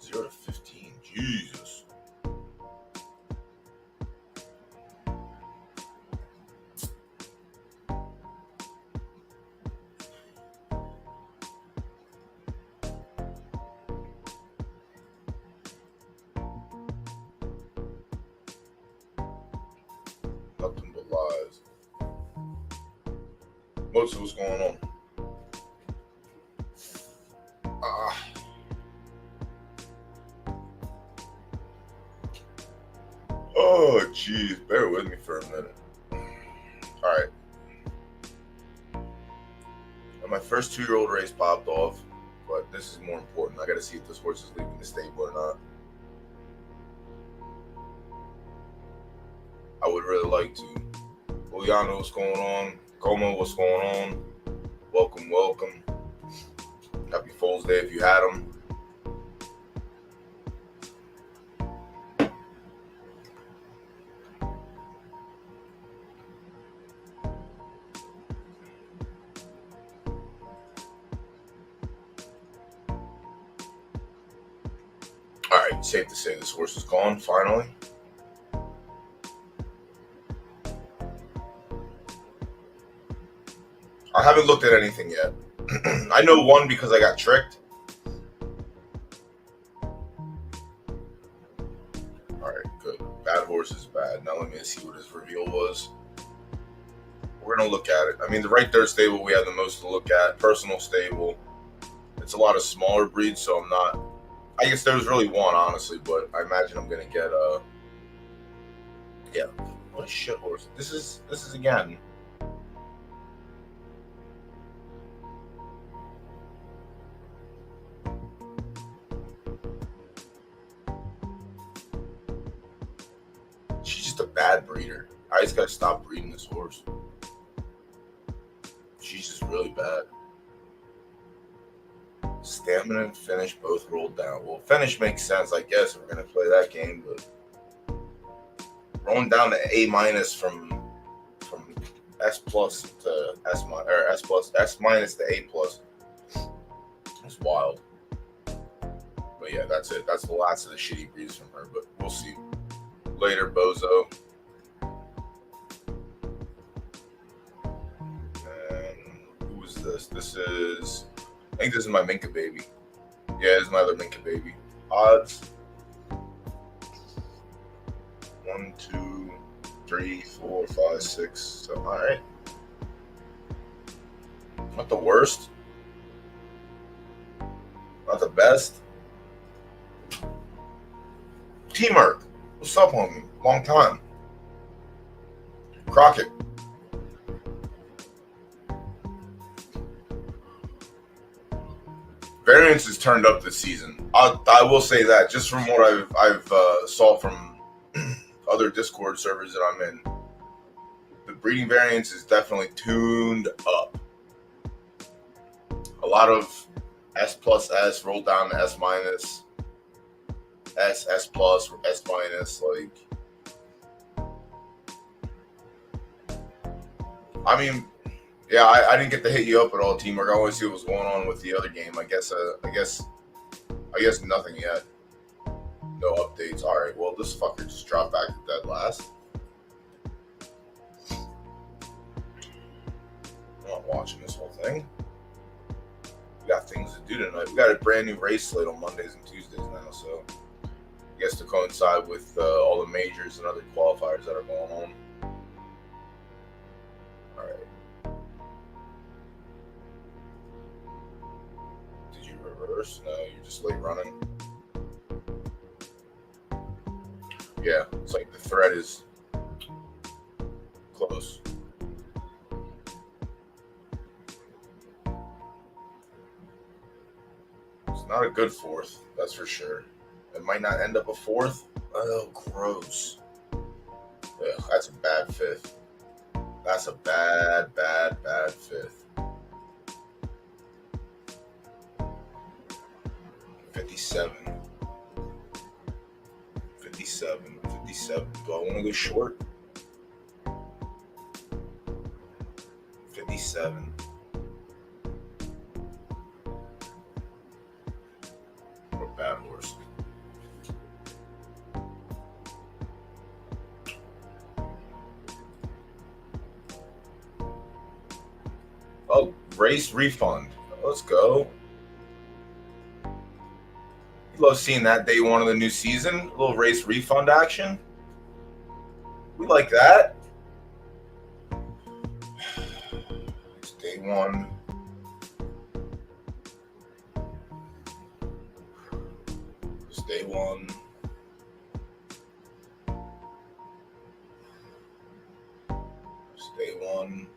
0 to 15. Jesus. Nothing but lies. What's going on? Oh, jeez. Bear with me for a minute. Alright. My first 2-year-old race popped off, but this is more important. I gotta see if this horse is leaving the stable or not. I would really like to. Juliano, what's going on? Como, what's going on? Welcome, welcome. Happy Foal's Day if you had them. Alright, safe to say this horse is gone, finally. I haven't looked at anything yet. I know one because I got tricked. Alright, good. Bad horse is bad. Now let me see what his reveal was. We're going to look at it. I mean, the right there stable we have the most to look at. Personal stable. It's a lot of smaller breeds, so I'm not... I guess there was really one, honestly, but I imagine I'm going to get yeah. What a shit horse. This is again... She's just a bad breeder. I just gotta stop breeding this horse. She's just really bad. Stamina and finish both rolled down. Well, finish makes sense, I guess, if we're gonna play that game, but rolling down to A- from S plus to S minus, or S minus to A plus. It's wild. But yeah, that's it. That's the last of the shitty breeds from her, but we'll see. Later, bozo. And who is this? This is... I think this is my Minka baby. Yeah, this is my other Minka baby. Odds. 1, 2, 3, 4, 5, 6. So, alright. Not the worst. Not the best. T-Merc. What's up, homie? Long time. Crockett. Variance is turned up this season. I will say that just from what I've saw from other Discord servers that I'm in, the breeding variance is definitely tuned up. A lot of S plus S rolled down to S minus, S plus, S minus. Like, I mean, yeah, I didn't get to hit you up at all, teamwork. I want to see what was going on with the other game. I guess nothing yet. No updates. All right. Well, this fucker just dropped back to dead last. I'm not watching this whole thing. We got things to do tonight. We got a brand new race slate on Mondays and Tuesdays now, so I guess to coincide with all the majors and other qualifiers that are going on. All right. Did you reverse? No, you're just late running. Yeah, it's like the thread is close. It's not a good fourth, that's for sure. It might not end up a fourth. Oh, gross. Ugh, that's a bad fifth. That's a bad fifth. 57. 57. Do I want to go short? 57. What a bad horse. Oh, race refund. Let's go. You love seeing that day one of the new season. A little race refund action. We like that. It's day one. It's day one. It's day one.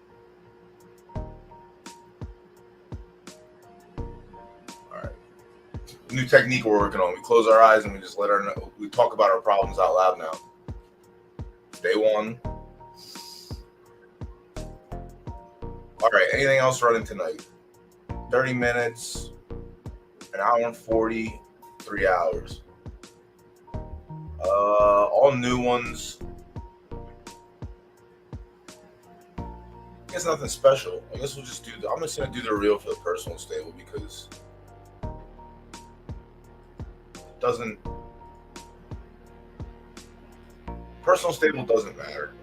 New technique we're working on. We close our eyes and we just we talk about our problems out loud now. Day one. All right, anything else running tonight? 30 minutes, an hour and 40, 3 hours. All new ones. I guess nothing special. I guess we'll just do I'm just gonna do the reel for the personal stable because personal stable doesn't matter.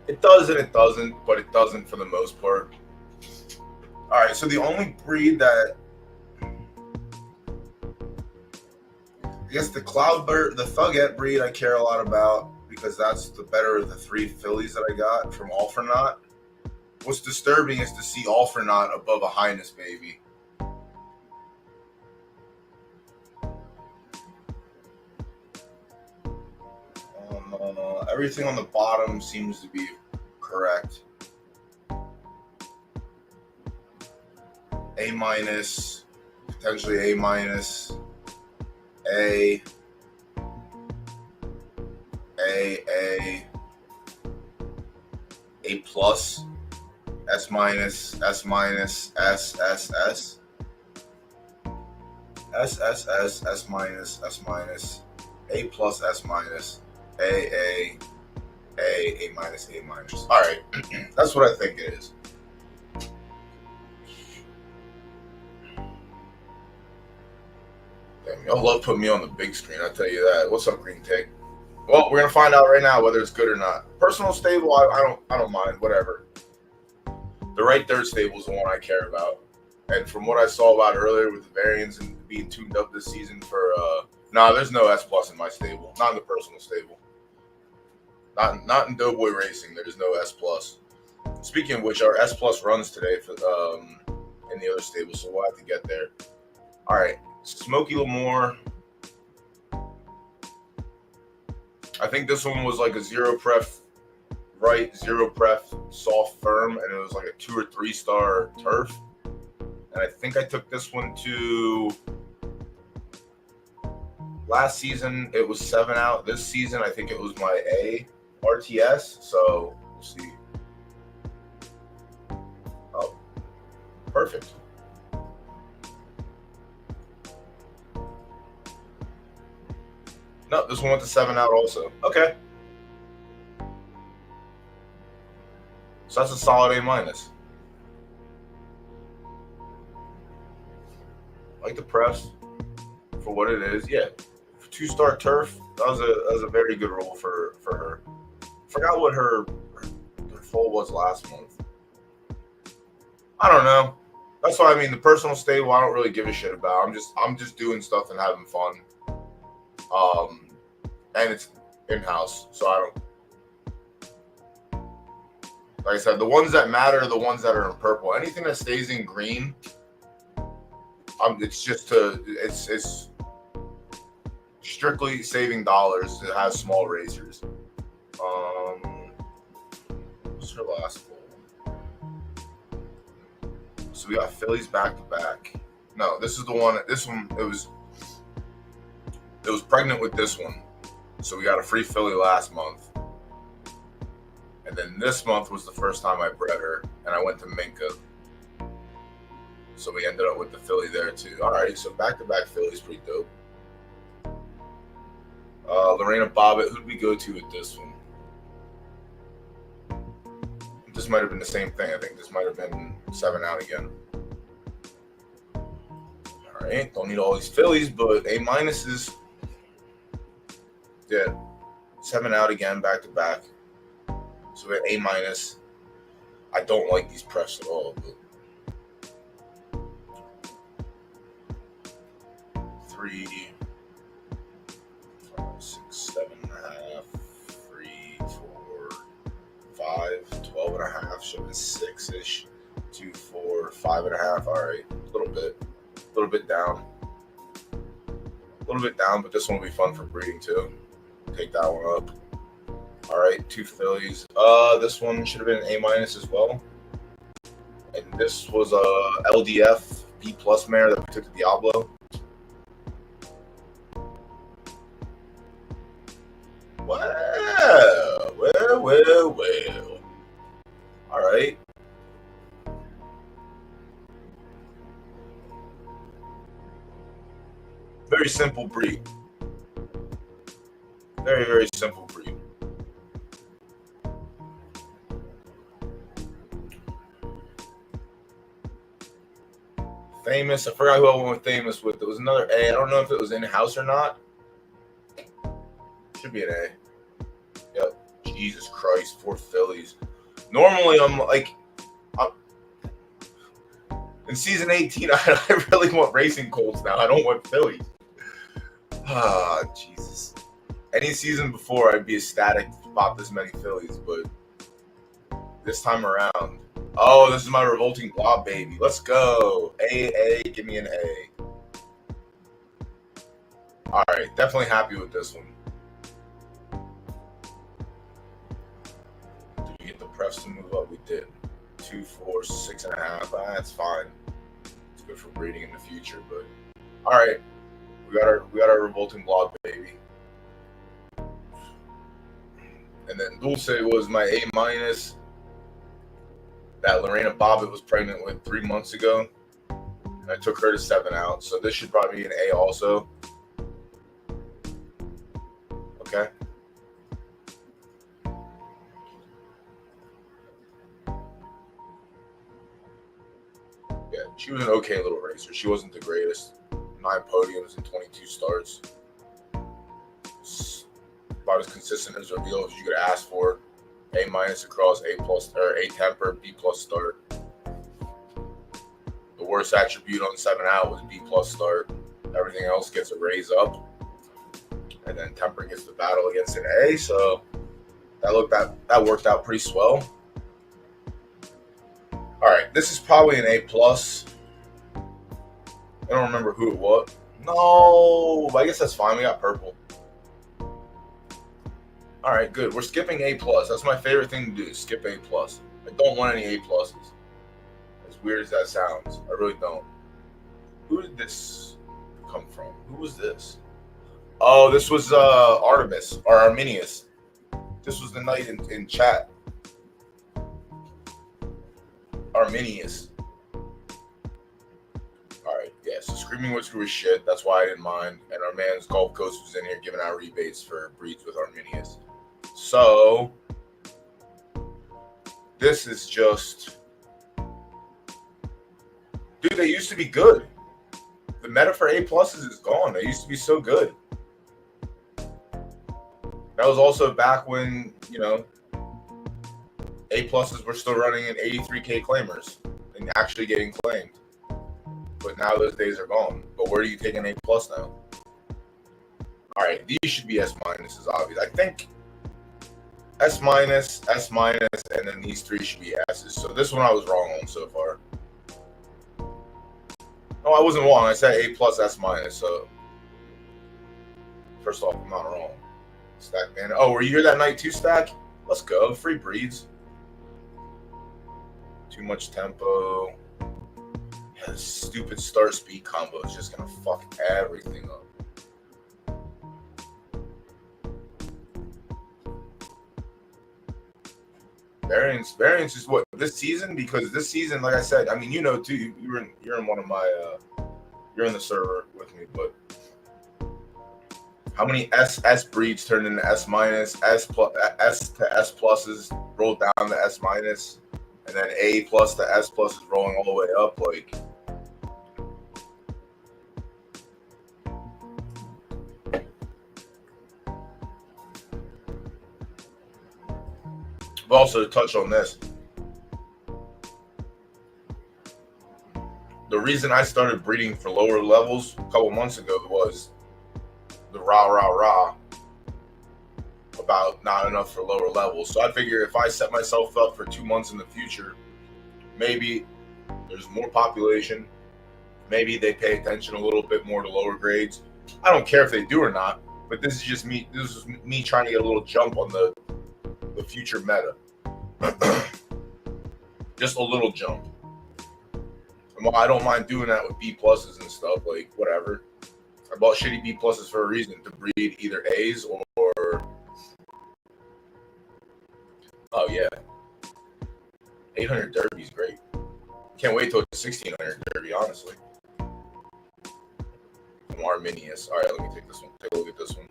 It does and it doesn't, but it doesn't for the most part. All right, so the only breed that I guess the Cloudbird, the Thugette breed I care a lot about because that's the better of the 3 fillies that I got from All for Naught. What's disturbing is to see All for Naught above a Highness baby. Everything on the bottom seems to be correct. A minus, potentially A minus, A plus, S minus, S minus, S minus, A plus, S minus. A minus. All right, that's what I think it is. Damn, y'all love putting me on the big screen. I tell you that. What's up, Green Take? Well, we're gonna find out right now whether it's good or not. Personal stable, I don't mind. Whatever. The right third stable is the one I care about. And from what I saw about earlier with the variants and being tuned up this season for there's no S plus in my stable. Not in the personal stable. Not in Doughboy Racing. There's no S plus. Speaking of which, our S plus runs today for in the other stable, so we'll have to get there. All right, Smokey Lamore. I think this one was like a 0 pref right, 0 pref soft firm, and it was like a 2 or 3 star turf. And I think I took this one to last season. It was 7 out. This season, I think it was my A RTS. So we'll see. Oh, Perfect. No, this one went to 7 out also. Okay. So that's a solid A minus. Like the press for what it is. Yeah. 2-star turf. That was a very good roll for her. Forgot what her foal was last month. I don't know. That's why I mean the personal stable I don't really give a shit about. I'm just doing stuff and having fun. And it's in-house, so I don't. Like I said, the ones that matter are the ones that are in purple. Anything that stays in green, it's strictly saving dollars. It has small razors. What's her last foal? So we got Phillies back to back. No, this is the one. This one it was pregnant with this one. So we got a free Philly last month. And then this month was the first time I bred her, and I went to Minka. So we ended up with the Philly there too. All right, so back-to-back Philly's pretty dope. Lorena Bobbitt, who'd we go to with this one? This might have been the same thing. I think this might have been 7 out again. All right, don't need all these Phillies, but A minuses. Yeah, 7 out again, back-to-back. So we had A minus. I don't like these prefs at all, but 3, 5, 6, 7.5, 3, 4, 5, 12.5, should have been 6-ish. 2, 4, 5.5. All right, a little bit down. But this one will be fun for breeding too. Take that one up. All right, 2 Phillies. This one should have been an A minus as well. And this was a LDF B plus mare that we took to Diablo. Well. All right. Very simple breed. Very, very simple breed. Famous. I forgot who I went with Famous with. There was another A. I don't know if it was in-house or not. Should be an A. Yep. Jesus Christ. 4 Phillies. Normally, I'm like... in season 18, I really want racing colts now. I don't want Phillies. Ah, Jesus. Any season before, I'd be ecstatic to pop this many Phillies, but this time around... Oh, this is my revolting blob baby. Let's go. A, give me an A. All right, definitely happy with this one. Did we get the press to move up? We did. 2, 4, 6.5. That's fine. It's good for breeding in the future, but all right. We got our revolting blob baby. And then Dulce was my A minus. That Lorena Bobbitt was pregnant with 3 months ago. And I took her to 7 out. So this should probably be an A also. Okay. Yeah, she was an okay little racer. She wasn't the greatest. 9 podiums and 22 starts. About as consistent as reveal as you could ask for. A minus across, A plus, or A temper, B plus start. The worst attribute on 7 out was B plus start. Everything else gets a raise up. And then temper gets the battle against an A. So that worked out pretty swell. All right, this is probably an A plus. I don't remember who it was. No, I guess that's fine. We got purple. All right, good. We're skipping A plus. That's my favorite thing to do. Skip A plus. I don't want any A pluses. As weird as that sounds, I really don't. Who did this come from? Who was this? Oh, this was Artemis or Arminius. This was the night in chat. Arminius. Creaming Whisker was shit. That's why I didn't mind. And our man's Gulf Coast was in here giving out rebates for breeds with Arminius. So this is just, dude, they used to be good. The meta for A pluses is gone. They used to be so good. That was also back when, you know, A pluses were still running in 83K claimers and actually getting claimed. But now those days are gone. But where do you take an A plus now? All right, these should be S minuses, obvious. I think S minus, and then these three should be S's. So this one I was wrong on so far. No, I wasn't wrong. I said A plus, S minus. So first off, I'm not wrong. Stack man. Oh, were you here that night too, Stack? Let's go. Free breeds. Too much tempo. Yeah, this stupid start speed combo is just gonna fuck everything up. Variance is what this season, because this season, like I said, I mean, you know too, you're in one of my you're in the server with me, but how many S breeds turned into S minus, S to S pluses rolled down to S minus, and then A plus to S plus is rolling all the way up, like. But also to touch on this, the reason I started breeding for lower levels a couple months ago was the rah about not enough for lower levels. So I figure if I set myself up for 2 months in the future, maybe there's more population, maybe they pay attention a little bit more to lower grades. I don't care if they do or not, but this is just me. This is me trying to get a little jump on the future meta. Just a little jump. And while I don't mind doing that with B pluses and stuff, like whatever. I bought shitty B pluses for a reason, to breed either A's or oh yeah, 800 Derby is great. Can't wait till it's 1600 Derby, honestly. From Arminius. All right, let me take this one. Take a look at this one.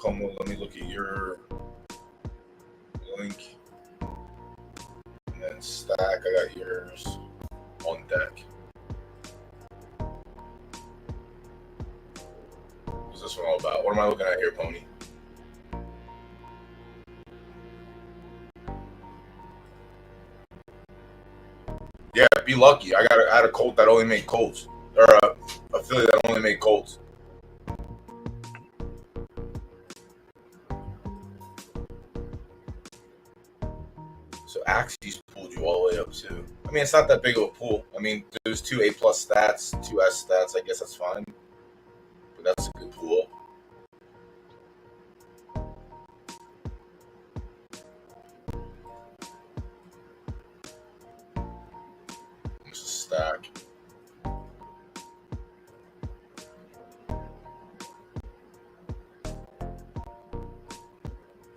Come on, let me look at your link. And then Stack, I got yours on deck. What's this one all about? What am I looking at here, Pony? Yeah, be lucky. I had a colt that only made colts. Or a filly that only made colts. So Axie's pulled you all the way up too. I mean, it's not that big of a pull. I mean, there's 2 A plus stats, 2 S stats. I guess that's fine. But that's a good pull. It's a stack.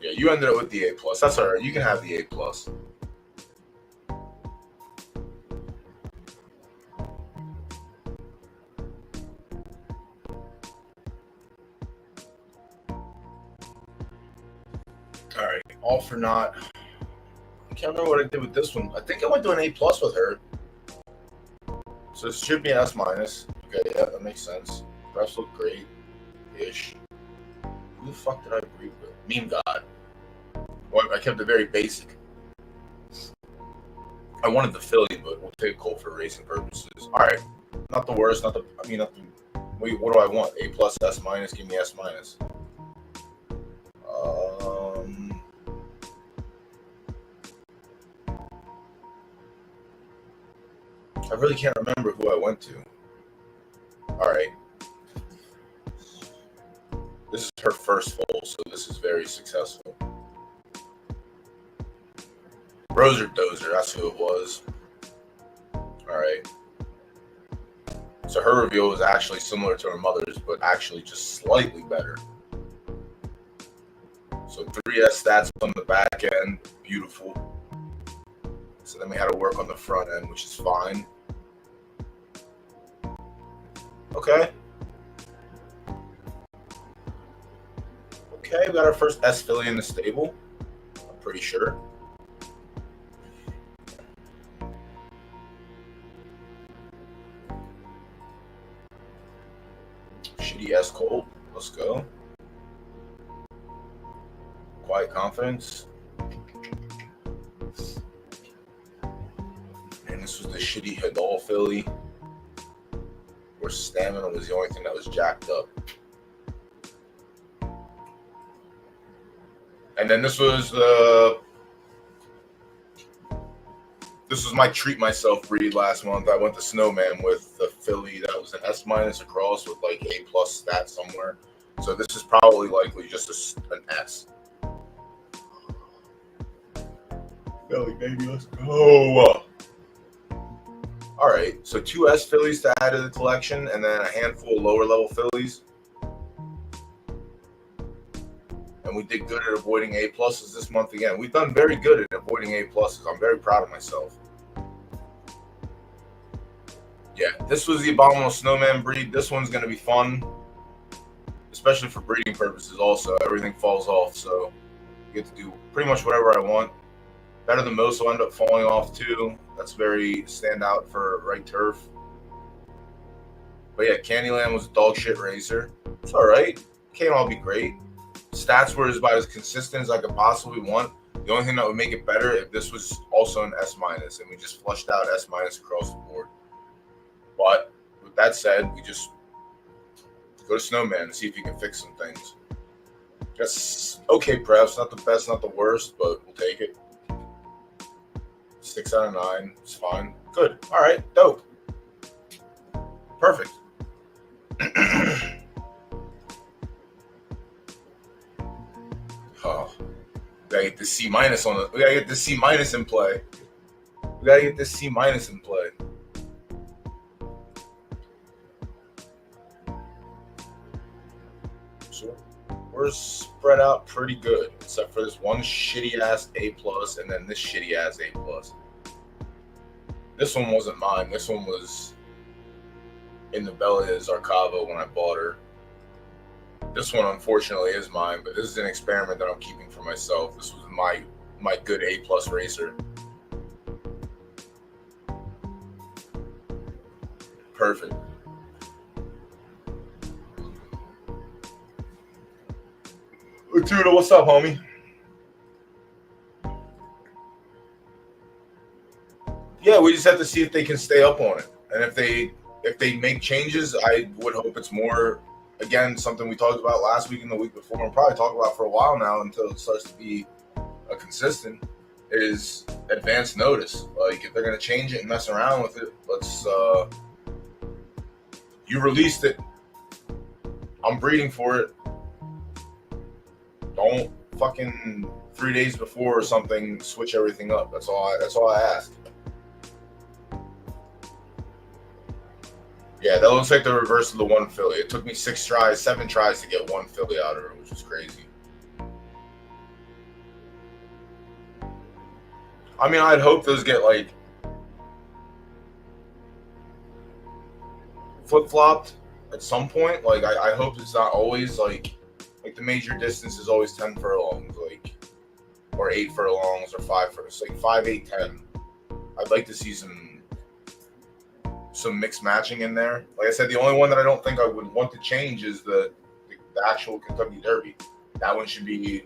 Yeah, you ended up with the A plus. That's all right. You can have the A plus. All right, all for naught. I can't remember what I did with this one. I think I went to an A plus with her. So it should be an S minus. Okay, yeah, that makes sense. Refs look great-ish. Who the fuck did I breed with? Meme God. Well, I kept it very basic. I wanted the Philly, but we'll take Colt for racing purposes. All right, not the worst. Not the. I mean, not the. Wait, what do I want? A plus, S minus. Give me S minus. I really can't remember who I went to. All right. This is her first foal, so this is very successful. Roser Dozer, that's who it was. All right. So her reveal was actually similar to her mother's, but actually just slightly better. So 3S stats on the back end, beautiful. So then we had to work on the front end, which is fine. Okay. Okay, we got our first S filly in the stable. I'm pretty sure. Shitty S colt. Let's go. Quiet confidence. And this was the shitty Hadal filly, where stamina was the only thing that was jacked up. And then this was my treat myself breed last month. I went to Snowman with the filly that was an S- across with like A+ stats somewhere. So this is probably likely just an S. Filly baby, let's go. All right, so 2 S fillies to add to the collection, and then a handful of lower level fillies. And we did good at avoiding A+ this month again. We've done very good at avoiding A+. I'm very proud of myself. Yeah, this was the Abominable Snowman breed. This one's going to be fun, especially for breeding purposes also. Everything falls off, so you get to do pretty much whatever I want. Better than most will end up falling off too. That's very standout for right turf. But yeah, Candyland was a dog shit racer. It's all right. Can't all be great. Stats were about as consistent as I could possibly want. The only thing that would make it better if this was also an S-, and we just flushed out S- across the board. But with that said, we just go to Snowman and see if he can fix some things. That's okay, preps. Not the best, not the worst, but we'll take it. 6 out of 9. It's fine. Good. All right. Dope. Perfect. Oh, we gotta get the C- on the. We gotta get the C- in play. We gotta get this C- in play. So we're spread out pretty good, except for this one shitty ass A+, and then this shitty ass A+. This one wasn't mine. This one was in the Bella Zarcava when I bought her. This one, unfortunately, is mine, but this is an experiment that I'm keeping for myself. This was my good A+ racer. Perfect. Tuda, what's up, homie? Yeah, we just have to see if they can stay up on it, and if they make changes, I would hope it's more. Again, something we talked about last week and the week before, and probably talk about for a while now until it starts to be a consistent, is advance notice. Like, if they're going to change it and mess around with it, let's, you released it. I'm breeding for it. Don't fucking 3 days before or something switch everything up. That's all I ask. Yeah, that looks like the reverse of the one filly. It took me 7 tries to get one filly out of her, which was crazy. I mean, I'd hope those get like flip-flopped at some point. Like, I hope it's not always like the major distance is always 10 furlongs, like, or 8 furlongs or 5 furlongs, like 5, 8, 10. I'd like to see some mixed matching in there. Like I said, the only one that I don't think I would want to change is the actual Kentucky Derby. That one should be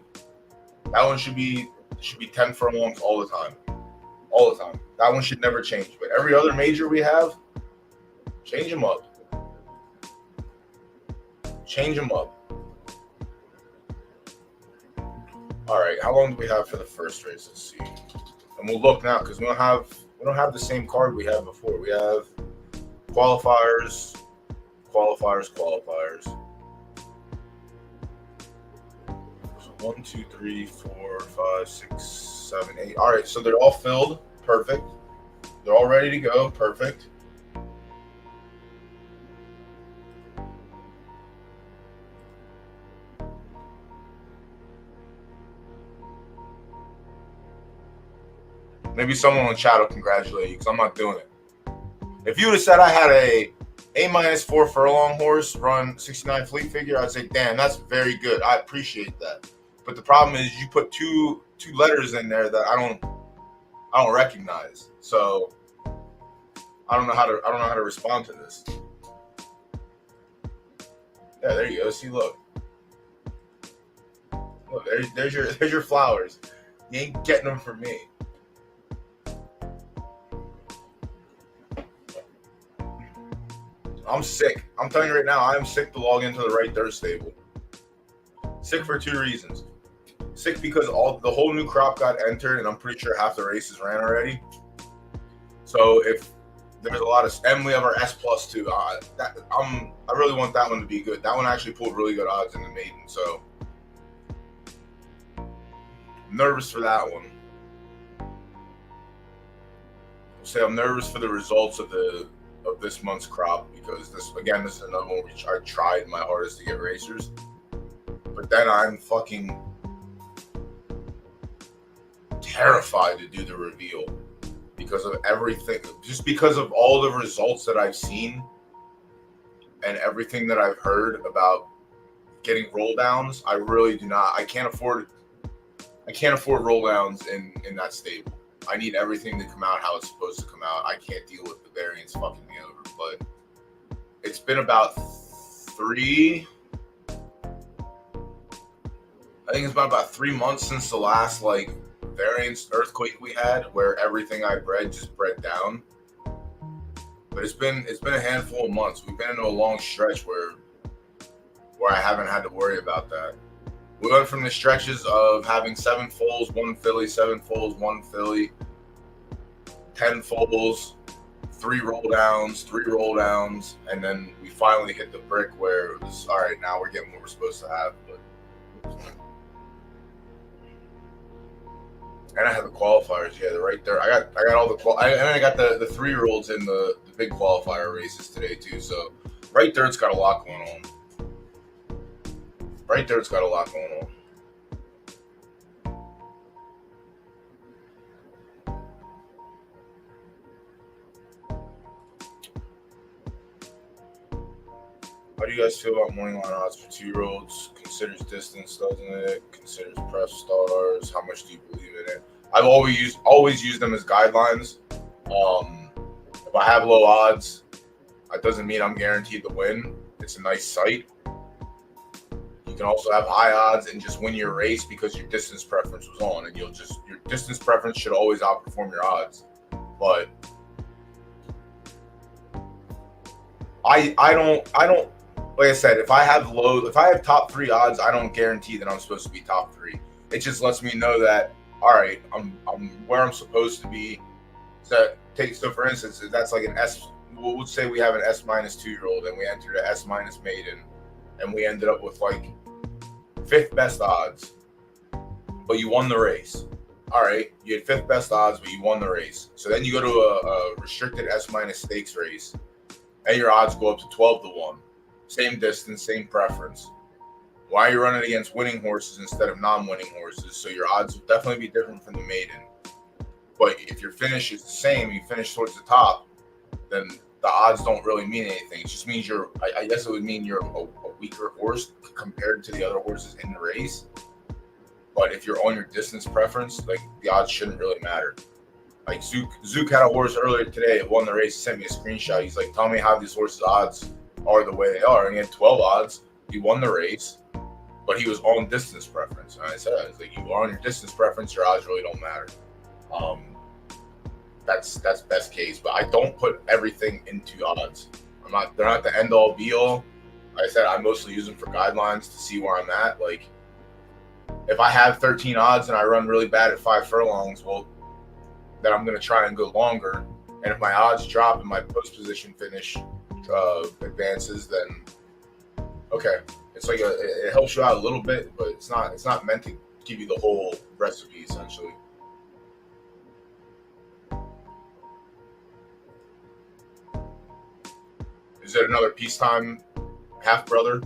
10 furlongs all the time. All the time. That one should never change. But every other major we have, change them up. Change them up. All right, how long do we have for the first race? Let's see. And we'll look now because we don't have the same card we had before. We have qualifiers. 1, 2, 3, 4, 5, 6, 7, 8. All right, so they're all filled. Perfect. They're all ready to go. Perfect. Maybe someone on chat will congratulate you because I'm not doing it. If you would have said I had a A-4 furlong horse run 69 fleet figure, I'd say, damn, that's very good. I appreciate that. But the problem is you put two letters in there that I don't recognize. So I don't know how to respond to this. Yeah, there you go. See, look, there's your flowers. You ain't getting them from me. I'm sick. I'm telling you right now, I am sick to log into the right dirt stable. Sick for 2 reasons. Sick because the whole new crop got entered, and I'm pretty sure half the races ran already. So if there's a lot of, and we have our S plus too. I really want that one to be good. That one actually pulled really good odds in the maiden, so I'm nervous for that one. I'll say I'm nervous for the results of this month's crop because this is another one which I tried my hardest to get racers, but then I'm fucking terrified to do the reveal because of everything, just because of all the results that I've seen and everything that I've heard about getting roll downs. I really do not. I can't afford roll downs in that stable. I need everything to come out how it's supposed to come out. I can't deal with the variance fucking me over. But it's been about I think it's been about 3 months since the last variance earthquake we had, where everything I bred just bred down. But it's been a handful of months. We've been into a long stretch where I haven't had to worry about that. We went from the stretches of having 7 foals, 1 filly, 7 foals, 1 filly, 10 foals, 3 roll downs, and then we finally hit the brick where it was all right. Now we're getting what we're supposed to have. And I had the qualifiers, right there. I got all the and I got the 3-year-olds in the big qualifier races today too. So right there, it's got a lot going on. Right there, it's got a lot going on. How do you guys feel about morning line odds for 2-year-olds? Considers distance, doesn't it? Considers prep stars. How much do you believe in it? I've always used them as guidelines. If I have low odds, that doesn't mean I'm guaranteed to win. It's a nice site. You can also have high odds and just win your race because your distance preference was on, and your distance preference should always outperform your odds. But I don't like I said, if I have top 3 odds, I don't guarantee that I'm supposed to be top 3. It just lets me know that all right, I'm where I'm supposed to be. So for instance, that's like an S. We'll say we have an S- 2-year-old and we entered an S- maiden, and we ended up with 5th best odds, but you won the race. All right, you had 5th best odds, but you won the race. So then you go to a restricted S- stakes race, and your odds go up to 12-1. Same distance, same preference. Why are you running against winning horses instead of non-winning horses? So your odds will definitely be different from the maiden. But if your finish is the same, you finish towards the top, then the odds don't really mean anything. It just means I guess it would mean you're a weaker horse compared to the other horses in the race. But if you're on your distance preference, the odds shouldn't really matter. Zook had a horse earlier today, won the race, sent me a screenshot. He's like, tell me how these horses' odds are the way they are. And he had 12 odds. He won the race, but he was on distance preference. And I said, you are on your distance preference, your odds really don't matter. That's best case, but I don't put everything into odds. They're not the end all be all. Like I said, I mostly use them for guidelines to see where I'm at. If I have 13 odds and I run really bad at 5 furlongs, well, then I'm going to try and go longer. And if my odds drop and my post position finish advances, then okay, it's it helps you out a little bit, but it's not meant to give you the whole recipe essentially. Is it another peacetime half brother?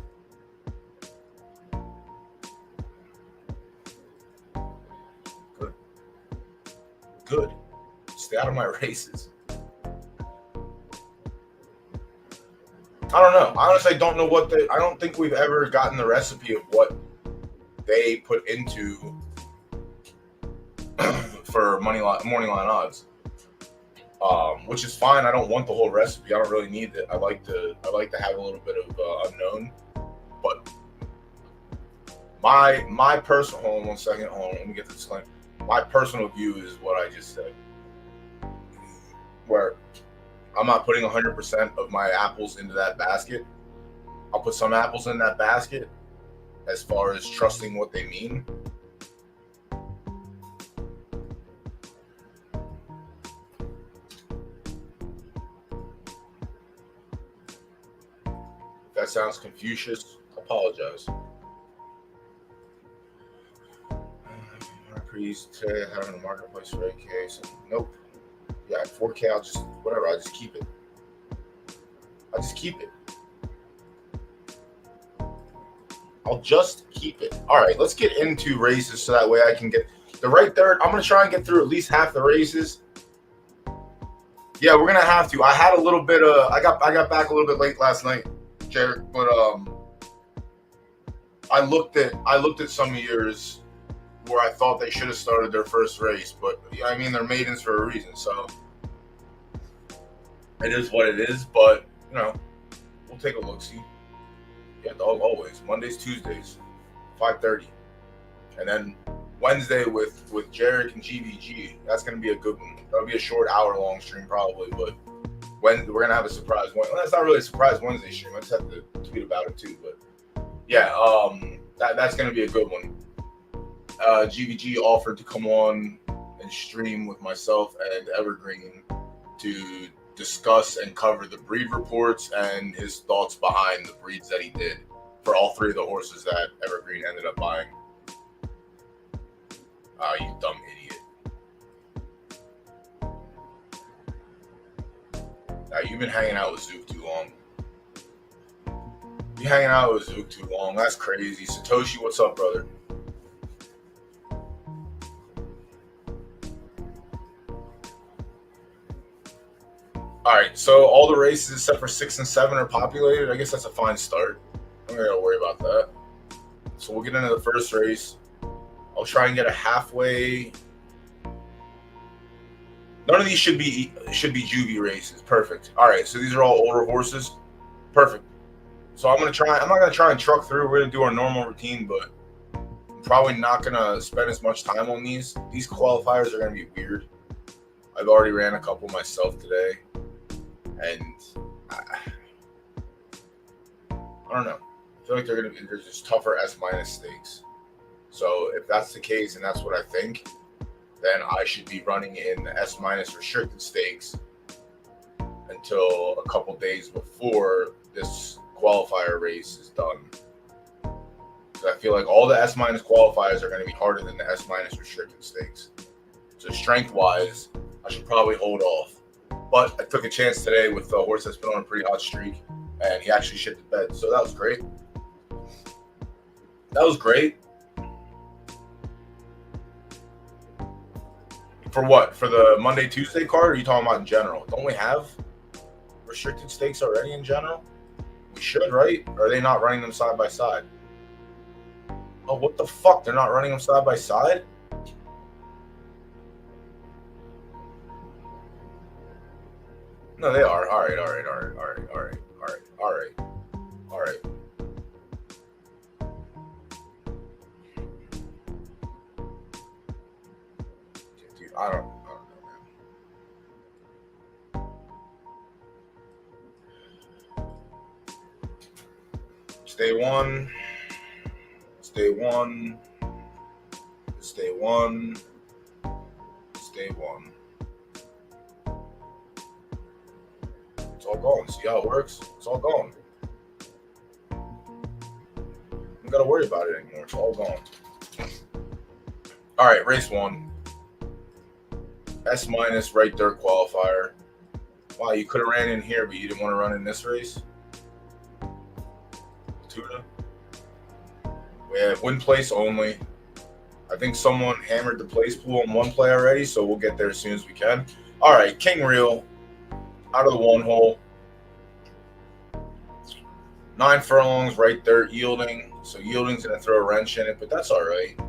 Good. of my races. I don't know. Honestly, I don't know what I don't think we've ever gotten the recipe of what they put into for morning line odds, which is fine. I don't want the whole recipe. I don't really need it. I like to have a little bit of unknown, but my personal hold on 1 second. Hold on, let me get the disclaimer. My personal view is what I just said, where I'm not putting 100% of my apples into that basket. I'll put some apples in that basket as far as trusting what they mean. If that sounds Confucius, apologize. Today having a marketplace for 8K. So nope. Yeah, 4K, I'll just keep it. I'll just keep it. All right, let's get into races so that way I can get the right third. I'm going to try and get through at least half the races. Yeah, we're going to have to. I had a little bit of I got back a little bit late last night, Jared, but I looked at some of yours where I thought they should have started their first race, but I mean, they're maidens for a reason, so it is what it is. But we'll take a look. See, yeah, always Mondays, Tuesdays, 5:30, and then Wednesday with Jarek and GVG. That's gonna be a good one. That'll be a short hour-long stream probably, but when we're gonna have a surprise one. Well, that's not really a surprise Wednesday stream. I just have to tweet about it too. But yeah, that's gonna be a good one. GVG offered to come on and stream with myself and Evergreen to discuss and cover the breed reports and his thoughts behind the breeds that he did for all three of the horses that Evergreen ended up buying. You dumb idiot. Now, you've been hanging out with Zook too long. You hanging out with Zook too long. That's crazy. Satoshi, what's up, brother? All right, so all the races except for 6 and 7 are populated. I guess that's a fine start. I'm not gonna worry about that. So we'll get into the first race. I'll try and get a halfway. None of these should be juvie races. Perfect. All right, so these are all older horses. Perfect. So I'm not gonna try and truck through. We're gonna do our normal routine, but I'm probably not gonna spend as much time on these. These qualifiers are gonna be weird. I've already ran a couple myself today. And I don't know. I feel like they're just tougher S- stakes. So if that's the case, and that's what I think, then I should be running in the S- restricted stakes until a couple days before this qualifier race is done. Because I feel like all the S- qualifiers are going to be harder than the S- restricted stakes. So strength-wise, I should probably hold off. But I took a chance today with a horse that's been on a pretty hot streak, and he actually shit the bed. So that was great. For what? For the Monday, Tuesday card, or are you talking about in general? Don't we have restricted stakes already in general? We should, right? Or are they not running them side by side? Oh, what the fuck? They're not running them side by side? No, they are. All right. Dude, I don't know, man. Stay one. It's all gone. See how it works? It's all gone. Don't gotta worry about it anymore. It's all gone. All right, race 1. S- right dirt qualifier. Wow, you could have ran in here, but you didn't want to run in this race. Tuna. We have win place only. I think someone hammered the place pool on one play already, so we'll get there as soon as we can. All right, king reel out of the one hole. 9 furlongs right there, yielding. So yielding's going to throw a wrench in it, but that's all right.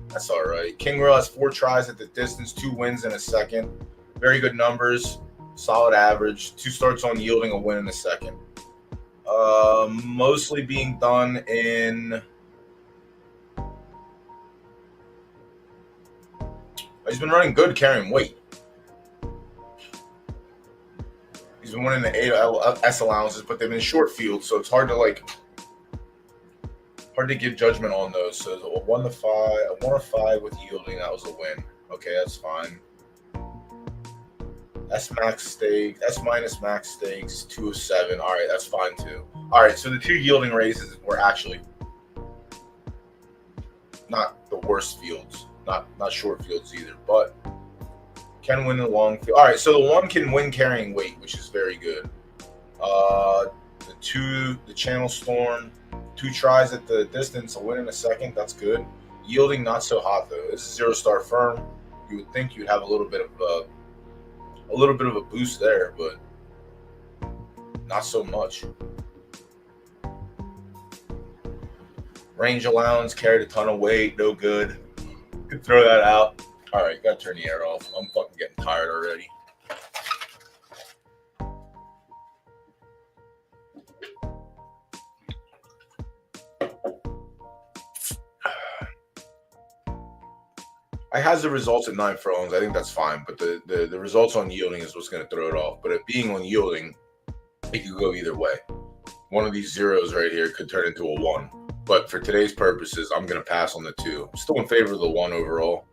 That's all right. King reel has 4 tries at the distance, 2 wins in a second. Very good numbers, solid average. 2 starts on yielding, a win in a second. Mostly being done in. He's been running good carrying weight. He's been winning the S allowances, but they've been short field, so it's hard to give judgment on those. So a 1 to 5, a 1 to 5 with yielding, that was a win. Okay, that's fine. S max stake, S minus max stakes, 2 of 7. All right, that's fine too. All right, so the 2 yielding races were actually not the worst fields, not short fields either, but can win the long field. All right, so the 1 can win carrying weight, which is very good. The Channel Storm, 2 tries at the distance, a win in a second. That's good. Yielding not so hot though. This is 0-star firm. You would think you'd have a little bit of a boost there, but not so much. Range allowance carried a ton of weight, no good. Could throw that out. All right, gotta turn the air off. I'm fucking getting tired already. I has the results at 9 furlongs. I think that's fine, but the results on yielding is what's going to throw it off. But it being on yielding, it could go either way. One of these zeros right here could turn into a 1. But for today's purposes, I'm going to pass on the 2. I'm still in favor of the 1 overall.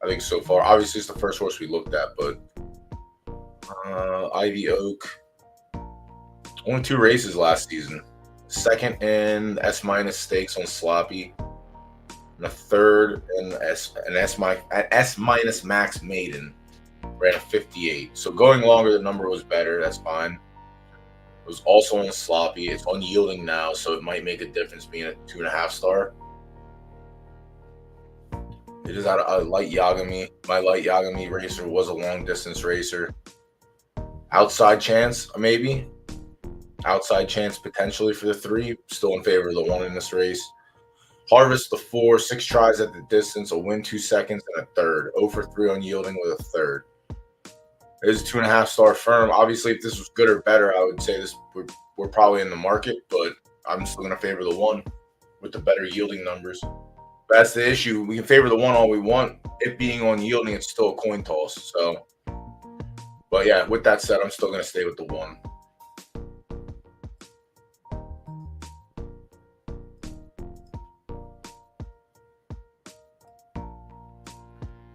I think so far. Obviously, it's the first horse we looked at, but Ivy Oak, only 2 races last season. Second in S minus stakes on Sloppy. And a third in S minus max maiden, ran a 58. So going longer, the number was better. That's fine. It was also on Sloppy. It's unyielding now, so it might make a difference being a 2.5 star. It is out of light Yagami. My light Yagami racer was a long distance racer. Outside chance, maybe. Outside chance potentially for the 3. Still in favor of the 1 in this race. Harvest the 4, 6 tries at the distance, a win 2 seconds, and a third. 0 for 3 on yielding with a third. It is a 2.5 star firm. Obviously, if this was good or better, I would say this we're probably in the market, but I'm still going to favor the 1 with the better yielding numbers. But that's the issue. We can favor the 1 all we want. It being on yielding, it's still a coin toss. So, but yeah, with that said, I'm still going to stay with the 1.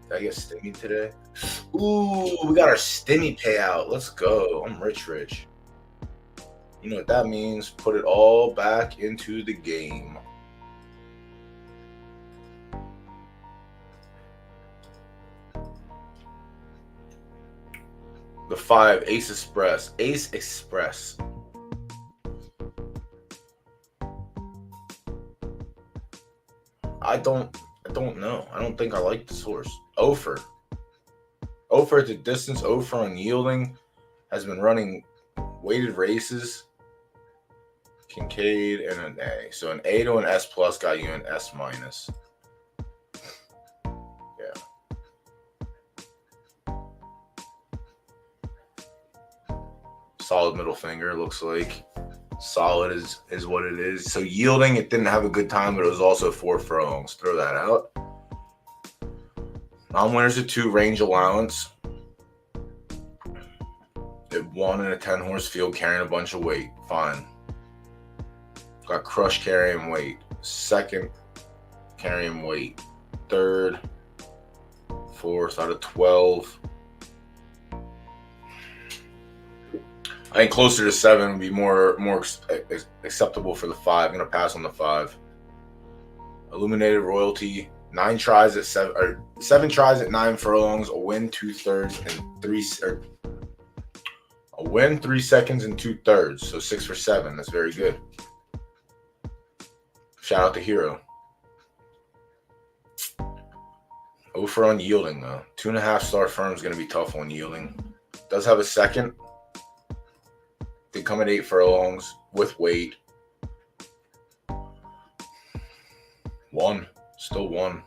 Did I get stimmy today? Ooh, we got our stimmy payout. Let's go. I'm rich. You know what that means? Put it all back into the game. The 5, Ace Express. Ace Express. I don't know. I don't think I like this horse. Ofer at the distance. Ofer on yielding. Has been running weighted races. Kincaid and an A. So an A to an S plus got you an S minus. Yeah. Solid middle finger, looks like. Solid is what it is. So yielding, it didn't have a good time, but it was also 4 furlongs. Throw that out. Non-winners at 2, range allowance. It won in a 10-horse field carrying a bunch of weight. Fine. Got crush carrying weight. Second carrying weight. Third. Fourth out of 12. I think closer to 7 would be more acceptable for the 5. I'm going to pass on the 5. Illuminated Royalty. 9 tries at 7, or 7 tries at 9 furlongs, a win 2/3 and 3, or a win 3 seconds and 2/3. So 6 for 7. That's very good. Shout out to Hero. Over on yielding, though. 2.5-star firm is going to be tough on yielding. Does have a second. They come at 8 furlongs with weight. 1. Still 1.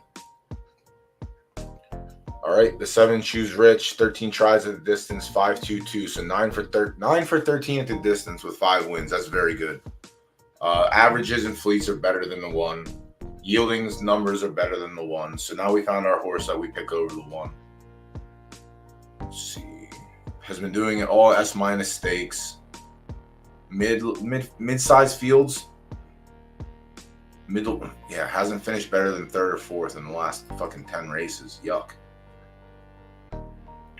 All right. The 7 Choose Rich. 13 tries at the distance. 5-2-2. So 9 for 13 at the distance with 5 wins. That's very good. Averages and fleets are better than the 1. Yieldings numbers are better than the 1. So now we found our horse that we pick over the 1. Let's see. Has been doing it all S- stakes. Mid-size fields. Hasn't finished better than 3rd or 4th in the last fucking 10 races. Yuck.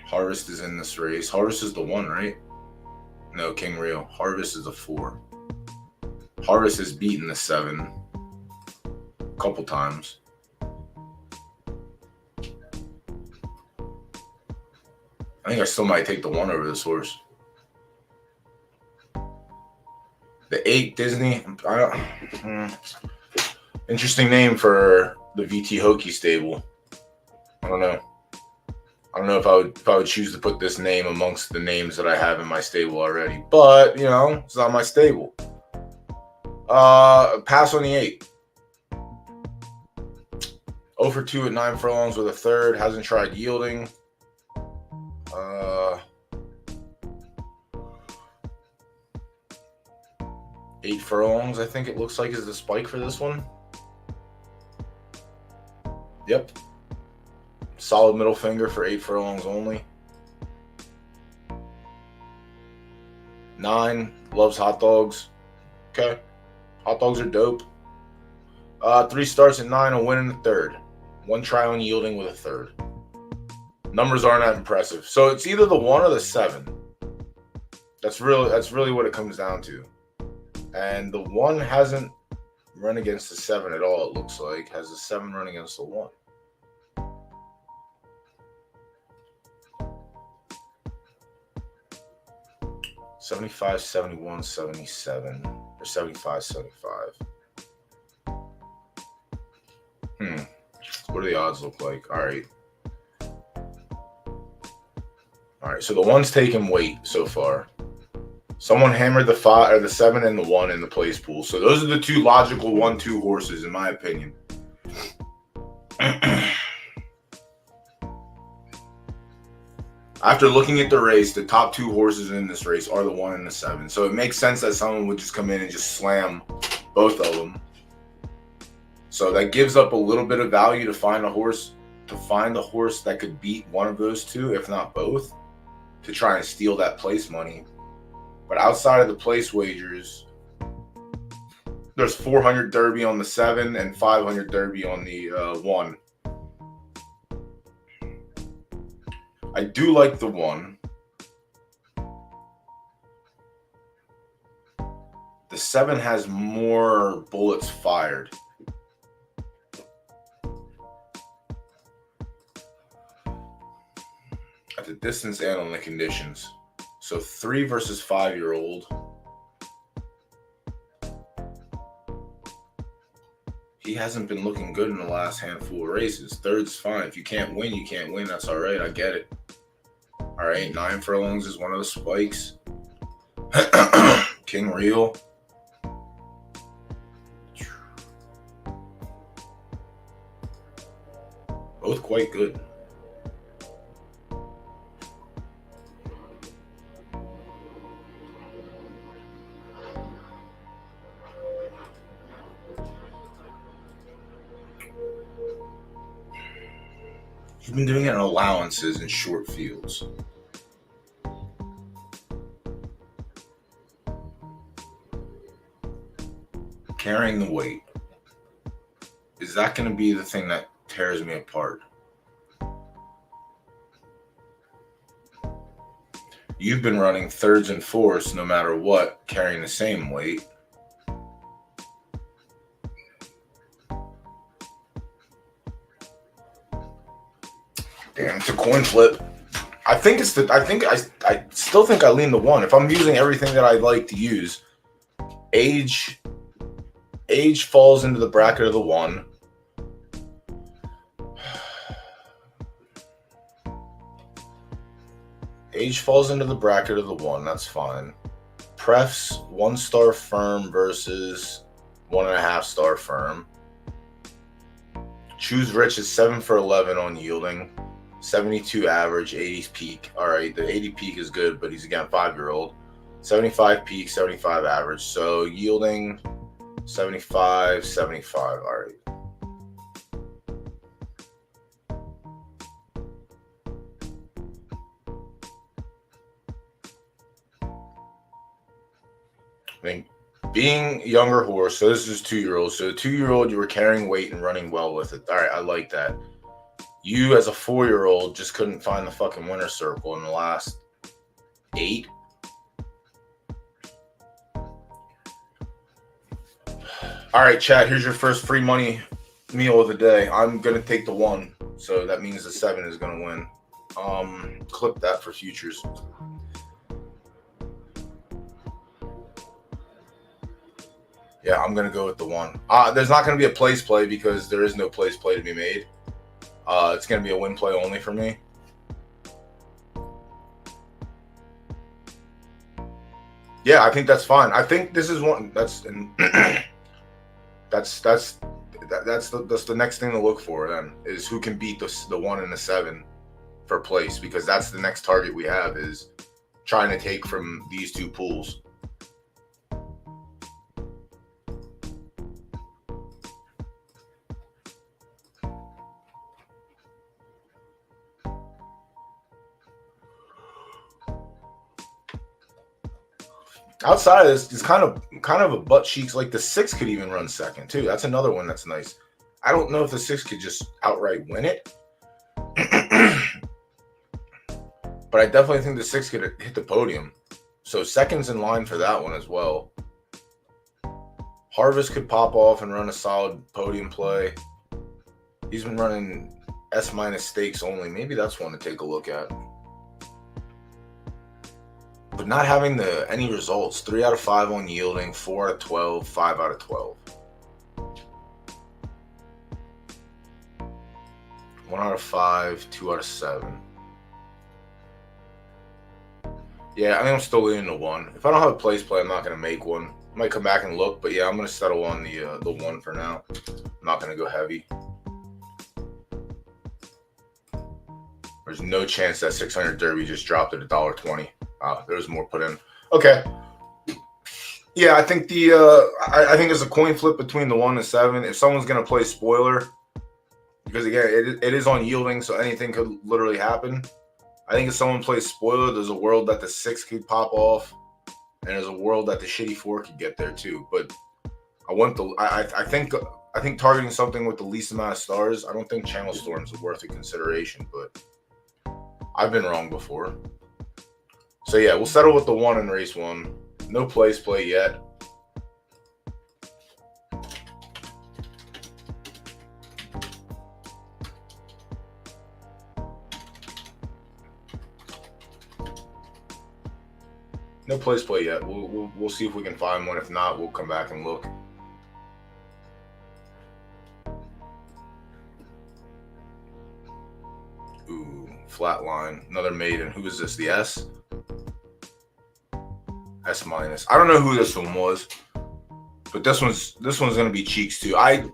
Harvest is in this race. Harvest is the 1, right? No, King Rio. Harvest is a 4. Harvest has beaten the 7 a couple times. I think I still might take the 1 over this horse. The 8 Disney. Interesting name for the VT Hokie stable. I don't know. I don't know if I would choose to put this name amongst the names that I have in my stable already. But, it's not my stable. Pass on the 8. 0 for 2 at 9 furlongs with a 3rd. Hasn't tried yielding. 8 furlongs, I think it looks like, is the spike for this one. Yep. Solid middle finger for 8 furlongs only. 9, loves hot dogs. Okay. Hot dogs are dope. 3 starts at 9, a win in the 3rd. 1 try on yielding with a 3rd. Numbers aren't that impressive. So it's either the 1 or the 7. That's really what it comes down to. And the 1 hasn't run against the 7 at all, it looks like. Has the 7 run against the 1? $75, $71, $77, or $75, $75. What do the odds look like? All right. So the 1's taken weight so far. Someone hammered the 5 or the 7 and the 1 in the place pool. So those are the 2 logical 1-2 horses, in my opinion. After looking at the race, the top 2 horses in this race are the 1 and the 7. So it makes sense that someone would just come in and just slam both of them. So that gives up a little bit of value to find a horse that could beat one of those 2, if not both, to try and steal that place money. But outside of the place wagers, there's 400 Derby on the 7 and 500 Derby on the 1. I do like the 1. The 7 has more bullets fired. At the distance and on the conditions. So 3 versus 5-year-old. He hasn't been looking good in the last handful of races. 3rd's fine. If you can't win, you can't win. That's all right. I get it. All right. 9 furlongs is one of the spikes. King Real. Both quite good. You've been doing it in allowances in short fields. Carrying the weight. Is that going to be the thing that tears me apart? You've been running 3rds and 4ths no matter what, carrying the same weight. Damn, it's a coin flip. I still think I lean the 1. If I'm using everything that I like to use, age falls into the bracket of the 1. Age falls into the bracket of the 1. That's fine. Prefs 1-star firm versus 1.5-star firm. Choose Rich is 7 for 11 on yielding. 72 average, 80 peak. All right, the 80 peak is good, but he's again 5-year-old. 75 peak, 75 average. So yielding 75, 75. All right. I think being younger horse, so this is 2-year-old. So 2-year-old, you were carrying weight and running well with it. All right, I like that. You as a 4-year-old just couldn't find the fucking winner's circle in the last 8. All right, chat, here's your first free money meal of the day. I'm going to take the 1, so that means the 7 is going to win. Clip that for futures. Yeah, I'm going to go with the 1. There's not going to be a place play because there is no place play to be made. It's going to be a win play only for me. Yeah, I think that's fine. I think this is one that's that's the next thing to look for then is who can beat the 1 and the 7 for place, because that's the next target we have is trying to take from these 2 pools. Outside of this, it's kind of a butt cheeks. Like the 6 could even run second too. That's another one that's nice. I don't know if the 6 could just outright win it, but I definitely think the 6 could hit the podium. So second's in line for that one as well. Harvest could pop off and run a solid podium play. He's been running S- stakes only. Maybe that's one to take a look at. But not having any results. 3 out of 5 on yielding, 4 out of 12, 5 out of 12. 1 out of 5, 2 out of 7. Yeah, I think I'm still leaning to 1. If I don't have a place play, I'm not going to make one. I might come back and look, but yeah, I'm going to settle on the 1 for now. I'm not going to go heavy. There's no chance that 600 Derby just dropped at $1.20. There's more put in. Okay. Yeah, I think I think there's a coin flip between the 1 and 7. If someone's gonna play spoiler, because again, it is on yielding, so anything could literally happen. I think if someone plays spoiler, there's a world that the 6 could pop off, and there's a world that the shitty 4 could get there too. But I think targeting something with the least amount of stars. I don't think Channel Storms are worth a consideration, but I've been wrong before. So yeah, we'll settle with the 1 in race 1. No place play yet. No place play yet. We'll see if we can find one. If not, we'll come back and look. Ooh, flat line. Another maiden. Who is this? The S? S-. I don't know who this one was, but this one's gonna be cheeks too. I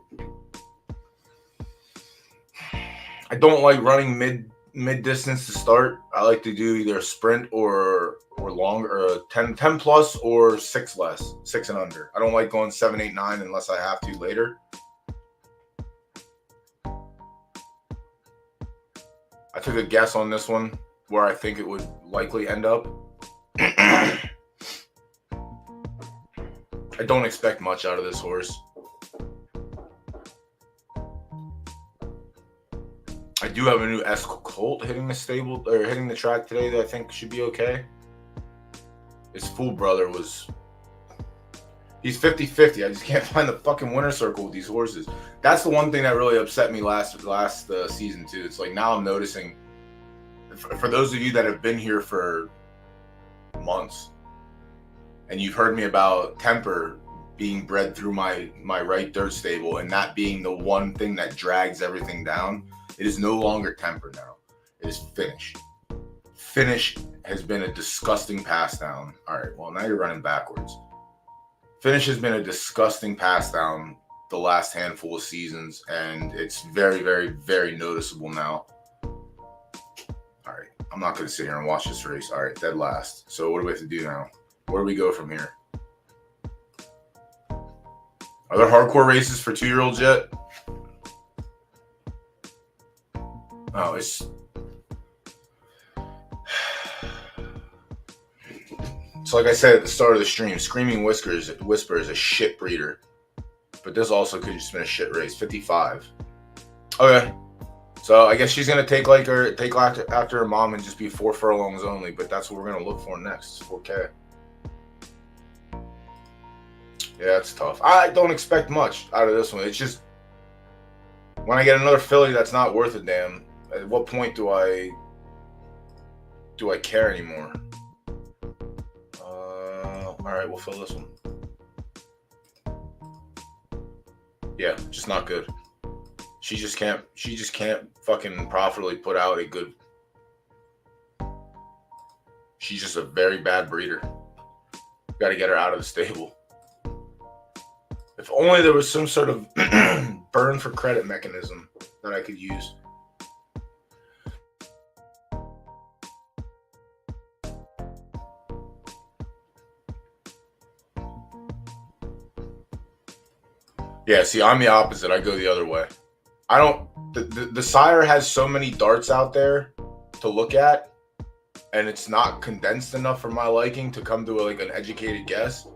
don't like running mid distance to start. I like to do either a sprint or long, or 10 plus or 6 less, 6 and under. I don't like going 7, 8, 9 unless I have to later. I took a guess on this one where I think it would likely end up. I don't expect much out of this horse. I do have a new S Colt hitting the stable or hitting the track today that I think should be okay. His Foal brother he's 50-50. I just can't find the fucking winner circle with these horses. That's the one thing that really upset me last season too. It's like now I'm noticing, for those of you that have been here for months, and you've heard me about Temper being bred through my right dirt stable and that being the one thing that drags everything down. It is no longer Temper now. It is Finish. Finish has been a disgusting pass down. All right, well, now you're running backwards. Finish has been a disgusting pass down the last handful of seasons, and it's very, very, very noticeable now. All right, I'm not going to sit here and watch this race. All right, dead last. So what do we have to do now? Where do we go from here? Are there hardcore races for 2-year-olds yet? Oh, it's... So like I said at the start of the stream, Screaming Whisper is a shit breeder. But this also could just been a shit race. 55. Okay. So I guess she's gonna take after her mom and just be 4 furlongs only, but that's what we're gonna look for next. 4K. Yeah, it's tough. I don't expect much out of this one. It's just when I get another filly that's not worth a damn, at what point do I care anymore? All right, we'll fill this one. Yeah, just not good. She just can't fucking properly put out a good. She's just a very bad breeder. Got to get her out of the stable. If only there was some sort of burn for credit mechanism that I could use. Yeah, see, I'm the opposite. I go the other way. I don't... The sire has so many darts out there to look at, and it's not condensed enough for my liking to come to an educated guess.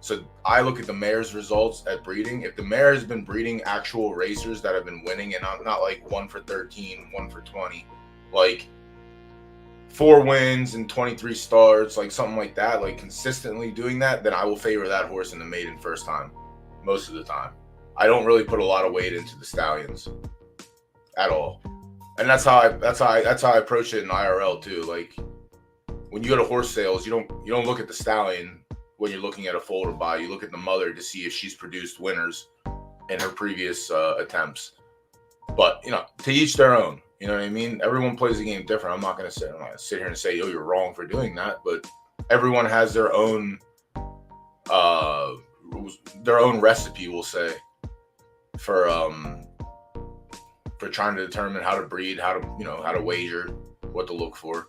So I look at the mare's results at breeding. If the mare has been breeding actual racers that have been winning, and not like 1 for 13, 1 for 20, like 4 wins and 23 starts, like something like that, like consistently doing that, then I will favor that horse in the maiden first time. Most of the time. I don't really put a lot of weight into the stallions at all. And that's how I approach it in IRL too. Like when you go to horse sales, you don't look at the stallion when you're looking at a foal to buy. You look at the mother to see if she's produced winners in her previous attempts. But, to each their own. You know what I mean? Everyone plays the game different. I'm not going to sit here and say, you're wrong for doing that. But everyone has their own recipe, we'll say, for trying to determine how to breed, how to wager, what to look for.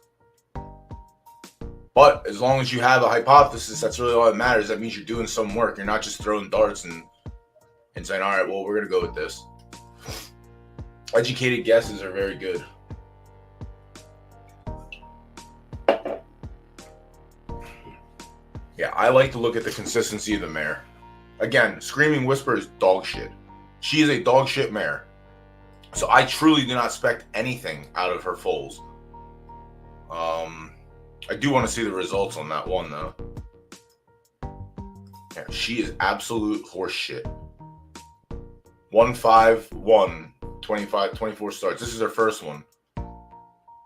But as long as you have a hypothesis, that's really all that matters. That means you're doing some work. You're not just throwing darts and saying, all right, well, we're going to go with this. Educated guesses are very good. Yeah, I like to look at the consistency of the mare. Again, Screaming Whisper is dog shit. She is a dog shit mare. So I truly do not expect anything out of her foals. I do want to see the results on that one, though. Yeah, she is absolute horse shit. 1-5-1, 24 starts. This is her first one.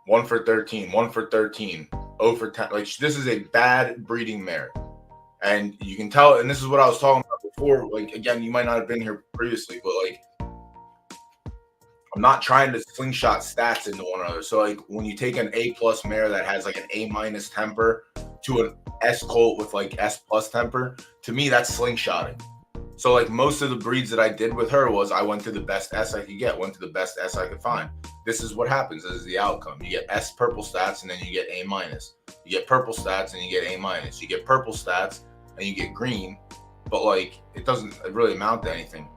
1 for 13, 1 for 13, 0 for 10. Like, this is a bad breeding mare. And you can tell, and this is what I was talking about before. Like, again, you might not have been here previously, but like, I'm not trying to slingshot stats into one another. So like when you take an A+ mare that has like an A- temper to an S colt with like S+ temper, to me that's slingshotting. So like most of the breeds that I did with her was I went to the best S I could get, went to the best S I could find. This is what happens. This is the outcome. You get S purple stats and then you get A-. You get purple stats and you get A-. You get purple stats and you get green, but like it doesn't really amount to anything.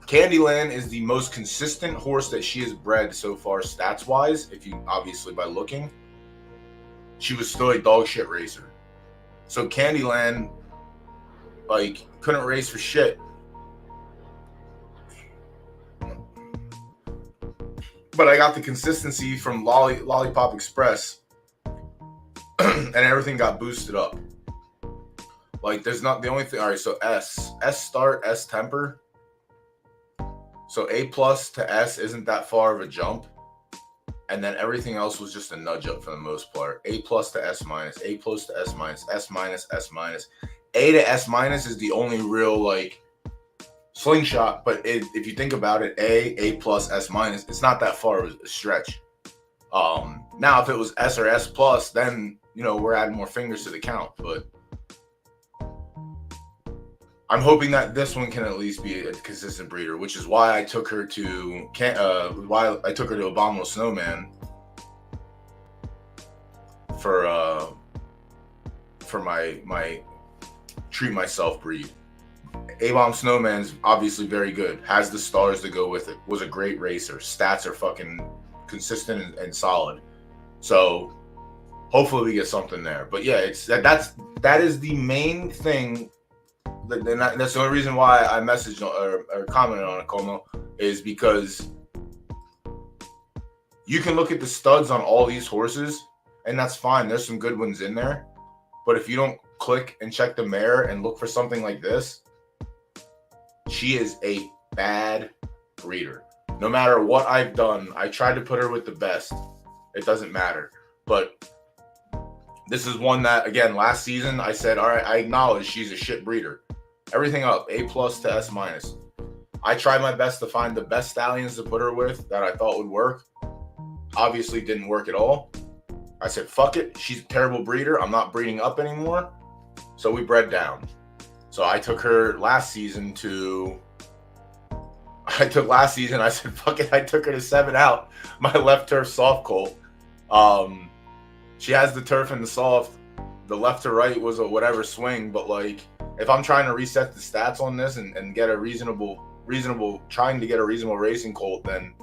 Candyland is the most consistent horse that she has bred so far stats-wise, if you obviously by looking. She was still a dog shit racer. So Candyland, like, couldn't race for shit. But I got the consistency from Lollipop Express, and everything got boosted up. Like, there's not the only thing. All right, so S start, S temper. So A+ to S isn't that far of a jump. And then everything else was just a nudge up for the most part. A+ to S-, A+ to S-, S-, S-. A to S- is the only real, like, slingshot. But if you think about it, A+, S-, it's not that far of a stretch. Now if it was S or S plus, then we're adding more fingers to the count. But I'm hoping that this one can at least be a consistent breeder, which is why I took her to Abominable Snowman for my treat myself breed. A-Bomb Snowman's obviously very good, has the stars to go with it, was a great racer, stats are fucking consistent and solid. So hopefully we get something there. But yeah, that is the main thing. That's the only reason why I messaged or commented on it, Como, is because you can look at the studs on all these horses, and that's fine. There's some good ones in there. But if you don't click and check the mare and look for something like this, she is a bad breeder. No matter what I've done, I tried to put her with the best. It doesn't matter. But this is one that, again, last season I said, all right, I acknowledge she's a shit breeder. Everything up, A+ to S-. I tried my best to find the best stallions to put her with that I thought would work. Obviously didn't work at all. I said, fuck it. She's a terrible breeder. I'm not breeding up anymore. So we bred down. So I took her last season I said, fuck it. I took her to 7 out. My left turf soft colt. She has the turf and the soft. The left to right was a whatever swing. But like, if I'm trying to reset the stats on this and get a reasonable racing colt, then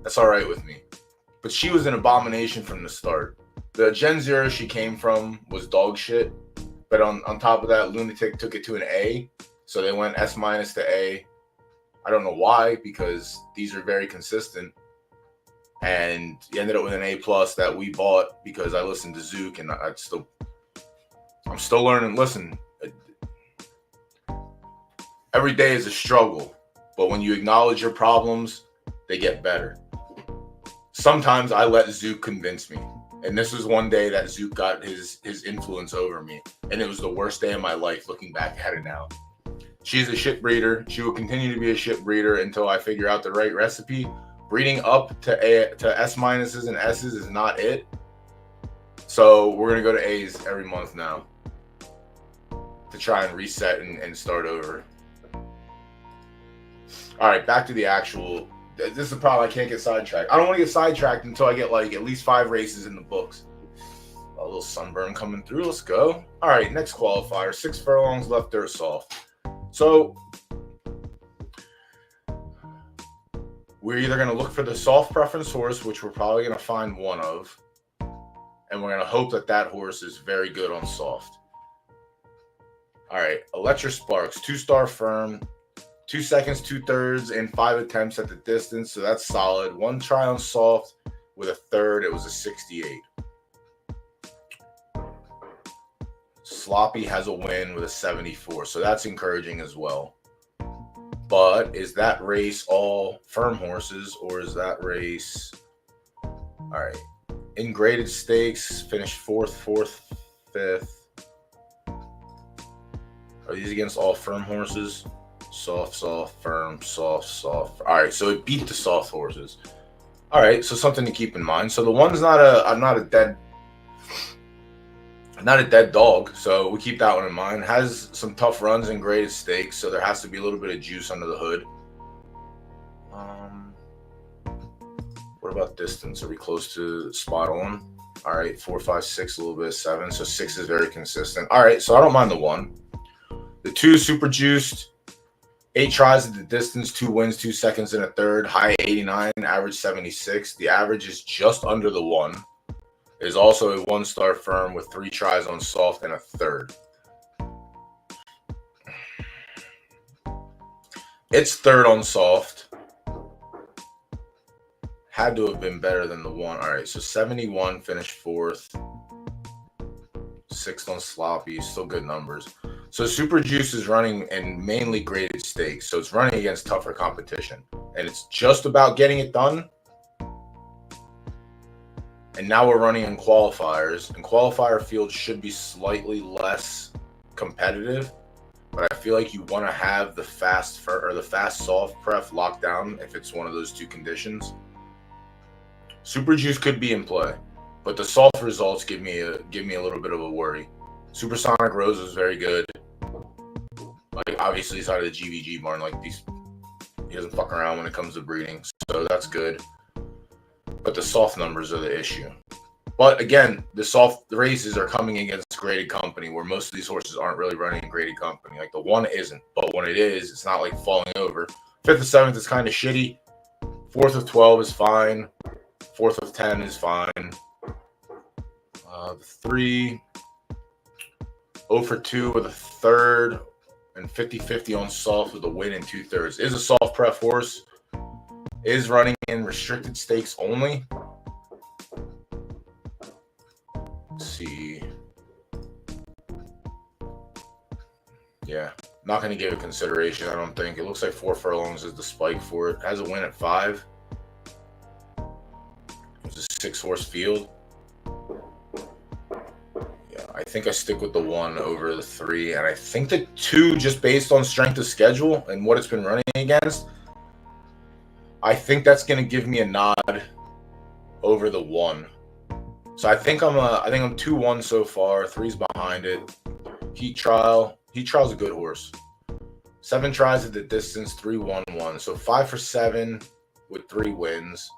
that's all right with me. But she was an abomination from the start. The Gen 0 she came from was dog shit. But on top of that, Lunatic took it to an A. So they went S- to A. I don't know why, because these are very consistent. And he ended up with an A+ that we bought because I listened to Zook, and I'm still learning. Listen, every day is a struggle, but when you acknowledge your problems, they get better. Sometimes I let Zook convince me. And this was one day that Zook got his influence over me. And it was the worst day of my life looking back at it now. She's a shit breeder. She will continue to be a shit breeder until I figure out the right recipe. Breeding up to S- and S's is not it. So we're going to go to A's every month now to try and reset and start over. All right, back to the actual. This is the problem. I can't get sidetracked. I don't want to get sidetracked until I get like at least 5 races in the books. A little sunburn coming through. Let's go. All right, next qualifier. 6 furlongs left, dirt soft. So we're either going to look for the soft preference horse, which we're probably going to find one of, and we're going to hope that horse is very good on soft. All right, Electra Sparks, 2-star firm. 2 seconds, 2/3, and 5 attempts at the distance. So that's solid. 1 try on soft with a third. It was a 68. Sloppy has a win with a 74. So that's encouraging as well. But is that race all firm horses, or is that race... All right. In graded stakes, finished 4th, 5th. Are these against all firm horses? Soft, firm, soft. All right, so it beat the soft horses. All right, so something to keep in mind. So the one's not a dead dog. So we keep that one in mind. Has some tough runs and graded stakes, so there has to be a little bit of juice under the hood. What about distance? Are we close to spot on? All right, 4, 5, 6, a little bit of 7. So 6 is very consistent. All right, so I don't mind the 1. The 2 super juiced. 8 tries at the distance, 2 wins, 2 seconds, and a third. High 89, average 76. The average is just under the 1. It is also a 1-star firm with 3 tries on soft and a third. It's third on soft. Had to have been better than the 1. All right, so 71, finished 4th. 6th on sloppy, still good numbers. So Super Juice is running in mainly graded stakes, so it's running against tougher competition. And it's just about getting it done. And now we're running in qualifiers, and qualifier fields should be slightly less competitive. But I feel like you want to have the fast soft pref locked down if it's one of those 2 conditions. Super Juice could be in play, but the soft results give me a little bit of a worry. Supersonic Rose was very good. Like, obviously he's out of the GVG barn. Like, he doesn't fuck around when it comes to breeding, so that's good. But the soft numbers are the issue. But again, the soft races are coming against graded company, where most of these horses aren't really running in graded company. Like, the one isn't, but when it is, it's not like falling over. 5th of 7th is kind of shitty. 4th of 12 is fine. 4th of 10 is fine. 3, 0 for 2 with a third, and 50-50 on soft with a win in 2/3. Is a soft pref horse. Is running in restricted stakes only. Let's see. Yeah, not going to give it consideration, I don't think. It looks like 4 furlongs is the spike for it. Has a win at 5. It's a 6-horse field. Yeah, I think I stick with the 1 over the 3. And I think the 2, just based on strength of schedule and what it's been running against, I think that's going to give me a nod over the 1. So I think I'm 2-1 so far. 3's behind it. Heat Trial. Heat Trial's a good horse. 7 tries at the distance, 3-1-1. So 5 for 7 with 3 wins.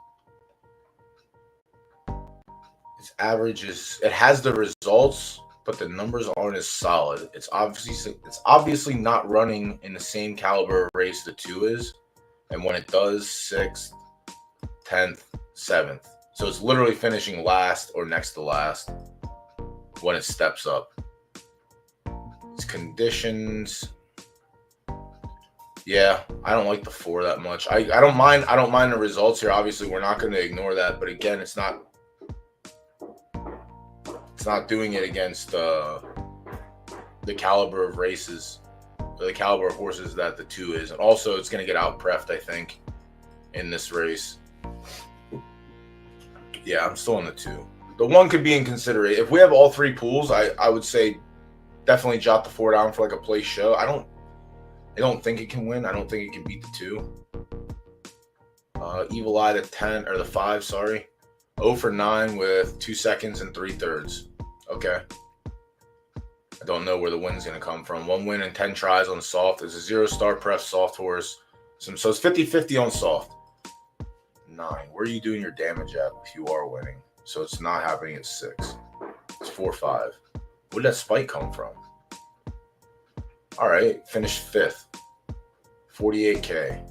Its average is, it has the results, but the numbers aren't as solid. It's obviously not running in the same caliber of race the 2 is. And when it does, 6th, 10th, 7th. So it's literally finishing last or next to last when it steps up. Its conditions. Yeah, I don't like the 4 that much. I don't mind the results here. Obviously, we're not going to ignore that. But again, it's not doing it against the caliber of races, the caliber of horses that the 2 is. And also, it's going to get out-preffed, I think, in this race. Yeah, I'm still on the 2. The 1 could be in consideration. If we have all 3 pools, I would say definitely jot the 4 down for like a place show. I don't think it can win. I don't think it can beat the 2. Evil Eye, the 10 or the 5, sorry. 0 for 9 with 2 seconds and 3/3. Okay. I don't know where the win's going to come from. 1 win and 10 tries on soft. It's a 0-star pref soft horse. So it's 50-50 on soft. 9. Where are you doing your damage at if you are winning? So it's not happening at 6. It's 4-5. Where did that spike come from? All right, finished 5th. 48K.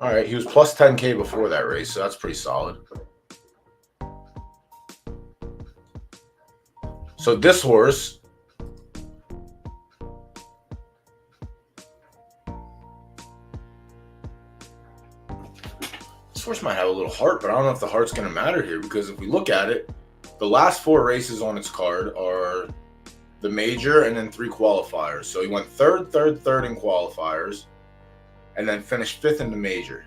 All right, he was plus 10K before that race, so that's pretty solid. So this horse, might have a little heart, but I don't know if the heart's going to matter here, because if we look at it, the last 4 races on its card are the major and then 3 qualifiers. So he went third in qualifiers and then finished 5th in the major.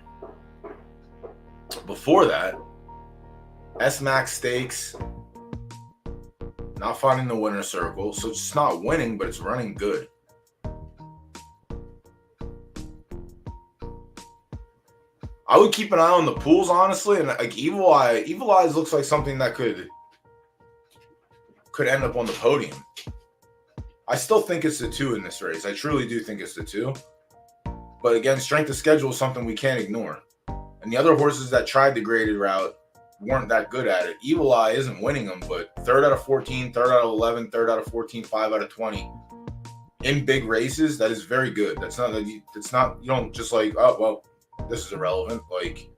Before that, S-Max Stakes, not finding the winner circle. So it's not winning, but it's running good. I would keep an eye on the pools, honestly, and like Evil Eyes looks like something that could end up on the podium. I still think it's the 2 in this race. I truly do think it's the 2. But again, strength of schedule is something we can't ignore. And the other horses that tried the graded route weren't that good at it. Evil Eye isn't winning them, but 3rd out of 14, 3rd out of 11, 3rd out of 14, 5 out of 20. In big races, that is very good. That's not, you don't just like, oh, well, this is irrelevant. Like,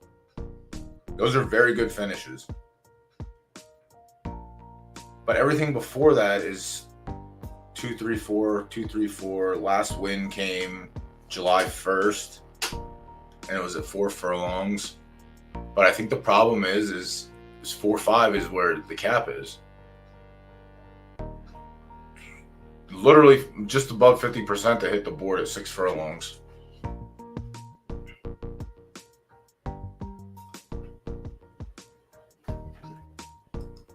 those are very good finishes. But everything before that is 2-3-4, 2-3-4. Last win came July 1st, and it was at 4 furlongs. But I think the problem is 4-5 is where the cap is. Literally just above 50% to hit the board at 6 furlongs.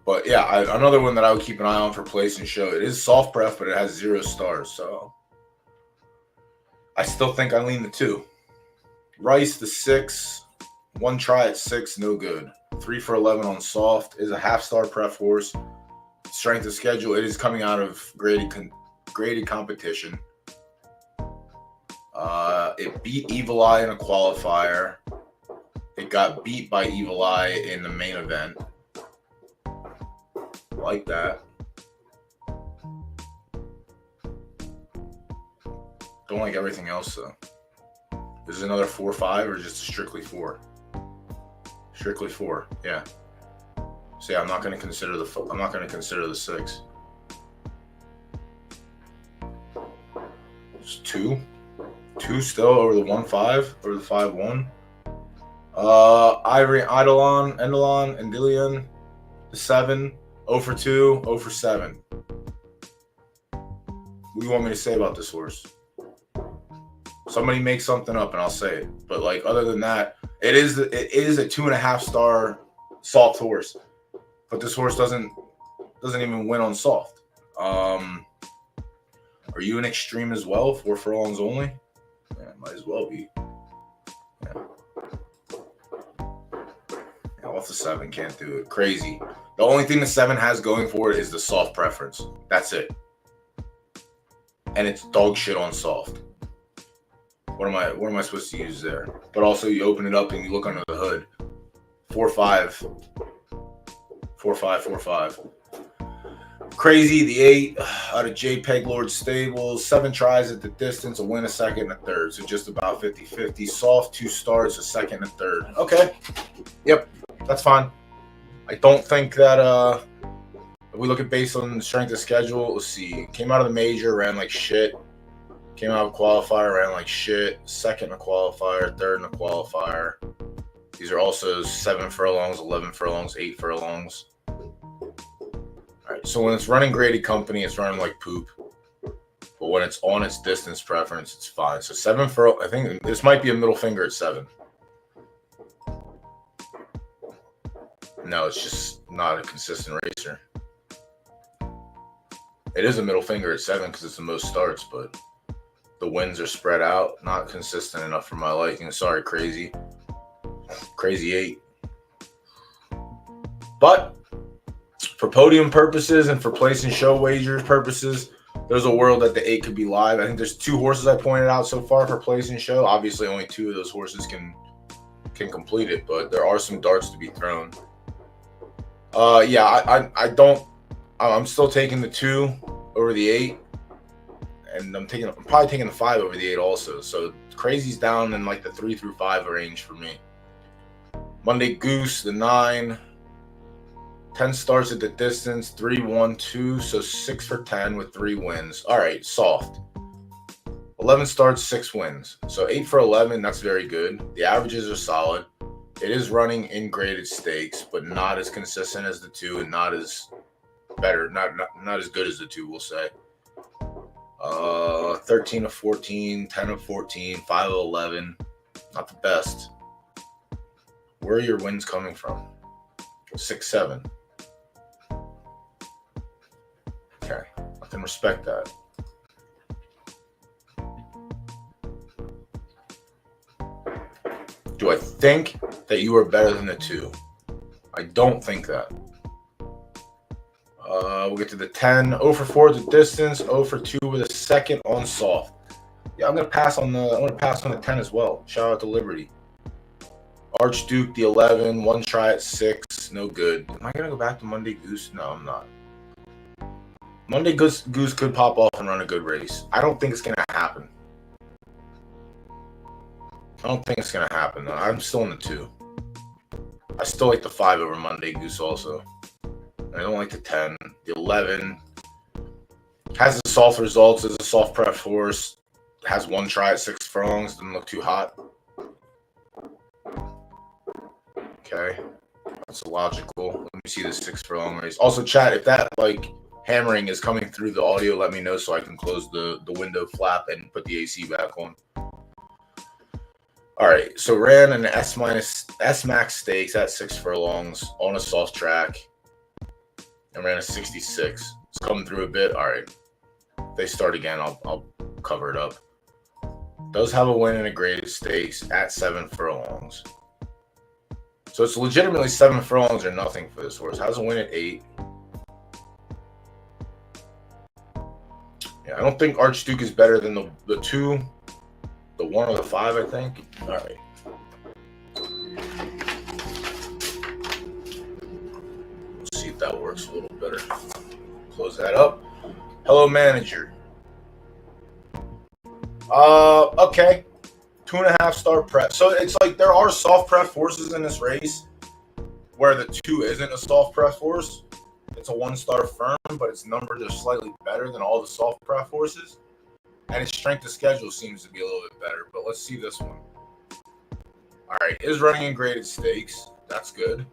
But yeah, another one that I would keep an eye on for place and show. It is soft pref, but it has 0 stars. So I still think I lean the 2. Rice, the 6. One try at 6, no good. 3 for 11 on soft. Is a half-star prep horse. Strength of schedule. It is coming out of graded competition. It beat Evil Eye in a qualifier. It got beat by Evil Eye in the main event. Like that. Don't like everything else though. Is it another 4-5 or just strictly 4? Strictly 4, yeah. So yeah, I'm not going to consider the 6. It's 2 still over the 1-5 or the 5-1. Ivory, Eidolon, Endelon, and Dillian, the 7, 0 for 2, 0 for 7. What do you want me to say about this horse? Somebody make something up and I'll say it. But like other than that, it is a 2.5-star soft horse. But this horse doesn't even win on soft. Are you an extreme as well? 4 furlongs only? Yeah, might as well be. Yeah. Off the 7, can't do it. Crazy. The only thing the 7 has going for it is the soft preference. That's it. And it's dog shit on soft. What am I supposed to use there? But also you open it up and you look under the hood. 4-5. 4-5, 4-5. Crazy, the 8 out of JPEG Lord Stables. 7 tries at the distance, a win, a second, and a third. So just about 50-50. Soft, 2 starts, a second, and a third. Okay. Yep, that's fine. I don't think that if we look at based on the strength of schedule, let's see. Came out of the major, ran like shit. Came out of qualifier, ran like shit. Second in a qualifier, third in a qualifier. These are also 7 furlongs, 11 furlongs, 8 furlongs. All right, so when it's running graded company, it's running like poop. But when it's on its distance preference, it's fine. So 7 furlongs, I think this might be a middle finger at 7. No, it's just not a consistent racer. It is a middle finger at 7 because it's the most starts, but the wins are spread out. Not consistent enough for my liking. Sorry, Crazy. Crazy 8. But for podium purposes and for placing show wagers purposes, there's a world that the 8 could be live. I think there's 2 horses I pointed out so far for placing show. Obviously, only 2 of those horses can complete it, but there are some darts to be thrown. Yeah, I'm still taking the 2 over the 8, and I'm probably taking the 5 over the 8 also. So Crazy's down in like the 3 through 5 range for me. Monday Goose, the 9, 10 starts at the distance, 3, 1, 2, so 6 for 10 with 3 wins. All right, soft. 11 starts, 6 wins. So 8 for 11, that's very good. The averages are solid. It is running in graded stakes, but not as consistent as the 2 and not as better, not as good as the 2, we'll say. 13 of 14, 10 of 14, 5 of 11. Not the best. Where are your wins coming from? 6, 7. Okay, I can respect that. Do I think that you are better than the 2? I don't think that. We'll get to the 10. 0 for 4 at the distance. 0 for 2 with a second on soft. Yeah, I'm gonna pass on the 10 as well. Shout out to Liberty. Archduke, the 11. 1 try at 6. No good. Am I gonna go back to Monday Goose? No, I'm not. Monday Goose could pop off and run a good race. I don't think it's gonna happen. I don't think it's going to happen, though. I'm still in the 2. I still like the 5 over Monday Goose also. I don't like the 10. The 11 has the soft results as a soft prep horse. Has 1 try at 6 furlongs. Doesn't look too hot. Okay. That's logical. Let me see the 6 furlong race. Also, chat, if that, like, hammering is coming through the audio, let me know so I can close the window flap and put the AC back on. All right, so ran an S-Max stakes at 6 furlongs on a soft track and ran a 66. It's coming through a bit. All right, if they start again, I'll cover it up. Does have a win in a graded stakes at 7 furlongs. So it's legitimately 7 furlongs or nothing for this horse. Has a win at 8. Yeah, I don't think Archduke is better than the 2, the 1 or the 5, I think. All right. Let's see if that works a little better. Close that up. Hello, manager. Okay. 2.5 star prep. So it's like there are soft prep forces in this race where the 2 isn't a soft prep force. It's a 1-star firm, but its numbers are slightly better than all the soft prep forces. And its strength of schedule seems to be a little bit better. But let's see this one. All right. Is running in graded stakes. That's good.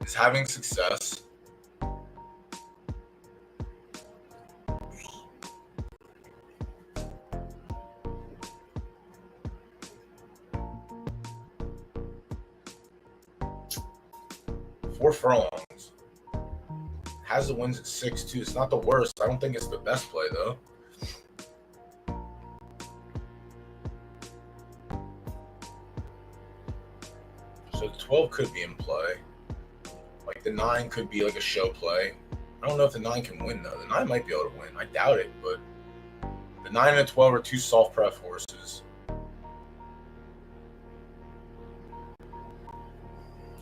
Is having success. Four furlongs. Has the wins at 6-2. It's not the worst. I don't think it's the best play, though. So the 12 could be in play. Like the 9 could be like a show play. I don't know if the 9 can win, though. The 9 might be able to win. I doubt it, but the 9 and the 12 are 2 soft prep horses.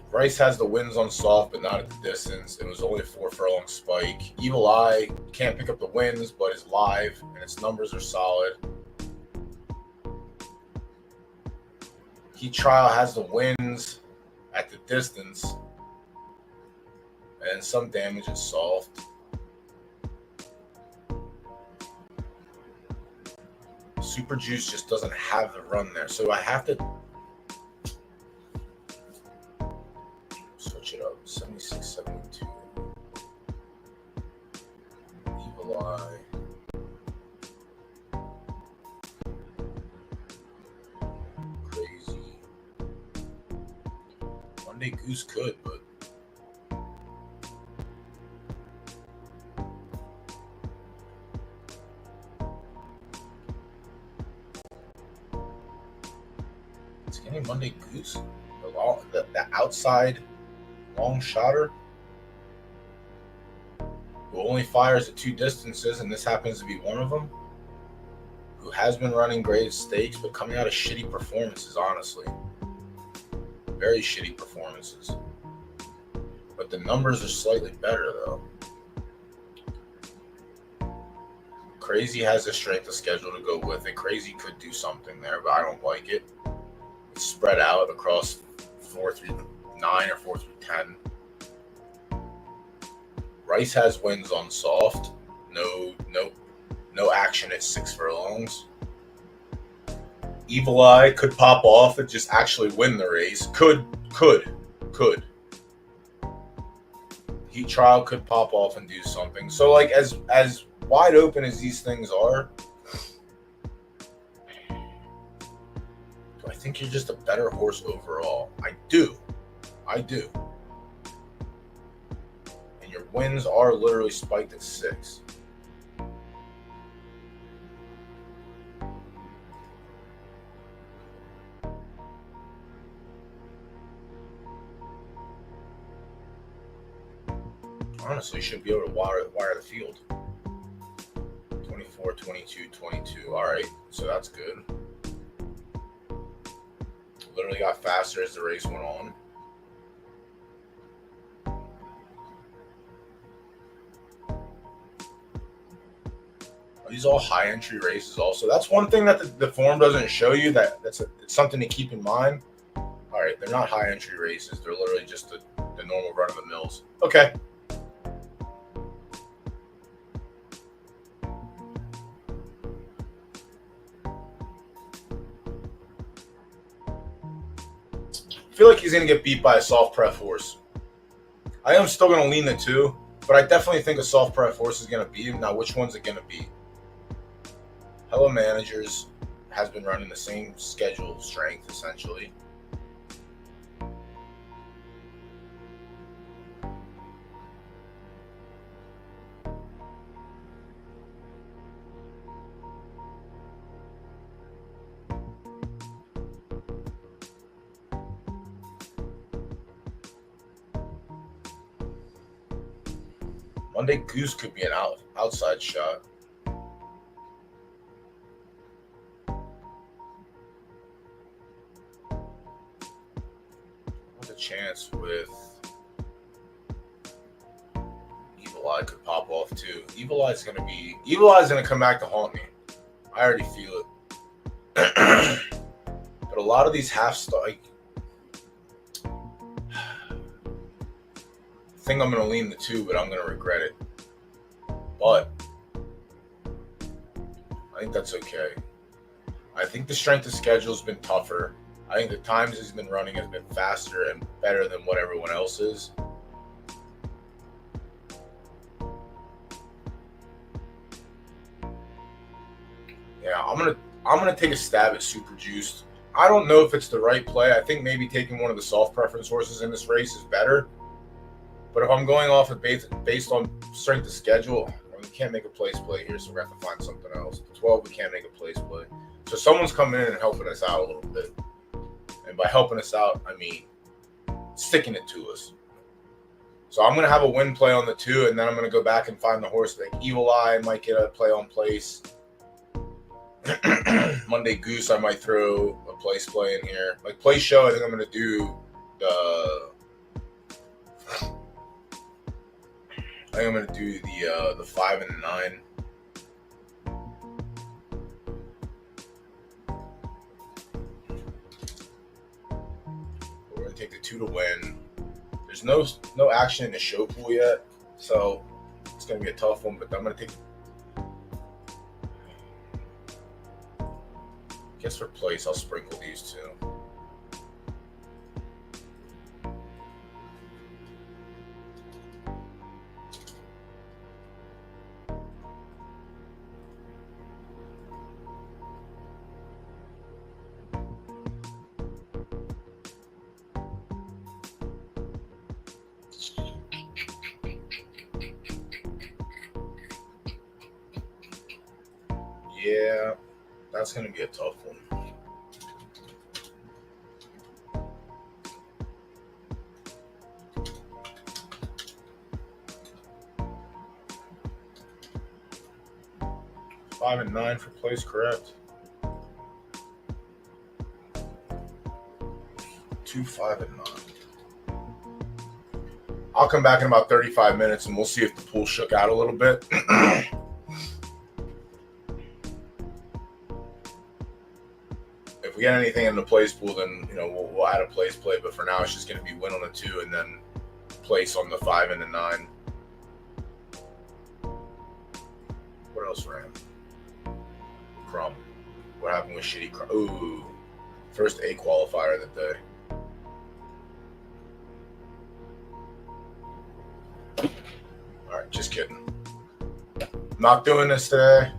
Rice has the wins on soft, but not at the distance. It was only a 4 furlong spike. Evil Eye can't pick up the wins, but is live, and its numbers are solid. Heat Trial has the wins at the distance, and some damage is soft. Super Juice just doesn't have the run there, so I have to switch it up. 76, 72. Evil Eye. Crazy. Monday Goose could, but it's getting Monday Goose. The outside long shotter who only fires at 2 distances, and this happens to be one of them, who has been running great stakes, but coming out of shitty performances, honestly. Very shitty performances. But the numbers are slightly better, though. Crazy has a strength of schedule to go with it. Crazy could do something there, but I don't like it. It's spread out across 4 through 9 or 4 through 10. Rice has wins on soft. No action at 6 furlongs. Evil Eye could pop off and just actually win the race. Could. Heat Trial could pop off and do something. So, like, as wide open as these things are, do I think you're just a better horse overall? I do. And your wins are literally spiked at 6. Honestly, should be able to wire the field. 24, 22, 22. All right, so that's good. Literally got faster as the race went on. Are these all high entry races also? That's one thing that the form doesn't show you. It's something to keep in mind. All right, they're not high entry races. They're literally just the normal run of the mills. Okay. I feel like he's going to get beat by a soft prep horse. I am still going to lean the 2, but I definitely think a soft prep horse is going to beat him. Now, which one's it going to be? Hello Managers has been running the same schedule strength, essentially. Monday Goose could be an outside shot. What's a chance with Evil Eye could pop off too. Evil Eye's gonna come back to haunt me. I already feel it. But a lot of these I think I'm gonna lean the 2, but I'm gonna regret it. But I think that's okay. I think the strength of schedule has been tougher. I think the times he's been running has been faster and better than what everyone else is. Yeah, I'm gonna take a stab at Super Juiced. I don't know if it's the right play. I think maybe taking one of the soft preference horses in this race is better. But if I'm going off of based on strength of schedule, we can't make a place play here, so we're gonna have to find something else. The 12, we can't make a place play. So someone's coming in and helping us out a little bit. And by helping us out, I mean sticking it to us. So I'm gonna have a win play on the 2, and then I'm gonna go back and find the horse like Evil Eye might get a play on place. Monday Goose, I might throw a place play in here. Like play show, I think I'm gonna do the 5 and the 9. We're gonna take the 2 to win. There's no action in the show pool yet, so it's gonna be a tough one. But I'm gonna take. I guess for place, I'll sprinkle these 2. Yeah, that's going to be a tough one. Five and 9 for place, correct? 2, 5, and 9. I'll come back in about 35 minutes and we'll see if the pool shook out a little bit. If we get anything in the place pool, then we'll add a place play. But for now, it's just going to be win on the 2 and then place on the 5 and the 9. What else ran? Crumb. What happened with Shitty Crumb? Ooh, first A qualifier of the day. All right, just kidding. Not doing this today.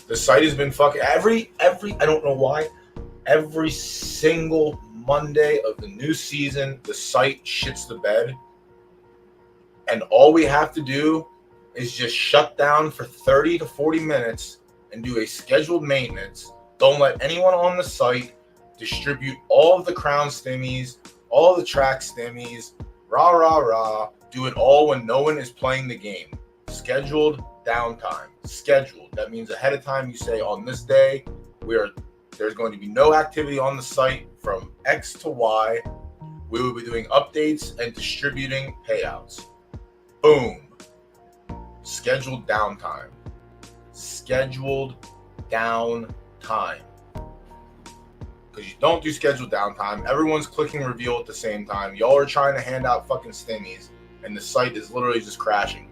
The site has been fucking every I don't know why. Every single Monday of the new season, the site shits the bed. And all we have to do is just shut down for 30 to 40 minutes and do a scheduled maintenance. Don't let anyone on the site distribute all of the crown stimmies, all of the track stimmies, rah, rah, rah. Do it all when no one is playing the game. Scheduled downtime. Scheduled. That means ahead of time you say on this day, there's going to be no activity on the site from X to Y. We will be doing updates and distributing payouts. Boom. Scheduled downtime. Scheduled downtime. Because you don't do scheduled downtime. Everyone's clicking reveal at the same time. Y'all are trying to hand out fucking stimmies. And the site is literally just crashing.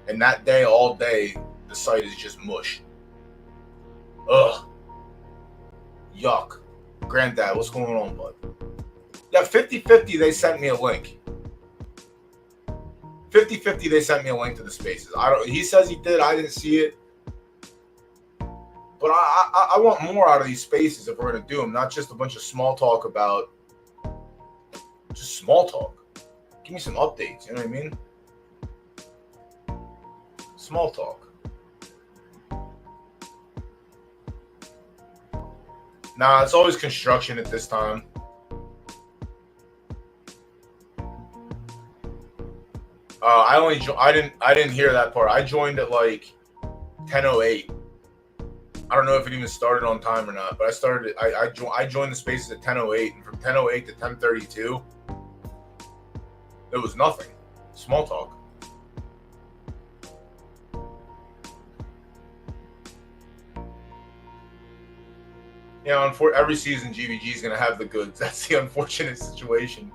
And that day, all day, the site is just mush. Ugh. Yuck. Granddad, what's going on, bud? Yeah, 50-50, they sent me a link. 50-50, they sent me a link to the spaces. He says he did. I didn't see it. But I want more out of these spaces if we're going to do them. Not just a bunch of small talk about... Just small talk. Give me some updates. You know what I mean? Small talk. Nah, it's always construction at this time. I didn't hear that part. I joined at like 10:08. I don't know if it even started on time or not, but I joined the spaces at 10:08, and from 10:08 to 10:32, there was nothing. Small talk. Every season GVG is going to have the goods. That's the unfortunate situation.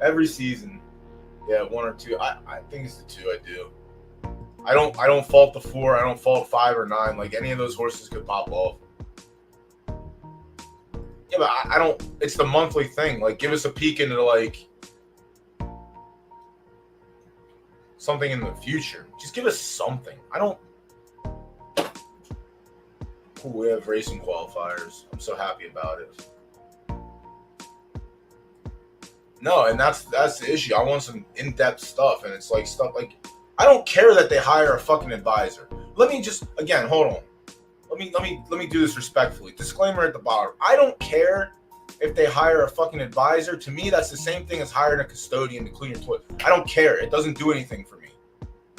Every season. Yeah, one or two. I think it's the two I do. I don't fault the 4. I don't fault 5 or 9. Like, any of those horses could pop off. Yeah, but I don't. It's the monthly thing. Like, give us a peek into like something in the future. Just give us something. I don't. Ooh, we have racing qualifiers. I'm so happy about it. No, and that's the issue. I want some in-depth stuff, and it's like stuff like I don't care that they hire a fucking advisor. Let me just again hold on. Let me do this respectfully. Disclaimer at the bottom. I don't care if they hire a fucking advisor. To me, that's the same thing as hiring a custodian to clean your toilet. I don't care. It doesn't do anything for me.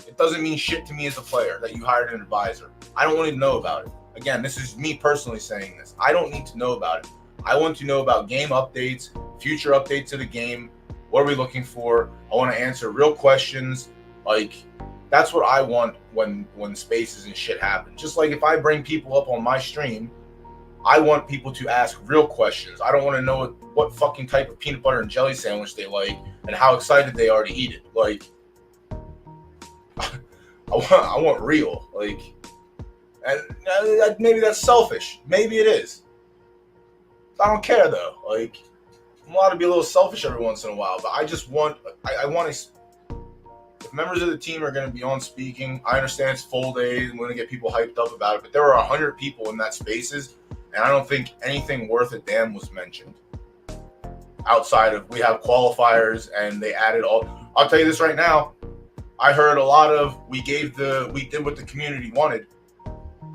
It doesn't mean shit to me as a player that you hired an advisor. I don't want to know about it. Again, this is me personally saying this. I don't need to know about it. I want to know about game updates, future updates to the game. What are we looking for? I want to answer real questions. Like, that's what I want when spaces and shit happen. Just like if I bring people up on my stream, I want people to ask real questions. I don't want to know what fucking type of peanut butter and jelly sandwich they like and how excited they are to eat it. Like, I want real. Like, and maybe that's selfish. Maybe it is. I don't care though. Like, I'm allowed to be a little selfish every once in a while, but I just want. I want to. If members of the team are going to be on speaking, I understand it's full day. I'm going to get people hyped up about it, but there are 100 people in that spaces, and I don't think anything worth a damn was mentioned. Outside of we have qualifiers and they added all. I'll tell you this right now. I heard a lot of we did what the community wanted.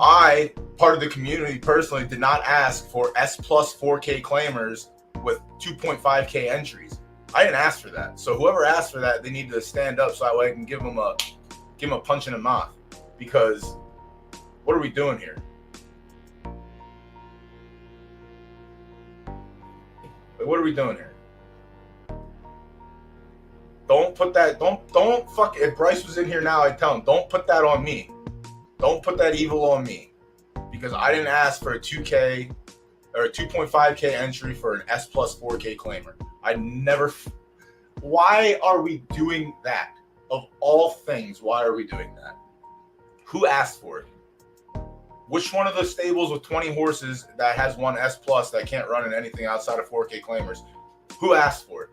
I, part of the community personally, did not ask for S plus 4K claimers with 2.5K entries. I didn't ask for that. So whoever asked for that, they need to stand up so that way I can give them a punch in the mouth. Because what are we doing here? Like, what are we doing here? Don't put that. Don't fuck. If Bryce was in here now, I'd tell him, don't put that on me. Don't put that evil on me, because I didn't ask for a 2K or a 2.5K entry for an S plus 4K claimer. I never. Why are we doing that? Of all things, why are we doing that? Who asked for it? Which one of the stables with 20 horses that has one S plus that can't run in anything outside of 4K claimers? Who asked for it?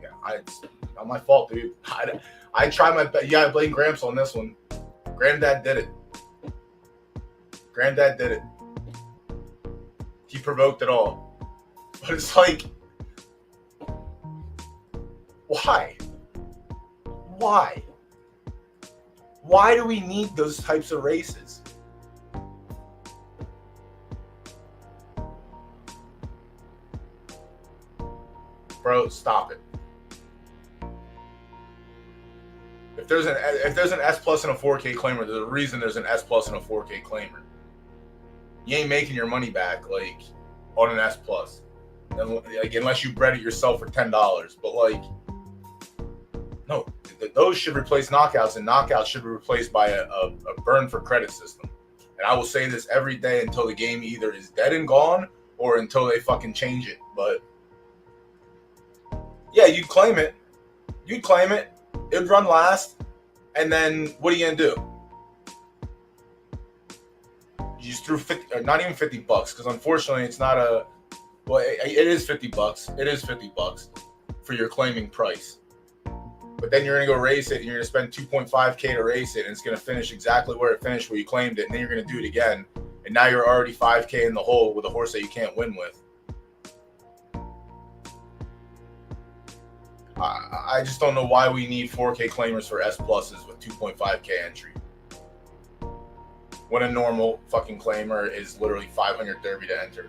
Yeah, it's not my fault, dude. I try my best. Yeah, I blame Gramps on this one. Granddad did it. Granddad did it. He provoked it all. But it's like, why? Why? Why do we need those types of races? Bro, stop it. If there's an S plus and a 4K claimer, there's a reason there's an S plus and a 4K claimer. You ain't making your money back like on an S plus, like, unless you bred it yourself for $10. But like, no, those should replace knockouts, and knockouts should be replaced by a burn for credit system. And I will say this every day until the game either is dead and gone or until they fucking change it. But yeah, you'd claim it. You'd claim it. It'd run last, and then what are you gonna do? You just threw 50, or not even $50, because unfortunately it's not a. Well, it is $50. It is $50 for your claiming price. But then you're gonna go race it, and you're gonna spend 2.5K to race it, and it's gonna finish exactly where it finished, where you claimed it, and then you're gonna do it again, and now you're already 5K in the hole with a horse that you can't win with. I just don't know why we need 4K claimers for S pluses with 2.5K entry, when a normal fucking claimer is literally 500 Derby to enter.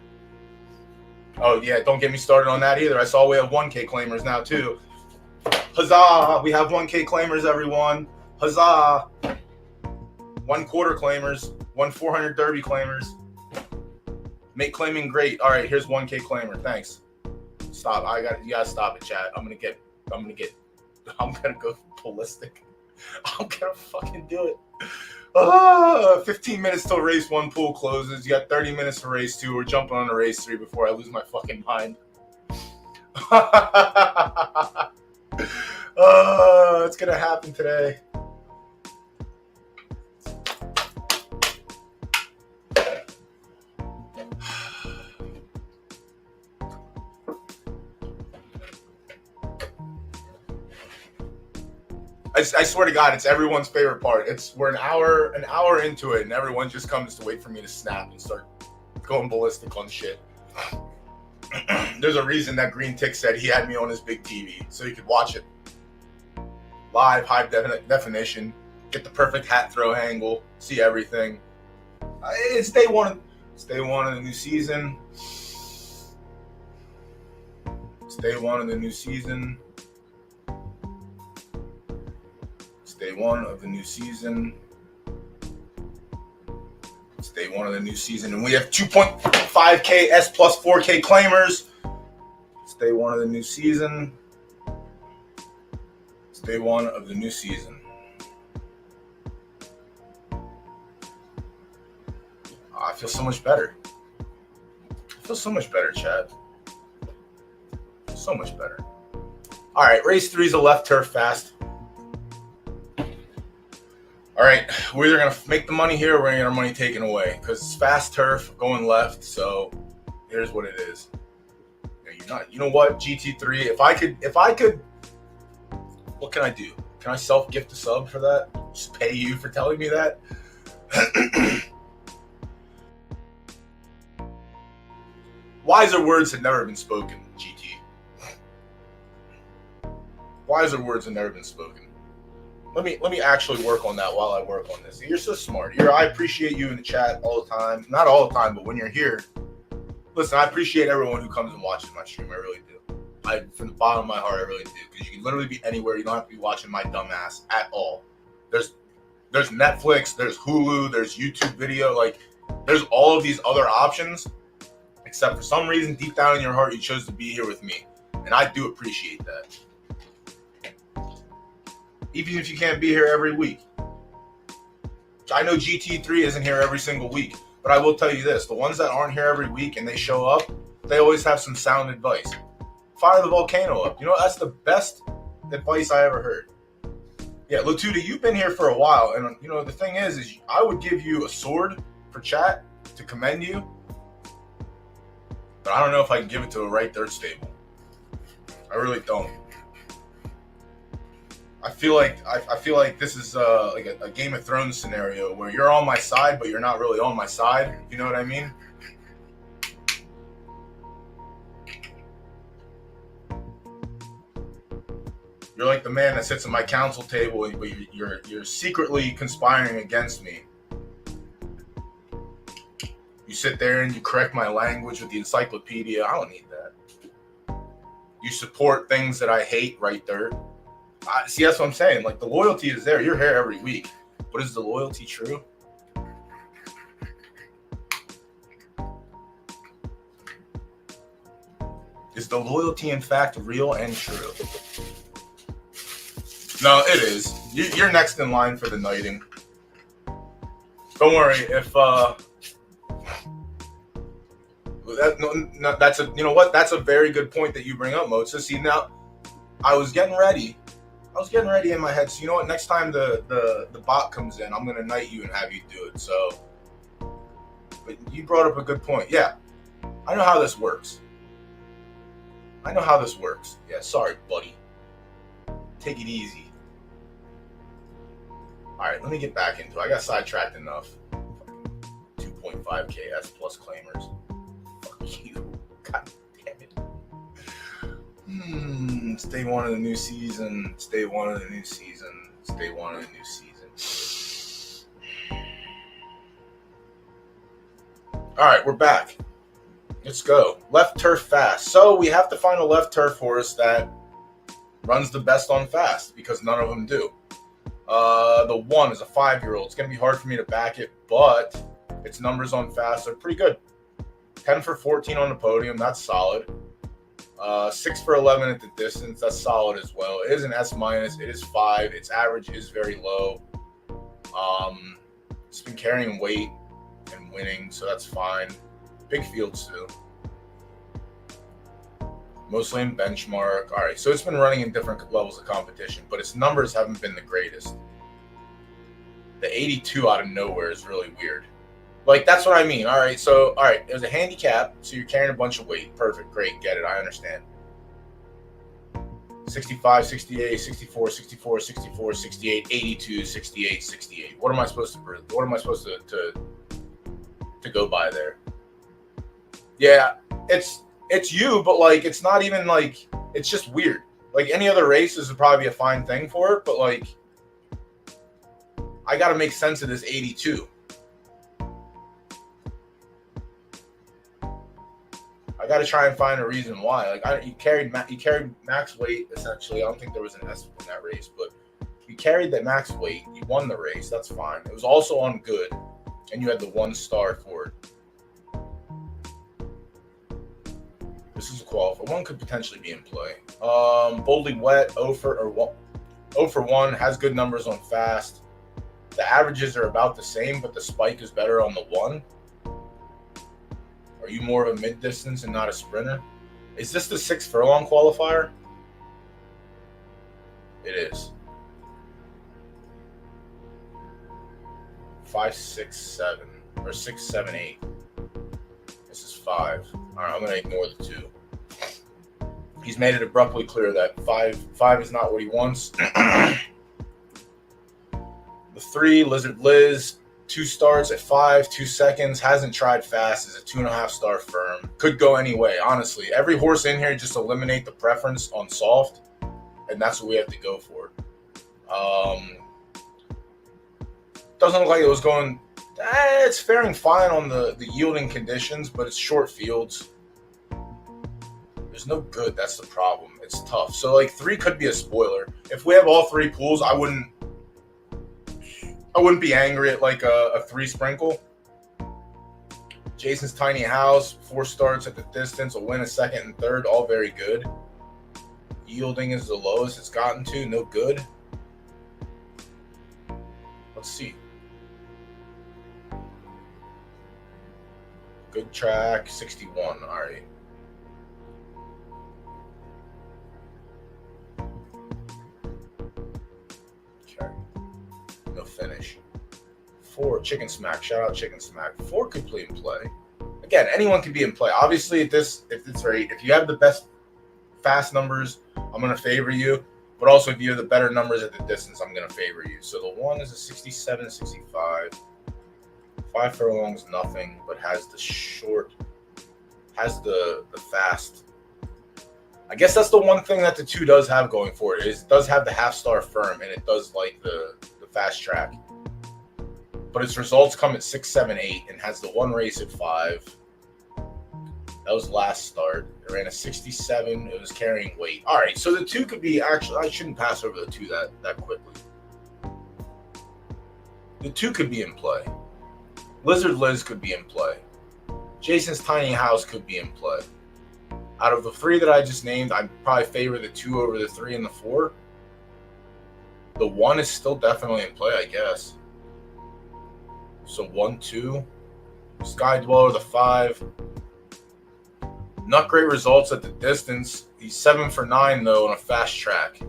Oh yeah, don't get me started on that either. I saw we have 1K claimers now too. Huzzah! We have 1K claimers, everyone. Huzzah! 1 quarter claimers, 1 400 derby claimers. Make claiming great. All right, here's 1K claimer. Thanks. Stop. You gotta stop it, chat. I'm gonna go ballistic. I'm gonna fucking do it. 15 minutes till race 1 pool closes. You got 30 minutes for race 2. We're jumping on to race 3 before I lose my fucking mind. It's gonna happen today. I swear to God, it's everyone's favorite part. We're an hour into it, and everyone just comes to wait for me to snap and start going ballistic on shit. There's a reason that Green Tick said he had me on his big TV, so he could watch it live, high definition, get the perfect hat throw angle, see everything. It's day one. It's day one of the new season. It's day one of the new season. Day 1 of the new season. It's day 1 of the new season, and we have 2.5K S plus 4K claimers. It's day 1 of the new season. It's day 1 of the new season. I feel so much better. I feel so much better, Chad. So much better. All right, race 3 is a left turf fast. All right, we're either going to make the money here or we're going to get our money taken away because it's fast turf going left. So here's what it is. You know what, GT3, if I could, what can I do? Can I self-gift a sub for that? Just pay you for telling me that? Wiser words had never been spoken, GT. Wiser words have never been spoken. Let me actually work on that while I work on this. You're so smart. I appreciate you in the chat all the time. Not all the time, but when you're here. Listen, I appreciate everyone who comes and watches my stream. I really do. From the bottom of my heart, I really do. Because you can literally be anywhere. You don't have to be watching my dumb ass at all. There's Netflix, there's Hulu, there's YouTube video. Like, there's all of these other options. Except for some reason, deep down in your heart, you chose to be here with me. And I do appreciate that. Even if you can't be here every week. I know GT3 isn't here every single week, but I will tell you this. The ones that aren't here every week and they show up, they always have some sound advice. Fire the volcano up. You know, that's the best advice I ever heard. Yeah, Latuda, you've been here for a while, and you know, the thing is I would give you a sword for chat to commend you, but I don't know if I can give it to a right third stable. I really don't. I feel like this is like a Game of Thrones scenario where you're on my side, but you're not really on my side. You know what I mean? You're like the man that sits at my council table, but you're secretly conspiring against me. You sit there and you correct my language with the encyclopedia. I don't need that. You support things that I hate, right there. See, that's what I'm saying. Like, the loyalty is there. You're here every week. But is the loyalty true? Is the loyalty, in fact, real and true? No, it is. You're next in line for the knighting. Don't worry. If that's a, you know what? That's a very good point that you bring up, Mo. So see, now I was getting ready in my head. So you know what? Next time the bot comes in, I'm gonna knight you and have you do it. So, but you brought up a good point. Yeah, I know how this works. Yeah, sorry, buddy. Take it easy. All right, let me get back into it. I got sidetracked enough. 2.5K S plus claimers. Fuck you. God damn it. It's day 1 of the new season. It's day 1 of the new season. It's day 1 of the new season. All right, we're back. Let's go. Left turf fast. So we have to find a left turf for us that runs the best on fast because none of them do. The 1 is a 5-year-old. It's going to be hard for me to back it, but its numbers on fast are pretty good. 10 for 14 on the podium. That's solid. 6 for 11 at the distance. That's solid as well. It is an S-. It is 5. Its average is very low. It's been carrying weight and winning, so that's fine. Big fields too. Mostly in benchmark. All right, so it's been running in different levels of competition, but its numbers haven't been the greatest. The 82 out of nowhere is really weird. Like, that's what I mean. All right, it was a handicap, so you're carrying a bunch of weight. Perfect, great, get it, I understand. 65, 68, 64, 64, 64, 68, 82, 68, 68. What am I supposed to go by there? Yeah, it's you, but like it's not even like it's just weird. Like any other race, this would probably be a fine thing for it, but like I got to make sense of this 82. I got to try and find a reason why. Like you carried max weight essentially. I don't think there was an S in that race, but you carried that max weight. You won the race. That's fine. It was also on good, and you had the 1 star for it. This is a qualifier. 1 could potentially be in play. Boldly wet. 0 for 1 has good numbers on fast. The averages are about the same, but the spike is better on the 1. Are you more of a mid-distance and not a sprinter? Is this the 6 furlong qualifier? It is. 5, 6, 7. Or 6, 7, 8. This is 5. All right, I'm going to ignore the 2. He's made it abruptly clear that 5 is not what he wants. The 3, Lizard Liz, 2 starts at 5, 2 seconds, hasn't tried fast, is a 2.5 star firm. Could go any way, honestly. Every horse in here, just eliminate the preference on soft, and that's what we have to go for. Doesn't look like it was going... it's faring fine on the yielding conditions, but it's short fields. There's no good, that's the problem. It's tough. So, like, 3 could be a spoiler. If we have all 3 pools, I wouldn't be angry at like a 3 sprinkle. Jason's Tiny House, 4 starts at the distance, will win a 2nd and 3rd, all very good. Yielding is the lowest it's gotten to, no good. Let's see. Good track, 61, all right. Okay. No finish. 4, Chicken Smack. Shout out Chicken Smack. 4 could play in play. Again, anyone can be in play. Obviously, if you have the best fast numbers, I'm going to favor you. But also, if you have the better numbers at the distance, I'm going to favor you. So the 1 is a 67, 65. 5 furlongs, nothing, but has the fast. I guess that's the one thing that the 2 does have going for it. It does have the half-star firm, and it does like the fast track. But its results come at 6, 7, 8, and has the 1 race at 5. That was last start. It ran a 67. It was carrying weight. All right, so the 2 could be actually. I shouldn't pass over the 2 that quickly. The 2 could be in play. Lizard Liz could be in play. Jason's Tiny House could be in play. Out of the 3 that I just named, I'd probably favor the 2 over the 3 and the 4. The 1 is still definitely in play, I guess. So 1, 2. Sky Dweller, the 5. Not great results at the distance. He's 7 for 9, though, on a fast track.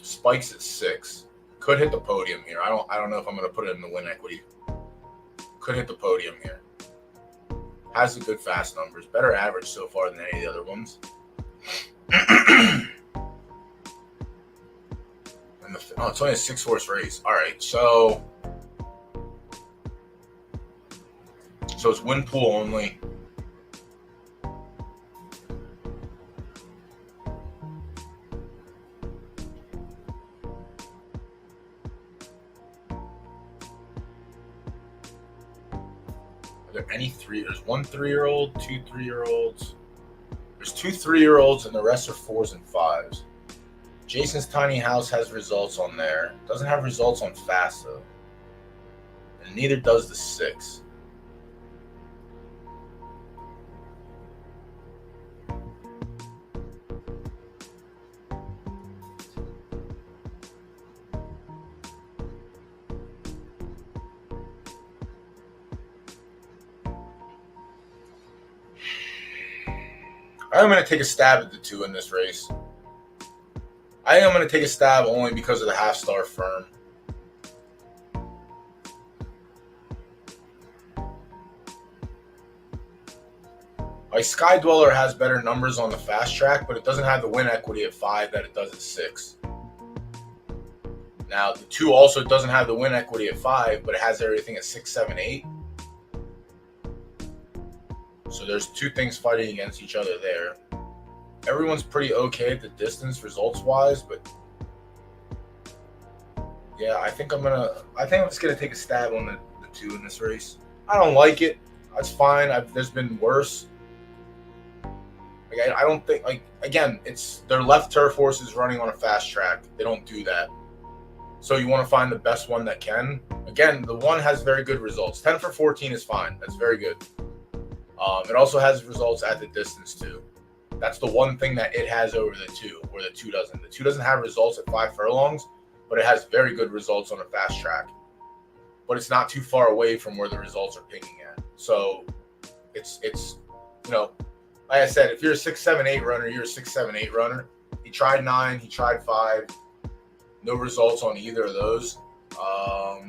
Spikes at 6. Could hit the podium here. I don't know if I'm going to put it in the win equity. Could hit the podium here. Has the good fast numbers. Better average so far than any of the other ones. It's only a 6-horse race. All right, so it's win pool only. Are there any 3? There's 1 3-year-old, 2 3-year-olds. There's 2 3-year-olds and the rest are 4s and 5s. Jason's Tiny House has results on there. Doesn't have results on Fast though. And neither does the 6. I'm going to take a stab at the 2 in this race. I think I'm going to take a stab only because of the half-star firm. Like Sky Dweller has better numbers on the fast track, but it doesn't have the win equity at 5 that it does at 6. Now, the 2 also doesn't have the win equity at 5, but it has everything at 6, 7, 8. So there's 2 things fighting against each other there. Everyone's pretty okay at the distance results-wise, but yeah, I think I'm just gonna take a stab on the 2 in this race. I don't like it. That's fine. There's been worse. Like, I don't think, like, again, it's their left turf horses running on a fast track. They don't do that. So you want to find the best one that can. Again, the 1 has very good results. 10 for 14 is fine. That's very good. It also has results at the distance too. That's the one thing that it has over the 2, where the 2 doesn't. The 2 doesn't have results at 5 furlongs, but it has very good results on a fast track. But it's not too far away from where the results are pinging at. So it's you know, like I said, if you're a 6, 7, 8 runner, you're a 6, 7, 8 runner. He tried 9, he tried 5. No results on either of those.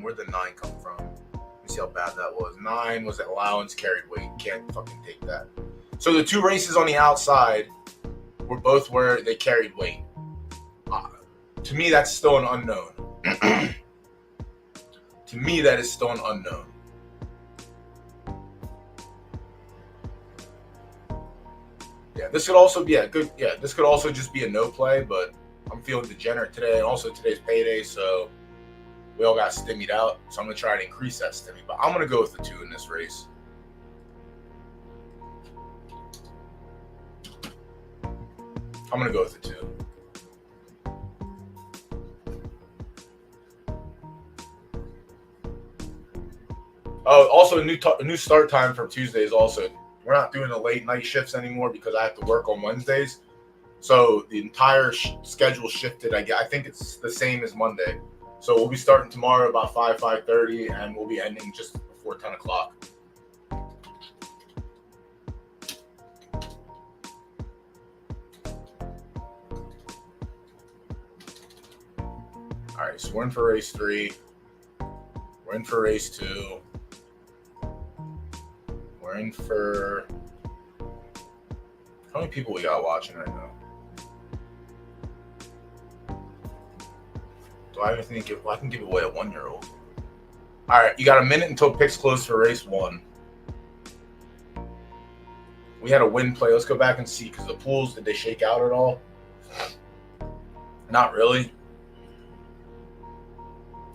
Where'd the 9 come from? Let me see how bad that was. 9 was allowance carried weight. Can't fucking take that. So the 2 races on the outside were both where they carried weight. To me, that's still an unknown. To me, that is still an unknown. Yeah, this could also be a good. Yeah, this could also just be a no play, but I'm feeling degenerate today, and also today's payday, so we all got stimmied out. So I'm gonna try to increase that stimmy, but I'm gonna go with the 2 in this race. I'm gonna go with the 2. Oh, also a new start time for Tuesdays. Also, we're not doing the late night shifts anymore because I have to work on Wednesdays. So the entire schedule shifted. I think it's the same as Monday. So we'll be starting tomorrow about 5:30, and we'll be ending just before 10 o'clock. All right, so we're in for race 3. We're in for race 2. We're in for... How many people we got watching right now? Do I have anything to give? Well, I can give away a 1-year-old. All right, you got a minute until picks close for race 1. We had a win play. Let's go back and see, because the pools, did they shake out at all? Not really.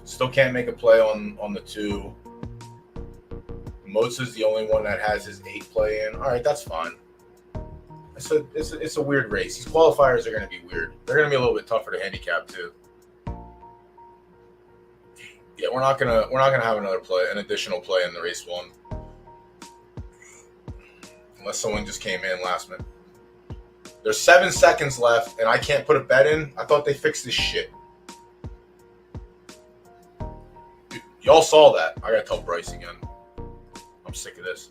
Still can't make a play on the 2. Moza's the only one that has his 8 play in. All right, that's fine. It's a weird race. These qualifiers are going to be weird. They're going to be a little bit tougher to handicap too. Yeah, we're not gonna have an additional play in the race 1, unless someone just came in last minute. There's 7 seconds left, and I can't put a bet in. I thought they fixed this shit. Dude, y'all saw that. I gotta tell Bryce again. I'm sick of this.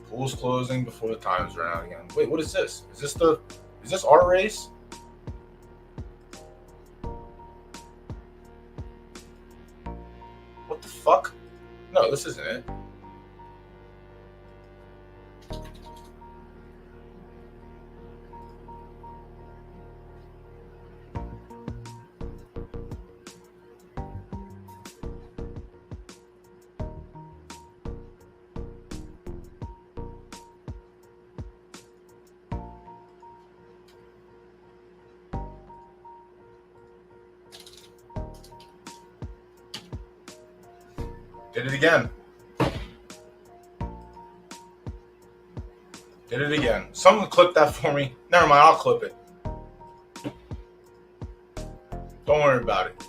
Pool's closing before the times run out again. Wait, what is this? Is this our race? What the fuck? No, this isn't it. Did it again. Did it again. Someone clip that for me. Never mind, I'll clip it. Don't worry about it.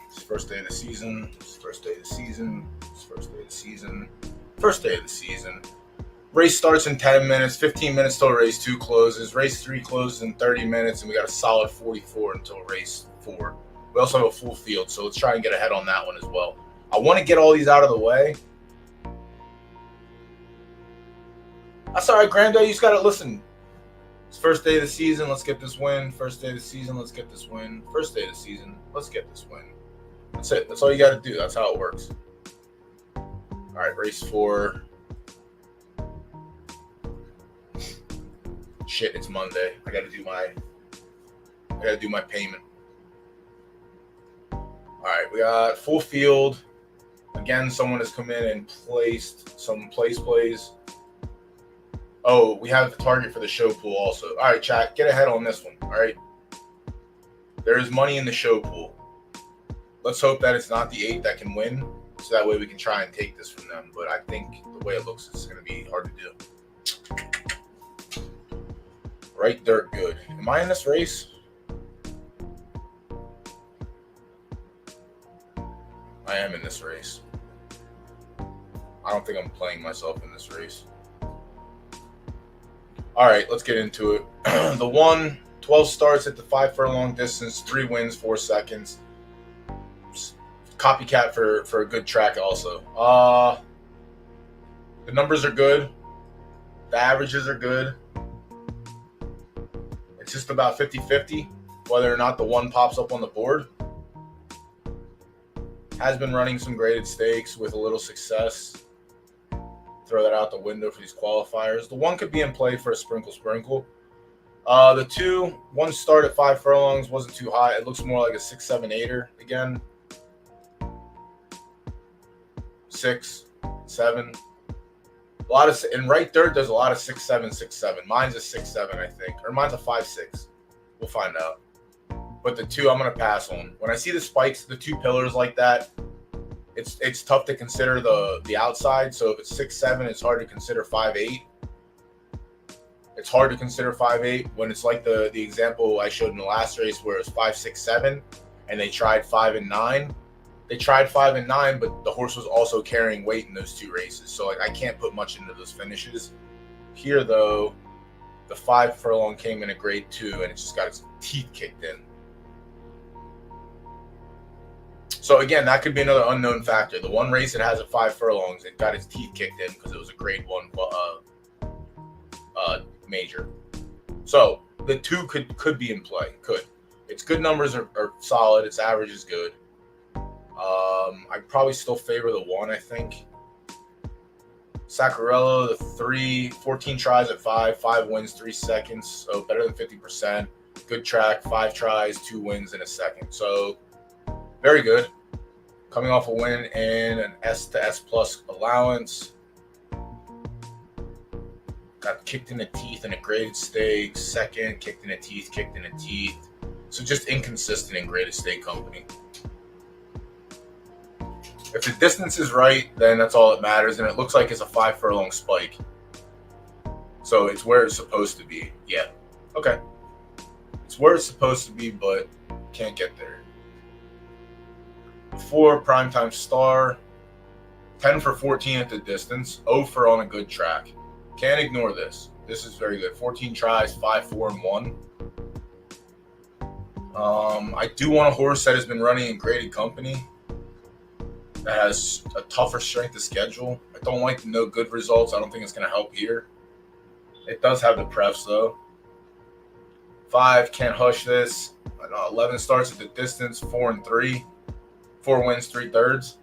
It's first day of the season. First day of the season. First day of the season. Race starts in 10 minutes. 15 minutes till race 2 closes. Race 3 closes in 30 minutes, and we got a solid 44 until race 4. We also have a full field, so let's try and get ahead on that one as well. I want to get all these out of the way. That's all right, Granddad. You just got to listen. It's first day of the season. Let's get this win. First day of the season. Let's get this win. First day of the season. Let's get this win. That's it. That's all you got to do. That's how it works. All right, race 4. Shit, it's Monday. I got to do my payment. All right, we got full field. Again, someone has come in and placed some plays. Oh, we have the target for the show pool also. All right, chat, get ahead on this one. All right. There is money in the show pool. Let's hope that it's not the 8 that can win, so that way we can try and take this from them. But I think the way it looks, it's going to be hard to do. Right dirt, good. Am I in this race? I am in this race. I don't think I'm playing myself in this race. All right, let's get into it. The 12 starts at the 5 furlong distance, 3 wins, 4 seconds. Copycat for a good track also. The numbers are good. The averages are good. It's just about 50-50 whether or not the 1 pops up on the board. Has been running some graded stakes with a little success. Throw that out the window for these qualifiers. The 1 could be in play for a sprinkle. The 2, 1 start at 5 furlongs wasn't too high. It looks more like a 6, 7, 8er again. 6, 7. A lot of in right dirt. There's a lot of 6, 7, 6, 7. Mine's a 6, 7, I think, or mine's a 5, 6. We'll find out. But the 2, I'm gonna pass on. When I see the spikes, the 2 pillars like that, it's tough to consider the outside. So if it's 6, 7, it's hard to consider 5, 8. It's hard to consider 5, 8 when it's like the example I showed in the last race where it's 5, 6, 7, and they tried 5 and 9. They tried 5 and 9, but the horse was also carrying weight in those 2 races. So like I can't put much into those finishes. Here though, the 5 furlong came in a grade 2 and it just got its teeth kicked in. So again, that could be another unknown factor. The 1 race it has at 5 furlongs, it got its teeth kicked in because it was a grade 1 major. So the 2 could be in play. Could. Its good numbers are solid. Its average is good. I'd probably still favor the 1, I think. Saccarello, the 3, 14 tries at 5 wins, 3 seconds. So better than 50%. Good track, 5 tries, 2 wins in a second. So very good. Coming off a win in an S to S plus allowance. Got kicked in the teeth in a graded stake. Second, kicked in the teeth, So just inconsistent in graded stake company. If the distance is right, then that's all that matters. And it looks like it's a 5 furlong spike. So it's where it's supposed to be. Yeah. Okay. It's where it's supposed to be, but can't get there. 4 primetime star. 10 for 14 at the distance. 0 for on a good track. Can't ignore this. This is very good. 14 tries, 5, 4, and 1. I do want a horse that has been running in graded company. That has a tougher strength of schedule. I don't like the no good results. I don't think it's going to help here. It does have the prefs though. 5, can't hush this. 11 starts at the distance, 4 and 3. 4 wins, 3 thirds.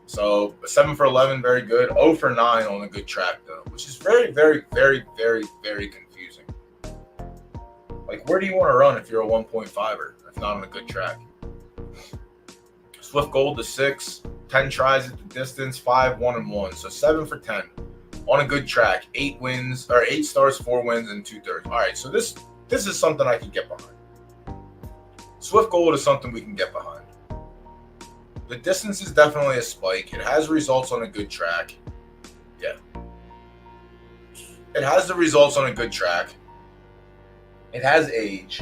So 7 for 11, very good. 0 for 9 on a good track though, which is very, very, very, very, very confusing. Like, where do you want to run if you're a 1.5er, if not on a good track? Swift Gold to 6, 10 tries at the distance, 5, 1 and 1. So 7 for 10 on a good track. 8 wins, or 8 starts, 4 wins, and 2 thirds. All right, so this is something I can get behind. Swift Gold is something we can get behind. The distance is definitely a spike. It has results on a good track. Yeah. It has the results on a good track. It has age.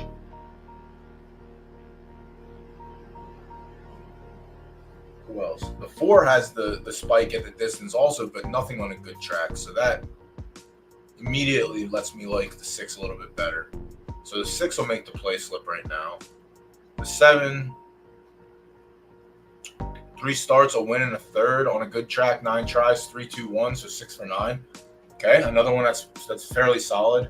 Who else? The 4 has the spike at the distance also, but nothing on a good track. So that immediately lets me like the 6 a little bit better. So the 6 will make the play slip right now. The 7, 3 starts, a win and a third on a good track, 9 tries, 3, 2, 1, so 6 for 9. Okay, another one that's fairly solid.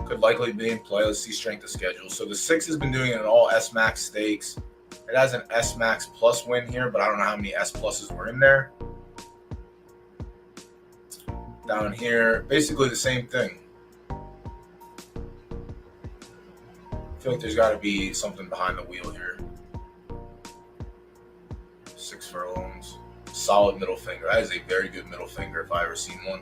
Could likely be in play. Let's see strength of schedule. So the 6 has been doing it in all S Max stakes. It has an S Max plus win here, but I don't know how many S pluses were in there. Down here, basically the same thing. I feel like there's got to be something behind the wheel here. 6 furlongs. Solid middle finger. That is a very good middle finger if I ever seen one.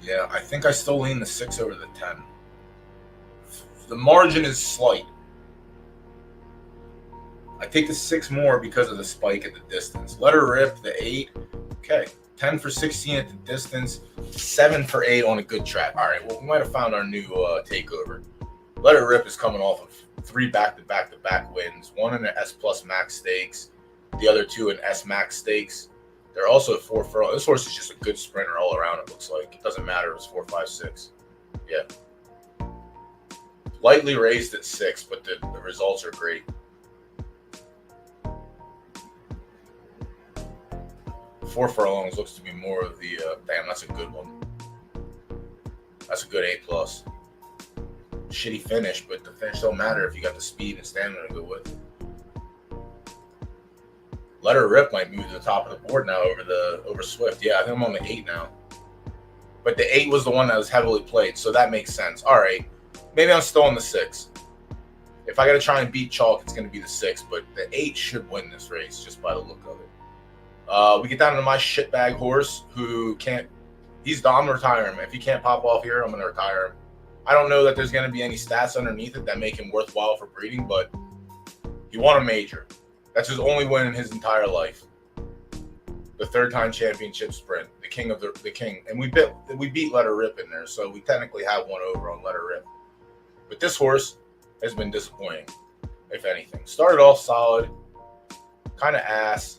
Yeah, I think I still lean the 6 over the 10. The margin is slight. I take the 6 more because of the spike at the distance. Let her rip, the 8. Okay, 10 for 16 at the distance, 7 for 8 on a good track. All right, well, we might have found our new takeover. Let her rip is coming off of 3 back-to-back wins. 1 in the S Plus Max Stakes, the other 2 in S Max Stakes. They're also at 4 furlongs. This horse is just a good sprinter all around, it looks like. It doesn't matter if it's 4, 5, 6. Yeah. Lightly raised at 6, but the results are great. 4 furlongs looks to be more of the damn, that's a good one. That's a good A+. Shitty finish, but the finish don't matter if you got the speed and stamina to go with it. Let Her Rip might move to the top of the board now over Swift. Yeah, I think I'm on the 8 now. But the 8 was the one that was heavily played, so that makes sense. All right, maybe I'm still on the 6. If I got to try and beat chalk, it's going to be the 6, but the 8 should win this race just by the look of it. We get down to my shitbag horse who can't. I'm going to retire him. If he can't pop off here, I'm going to retire him. I don't know that there's going to be any stats underneath it that make him worthwhile for breeding, but he won a major. That's his only win in his entire life. The 3rd-time championship sprint, the king of the king, and we beat Let Her Rip in there, so we technically have one over on Let Her Rip. But this horse has been disappointing, if anything. Started off solid, kind of ass.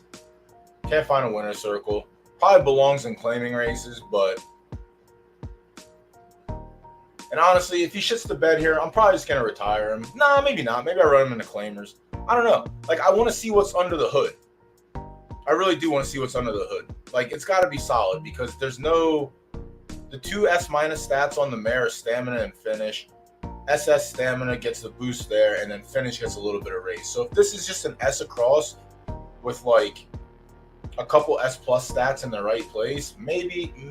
Can't find a winner's circle. Probably belongs in claiming races, but. And honestly, if he shits the bed here, I'm probably just gonna retire him. Nah, maybe not. Maybe I run him into claimers. I don't know. Like, I want to see what's under the hood. I really do want to see what's under the hood. Like, it's got to be solid because there's no... The 2 S- stats on the mare are stamina and finish. SS stamina gets the boost there, and then finish gets a little bit of race. So if this is just an S across with, like, a couple S plus stats in the right place, maybe. You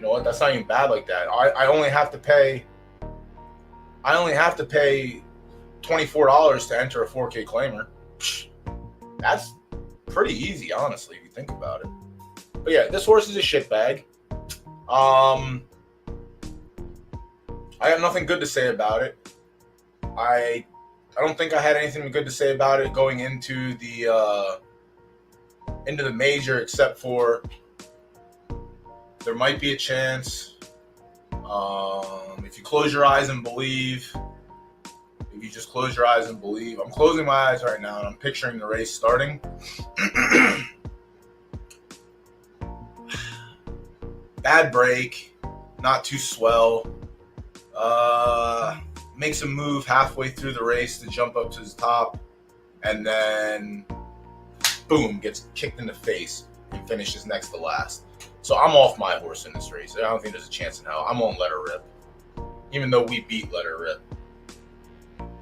know what? That's not even bad like that. I only have to pay $24 to enter a 4K claimer. That's pretty easy, honestly, if you think about it. But yeah, this horse is a shitbag. I have nothing good to say about it. I don't think I had anything good to say about it going into the major, except for there might be a chance. If you close your eyes and believe. If you just close your eyes and believe. I'm closing my eyes right now and I'm picturing the race starting. Bad break. Not too swell. Makes a move halfway through the race to jump up to the top. And then, boom, gets kicked in the face and finishes next to last. So I'm off my horse in this race. I don't think there's a chance in hell. I'm on Let Her Rip. Even though we beat Let Her Rip.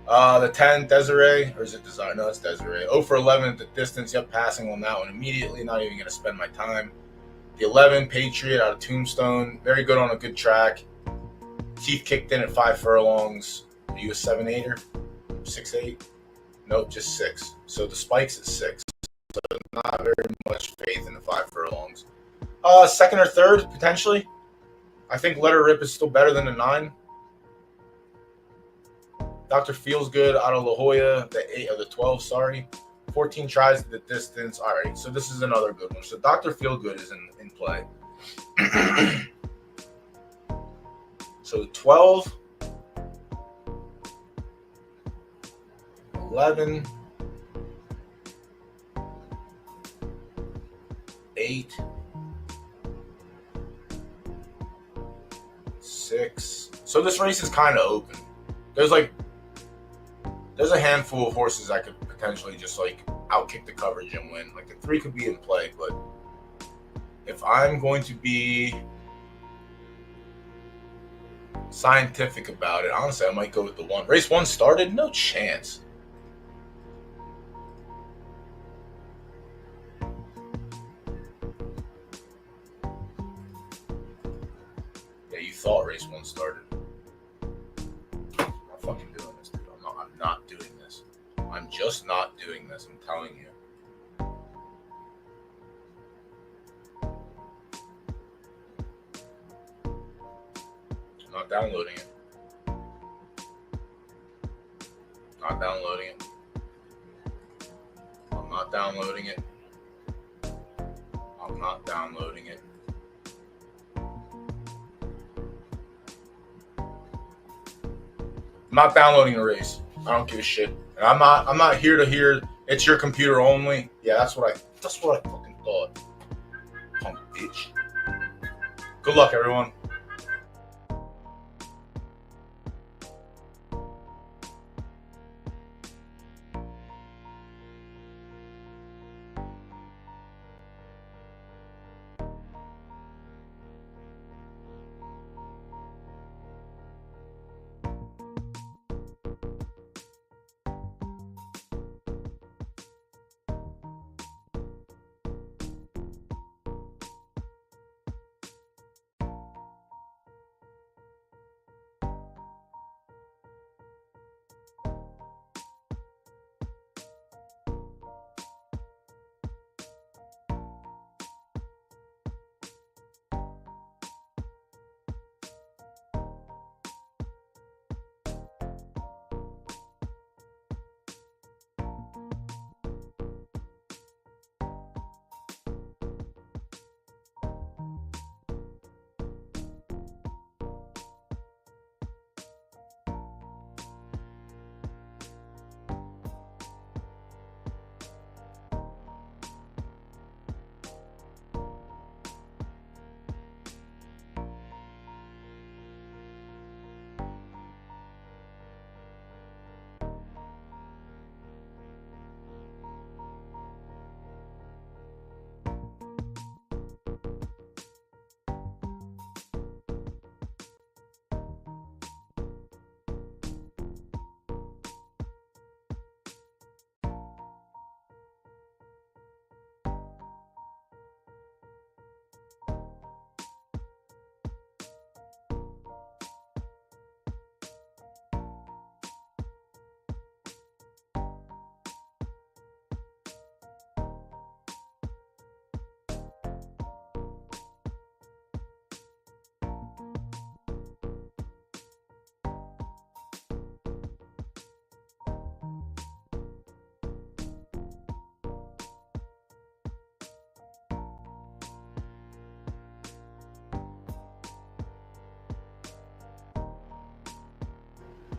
The 10, Desiree, or is it Desire? No, it's Desiree. 0 for 11 at the distance. Yep, passing on that one immediately. Not even going to spend my time. The 11, Patriot out of Tombstone. Very good on a good track. Teeth kicked in at 5 furlongs. Are you a 7-8er? 6-8? Nope, just 6. So the spike's at 6. so not very much faith in the 5 furlongs. Second or third, potentially. I think Let Her Rip is still better than the 9. Dr. Feels Good out of La Jolla, the 8 or the 12, sorry. 14 tries to the distance. All right, so this is another good one. So Dr. Feel Good is in play. So 12, 11, 8, 6. So this race is kind of open. There's a handful of horses that could potentially just like outkick the coverage and win. Like the 3 could be in play, but if I'm going to be scientific about it, honestly, I might go with the 1. Race 1 started? No chance. Yeah, you thought race 1 started. I'm not fucking doing this, dude. I'm not doing this. I'm just not doing this, I'm telling you. I'm not downloading it. Not downloading it. I'm not downloading it. I'm not downloading it. I'm not downloading a race. I don't give a shit. And I'm not here to hear it's your computer only. Yeah, that's what I fucking thought. Punk bitch. Good luck, everyone.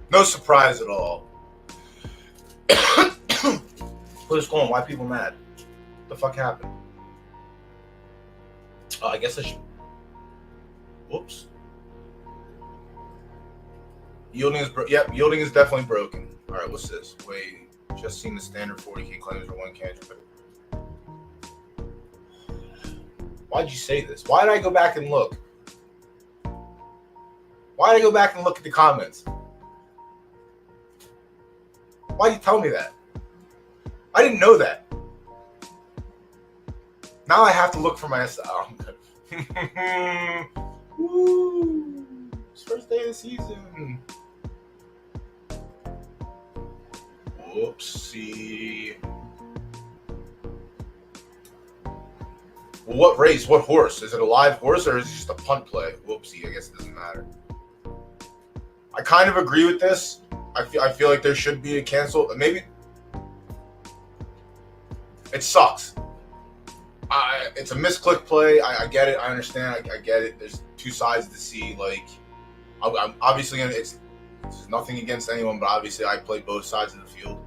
No surprise at all. What is going on? Why are people mad? What the fuck happened? Oh, I guess I should. Whoops. Yielding is yielding is definitely broken. All right, what's this? Wait, just seen the standard 40K claims for 1 cancer. Why'd you say this? Why did I go back and look? Why did I go back and look at the comments? Why'd you tell me that? I didn't know that. Now I have to look for myself. Woo! It's first day of the season. Whoopsie. Well, what race? What horse? Is it a live horse or is it just a punt play? Whoopsie, I guess it doesn't matter. I kind of agree with this. I feel like there should be a cancel. Maybe it sucks. It's a misclick play. I get it. I understand. I get it. There's two sides to see. Like, I'm obviously, it's nothing against anyone, but obviously I play both sides of the field.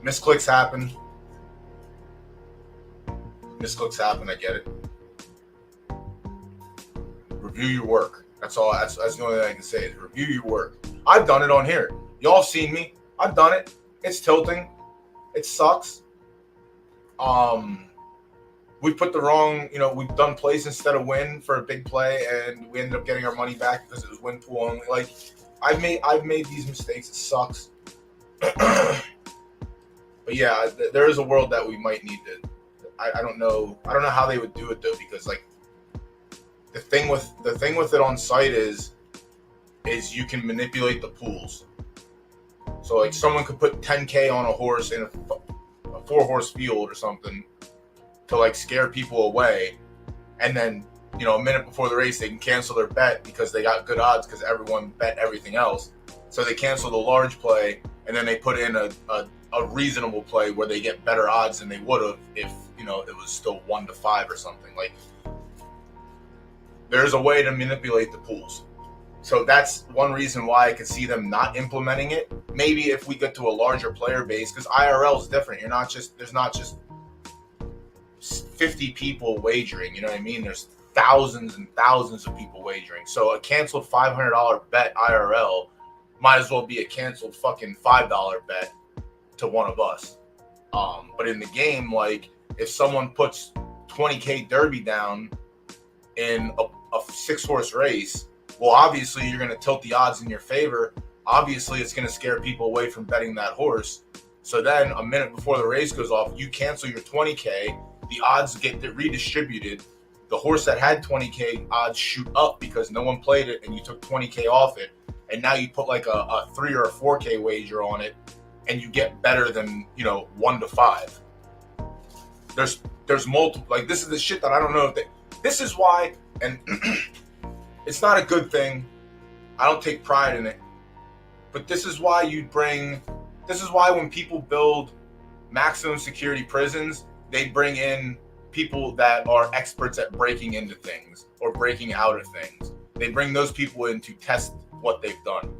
Misclicks happen. I get it. Review your work. That's all. That's the only thing I can say is review your work. I've done it on here. Y'all seen me. I've done it. It's tilting. It sucks. We put the wrong, we've done plays instead of win for a big play, and we ended up getting our money back because it was win pool only. Like, I've made these mistakes. It sucks. But yeah, there is a world that we might need to. I don't know how they would do it though, because like the thing with it on site is you can manipulate the pools. So like someone could put 10K on a horse in a 4-horse field or something to like scare people away, and then a minute before the race they can cancel their bet because they got good odds because everyone bet everything else. So they cancel the large play and then they put in a reasonable play where they get better odds than they would have if it was still 1-5 or something. Like, there's a way to manipulate the pools. So that's one reason why I could see them not implementing it. Maybe if we get to a larger player base, because IRL is different. There's not just 50 people wagering. You know what I mean? There's thousands and thousands of people wagering. So a canceled $500 bet IRL might as well be a canceled fucking $5 bet to one of us. But in the game, like, if someone puts 20K Derby down in a 6-horse race, well, obviously you're going to tilt the odds in your favor. Obviously it's going to scare people away from betting that horse. So then a minute before the race goes off, you cancel your 20K, the odds get redistributed. The horse that had 20K odds shoot up because no one played it and you took 20K off it. And now you put like a 3 or a 4K wager on it and you get better than, 1-5. There's multiple, like, this is the shit that I don't know if this is why, and it's not a good thing. I don't take pride in it. But this is why when people build maximum security prisons, they bring in people that are experts at breaking into things or breaking out of things. They bring those people in to test what they've done.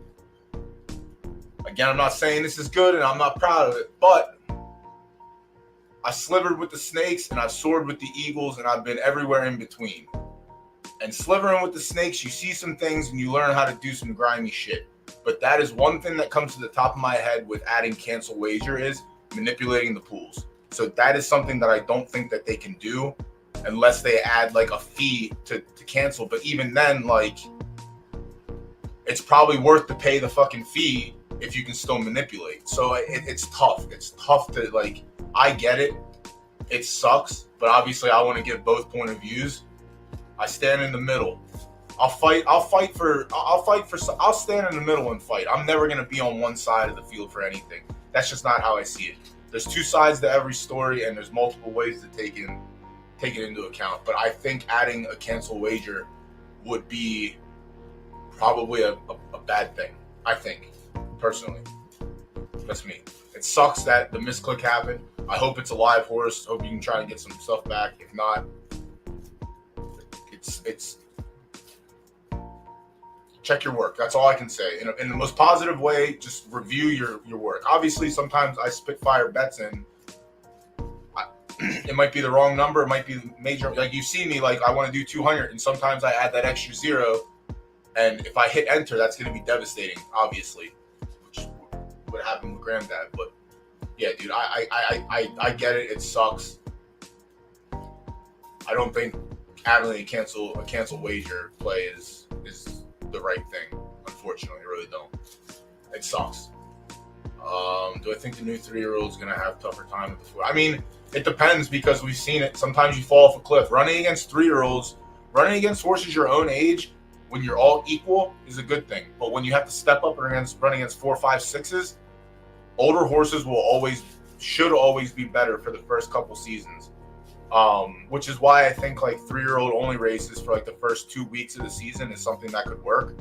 Again, I'm not saying this is good and I'm not proud of it, but I slivered with the snakes and I've soared with the eagles and I've been everywhere in between. And slivering with the snakes, you see some things and you learn how to do some grimy shit. But that is one thing that comes to the top of my head with adding cancel wager is manipulating the pools. So that is something that I don't think that they can do unless they add like a fee to cancel. But even then, like, it's probably worth to pay the fucking fee if you can still manipulate. So it's tough. It's tough to, like, I get it. It sucks. But obviously I want to give both point of views. I stand in the middle. I'll stand in the middle and fight. I'm never going to be on one side of the field for anything. That's just not how I see it. There's two sides to every story and there's multiple ways to take it into account. But I think adding a cancel wager would be probably a bad thing. I think, personally. That's me. It sucks that the misclick happened. I hope it's a live horse. Hope you can try to get some stuff back. If not, it's check your work. That's all I can say. In the most positive way, just review your work. Obviously, sometimes I spitfire bets in. It might be the wrong number. It might be major. Like, you see me, like, I want to do 200, and sometimes I add that extra 0. And if I hit enter, that's going to be devastating, obviously, which would happen with Granddad. But yeah, dude, I get it. It sucks. I don't think having a cancel wager play is the right thing. Unfortunately, I really don't. It sucks. Do I think the new 3-year-old is going to have a tougher time with the 4? I mean, it depends because we've seen it. Sometimes you fall off a cliff. Running against 3-year-olds, running against horses your own age, when you're all equal, is a good thing. But when you have to step up and run against 4, 5, 6s, older horses should always be better for the first couple seasons. Which is why I think like 3-year-old only races for like the first 2 weeks of the season is something that could work.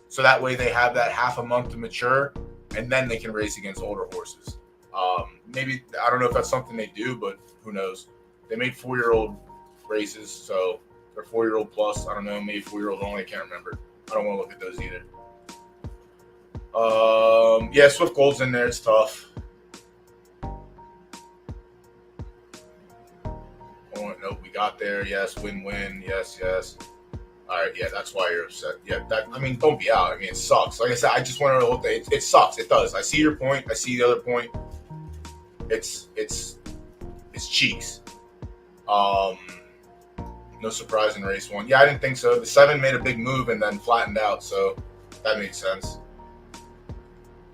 So that way they have that half a month to mature, and then they can race against older horses. Maybe, I don't know if that's something they do, but who knows? They made 4-year-old races, so they're 4-year-old plus. I don't know, maybe 4-year-old only. I can't remember. I don't want to look at those either. Yeah, Swift Gold's in there. It's tough. Oh, no, we got there. Yes, win-win. Yes. All right, yeah, that's why you're upset. Yeah, don't be out. I mean, it sucks. Like I said, I just went over the whole thing. It sucks. It does. I see your point. I see the other point. It's cheeks. No surprise in race 1. Yeah, I didn't think so. The 7 made a big move and then flattened out, so that made sense.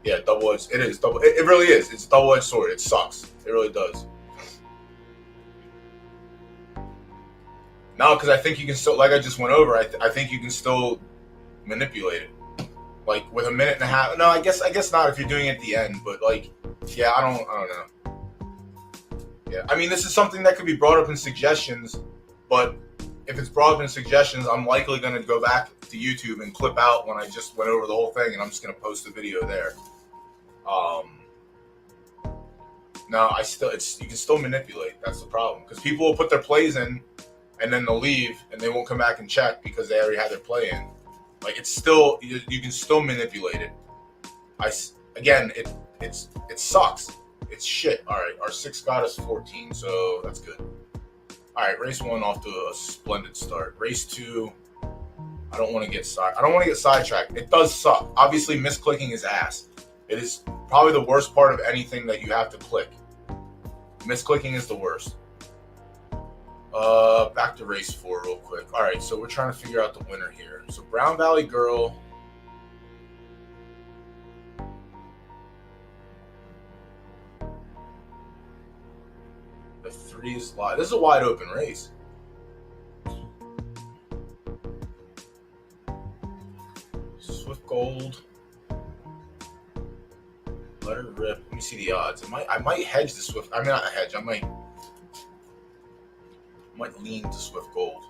Yeah, double-edged. It is double. It really is. It's a double-edged sword. It sucks. It really does. No, because I think you can still, like I just went over, I think you can still manipulate it. Like with a minute and a half. No, I guess not if you're doing it at the end. But like, yeah, I don't know. Yeah, I mean, this is something that could be brought up in suggestions, but if it's brought up in suggestions, I'm likely going to go back to YouTube and clip out when I just went over the whole thing, and I'm just going to post a video there. No, you can still manipulate. That's the problem, because people will put their plays in, and then they'll leave, and they won't come back and check because they already had their play in. Like, it's still, you can still manipulate it. It sucks. It's shit. All right, our 6 got us 14, so that's good. All right, race 1 off to a splendid start. Race 2, I don't want to get sidetracked. It does suck. Obviously, misclicking is ass. It is probably the worst part of anything that you have to click. Misclicking is the worst. Back to race 4 real quick. All right, so we're trying to figure out the winner here. So Brown Valley Girl. The 3 is live. This is a wide open race. Swift Gold. Let her rip. Let me see the odds. I might hedge the Swift. I mean, not a hedge. I might lean to Swift Gold.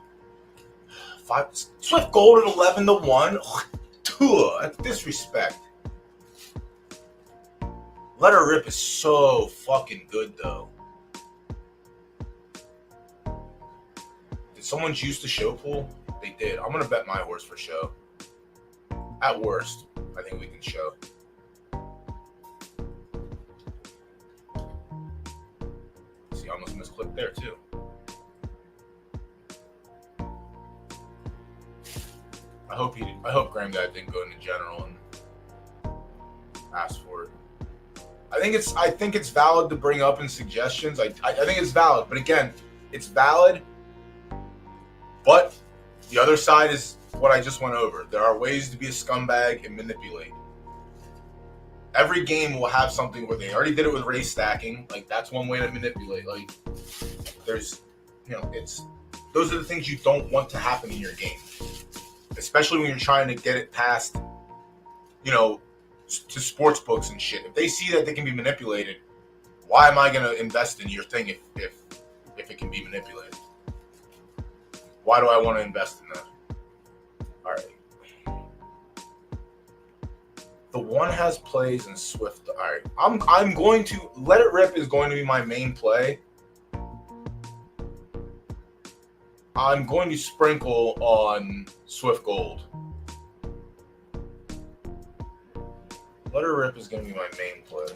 5 Swift Gold at 11-1. That's disrespect. Let her rip is so fucking good though. Did someone juice the show pool? They did. I'm gonna bet my horse for show. At worst, I think we can show. See, I almost misclicked there too. I hope Graham Dad didn't go into general and ask for it. I think it's valid to bring up in suggestions. I think it's valid, but again, it's valid. But the other side is what I just went over. There are ways to be a scumbag and manipulate. Every game will have something where they already did it with race stacking. Like, that's one way to manipulate. Like, there's, those are the things you don't want to happen in your game. Especially when you're trying to get it past, to sports books and shit. If they see that they can be manipulated, why am I going to invest in your thing if it can be manipulated? Why do I want to invest in that? All right. The 1 has plays and Swift. All right. I'm going to Let It Rip is going to be my main play. I'm going to sprinkle on Swift Gold. Let Her Rip is going to be my main play.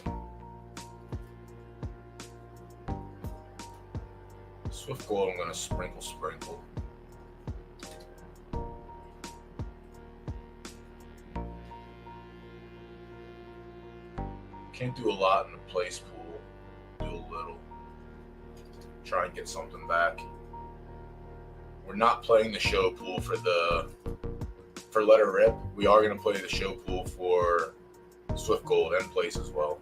Swift Gold, I'm going to sprinkle. Can't do a lot in the place pool. Do a little. Try and get something back. We're not playing the show pool for Let Her Rip. We are going to play the show pool for Swift Gold and place as well.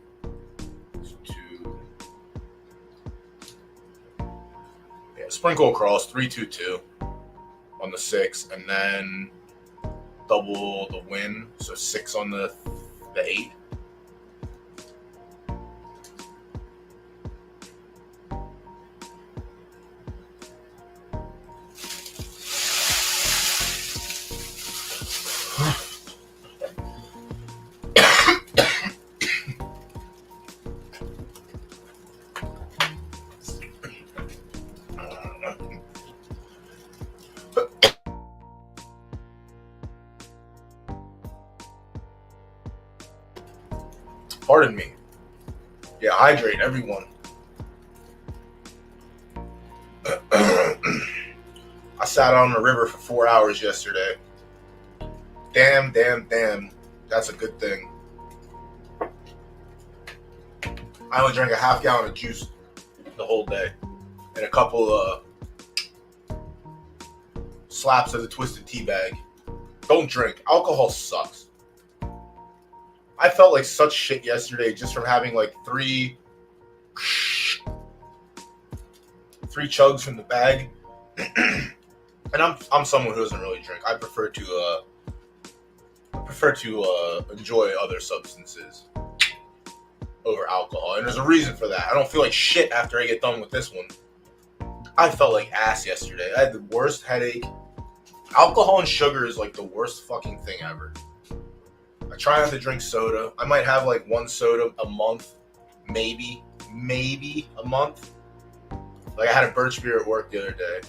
Sprinkle across 3-2-2 on the 6, and then double the win, so 6 on the 8. Pardon me. Yeah, hydrate, everyone. I sat on the river for 4 hours yesterday. Damn. That's a good thing. I only drank a half gallon of juice the whole day. And a couple slaps of the twisted tea bag. Don't drink. Alcohol sucks. I felt like such shit yesterday just from having like three chugs from the bag. And I'm someone who doesn't really drink. I prefer to enjoy other substances over alcohol, and there's a reason for that. I don't feel like shit after I get done with this one. I felt like ass yesterday. I had the worst headache. Alcohol and sugar is like the worst fucking thing ever. I try not to drink soda. I might have like one soda a month, maybe a month. Like I had a birch beer at work the other day,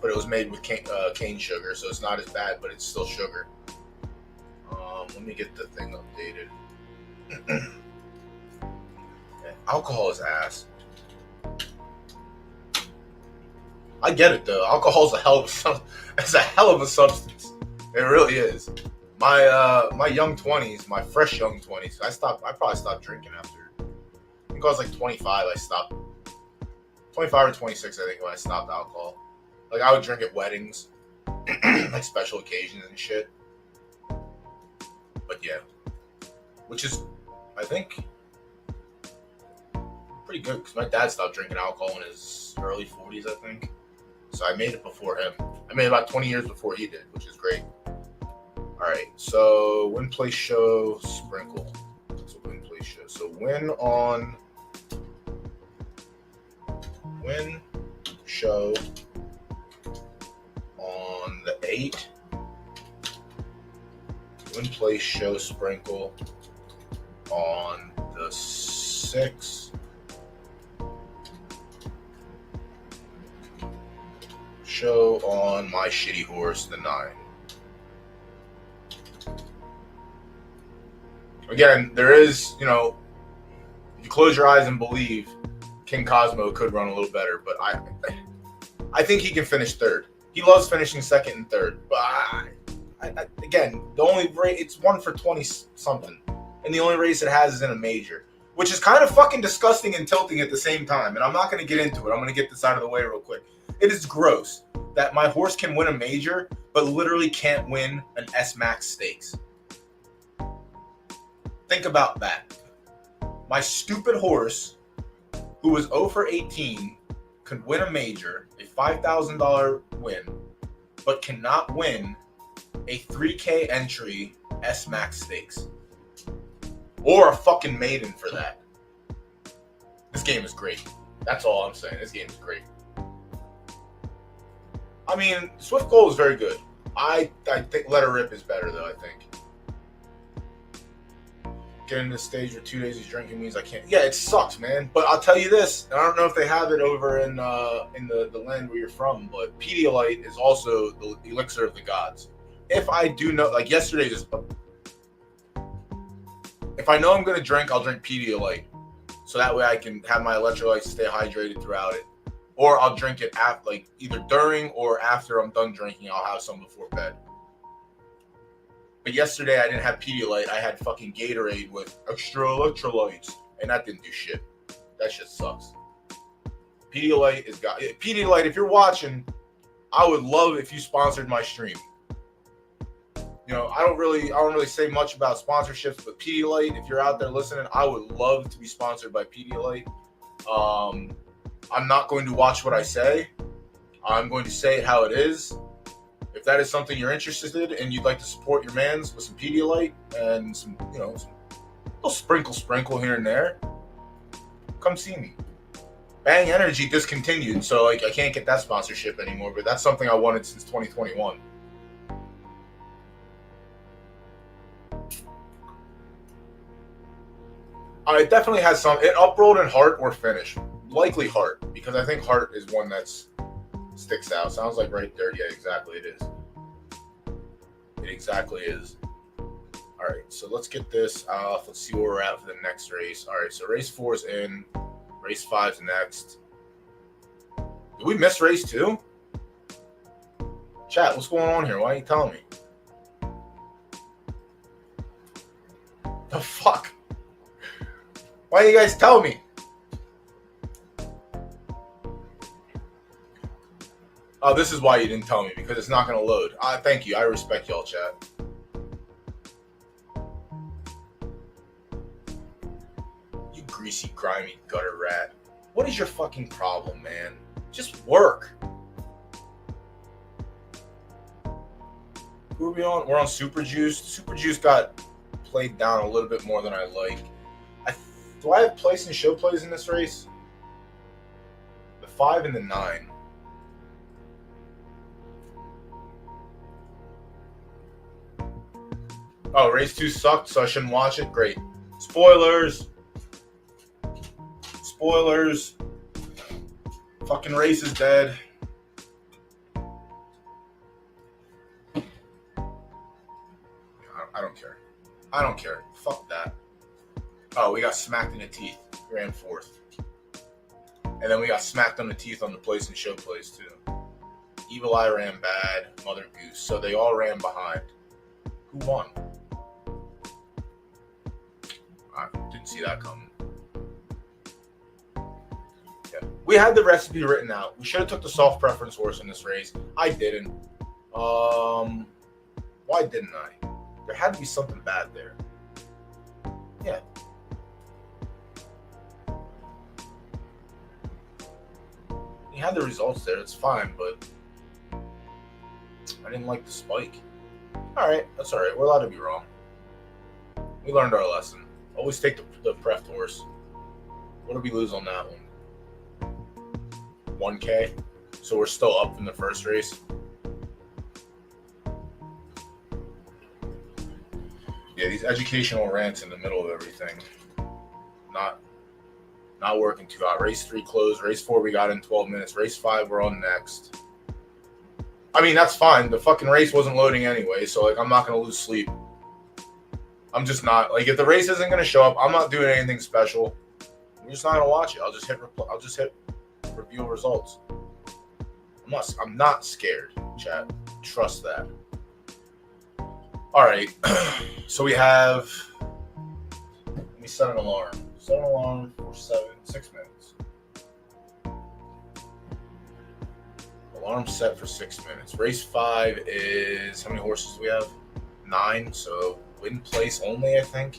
but it was made with cane sugar, so it's not as bad, but it's still sugar. Let me get the thing updated. Alcohol is ass. I get it though. Alcohol is it's a hell of a substance. It really is. My young 20s, my fresh young 20s. I probably stopped drinking after. I think I was like 25. I stopped. 25 or 26, I think, when I stopped alcohol. Like I would drink at weddings, like special occasions and shit. But yeah, which is, I think, pretty good because my dad stopped drinking alcohol in his early 40s, I think. So I made it before him. I made it about 20 years before he did, which is great. All right, so win, play, show, sprinkle. That's a win, play, show. So win, show on the 8. Win, play, show, sprinkle on the 6. Show on my shitty horse, the 9. Again, there is, if you close your eyes and believe, King Cosmo could run a little better, but I think he can finish third. He loves finishing second and third, but again, the only race, it's 1 for 20 something, and the only race it has is in a major, which is kind of fucking disgusting and tilting at the same time. And I'm not going to get into it. I'm going to get this out of the way real quick. It is gross that my horse can win a major, but literally can't win an S-Max Stakes. Think about that. My stupid horse, who was 0 for 18, could win a major, a $5,000 win, but cannot win a 3K entry S-Max Stakes. Or a fucking maiden for that. This game is great. That's all I'm saying. This game is great. I mean, Swift Goal is very good. I think Let Her Rip is better, though, I think. Getting to the stage where 2 days he's drinking means I can't. Yeah, it sucks, man. But I'll tell you this. I don't know if they have it over in the land where you're from, but Pedialyte is also the elixir of the gods. If I do know, like yesterday, if I know I'm going to drink, I'll drink Pedialyte. So that way I can have my electrolytes stay hydrated throughout it. Or I'll drink it like either during or after I'm done drinking. I'll have some before bed. But yesterday I didn't have Pedialyte. I had fucking Gatorade with extra electrolytes, and that didn't do shit. That shit sucks. Pedialyte is got. Pedialyte, if you're watching, I would love if you sponsored my stream. I don't really say much about sponsorships, but Pedialyte, if you're out there listening, I would love to be sponsored by Pedialyte. I'm not going to watch what I say. I'm going to say it how it is. If that is something you're interested in and you'd like to support your mans with some Pedialyte and some, some little sprinkle here and there, come see me. Bang Energy discontinued, so I can't get that sponsorship anymore, but that's something I wanted since 2021. It definitely has some. It uprolled in Heart or Finish. Likely Heart, because I think Heart is one that's sticks out. Sounds like right there. Yeah, exactly. It is. It exactly is. All right, so let's get this off. Let's see where we're at for the next race. All right, so race 4 is in. Race 5's next. Did we miss race 2? Chat, what's going on here? Why aren't you telling me? The fuck? Why didn't you guys tell me? Oh, this is why you didn't tell me, because it's not going to load. Thank you. I respect y'all, chat. You greasy, grimy gutter rat. What is your fucking problem, man? Just work. Who are we on? We're on Super Juice. Super Juice got played down a little bit more than I like. Do I have place and show plays in this race? The 5 and the 9. Oh, race 2 sucked, so I shouldn't watch it? Great. Spoilers. Spoilers. Fucking race is dead. I don't care. I don't care. Fuck that. Oh, we got smacked in the teeth. We ran 4th. And then we got smacked on the teeth on the place and show plays, too. Evil Eye ran bad. Mother Goose. So they all ran behind. Who won? I didn't see that coming. Yeah. We had the recipe written out. We should have took the soft preference horse in this race. I didn't. Why didn't I? There had to be something bad there. Yeah. You had the results there. It's fine, but I didn't like the spike. All right. That's all right. We're allowed to be wrong. We learned our lesson. Always take the pref horse. What did we lose on that one? 1K. So we're still up from the first race. Yeah, these educational rants in the middle of everything. Not working too hot. Race 3 closed. Race 4 we got in 12 minutes. Race 5 we're on next. I mean, that's fine. The fucking race wasn't loading anyway, so like I'm not gonna lose sleep. I'm just not, like, if the race isn't gonna show up, I'm not doing anything special. I'm just not gonna watch it. I'll just hit review results. I'm not scared, chat. Trust that. All right. So we have. Let me set an alarm. Set an alarm for 6 minutes. Alarm set for 6 minutes. Race 5 is, how many horses do we have? 9. So win place only, I think.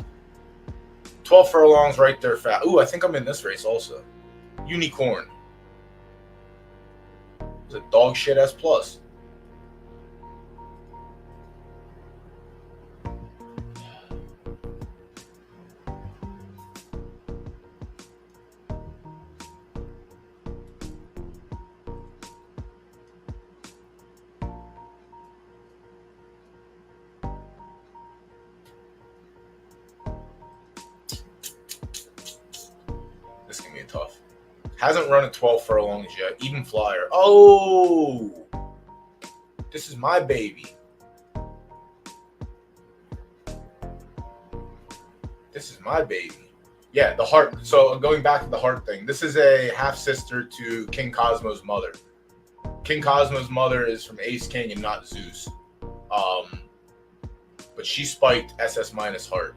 12 furlongs right there. Fat. Ooh, I think I'm in this race also. Unicorn. Is it dog shit S plus? This is going to be tough. Hasn't run at 12 furlongs yet. Even flyer. Oh! This is my baby. This is my baby. Yeah, the heart. So going back to the heart thing. This is a half-sister to King Cosmo's mother. King Cosmo's mother is from Ace King and not Zeus. But she spiked SS minus heart.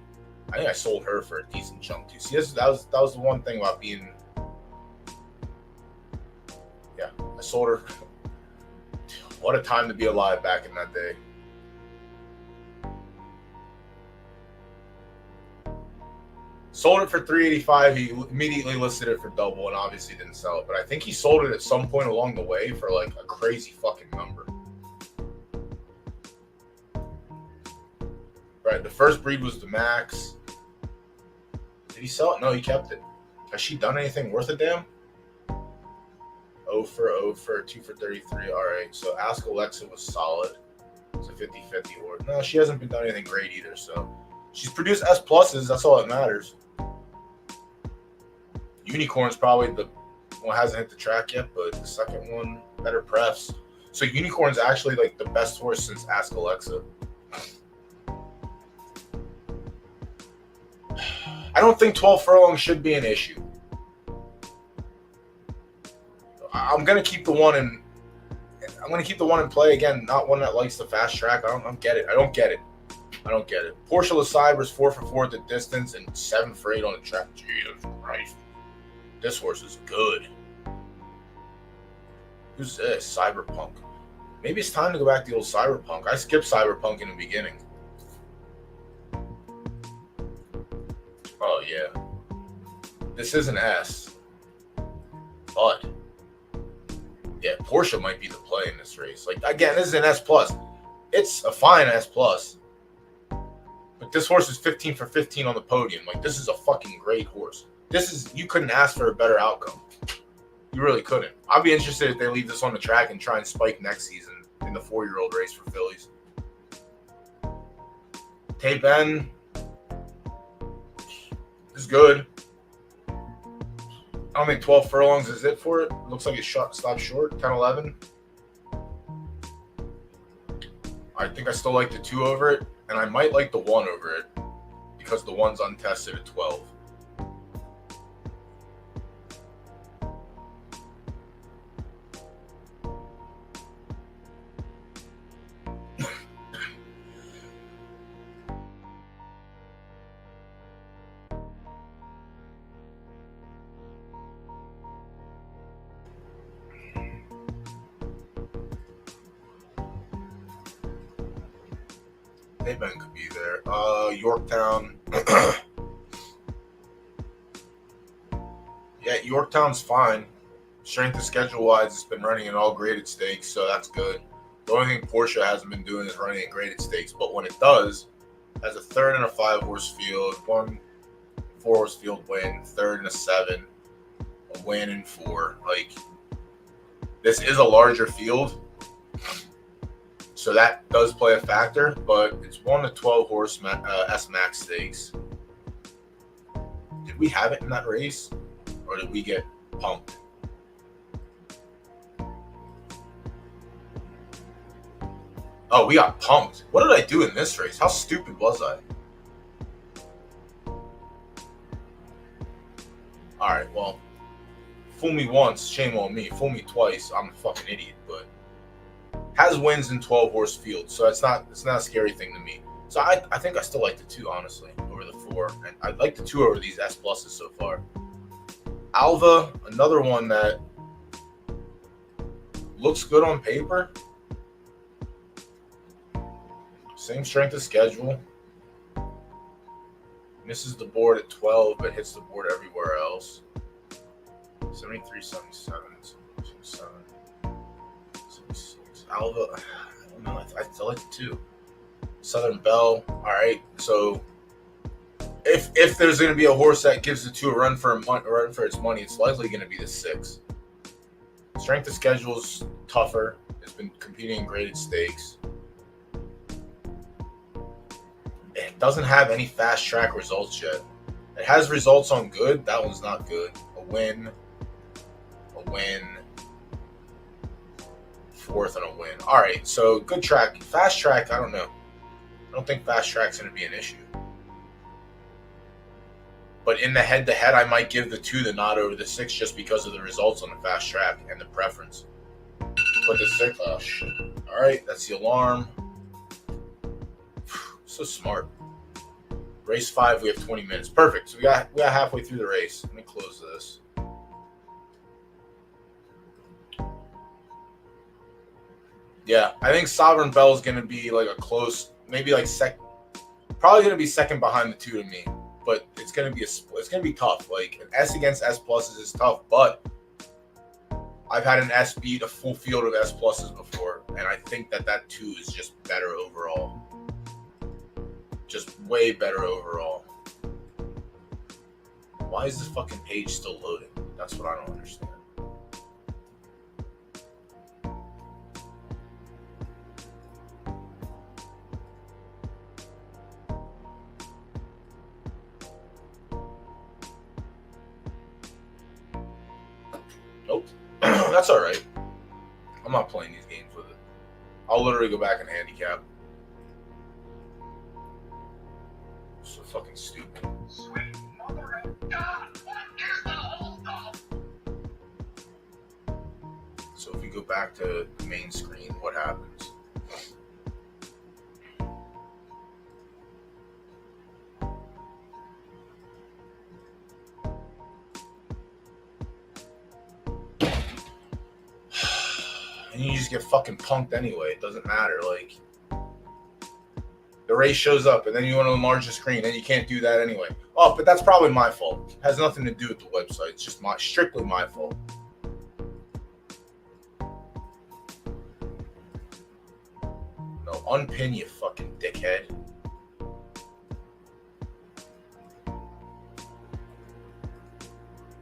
I think I sold her for a decent chunk too. See, that was the one thing about being. Yeah, I sold her. What a time to be alive back in that day. Sold it for $385. He immediately listed it for double and obviously didn't sell it. But I think he sold it at some point along the way for like a crazy fucking number. Right, the first breed was the Max. Did he sell it? No, he kept it. Has she done anything worth a damn? 0 for 2 for 33. All right, so Ask Alexa was solid. It's a 50-50 award. No, she hasn't been done anything great either. So she's produced S pluses. That's all that matters. Unicorn's probably the one hasn't hit the track yet, but the second one better prefs. So Unicorn's actually like the best horse since Ask Alexa. I don't think 12 furlongs should be an issue. I'm gonna keep the one in. I'm gonna keep the one in play again. Not one that likes the fast track. I don't get it. I don't get it. Porsche Lecyber's 4 for 4 at the distance and 7 for 8 on the track. Jesus Christ, this horse is good. Who's this? Cyberpunk. Maybe it's time to go back to the old Cyberpunk. I skipped Cyberpunk in the beginning. Oh yeah, this is an S, but yeah, Porsche might be the play in this race. Like again, this is an S plus. It's a fine S plus, but this horse is 15 for 15 on the podium. Like this is a fucking great horse. You couldn't ask for a better outcome. You really couldn't. I'd be interested if they leave this on the track and try and spike next season in the 4-year-old race for fillies. Tape N is good. I don't think 12 furlongs is it for it. Looks like it stopped short, 10-11. I think I still like the 2 over it, and I might like the 1 over it because the 1's untested at 12. Maybe could be there. Yorktown. Yeah, Yorktown's fine. Strength of schedule wise, it's been running in all graded stakes, so that's good. The only thing Porsche hasn't been doing is running in graded stakes, but when it does, has a 3rd and a 5-horse field, 1 4-horse field win, 3rd and a 7, a win and 4. Like this is a larger field. So that does play a factor, but it's 1 to 12 horse S Max stakes. Did we have it in that race, or did we get pumped? Oh, we got pumped. What did I do in this race? How stupid was I? All right, well, fool me once, shame on me. Fool me twice, I'm a fucking idiot, but. Has wins in 12-horse fields, so it's not a scary thing to me. So I think I still like the 2, honestly, over the 4. And I like the 2 over these S pluses so far. Alva, another one that looks good on paper. Same strength of schedule. Misses the board at 12, but hits the board everywhere else. 73, 77, 77. Alva, I don't know. I still like the 2. Southern Belle. All right. So if there's going to be a horse that gives the 2 a run for its money, it's likely going to be the 6. Strength of schedule's tougher. It's been competing in graded stakes. It doesn't have any fast track results yet. It has results on good. That one's not good. A win. 4th and a win. All right, so good track. Fast track, I don't know. I don't think fast track's going to be an issue. But in the head-to-head, I might give the 2 the nod over the 6 just because of the results on the fast track and the preference. But the 6, oh shit. All right, that's the alarm. So smart. Race 5, we have 20 minutes. Perfect. So we got halfway through the race. Let me close this. Yeah, I think Sovereign Belle is going to be like a close, maybe like probably going to be second behind the 2 to me, but it's going to be it's going to be tough. Like an S against S pluses is tough, but I've had an S beat a full field of S pluses before, and I think that 2 is just better overall. Just way better overall. Why is this fucking page still loading? That's what I don't understand. Nope. That's all right. I'm not playing these games with it. I'll literally go back and handicap. So fucking stupid. So if we go back to the main screen, what happens? And you just get fucking punked anyway. It doesn't matter. Like, the race shows up, and then you want to enlarge the screen, and you can't do that anyway. Oh, but that's probably my fault. It has nothing to do with the website. It's just strictly my fault. No, unpin, you fucking dickhead.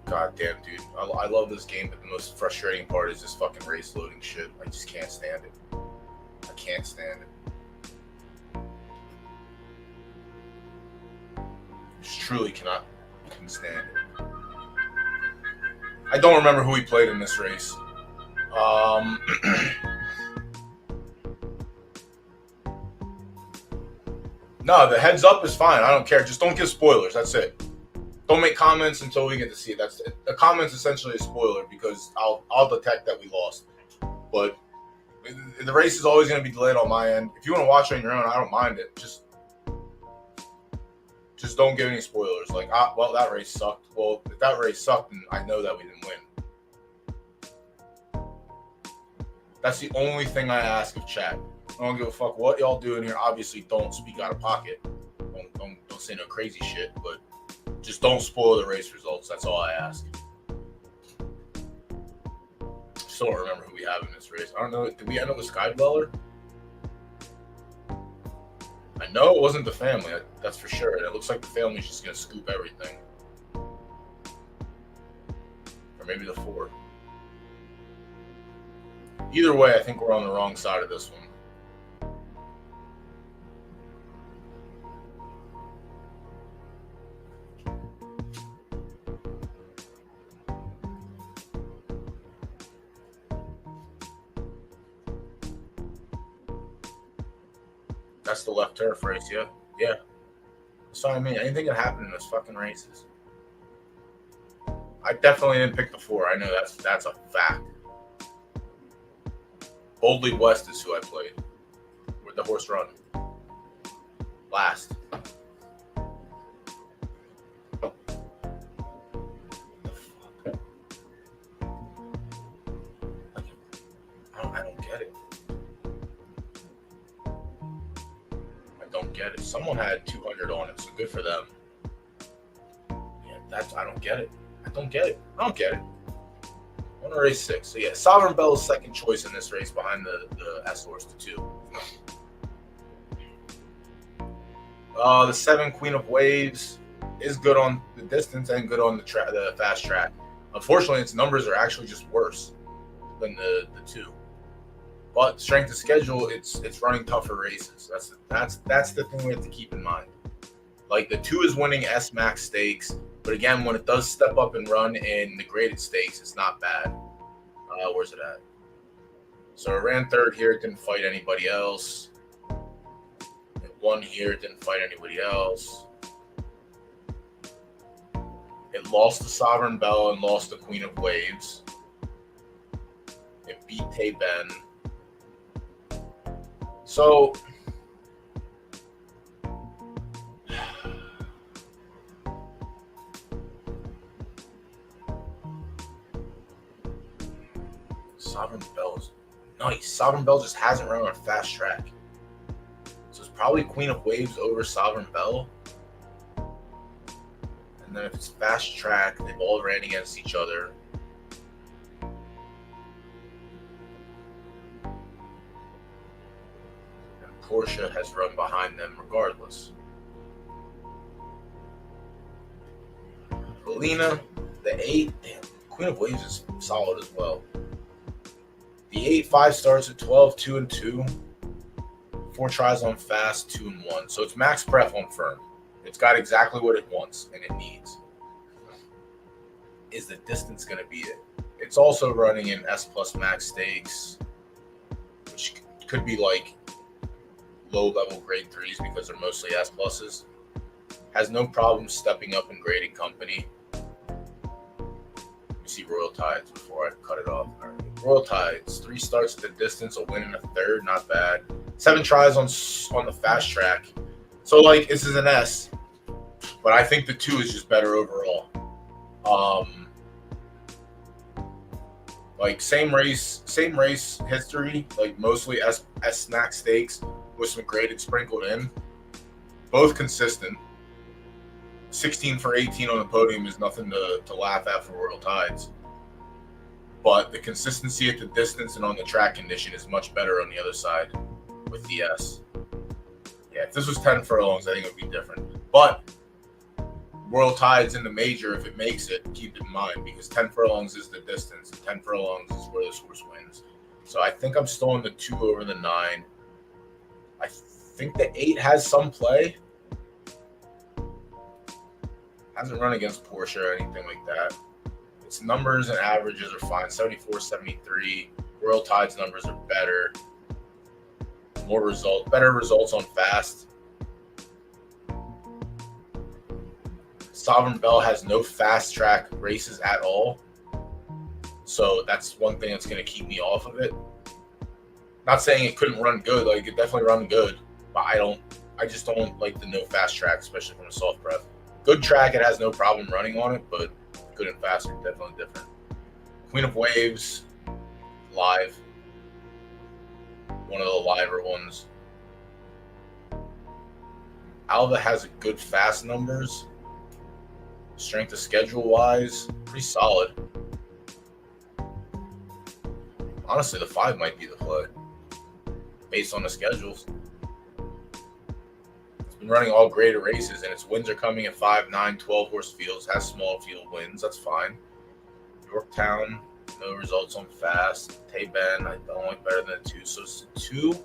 God damn, dude. I love this game, but the most frustrating part is this fucking race loading shit. I just can't stand it. I can't stand it. Just truly cannot stand it. I don't remember who he played in this race. No, the heads up is fine. I don't care. Just don't give spoilers. That's it. Don't make comments until we get to see it. That's it. The comments essentially a spoiler because I'll detect that we lost. But the race is always going to be delayed on my end. If you want to watch it on your own, I don't mind it. Just don't give any spoilers. Like, well, that race sucked. Well, if that race sucked, then I know that we didn't win. That's the only thing I ask of chat. I don't give a fuck what y'all do in here. Obviously, don't speak out of pocket. Don't say no crazy shit, but just don't spoil the race results. That's all I ask. Still don't remember who we have in this race. I don't know. Did we end up with Skydweller? I know it wasn't the family. That's for sure. And it looks like the family's just going to scoop everything. Or maybe the 4. Either way, I think we're on the wrong side of this one. That's the left turf race, yeah. Yeah. So, I mean, anything can happen in those fucking races. I definitely didn't pick the 4. I know that's a fact. Boldly West is who I played. Where'd the horse run? Last. I don't get it. Get it. Someone had 200 on it, so good for them. Yeah, I don't get it. I don't get it. I want to race 6. So yeah, Sovereign Bell's second choice in this race behind the S-Horse, the 2. The 7 Queen of Waves is good on the distance and good on the fast track. Unfortunately, its numbers are actually just worse than the 2. But strength of schedule, it's running tougher races. That's the thing we have to keep in mind. Like, the 2 is winning S Max stakes, but again, when it does step up and run in the graded stakes, it's not bad. Where's it at? So it ran 3rd here. It didn't fight anybody else. It won here. It didn't fight anybody else. It lost the Sovereign Bell and lost the Queen of Waves. It beat Tay Ben. So, Sovereign Bell is nice. Sovereign Bell just hasn't run on fast track. So it's probably Queen of Waves over Sovereign Bell. And then if it's fast track, they've all ran against each other. Porsche has run behind them regardless. Alina, the 8, damn, Queen of Waves is solid as well. The 8 5 starts at 12, 2 and 2. 4 tries on fast, 2 and 1. So it's max prep on firm. It's got exactly what it wants and it needs. Is the distance going to be it? It's also running in S plus max stakes, which could be like low-level grade 3s because they're mostly S pluses. Has no problem stepping up in grading company. see Royal Tides before I cut it off. All right. Royal Tides, 3 starts at the distance, a win and a third, not bad. 7 tries on the fast track. So, like, this is an S, but I think the 2 is just better overall. Like, same race history, like mostly S snack stakes with some graded sprinkled in. Both consistent. 16 for 18 on the podium is nothing to laugh at for Royal Tides. But the consistency at the distance and on the track condition is much better on the other side with the S. Yeah, if this was 10 furlongs, I think it would be different. But Royal Tides in the major, if it makes it, keep it in mind, because 10 furlongs is the distance. 10 furlongs is where this horse wins. So I think I'm still in the 2 over the 9. I think the 8 has some play. Hasn't run against Porsche or anything like that. Its numbers and averages are fine. 74, 73. Royal Tides numbers are better. Better results on fast. Sovereign Bell has no fast track races at all. So that's one thing that's going to keep me off of it. Not saying it couldn't run good. Like, it could definitely run good. But I just don't like the no fast track, especially from a soft prep. Good track, it has no problem running on it, but good and fast are definitely different. Queen of Waves, live. One of the liver ones. Alva has a good fast numbers. Strength of schedule wise, pretty solid. Honestly, the 5 might be the play based on the schedules. It's been running all graded races, and its wins are coming at 5, 9, 12 horse fields. Has small field wins. That's fine. Yorktown, no results on fast. Tay-Ben, I don't like better than a 2. So it's a 2.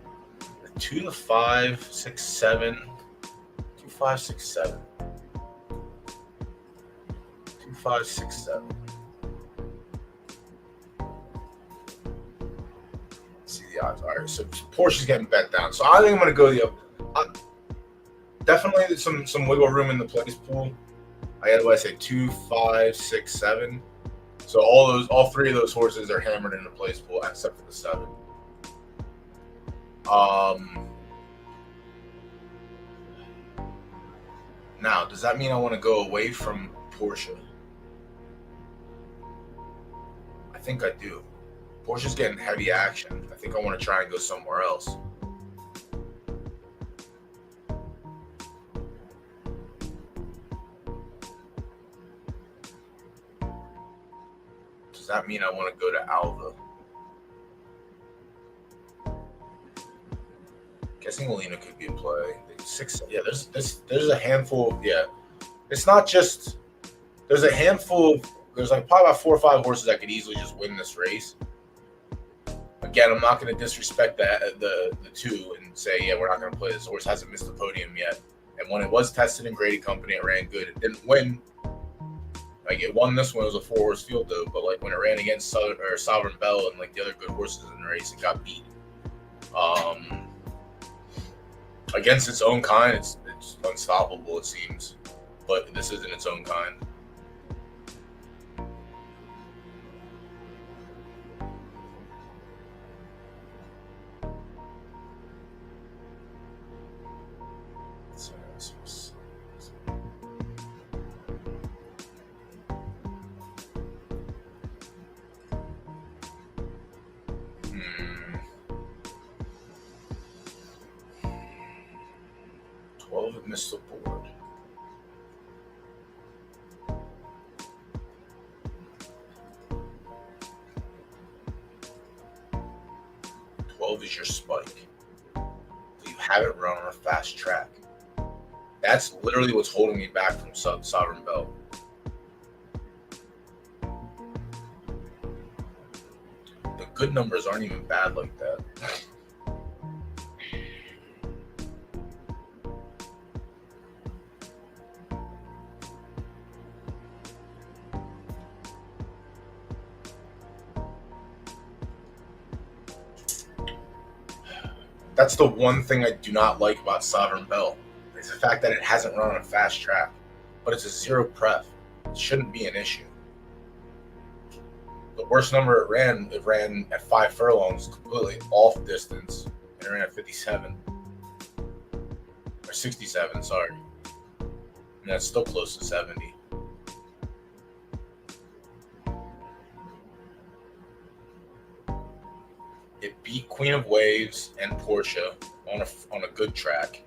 A 2 to 5, 6, 7. 5, 6, 7. 2, 5, 6, 7. See the odds. All right, so Porsche's getting bet down. So I think I'm going to go the up. Definitely some wiggle room in the place pool. I had, what I say, 2, 5, 6, 7. So all 3 of those horses are hammered in the place pool except for the 7. Now, does that mean I want to go away from Porsche? I think I do. Porsche's getting heavy action. I think I want to try and go somewhere else. Does that mean I want to go to Alva? Guessing Alina could be a play. 6, yeah. There's a handful. Yeah, it's not just. There's a handful of. There's like probably about 4 or 5 horses that could easily just win this race. Again, I'm not going to disrespect the 2 and say, yeah, we're not going to play this horse. Hasn't missed the podium yet. And when it was tested in graded company, it ran good. It didn't win. Like, it won this one. It was a 4 horse field though. But like when it ran against Sovereign Bell and like the other good horses in the race, it got beat. Against its own kind, it's unstoppable, it seems. But this isn't its own kind. Missed the board. Is your spike. You have it run on a fast track. That's literally what's holding me back from Sovereign Bell. The good numbers aren't even bad like that. That's the one thing I do not like about Sovereign Bell. Is the fact that it hasn't run on a fast track. but it's a 0 pref. It shouldn't be an issue. The worst number it ran at 5 furlongs, completely off distance, and it ran at 57 or 67. Sorry, and that's still close to 70. It beat Queen of Waves and Portia on a good track.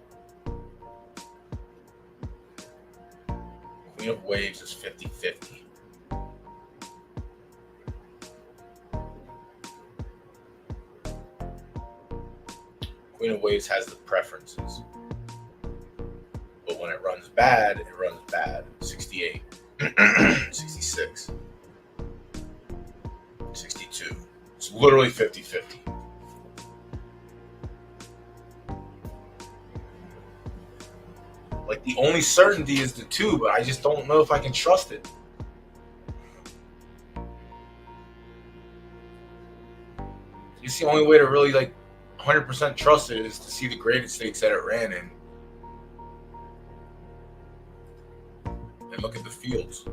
Queen of Waves is 50-50. Queen of Waves has the preferences. But when it runs bad, it runs bad. 68, 66, 62. It's literally 50-50. Like, the only certainty is the 2, but I just don't know if I can trust it. It's the only way to really, like, 100% trust it is to see the graded stakes that it ran in. And look at the fields.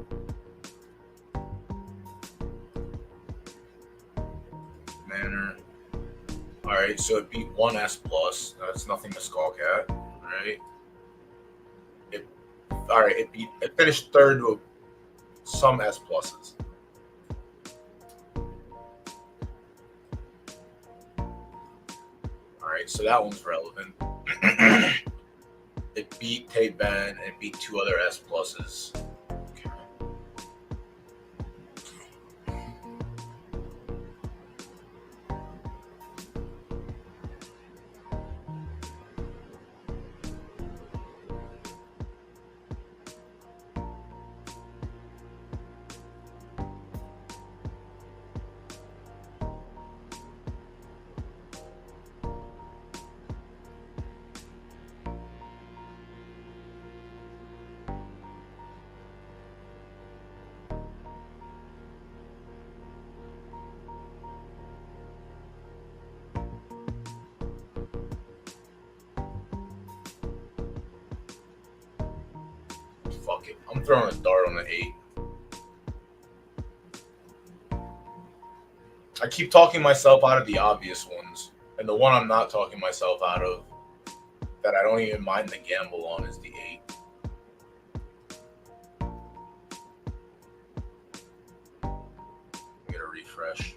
Manor. Alright, so it beat 1 S+. That's nothing to skulk at, right? It finished 3rd with some S+. Alright, so that one's relevant. It beat Tay-Ben and it beat 2 other S+. Okay. Fuck it. I'm throwing a dart on the 8. I keep talking myself out of the obvious ones. And the one I'm not talking myself out of, that I don't even mind the gamble on, is the 8. Get a refresh.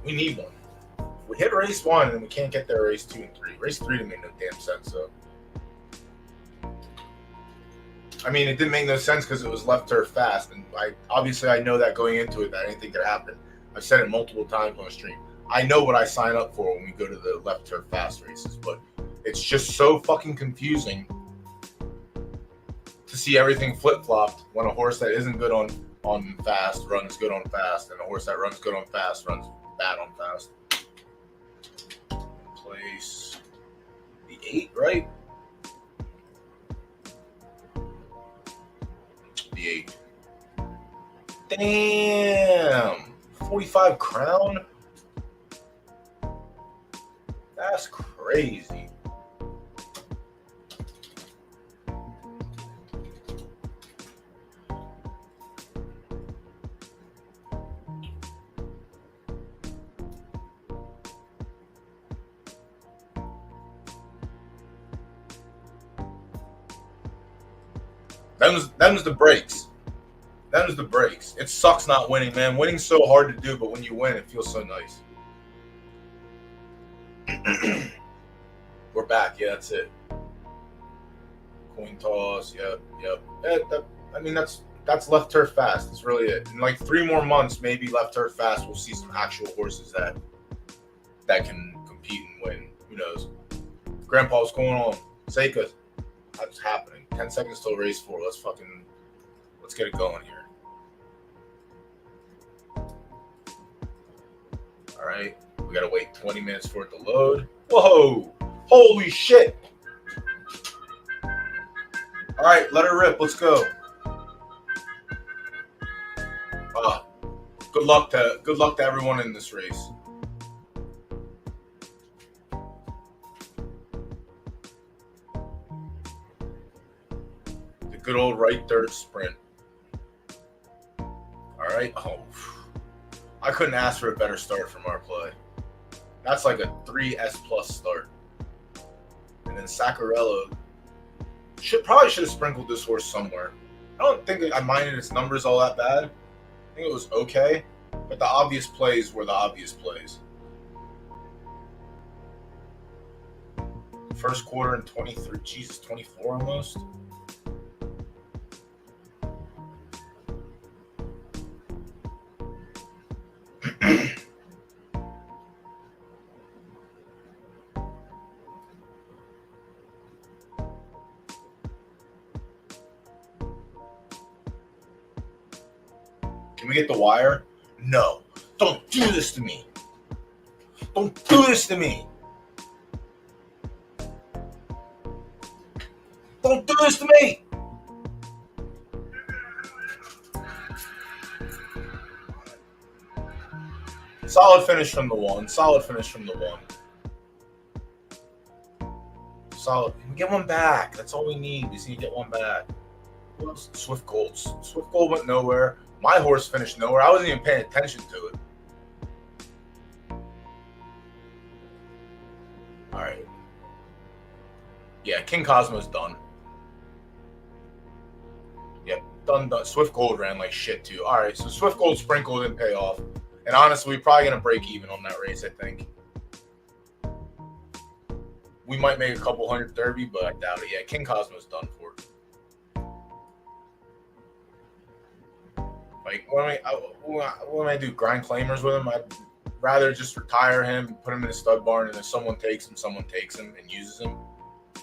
We need one. If we hit race 1 and we can't get there race 2 and 3. Race 3 didn't make no damn sense, though. I mean, it didn't make no sense because it was left turf fast, and I know that going into it, that anything could happen. I've said it multiple times on the stream. I know what I sign up for when we go to the left turf fast races, but it's just so fucking confusing to see everything flip-flopped when a horse that isn't good on fast runs good on fast, and a horse that runs good on fast runs bad on fast. Place the 8, right? The 8. Damn! 45 crown? That's crazy. Them's the breaks. Them's the breaks. It sucks not winning, man. Winning's so hard to do, but when you win, it feels so nice. We're back. Yeah, that's it. Coin toss. Yep. I mean, that's left turf fast. That's really it. In like 3 more months, maybe left turf fast, we'll see some actual horses that can compete and win. Who knows? Grandpa, what's going on? Seika. That's happening. 10 seconds till race 4. Let's get it going here. All right. We gotta wait 20 minutes for it to load. Whoa! Holy shit! All right, let her rip. Let's go. Good luck to everyone in this race. The good old right third sprint. All right. Oh, I couldn't ask for a better start from our play. That's like a 3S+ start. And then Saccarello probably should have sprinkled this horse somewhere. I don't think I minded its numbers all that bad. I think it was okay, but the obvious plays were the obvious plays. First quarter in 23, Jesus, 24 almost. Can we get the wire? No. Don't do this to me. Don't do this to me. Don't do this to me. Solid finish from the one. Solid finish from the one. Solid. We get one back. That's all we need. We just need to get one back. Swift Gold. Swift Gold went nowhere. My horse finished nowhere. I wasn't even paying attention to it. All right. Yeah, King Cosmo's done. Yep, done. Swift Gold ran like shit too. All right, so Swift Gold sprinkle didn't pay off. And honestly, we're probably going to break even on that race, I think. We might make a couple hundred Derby, but I doubt it. Yeah, King Cosmo's done for it. Like, what am I do? Grind claimers with him? I'd rather just retire him, put him in a stud barn, and if someone takes him and uses him.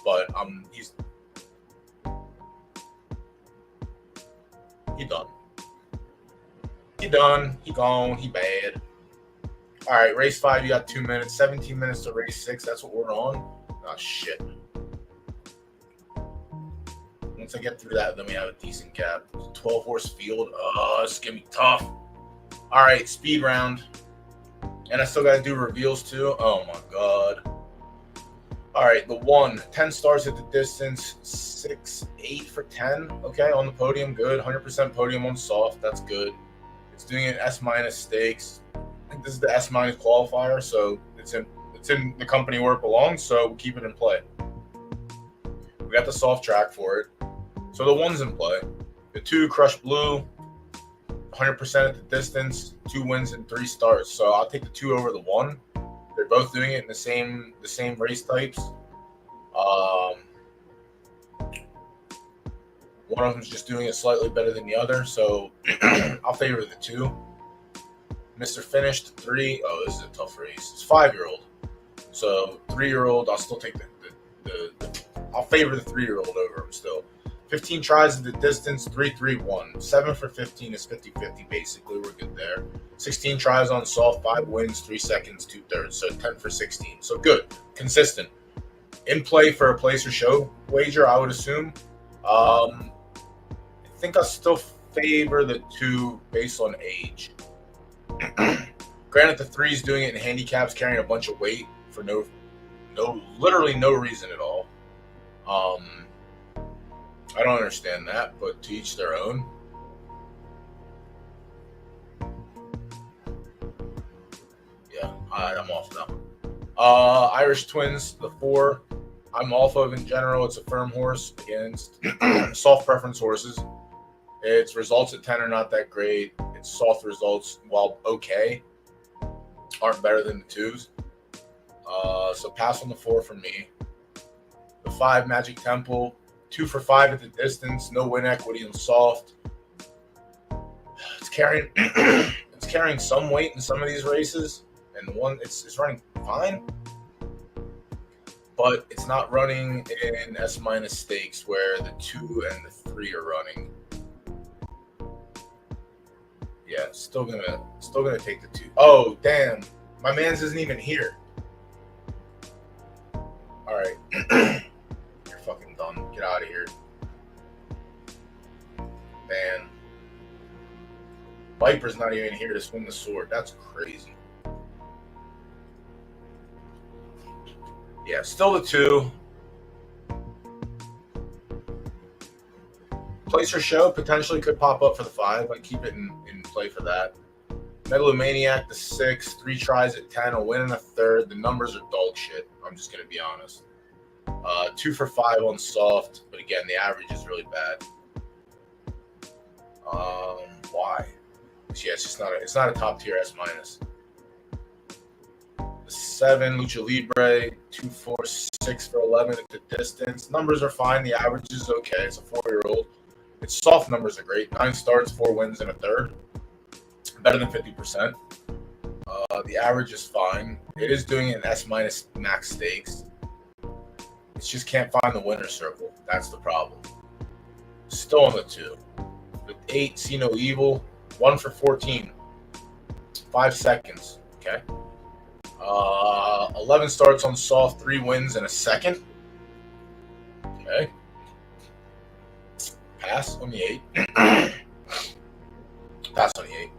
But he's done. He done. He gone. He bad. All right, race 5, you got 2 minutes. 17 minutes to race 6. That's what we're on. Oh, shit. Once I get through that, then we have a decent gap. 12-horse field. Oh, it's going to be tough. All right, speed round. And I still got to do reveals, too. Oh, my God. All right, the 1. 10 stars at the distance. 6, 8 for 10. Okay, on the podium. Good. 100% podium on soft. That's good. It's doing an S- stakes. I think this is the S- qualifier, so it's in the company where it belongs, so we'll keep it in play. We got the soft track for it. So the 1's in play. The 2, Crush Blue, 100% at the distance, 2 wins and 3 starts. So I'll take the 2 over the 1. They're both doing it in the same race types. One of them's just doing it slightly better than the other, so I'll favor the 2. Mr. Finished, 3. Oh, this is a tough race. It's 5-year-old. So 3-year-old, I'll still take I'll favor the 3-year-old over him still. 15 tries at the distance, 3-3-1. 7 for 15 is 50-50, basically. We're good there. 16 tries on soft, 5 wins, 3 seconds, 2/3. So 10 for 16. So good. Consistent. In play for a place or show wager, I would assume. I think I still favor the 2 based on age. Granted, the 3's doing it in handicaps, carrying a bunch of weight for literally no reason at all. I don't understand that, but to each their own. Yeah, all right, I'm off now. Irish Twins, the 4. I'm off of in general. It's a firm horse against soft preference horses. Its results at 10 are not that great. Its soft results, while okay, aren't better than the 2's. So pass on the 4 for me. The 5, Magic Temple, 2 for 5 at the distance, no win equity on soft. It's carrying some weight in some of these races, and the 1 it's running fine, but it's not running in S- stakes where the 2 and the 3 are running. Yeah, still gonna take the 2. Oh damn! My man's isn't even here. All right. You're fucking done. Get out of here. Man. Viper's not even here to swing the sword. That's crazy. Yeah, still the 2. Place or show potentially could pop up for the 5. Like keep it in play for that. Megalomaniac, the 6. 3 tries at 10. A win and a third. The numbers are dog shit. I'm just going to be honest. 2 for 5 on soft. But again, the average is really bad. Why? Yeah, it's just not a top tier S minus. The 7 Lucha Libre, 2, 4, 6 for 11 at the distance. Numbers are fine. The average is okay. It's a 4-year-old. Its soft numbers are great. 9 starts, 4 wins, and a third. Better than 50%. The average is fine. It is doing an S minus max stakes. It just can't find the winner's circle. That's the problem. Still on the 2. The 8 See No Evil. 1 for 14. 5 seconds. Okay. 11 starts on soft, 3 wins and a second. Okay. Pass on the 8. Pass on the 8.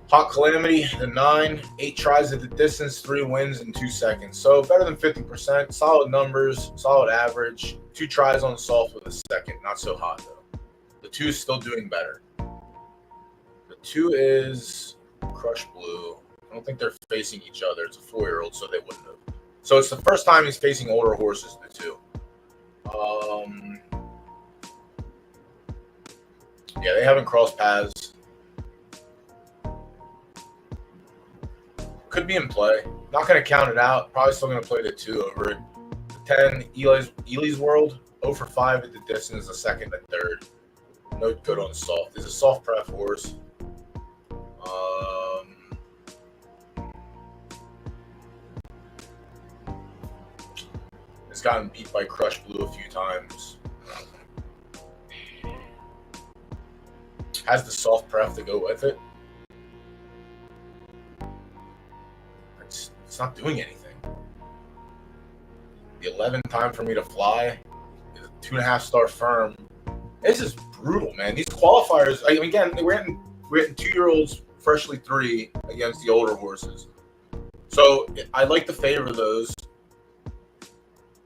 Hot Calamity, the 9. 8 tries at the distance, 3 wins in 2 seconds. So better than 50%. Solid numbers, solid average. 2 tries on soft with a second. Not so hot, though. The 2 is still doing better. The 2 is Crush Blue. I don't think they're facing each other. It's a 4-year-old, so they wouldn't have. So it's the first time he's facing older horses, the 2. Yeah, they haven't crossed paths. Could be in play. Not going to count it out. Probably still going to play the 2 over it. The 10, Ely's World. 0 for 5 at the distance, a second and third. No good on soft. It's a soft prep horse. It's gotten beat by Crush Blue a few times. Has the soft pref to go with it. It's not doing anything. The 11th time for me to fly is a 2.5 star firm. This is brutal, man. These qualifiers, again, we're hitting 2-year-olds freshly 3 against the older horses. So I like to favor those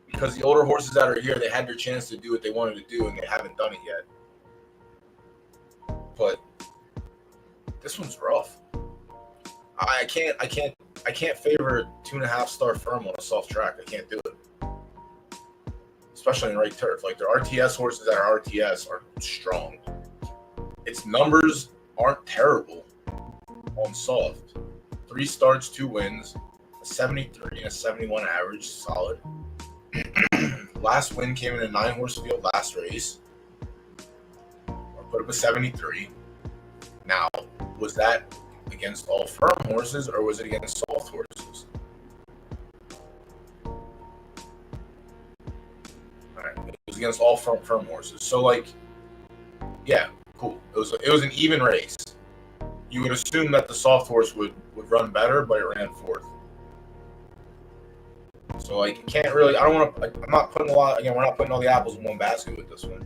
because the older horses that are here, they had their chance to do what they wanted to do and they haven't done it yet. But this one's rough. I can't favor 2.5 star firm on a soft track. I can't do it. Especially in right turf. Like their RTS horses that are RTS are strong. Its numbers aren't terrible on soft. 3 starts, 2 wins, a 73 and a 71 average, solid. Last win came in a 9-horse field last race. Put up a 73. Now, was that against all firm horses or was it against soft horses? Alright, it was against all firm horses. So, like, yeah, cool. It was an even race. You would assume that the soft horse would run better, but it ran 4th. So, like, you can't really, I'm not putting we're not putting all the apples in one basket with this one.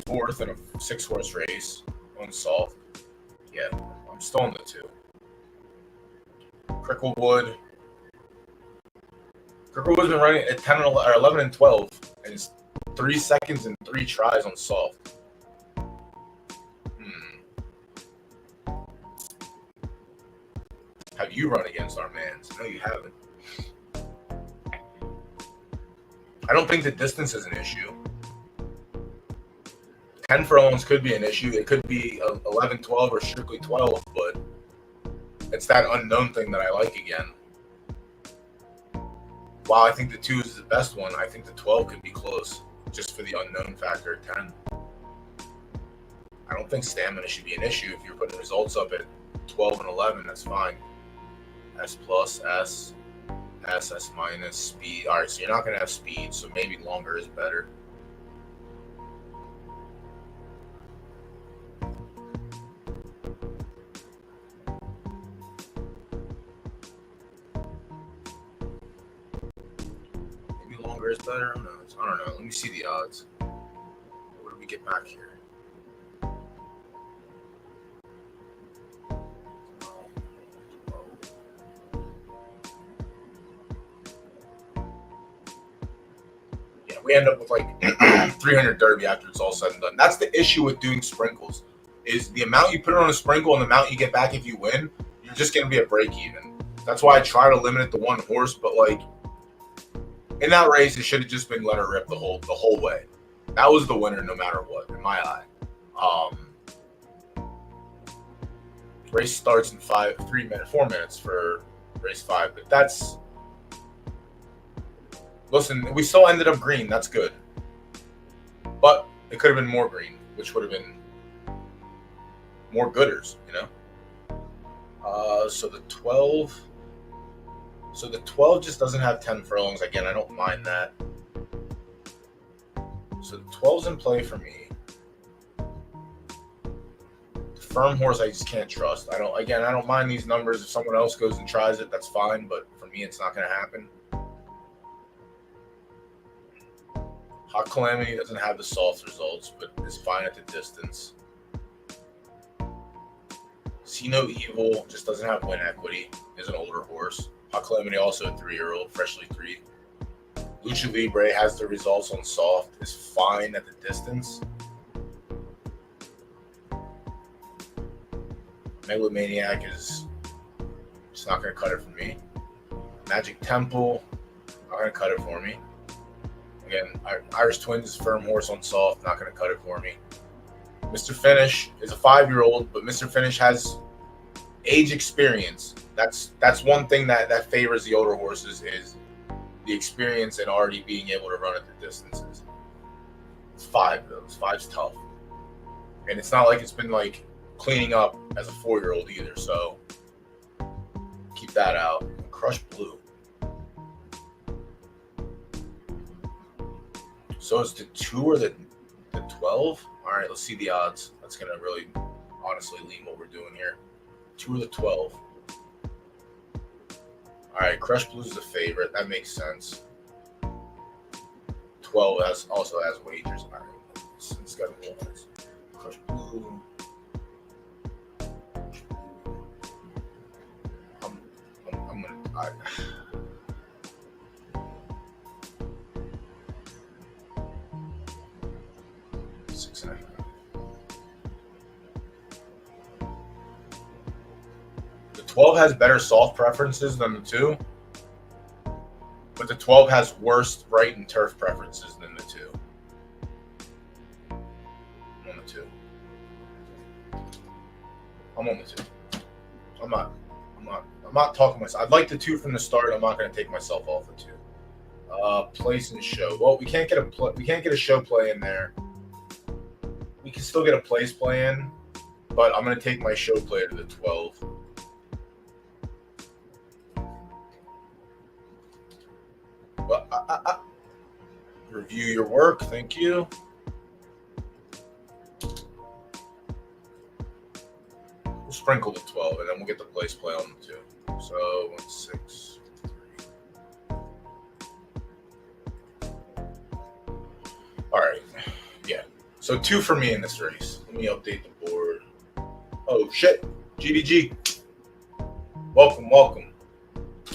4th in a 6-horse race on soft. Yeah, I'm still on the 2. Cricklewood. Cricklewood's been running at 10 and 11 and 12, and it's 3 seconds and 3 tries on soft. Have you run against our mans? No, you haven't. I don't think the distance is an issue. 10 furlongs could be an issue. It could be 11, 12, or strictly 12, but it's that unknown thing that I like again. While I think the 2 is the best one, I think the 12 could be close, just for the unknown factor at 10. I don't think stamina should be an issue. If you're putting results up at 12 and 11, that's fine. S plus, S minus, speed. All right, so you're not going to have speed, so maybe longer is better. Where's better? Who knows? I don't know. Let me see the odds. What do we get back here? Yeah, we end up with like 300 derby after it's all said and done. That's the issue with doing sprinkles. Is the amount you put on a sprinkle and the amount you get back if you win, you're just going to be a break even. That's why I try to limit it to one horse, but like in that race, it should have just been let her rip the whole way. That was the winner no matter what, in my eye. Race starts in 4 minutes for race 5, but that's, listen, we still ended up green. That's good, but it could have been more green, which would have been more gooders, you know. So the 12 just doesn't have 10 furlongs. Again, I don't mind that. So the 12's in play for me. The firm horse I just can't trust. I don't mind these numbers. If someone else goes and tries it, that's fine, but for me it's not going to happen. Hot Calamity doesn't have the soft results, but is fine at the distance. See No Evil just doesn't have win equity. Is an older horse. Hot Calamity also a 3-year-old, freshly 3. Lucha Libre has the results on soft. Is fine at the distance. Megalomaniac is just not going to cut it for me. Magic Temple, not going to cut it for me. Again, Irish Twins, firm horse on soft, not going to cut it for me. Mr. Finish is a 5-year-old, but Mr. Finish has age experience. That's one thing that favors the older horses is the experience and already being able to run at the distances. It's 5 though. 5's tough, and it's not like it's been like cleaning up as a 4-year-old either. So keep that out. Crush Blue. So it's the 2 or the 12. All right, let's see the odds. That's gonna really, honestly, lean what we're doing here. 2 or the 12. All right, Crush Blue's the favorite. That makes sense. 12 also has wagers. All right, it's got odds. Crush Blue. I'm gonna. 6.5. The 12 has better soft preferences than the 2, but the 12 has worse right and turf preferences than the 2. I'm on the 2. I'm on the 2. I'm not talking myself. I'd like the 2 from the start. I'm not going to take myself off the 2. Place and show. Well, we can't get a show play in there. We can still get a place play in, but I'm going to take my show player to the 12. But review your work. Thank you. We'll sprinkle the 12, and then we'll get the place play on the 2. So 1, 6, 3. All right. Yeah. So 2 for me in this race. Let me update the board. Oh, shit. GDG. Welcome.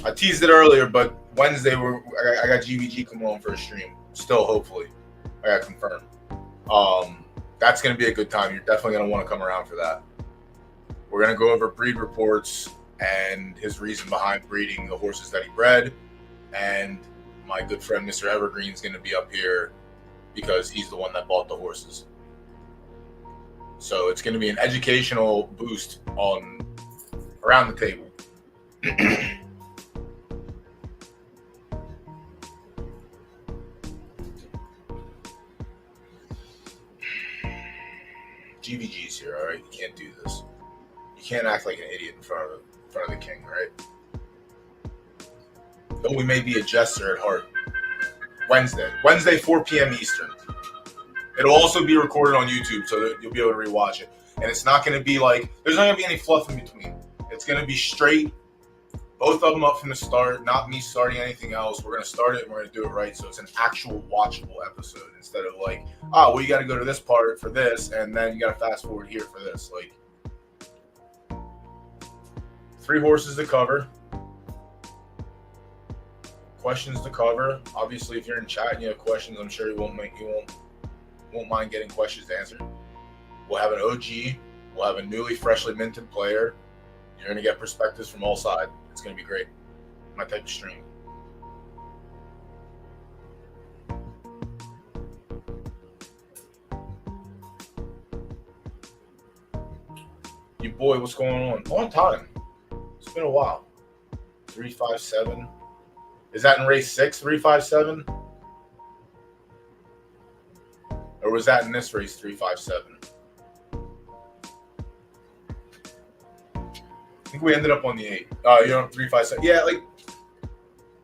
I teased it earlier, but Wednesday I got GVG coming on for a stream. Still, hopefully. I got confirmed. That's going to be a good time. You're definitely going to want to come around for that. We're going to go over breed reports and his reason behind breeding the horses that he bred. And my good friend, Mr. Evergreen's going to be up here because he's the one that bought the horses. So it's going to be an educational boost on around the table. GVG's here, all right? You can't do this. You can't act like an idiot in front of the king, right? Though we may be a jester at heart. Wednesday, 4 p.m. Eastern. It'll also be recorded on YouTube, so that you'll be able to rewatch it. And it's not going to be like, there's not going to be any fluff in between. It's going to be straight Both of them up from the start, not me starting anything else. We're going to start it and we're going to do it right. So it's an actual watchable episode instead of like, oh, well, you got to go to this part for this, and then you got to fast forward here for this. Like, 3 horses to cover. Questions to cover. Obviously, if you're in chat and you have questions, I'm sure you won't mind getting questions answered. We'll have an OG. We'll have a newly, freshly minted player. You're going to get perspectives from all sides. It's going to be great. My type of stream. You boy, what's going on? Long time. It's been a while. 357. Is that in race 6, 357? Or was that in this race, 357? I think we ended up on the 8. 357.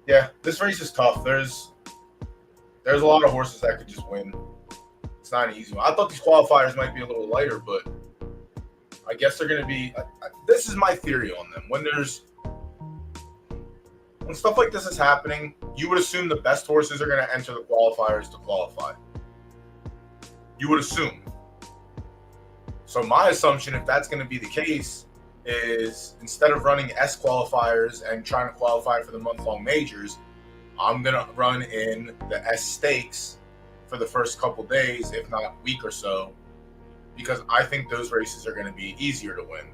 Yeah, this race is tough. There's a lot of horses that could just win. It's not an easy one. I thought these qualifiers might be a little lighter, but I guess they're going to be. This is my theory on them. When stuff like this is happening, you would assume the best horses are going to enter the qualifiers to qualify. You would assume. So my assumption, if that's going to be the case, is instead of running S qualifiers and trying to qualify for the month-long majors, I'm going to run in the S stakes for the first couple days, if not a week or so, because I think those races are going to be easier to win.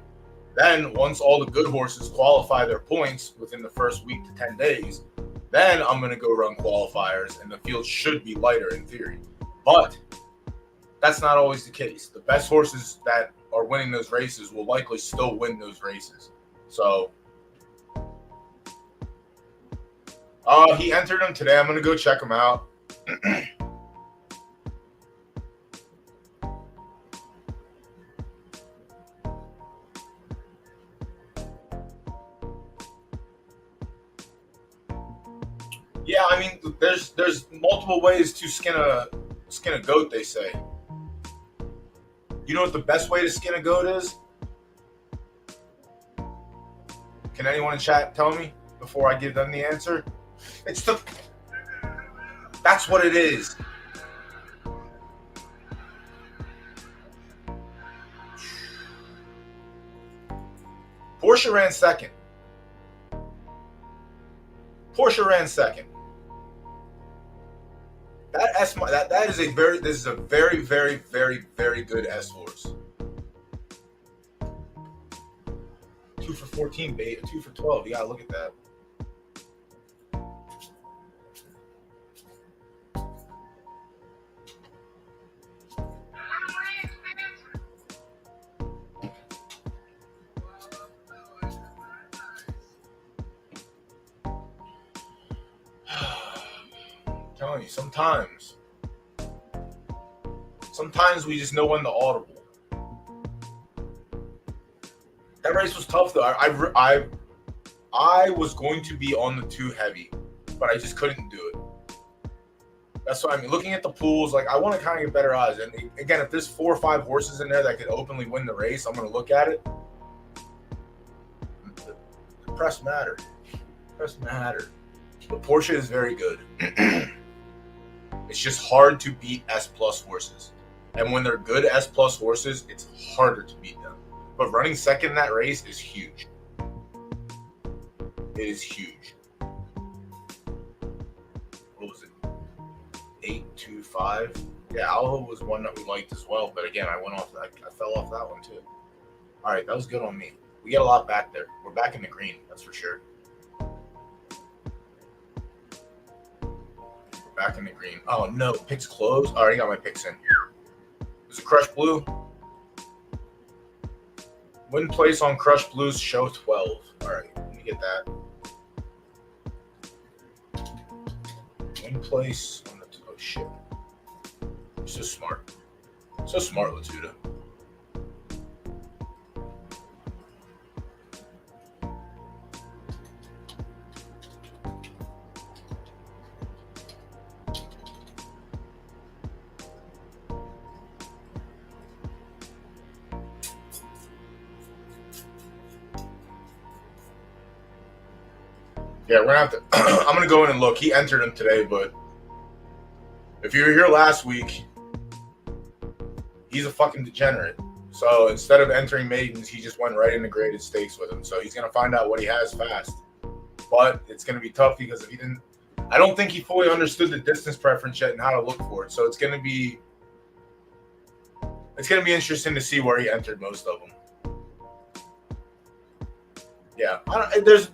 Then, once all the good horses qualify their points within the first week to 10 days, then I'm going to go run qualifiers, and the field should be lighter in theory. But that's not always the case. The best horses that are winning those races will likely still win those races. So, he entered them today. I'm going to go check him out. Yeah, I mean, there's multiple ways to skin a goat, they say. You know what the best way to skin a goat is? Can anyone in chat tell me before I give them the answer? That's what it is. Porsche ran second. This is a very, very, very, very good S horse. 2 for 14, babe. 2 for 12. You gotta look at that. I'm telling you, sometimes we just know when the audible. That race was tough though. I was going to be on the 2 heavy, but I just couldn't do it. That's what I mean. Looking at the pools, like I want to kind of get better odds. And again, if there's 4 or 5 horses in there that could openly win the race, I'm going to look at it. The press matter. But Porsche is very good. It's just hard to beat S plus horses. And when they're good S plus horses, it's harder to beat them. But running second in that race is huge. It is huge. What was it? 825. Yeah, Alva was one that we liked as well. But again, I fell off that one too. All right, that was good on me. We get a lot back there. We're back in the green, that's for sure. Back in the green. Oh no, picks closed. I already got my picks in. There's a Crush Blue. Win place on Crush Blues, show 12. All right, let me get that. Win place on the oh shit. So smart, Latuda. Yeah, we're gonna have to. I'm gonna go in and look. He entered him today, but if you were here last week, he's a fucking degenerate. So instead of entering maidens, he just went right into graded stakes with him. So he's gonna find out what he has fast. But it's gonna be tough because if he didn't, I don't think he fully understood the distance preference yet and how to look for it. So it's gonna be interesting to see where he entered most of them. Yeah, there's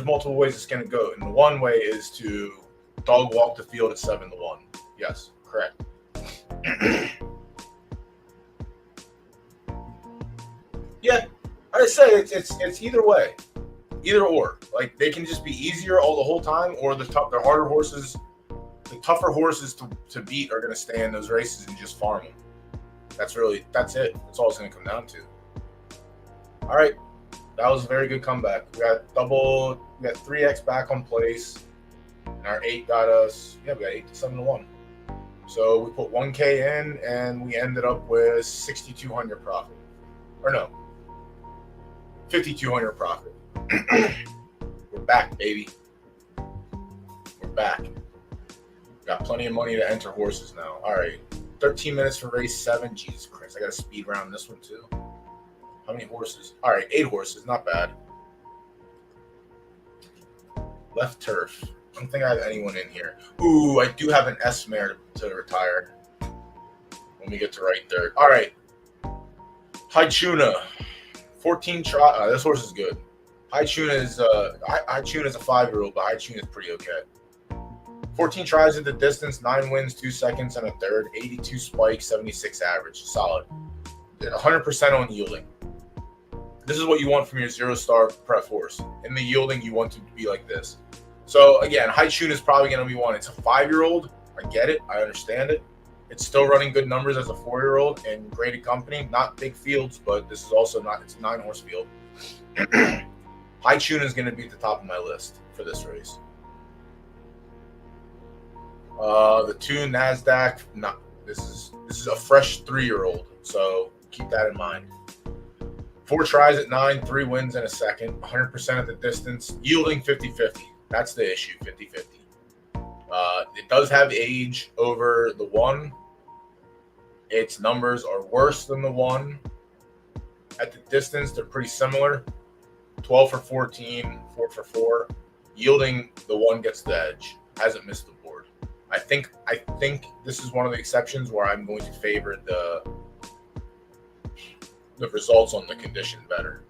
multiple ways it's gonna go, and the one way is to dog walk the field at 7-1. Yes, correct. Yeah, I say it's either way, either or. Like they can just be easier all the whole time, or the harder horses, the tougher horses to beat are gonna stay in those races and just farm them. That's it. That's all it's gonna come down to. All right. That was a very good comeback. We got 3x back on place, and our 8 got us. Yeah, we got 8 to 7-1. So we put 1K in, and we ended up with 6,200 profit, or no, 5,200 profit. We're back, baby. We're back. Got plenty of money to enter horses now. All right, 13 minutes for race 7. Jesus Christ, I got to speed round this one too. How many horses? All right, 8 horses. Not bad. Left turf. I don't think I have anyone in here. Ooh, I do have an S mare to retire when we get to right third. All right. High Tuna. 14 try. This horse is good. High Tuna is a 5-year-old, but High Tuna is pretty okay. 14 tries at the distance, 9 wins, 2 seconds, and a third. 82 spike, 76 average. Solid. 100% on yielding. This is what you want from your 0-star prep horse. In the yielding, you want to be like this. So again, High Tune is probably going to be one. It's a 5-year-old. I get it. I understand it. It's still running good numbers as a 4-year-old and graded company. Not big fields, but this is also not. It's a 9-horse field. High Tune is going to be at the top of my list for this race. The 2 Nasdaq. No, this is a fresh 3-year-old. So keep that in mind. 4 tries at 9, 3 wins in a second, 100% at the distance, yielding 50-50. That's the issue, 50-50. It does have age over the 1. Its numbers are worse than the 1. At the distance, they're pretty similar. 12 for 14, 4 for 4. Yielding, the 1 gets the edge. Hasn't missed the board. I think this is one of the exceptions where I'm going to favor the results on the condition better.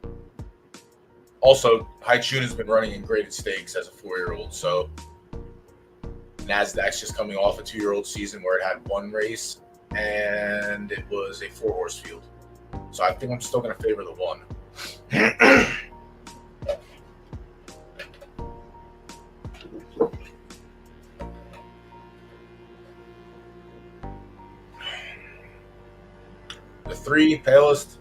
Also, High Tune has been running in graded stakes as a 4-year-old, so Nasdaq's just coming off a 2-year-old season where it had 1 race, and it was a 4-horse field. So I think I'm still going to favor the 1. The 3, Palest.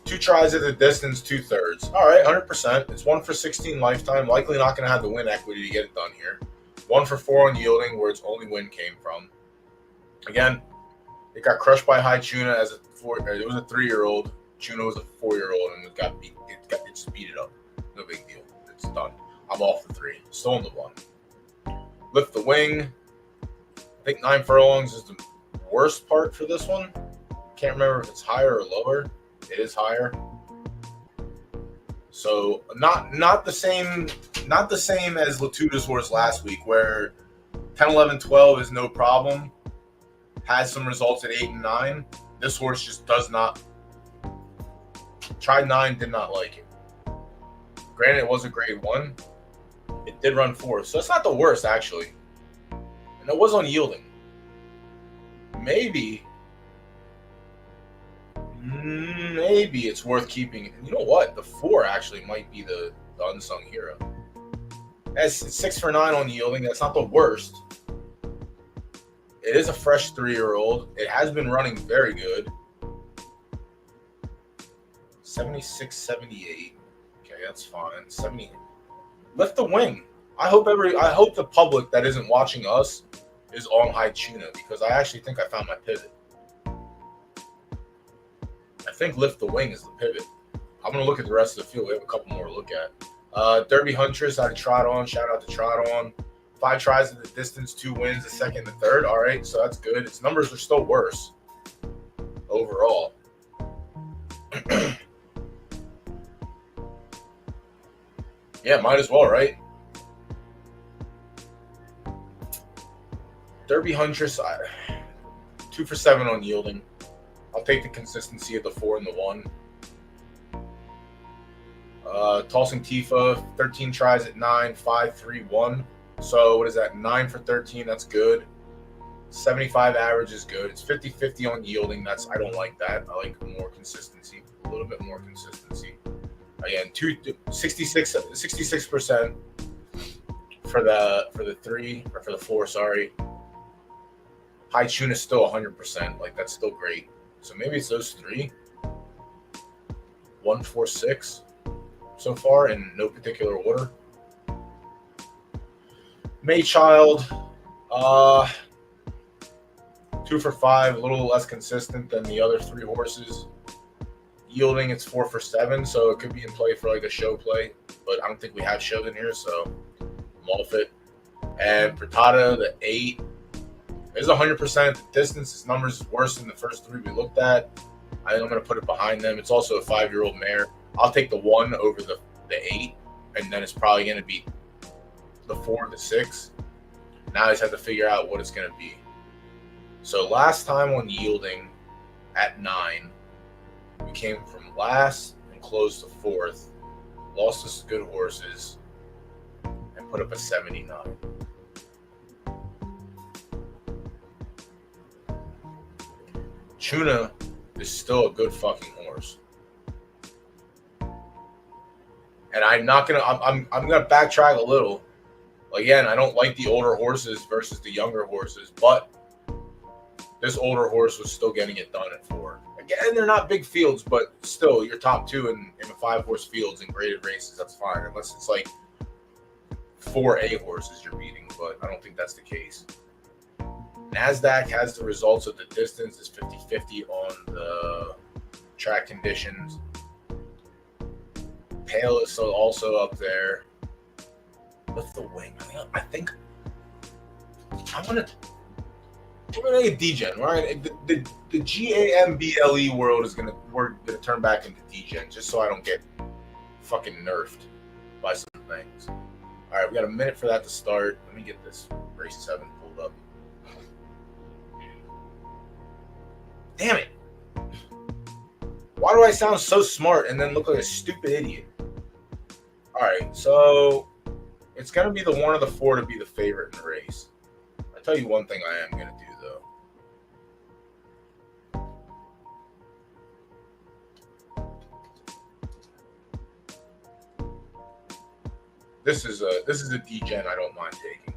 Two tries at the distance, 2/3. All right, 100%. It's 1 for 16 lifetime. Likely not going to have the win equity to get it done here. 1 for 4 on yielding, where its only win came from. Again, it got crushed by High Tuna as a 4. It was a 3-year-old. Tuna was a 4-year-old, and it got beat. It just beat it up. No big deal. It's done. I'm off the 3. Still on the 1. Lift the wing. I think 9 furlongs is the worst part for this one. Can't remember if it's higher or lower. It is higher. So not the same as Latuda's horse last week, where 10, 11, 12 is no problem. Has some results at 8 and 9. This horse just does not. Tried 9, did not like it. Granted, it was a grade 1. It did run 4, so it's not the worst actually. And it was on yielding. Maybe it's worth keeping. And you know what? The 4 actually might be the unsung hero. It's 6 for 9 on yielding. That's not the worst. It is a fresh 3-year-old. It has been running very good. 76, 78. Okay, that's fine. 70. Lift the wing. I hope the public that isn't watching us is on High Tuna, because I actually think I found my pivot. think Lift the Wing is the pivot. I'm going to look at the rest of the field. We have a couple more to look at. Derby Huntress out of Trot On. Shout out to Trot On. 5 tries at the distance, 2 wins, the second, the third. All right, so that's good. Its numbers are still worse overall. Yeah, might as well, right? Derby Huntress, 2 for 7 on yielding. I'll take the consistency of the 4 and the 1. Tossing Tifa, 13 tries at 9, 5, 3, 1. So what is that? 9 for 13. That's good. 75 average is good. It's 50-50 on yielding. I don't like that. I like more consistency, a little bit more consistency. Again, 66% for the 3 or for the 4. Sorry. High tune is still 100%. Like, that's still great. So maybe it's those 3. 1, 4, 6 so far in no particular order. Maychild, 2 for 5, a little less consistent than the other 3 horses. Yielding, it's 4 for 7, so it could be in play for like a show play, but I don't think we have showed in here, so Malfit. And Frittata, the 8, is 100% at the distance. Its numbers is worse than the first 3 we looked at. I think I'm going to put it behind them. It's also a 5-year-old mare. I'll take the 1 over the 8, and then it's probably going to be the 4 and the 6. Now I just have to figure out what it's going to be. So last time on yielding at 9, we came from last and closed to 4th, lost us good horses, and put up a 79. Tuna is still a good fucking horse. And I'm gonna backtrack a little. Again, I don't like the older horses versus the younger horses, but this older horse was still getting it done at 4. Again, they're not big fields, but still, you're top 2 in the 5-horse fields in graded races. That's fine, unless it's like 4 A horses you're beating, but I don't think that's the case. NASDAQ has the results of the distance. It's 50-50 on the track conditions. Pale is also up there. Lift the Wing. I think we're gonna get degen. Right? The GAMBLE world we're gonna turn back into degen, just so I don't get fucking nerfed by some things. All right, we got a minute for that to start. Let me get this race 7 pulled up. Damn it! Why do I sound so smart and then look like a stupid idiot? All right, so it's gonna be the 1 or the 4 to be the favorite in the race. I'll tell you one thing I am gonna do though. This is a degen I don't mind taking.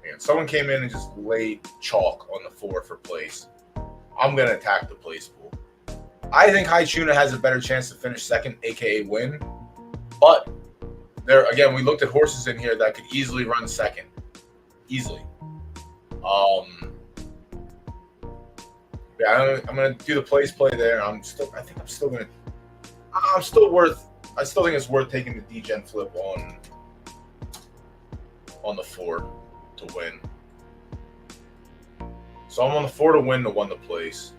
Man, someone came in and just laid chalk on the 4 for place. I'm gonna attack the place pool. I think High Tuna has a better chance to finish second, aka win. But there again, we looked at horses in here that could easily run second. Easily. Yeah, I'm gonna do the place play there. I still think it's worth taking the degen flip on the 4 to win. So I'm on the 4 to win, the 1 to place.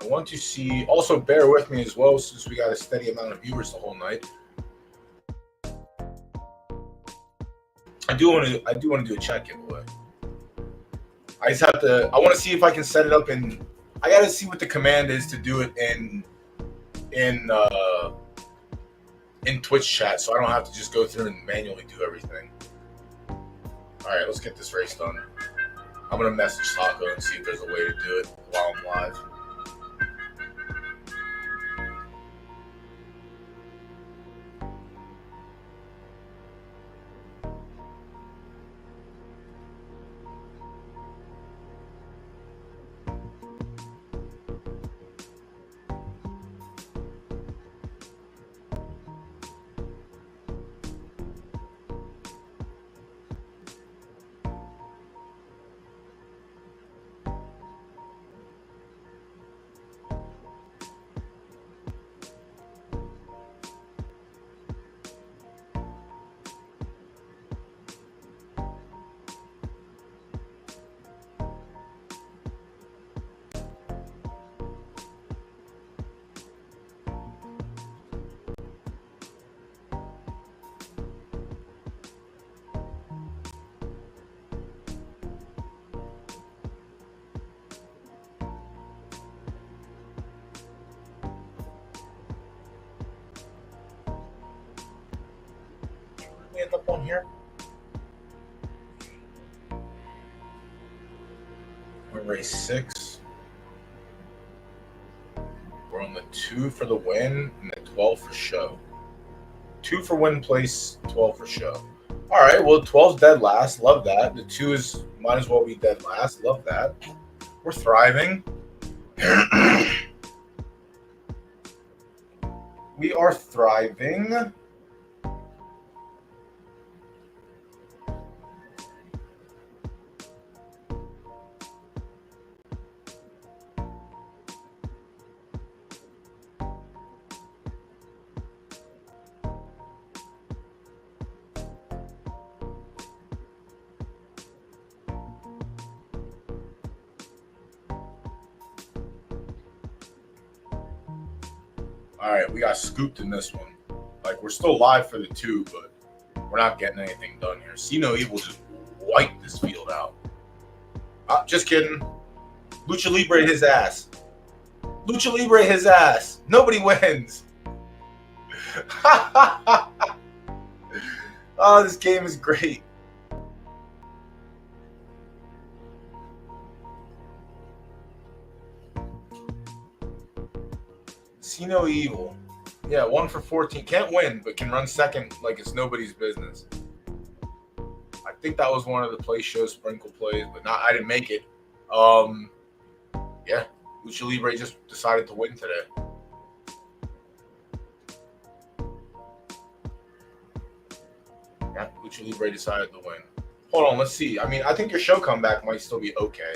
I want to see, also bear with me as well, since we got a steady amount of viewers the whole night. I do want to do a chat giveaway. I want to see if I can set it up I got to see what the command is to do it in Twitch chat, so I don't have to just go through and manually do everything. All right, let's get this race done. I'm going to message Taco and see if there's a way to do it while I'm here? We're race 6. We're on the 2 for the win and the 12 for show. 2 for win place, 12 for show. All right, well, 12's dead last. Love that. The 2 is might as well be dead last. Love that. We're thriving. We are thriving. All right, we got scooped in this one. Like, we're still live for the 2, but we're not getting anything done here. See No Evil just wiped this field out. Just kidding. Lucha Libre his ass. Lucha Libre his ass. Nobody wins. Oh, this game is great. See No Evil. Yeah, 1 for 14. Can't win, but can run second like it's nobody's business. I think that was one of the play show sprinkle plays, but I didn't make it. Yeah, Lucha Libre just decided to win today. Yeah, Lucha Libre decided to win. Hold on, let's see. I mean, I think your show comeback might still be okay.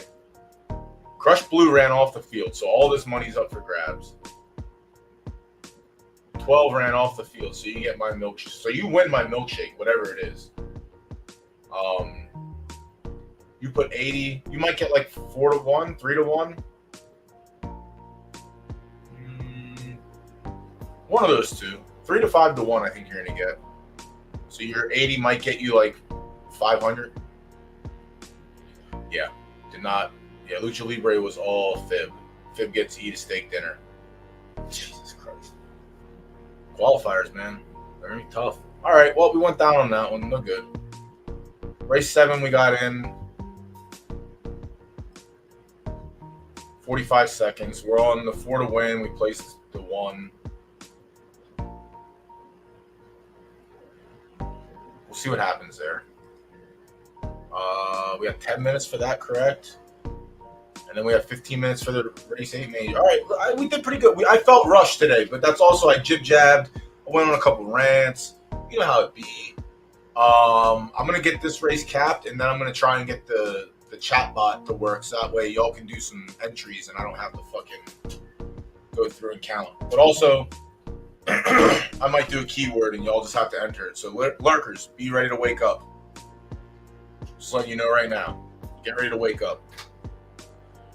Crush Blue ran off the field, so all this money's up for grabs. 12 ran off the field, so you get my milkshake. So you win my milkshake, whatever it is. You put 80. You might get like 4-1, 3-1. One of those two. 3 to 5 to 1, I think you're gonna get. So your 80 might get you like 500. Yeah, did not. Yeah, Lucha Libre was all fib. Fib gets to eat a steak dinner. Jesus Christ. Qualifiers, man. They're gonna be tough. All right, well, we went down on that one. No good. Race 7, we got in 45 seconds. We're on the 4 to win. We placed the 1. We'll see what happens there. We have 10 minutes for that, correct? And then we have 15 minutes for the race 8 major. All right, we did pretty good. I felt rushed today, but that's also I jib-jabbed. I went on a couple rants. You know how it be. I'm going to get this race capped, and then I'm going to try and get the chat bot to work, so that way y'all can do some entries, and I don't have to fucking go through and count. But also, I might do a keyword, and y'all just have to enter it. So lurkers, be ready to wake up. Just letting you know right now. Get ready to wake up.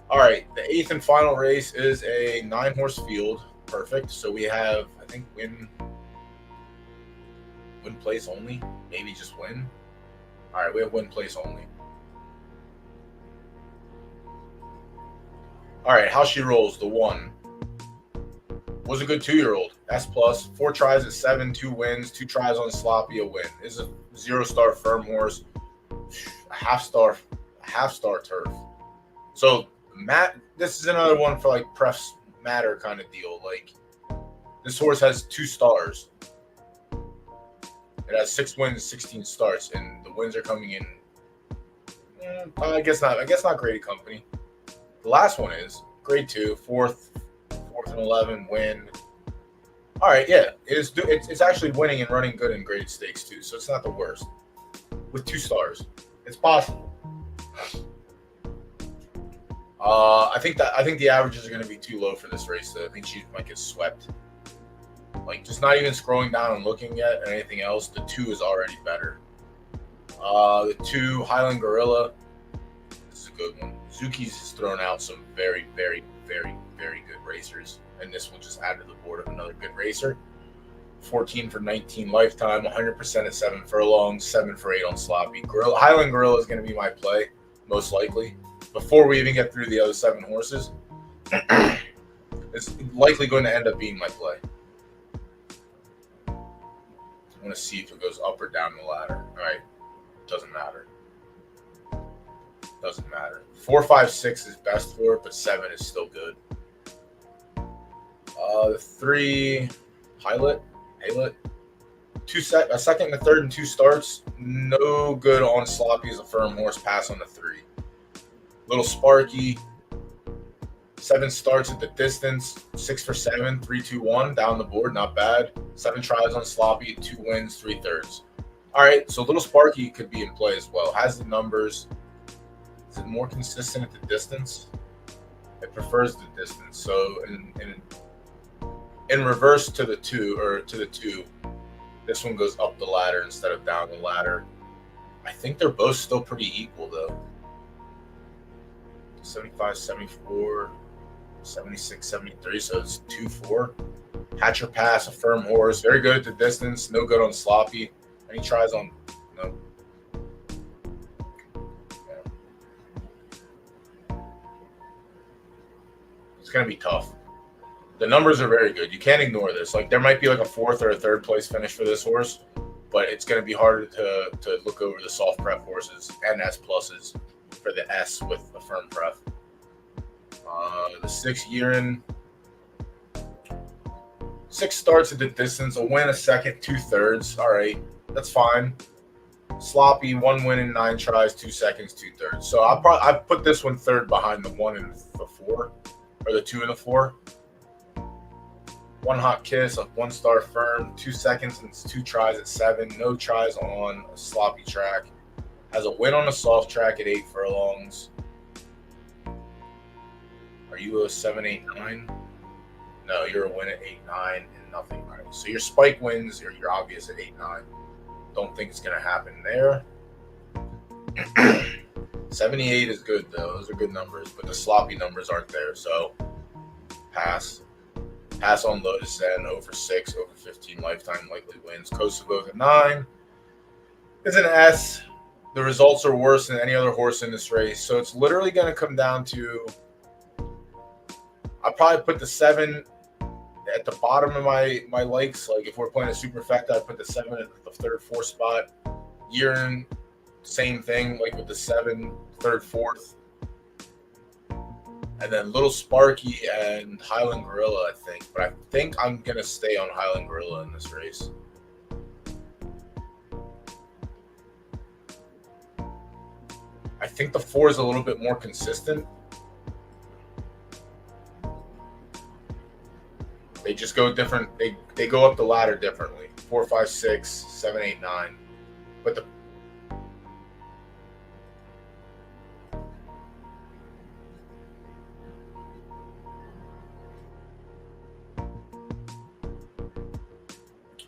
All right, the 8th and final race is a 9-horse field. Perfect. So we have, I think, win place only. Maybe just win. All right, we have win place only. All right, how she rolls, the 1. Was a good 2-year-old. S+. 4 tries at 7, 2 wins. 2 tries on sloppy, a win. Is a 0-star firm horse. A half-star turf. So Matt, this is another one for like prefs matter kind of deal. Like, this horse has 2 stars. It has 6 wins, 16 starts, and the wins are coming in. I guess not. I guess not graded company. The last one is grade 2, 4th and 11 win. All right, yeah, it's actually winning and running good in graded stakes too, so it's not the worst. With 2 stars, it's possible. I think the averages are going to be too low for this race. So I think she might get swept. Like, just not even scrolling down and looking at anything else. The 2 is already better. The 2 Highland Gorilla. This is a good one. Zuki's has thrown out some very, very, very, very good racers, and this will just add to the board of another good racer. 14 for 19 lifetime, 100% at 7 furlongs, 7 for 8 on sloppy. Highland Gorilla is going to be my play, most likely. Before we even get through the other 7 horses, it's likely going to end up being my play. I want to see if it goes up or down the ladder. All right, doesn't matter. Doesn't matter. 4, 5, 6 is best for it, but 7 is still good. 3, Pilot, a second and a third and 2 starts. No good on sloppy as a firm horse. Pass on the 3. Little Sparky. 7 starts at the distance. 6 for 7. 3, 2, 1 down the board. Not bad. 7 tries on sloppy. 2 wins. 3/3. All right. So Little Sparky could be in play as well. Has the numbers. Is it more consistent at the distance? It prefers the distance. So in reverse to the 2, this one goes up the ladder instead of down the ladder. I think they're both still pretty equal though. 75, 74, 76, 73. So it's 2, 4. Hatcher pass, a firm horse. Very good at the distance. No good on sloppy. Any tries on no. It's going to be tough. The numbers are very good. You can't ignore this. Like there might be like a 4th or a 3rd place finish for this horse, but it's going to be harder to look over the soft prep horses and S pluses for the S with a firm prep. The 6 Yearin, 6 starts at the distance, a win, a second, 2/3. All right, that's fine. Sloppy, 1 win in 9 tries, 2 seconds, 2/3. So I put this one 3rd behind the 1 and the 4, or the 2 and the 4. 1 hot kiss, a 1-star firm, 2 seconds and 2 tries at 7. No tries on a sloppy track. Has a win on a soft track at 8 furlongs. Are you a 7, 8, 9? No, you're a win at 8, 9 and nothing. Right? So your spike wins, you're obvious at 8, 9. Don't think it's going to happen there. 78 is good though. Those are good numbers, but the sloppy numbers aren't there. So pass. Pass on Lotus End, over 6, over 15 lifetime likely wins. Kosovo at 9 is an S. The results are worse than any other horse in this race. So it's literally going to come down to, I'll probably put the 7 at the bottom of my likes. Like if we're playing a superfecta, I'd put the 7 at the 3rd, 4th spot. Yearin, same thing, like with the 7, 3rd, 4th. And then Little Sparky and Highland Gorilla, I think. But I think I'm going to stay on Highland Gorilla in this race. I think the 4 is a little bit more consistent. They just go different. They go up the ladder differently. 4, 5, 6, 7, 8, 9. But the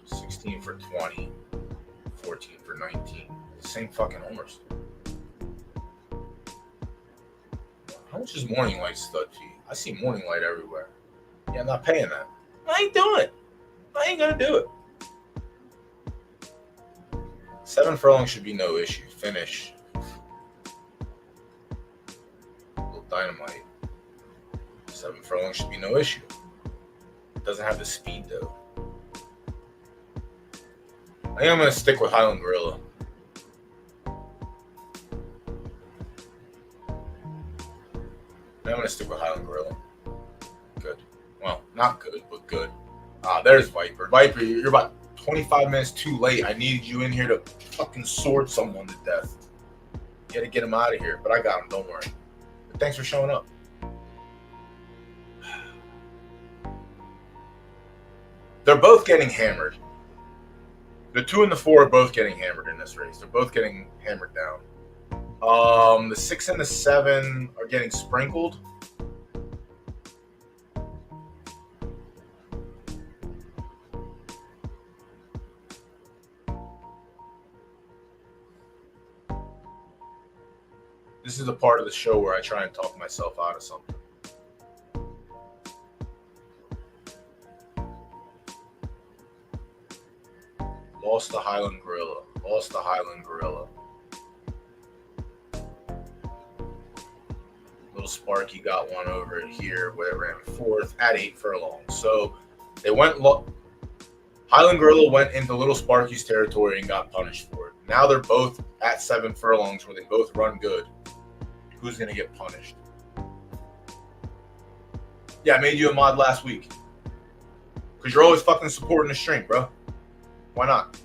16 for 20, 14 for 19. Same fucking horse. How much is Morning Light stud fee? I see Morning Light everywhere. Yeah, I'm not paying that. I ain't doing it. I ain't gonna do it. 7 furlongs should be no issue. Finish. Little Dynamite. 7 furlongs should be no issue. Doesn't have the speed though. I think I'm going to stick with Highland Gorilla. I'm going to stick with Highland Gorilla. Good. Well, not good, but good. There's Viper. Viper, you're about 25 minutes too late. I needed you in here to fucking sword someone to death. You got to get him out of here, but I got him. Don't worry. But thanks for showing up. They're both getting hammered. The 2 and the 4 are both getting hammered in this race. They're both getting hammered down. The 6 and the 7 are getting sprinkled. This is the part of the show where I try and talk myself out of something. Lost the Highland Gorilla. Lost the Highland Gorilla. Little Sparky got one over here where it ran 4th at 8 furlongs. So they went Island Gorilla went into Little Sparky's territory and got punished for it. Now they're both at 7 furlongs where they both run good. Who's going to get punished? Yeah, I made you a mod last week. Because you're always fucking supporting the stream, bro. Why not?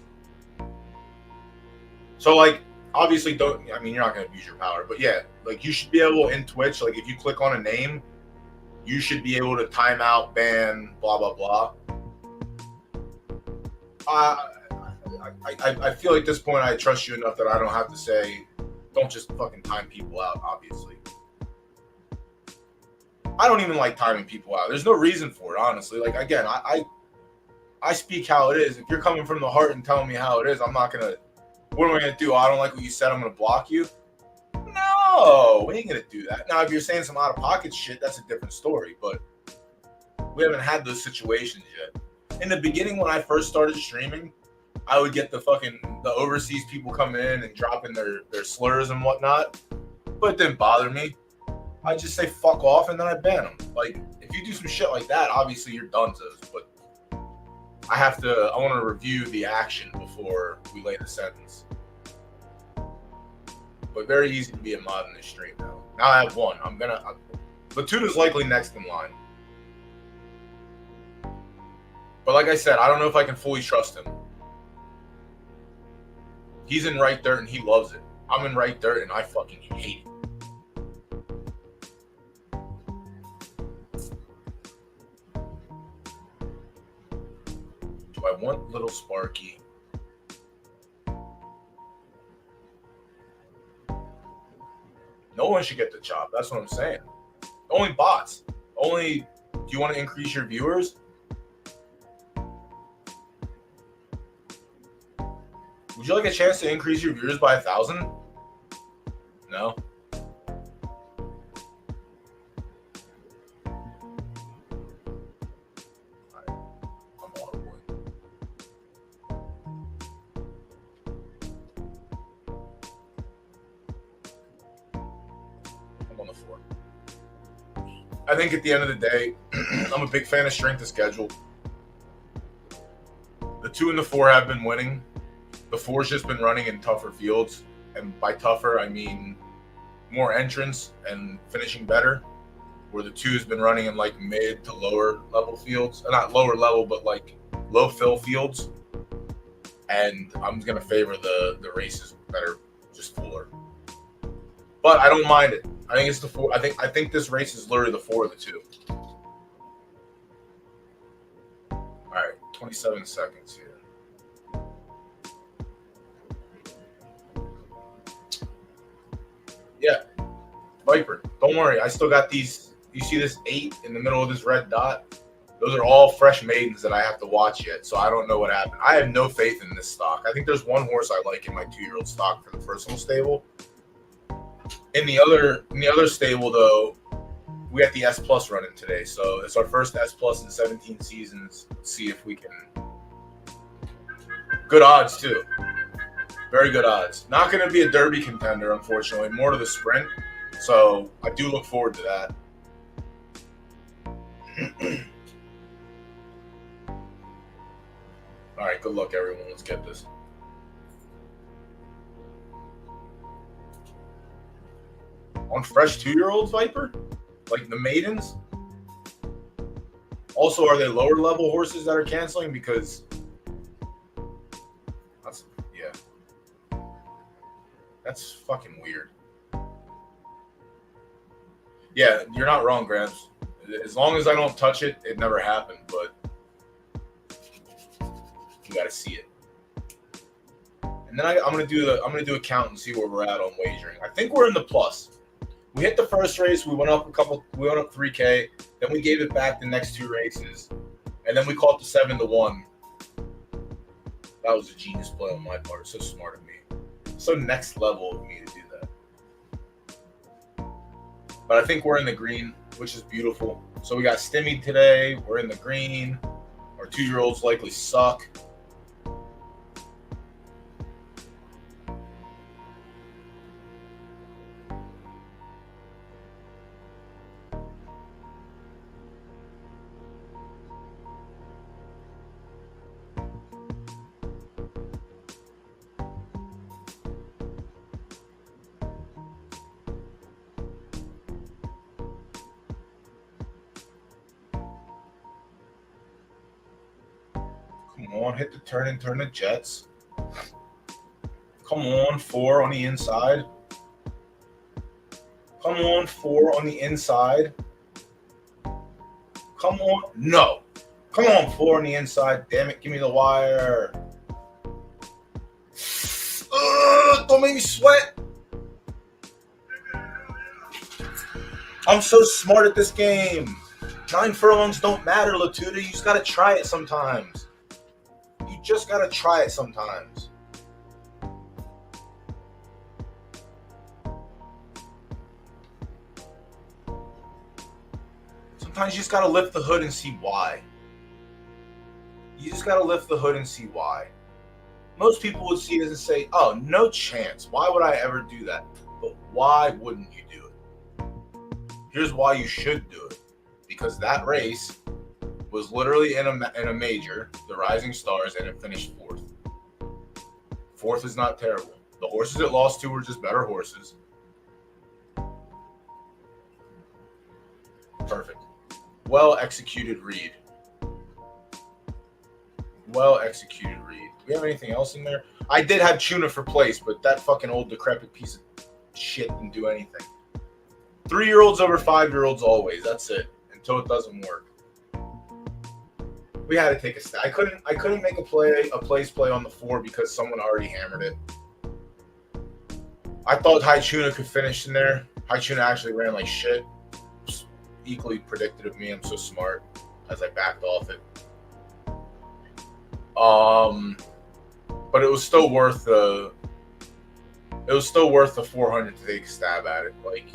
So, like, obviously don't, I mean, you're not going to abuse your power. But yeah, like, you should be able in Twitch, like, if you click on a name, you should be able to time out, ban, blah, blah, blah. I feel like at this point I trust you enough that I don't have to say, don't just fucking time people out, obviously. I don't even like timing people out. There's no reason for it, honestly. Like, again, I speak how it is. If you're coming from the heart and telling me how it is, I'm not going to, what am I going to do? I don't like what you said, I'm going to block you? No, we ain't going to do that. Now, if you're saying some out-of-pocket shit, that's a different story, but we haven't had those situations yet. In the beginning, when I first started streaming, I would get the overseas people coming in and dropping their slurs and whatnot, but it didn't bother me. I just say fuck off and then I ban them. Like, if you do some shit like that, obviously you're dunzos, but I want to review the action before we lay the sentence. But very easy to be a mod in this stream now. Now I have one. Latuda's likely next in line. But like I said, I don't know if I can fully trust him. He's in right dirt and he loves it. I'm in right dirt and I fucking hate it. Do I want Little Sparky? No one should get the chop. That's what I'm saying. Only bots. Do you want to increase your viewers? Would you like a chance to increase your viewers by 1,000? No. I'm audible. I'm on the 4. I think at the end of the day, I'm a big fan of strength of schedule. The 2 and the 4 have been winning. The 4's just been running in tougher fields. And by tougher, I mean more entrance and finishing better. Where the 2's been running in like mid to lower level fields. Not lower level, but like low fill fields. And I'm going to favor the races that are just fuller. But I don't mind it. I think it's the 4. I think this race is literally the 4 or the 2. All right, 27 seconds here. Yeah, Viper, don't worry. I still got these. You see this 8 in the middle of this red dot? Those are all fresh maidens that I have to watch yet, so I don't know what happened. I have no faith in this stock. I think there's one horse I like in my 2-year-old stock for the personal stable. In the other stable, though, we got the S Plus running today, so it's our first S Plus in 17 seasons. Let's see if we can. Good odds too. Very good odds. Not going to be a Derby contender, unfortunately. More to the sprint. So I do look forward to that. All right, good luck, everyone. Let's get this. On fresh 2-year-olds, Viper? Like the maidens? Also, are they lower level horses that are canceling? Because that's fucking weird. Yeah, you're not wrong, Gramps. As long as I don't touch it, it never happened, but you gotta see it. And then I'm gonna do a count and see where we're at on wagering. I think we're in the plus. We hit the first race, we went up 3K, then we gave it back the next 2 races, and then we caught the 7-1. That was a genius play on my part. So smart of me. So next level of me to do that. But I think we're in the green, which is beautiful. So we got Stimmy today. We're in the green. Our 2-year-olds likely suck. Come on, hit the turn and turn the jets. Come on, 4 on the inside. Come on, 4 on the inside. Come on. No. Come on, 4 on the inside. Damn it, give me the wire. Don't make me sweat. I'm so smart at this game. 9 furlongs don't matter, Latuda. You just got to try it sometimes. You just got to try it sometimes. Sometimes you just got to lift the hood and see why. You just got to lift the hood and see why. Most people would see this and say, oh, no chance. Why would I ever do that? But why wouldn't you do it? Here's why you should do it. Because that race was literally in a major, the Rising Stars, and it finished 4th. 4th is not terrible. The horses it lost to were just better horses. Perfect. Well executed read. Well executed read. Do we have anything else in there? I did have Tuna for place, but that fucking old decrepit piece of shit didn't do anything. 3-year-olds over 5-year-olds always. That's it. Until it doesn't work. We had to take a stab. I couldn't make a place play on the 4 because someone already hammered it. I thought High Tuna could finish in there. High Tuna actually ran like shit. Equally predicted of me. I'm so smart as I backed off it. But it was still worth the 400 to take a stab at it. Like,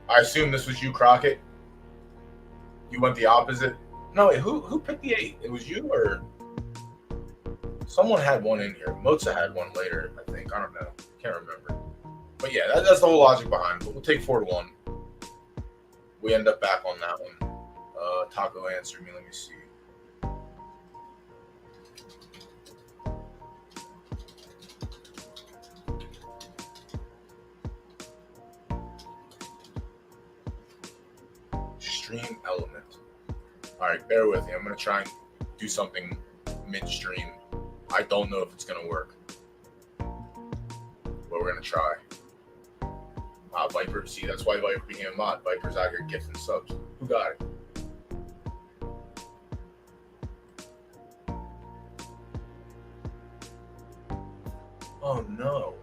I assume this was you, Crockett. You went the opposite. No, wait, who picked the 8? It was you or someone had one in here. Moza had one later, I think. I don't know. Can't remember. But yeah, that's the whole logic behind it. But we'll take 4-1. We end up back on that one. Taco answered me. Let me see. Stream element. All right, bear with me. I'm going to try and do something midstream. I don't know if it's going to work, but we're going to try. Viper, see, that's why Viper became a mod. Viper's out here gifting subs. Who got it? Oh, no.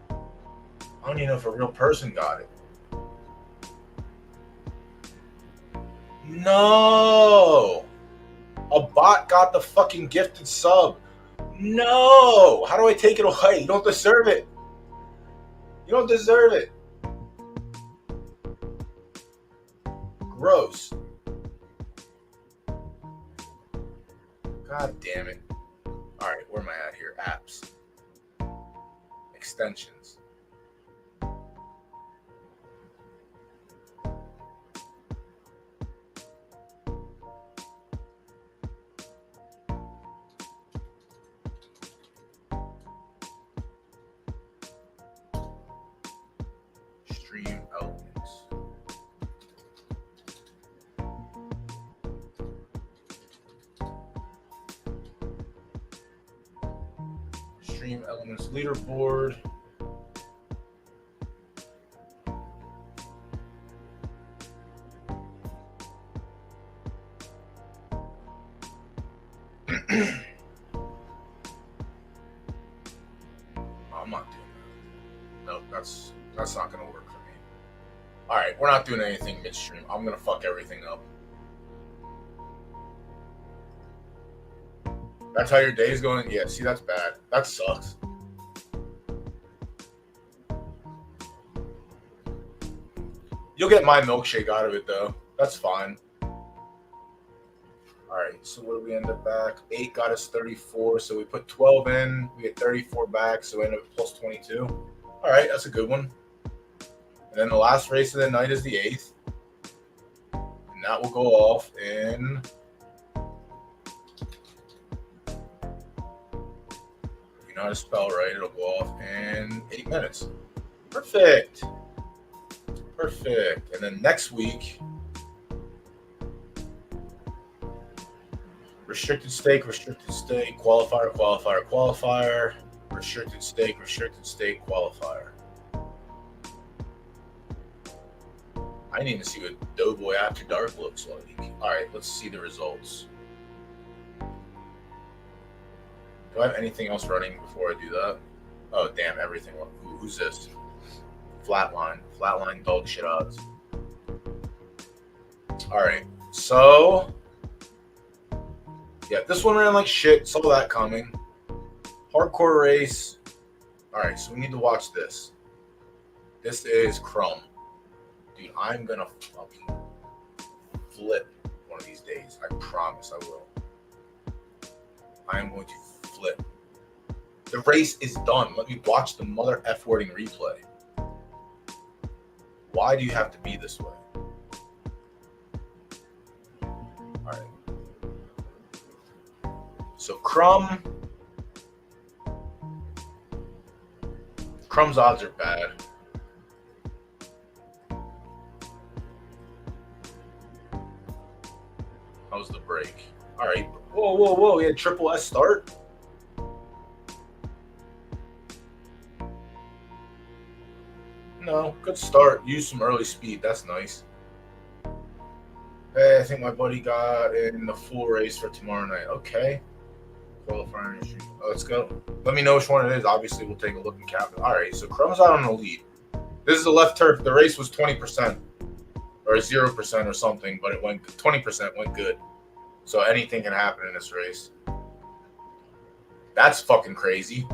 I don't even know if a real person got it. No! A bot got the fucking gifted sub. No! How do I take it away? You don't deserve it. You don't deserve it. Gross. God damn it. Alright, where am I at here? Apps. Extensions. Stream elements. Stream elements leaderboard. I'm not doing that. No, that's not gonna work for me. All right, we're not doing anything midstream. I'm gonna fuck everything up. That's how your day's going? Yeah, see, that's bad. That sucks. You'll get my milkshake out of it, though. That's fine. All right, so what do we end up back? 8 got us 34, so we put 12 in. We get 34 back, so we end up plus 22. All right, that's a good one. And then the last race of the night is the 8th. And that will go off in... You know how to spell right. It'll go off in 8 minutes. Perfect. Perfect. And then next week... Restricted stake, qualifier, qualifier, qualifier, restricted stake, qualifier. I need to see what Doughboy After Dark looks like. Alright, let's see the results. Do I have anything else running before I do that? Oh, damn, everything. Who's this? Flatline. Flatline dog shit odds. Alright, so... yeah, this one ran like shit. Saw that coming. Hardcore race. Alright, so we need to watch this. This is Crumb. Dude, I'm gonna fucking flip one of these days. I promise I will. I am going to flip. The race is done. Let me watch the mother F-wording replay. Why do you have to be this way? Alright. So Crumb's odds are bad. How's the break? Alright. Whoa. He had triple S start? No, good start. Use some early speed. That's nice. Hey, I think my buddy got in the full race for tomorrow night. Okay. Qualifying. Let's go. Let me know which one it is. Obviously, we'll take a look and count it. Alright, so Crumb's out on the lead. This is the left turf. The race was 20%. Or 0% or something, but it went 20% went good. So anything can happen in this race. That's fucking crazy.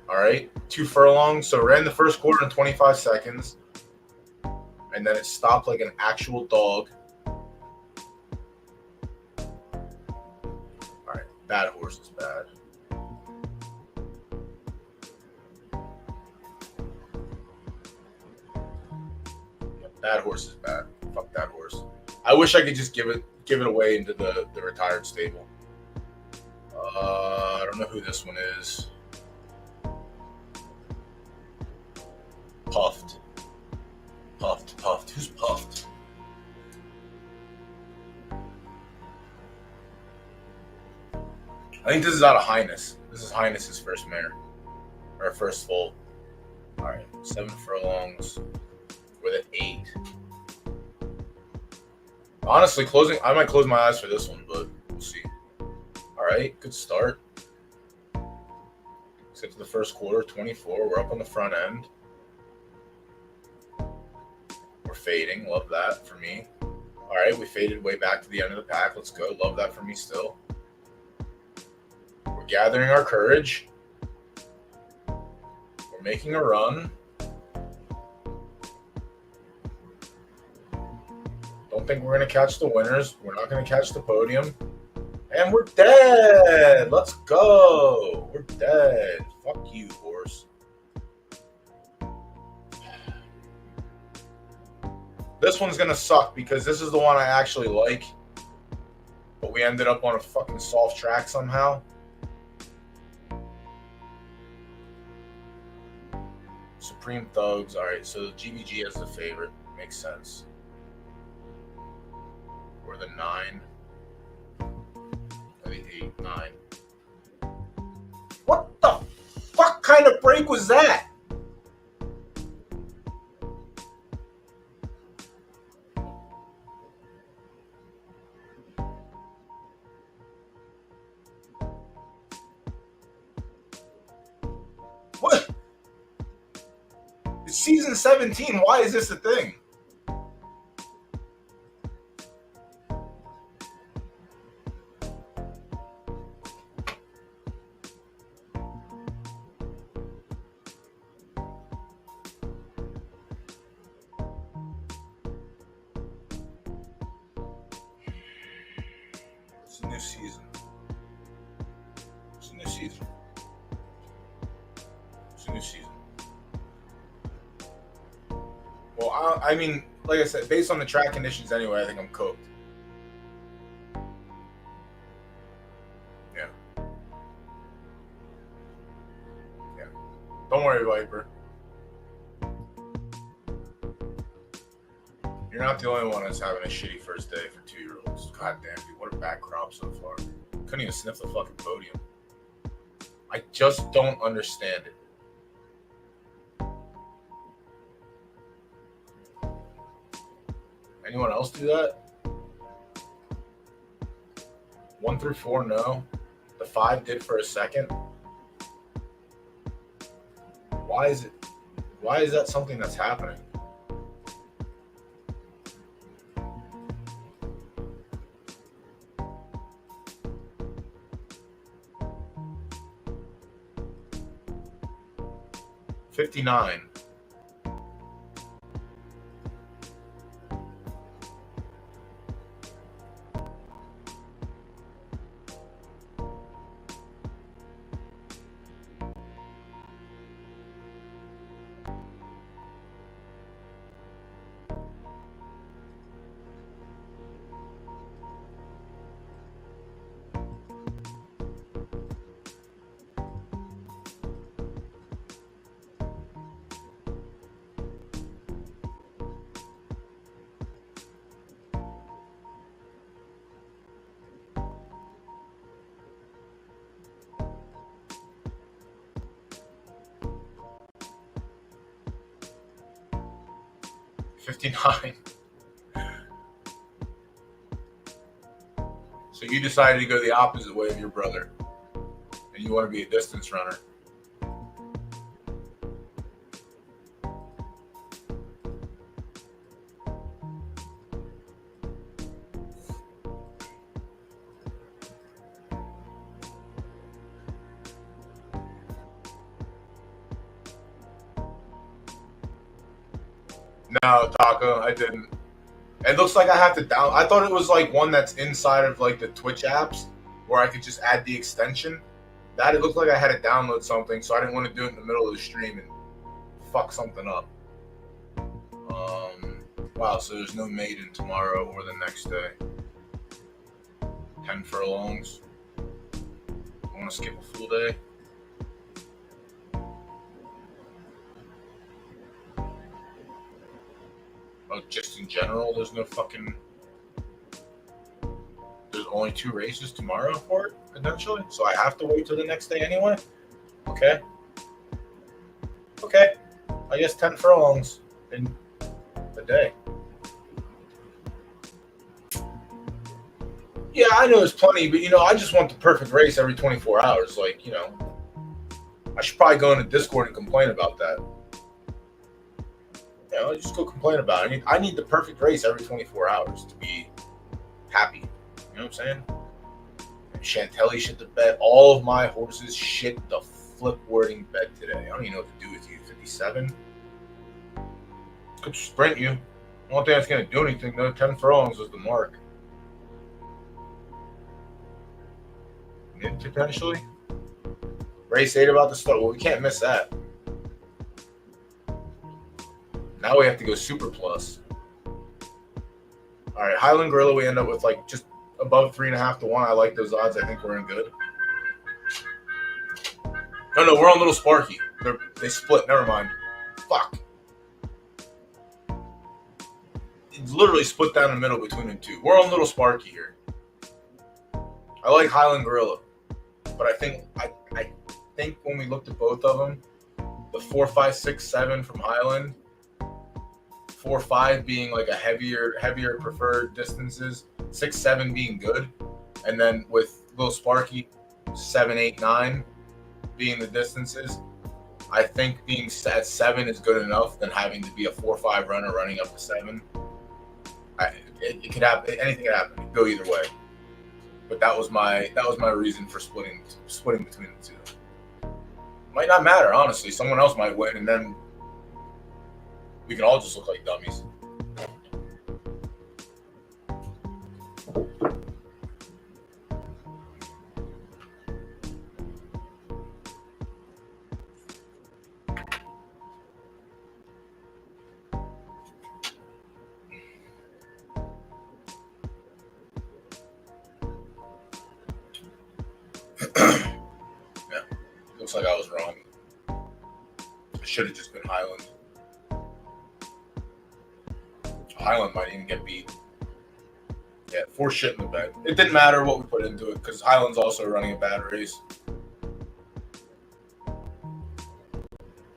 All right, 2 furlongs. So ran the first quarter in 25 seconds, and then it stopped like an actual dog. All right, bad horse is bad. That horse is bad. Fuck that horse. I wish I could just give it away into the retired stable. I don't know who this one is. Puffed. Who's Puffed? I think this is out of Highness. This is Highness's first mare. Or first foal. Alright, 7 furlongs. With an 8. Honestly, I might close my eyes for this one, but we'll see. Alright, good start. Except for the first quarter, 24. We're up on the front end. We're fading. Love that for me. Alright, we faded way back to the end of the pack. Let's go. Love that for me still. We're gathering our courage. We're making a run. Don't think we're going to catch the winners. We're not going to catch the podium. And we're dead. Let's go. We're dead. Fuck you, horse. This one's going to suck because this is the one I actually like. But we ended up on a fucking soft track somehow. Supreme Thugs. All right, so GBG as the favorite. Makes sense. Or the 9. Or the 8, 9. What the fuck kind of break was that? What? It's season 17. Why is this a thing? It's a new season. It's a new season. It's a new season. Well, I mean, like I said, based on the track conditions anyway, I think I'm cooked. Yeah. Yeah. Don't worry, Viper. You're not the only one that's having a shitty first day for 2-year-olds. God damn, dude, what a bad crop so far. Couldn't even sniff the fucking podium. I just don't understand it. Anyone else do that? 1 through 4, no. The 5 did for a second. Why is that something that's happening? $59. $59. So you decided to go the opposite way of your brother, and you want to be a distance runner. No, Taco, I didn't. It looks like I have to down. I thought it was like one that's inside of like the Twitch apps where I could just add the extension. That it looked like I had to download something, so I didn't want to do it in the middle of the stream and fuck something up. Wow, so there's no maiden tomorrow or the next day. 10 furlongs. I want to skip a full day. Oh, just in general, there's no fucking. There's only 2 races tomorrow for it, potentially. So I have to wait till the next day anyway? Okay. Okay. I guess 10 furlongs in a day. Yeah, I know there's plenty, but I just want the perfect race every 24 hours. Like, I should probably go into Discord and complain about that. Just go complain about it. I need the perfect race every 24 hours to be happy. You know what I'm saying? And Chantelli shit the bed. All of my horses shit the flip wording bed today. I don't even know what to do with you. 57? Could sprint you. I don't think that's going to do anything, though. 10 furlongs was the mark. Mid, potentially. Race 8 about to start. Well, we can't miss that. Now we have to go super plus. All right, Highland Gorilla, we end up with like just above 3.5 to 1. I like those odds. I think we're in good. No, we're on Little Sparky. They split. Never mind. Fuck. It's literally split down the middle between the two. We're on Little Sparky here. I like Highland Gorilla, but I think when we looked at both of them, the 4, 5, 6, 7 from Highland. 4, 5 being like a heavier preferred distances, 6, 7 being good, and then with Little Sparky, 7, 8, 9 being the distances. I think being at 7 is good enough than having to be a 4, 5 runner running up to 7. It could happen. Anything could happen. It could go either way. But that was my reason for splitting between the two. Might not matter, honestly. Someone else might win, and then we can all just look like dummies. Yeah, looks like I was wrong. It should have just been Highland. Highland might even get beat. Yeah, 4 shit in the bed. It didn't matter what we put into it because Highland's also running a bad race.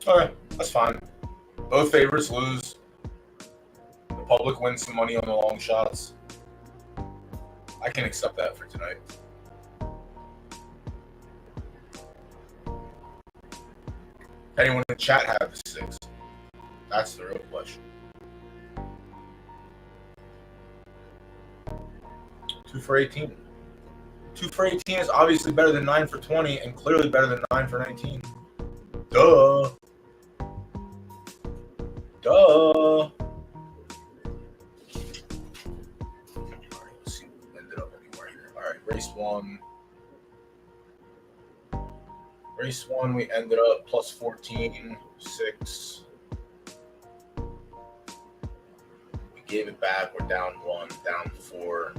Okay, that's fine. Both favorites lose. The public wins some money on the long shots. I can accept that for tonight. Anyone in the chat have the 6? That's the real question. 2 for 18. 2 for 18 is obviously better than 9 for 20 and clearly better than 9 for 19. Duh. Alright, let's see what ended up anywhere here. Alright, race 1. Race 1, we ended up plus 14, 6. We gave it back. We're down 1, down 4,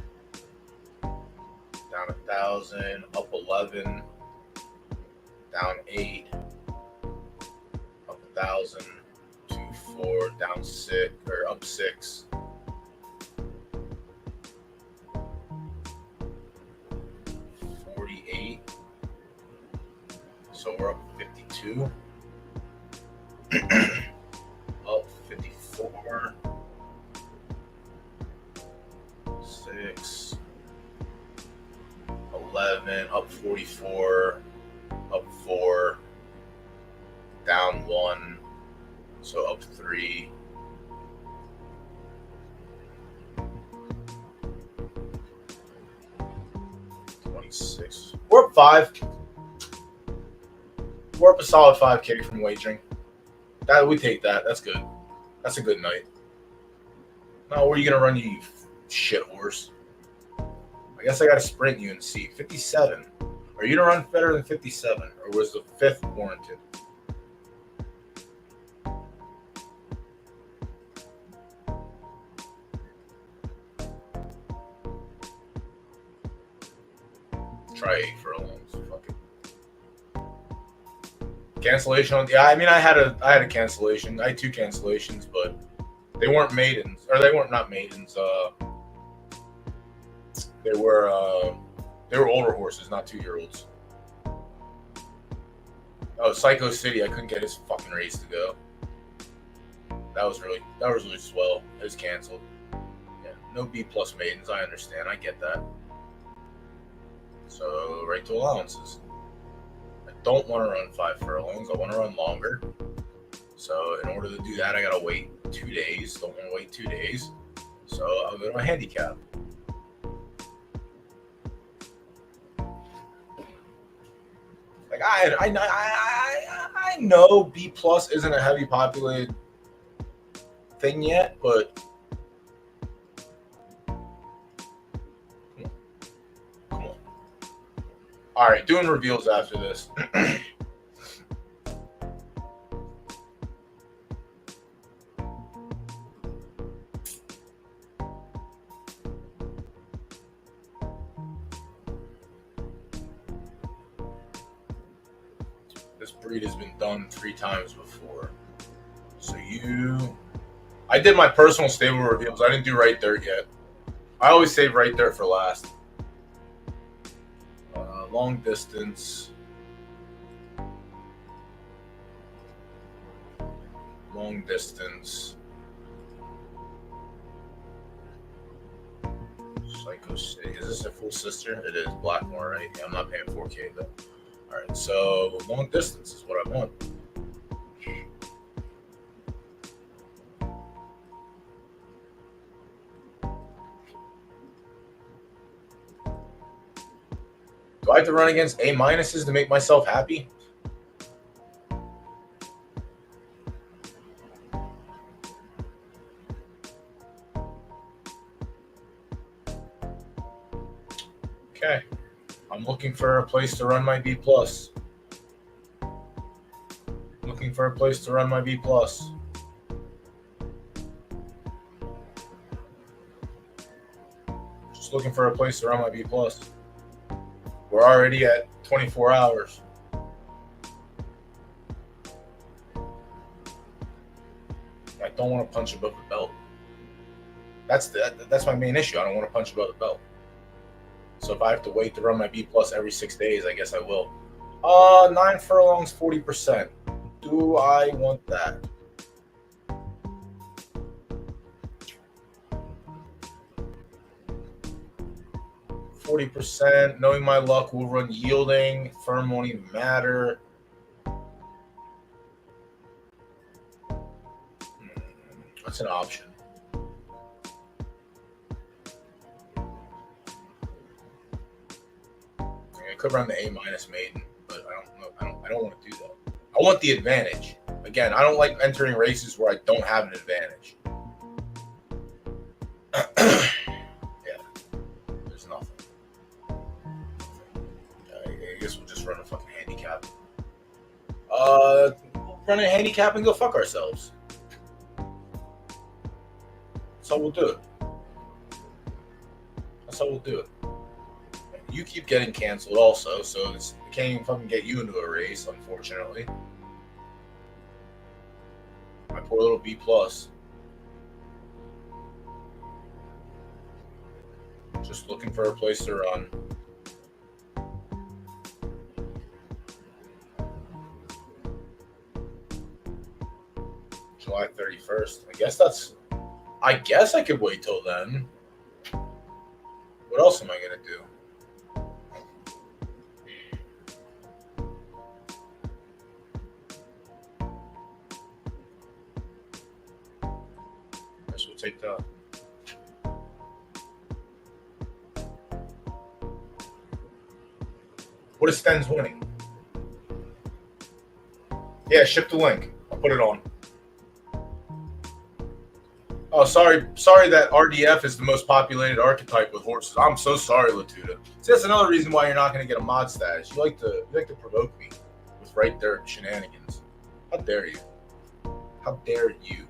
down 1,000, up 11, down 8, up 1,000, 2, 4, down 6, or up 6. So we're up 52. Up 54. 6. 11. Up 44. Up 4. Down 1. So up 3. We're up 5. We're up a solid 5K from wagering. That we take that. That's good. That's a good night. Now, where are you gonna run, you shit horse? I guess I gotta sprint you and see. 57. Are you gonna run better than 57, or was the 5th warranted? Try 8 for a long. Fuck it. Cancellation on, yeah. I mean, I had a cancellation. I had 2 cancellations, but they weren't maidens, or they weren't not maidens. They were older horses, not 2-year-olds. Oh, Psycho City, I couldn't get his fucking race to go. That was really swell. It was canceled. Yeah, no B+ maidens. I understand. I get that. So right to allowances. I don't want to run 5 furlongs. I want to run longer. So in order to do that, I gotta wait 2 days. Don't want to wait 2 days. So I'll go to my handicap. Like I know B+ isn't a heavy populated thing yet, but come on. All right, doing reveals after this. This breed has been done 3 times before. So I did my personal stable reveals. I didn't do right dirt yet. I always save right dirt for last. Long distance. Long distance. Psycho City. Is this a full sister? It is. Blackmore, right? Yeah, I'm not paying 4K though. All right, so long distance is what I want. Do I have to run against A- to make myself happy? Okay. I'm looking for a place to run my B+. Looking for a place to run my B+. Just looking for a place to run my B+. We're already at 24 hours. I don't want to punch above the belt. That's my main issue. I don't want to punch above the belt. So if I have to wait to run my B plus every 6 days, I guess I will. 9 furlongs, 40%. Do I want that? %, knowing my luck, will run yielding. Firm won't even matter. That's an option. I could run the A- maiden, but I don't know. I don't want to do that. I want the advantage. Again, I don't like entering races where I don't have an advantage. Yeah, there's nothing. I guess we'll just run a fucking handicap. Run a handicap and go fuck ourselves. That's how we'll do it. That's how we'll do it. You keep getting canceled also, so I can't even fucking get you into a race, unfortunately. My poor little B plus. Just looking for a place to run. July 31st. I guess I could wait till then. What else am I gonna do? Guess we'll take that. What is Sten's winning? Yeah, ship the link. I'll put it on. Oh, sorry that RDF is the most populated archetype with horses. I'm so sorry, Latuda. See, that's another reason why you're not going to get a mod status. You like to provoke me with right there shenanigans. How dare you? How dare you?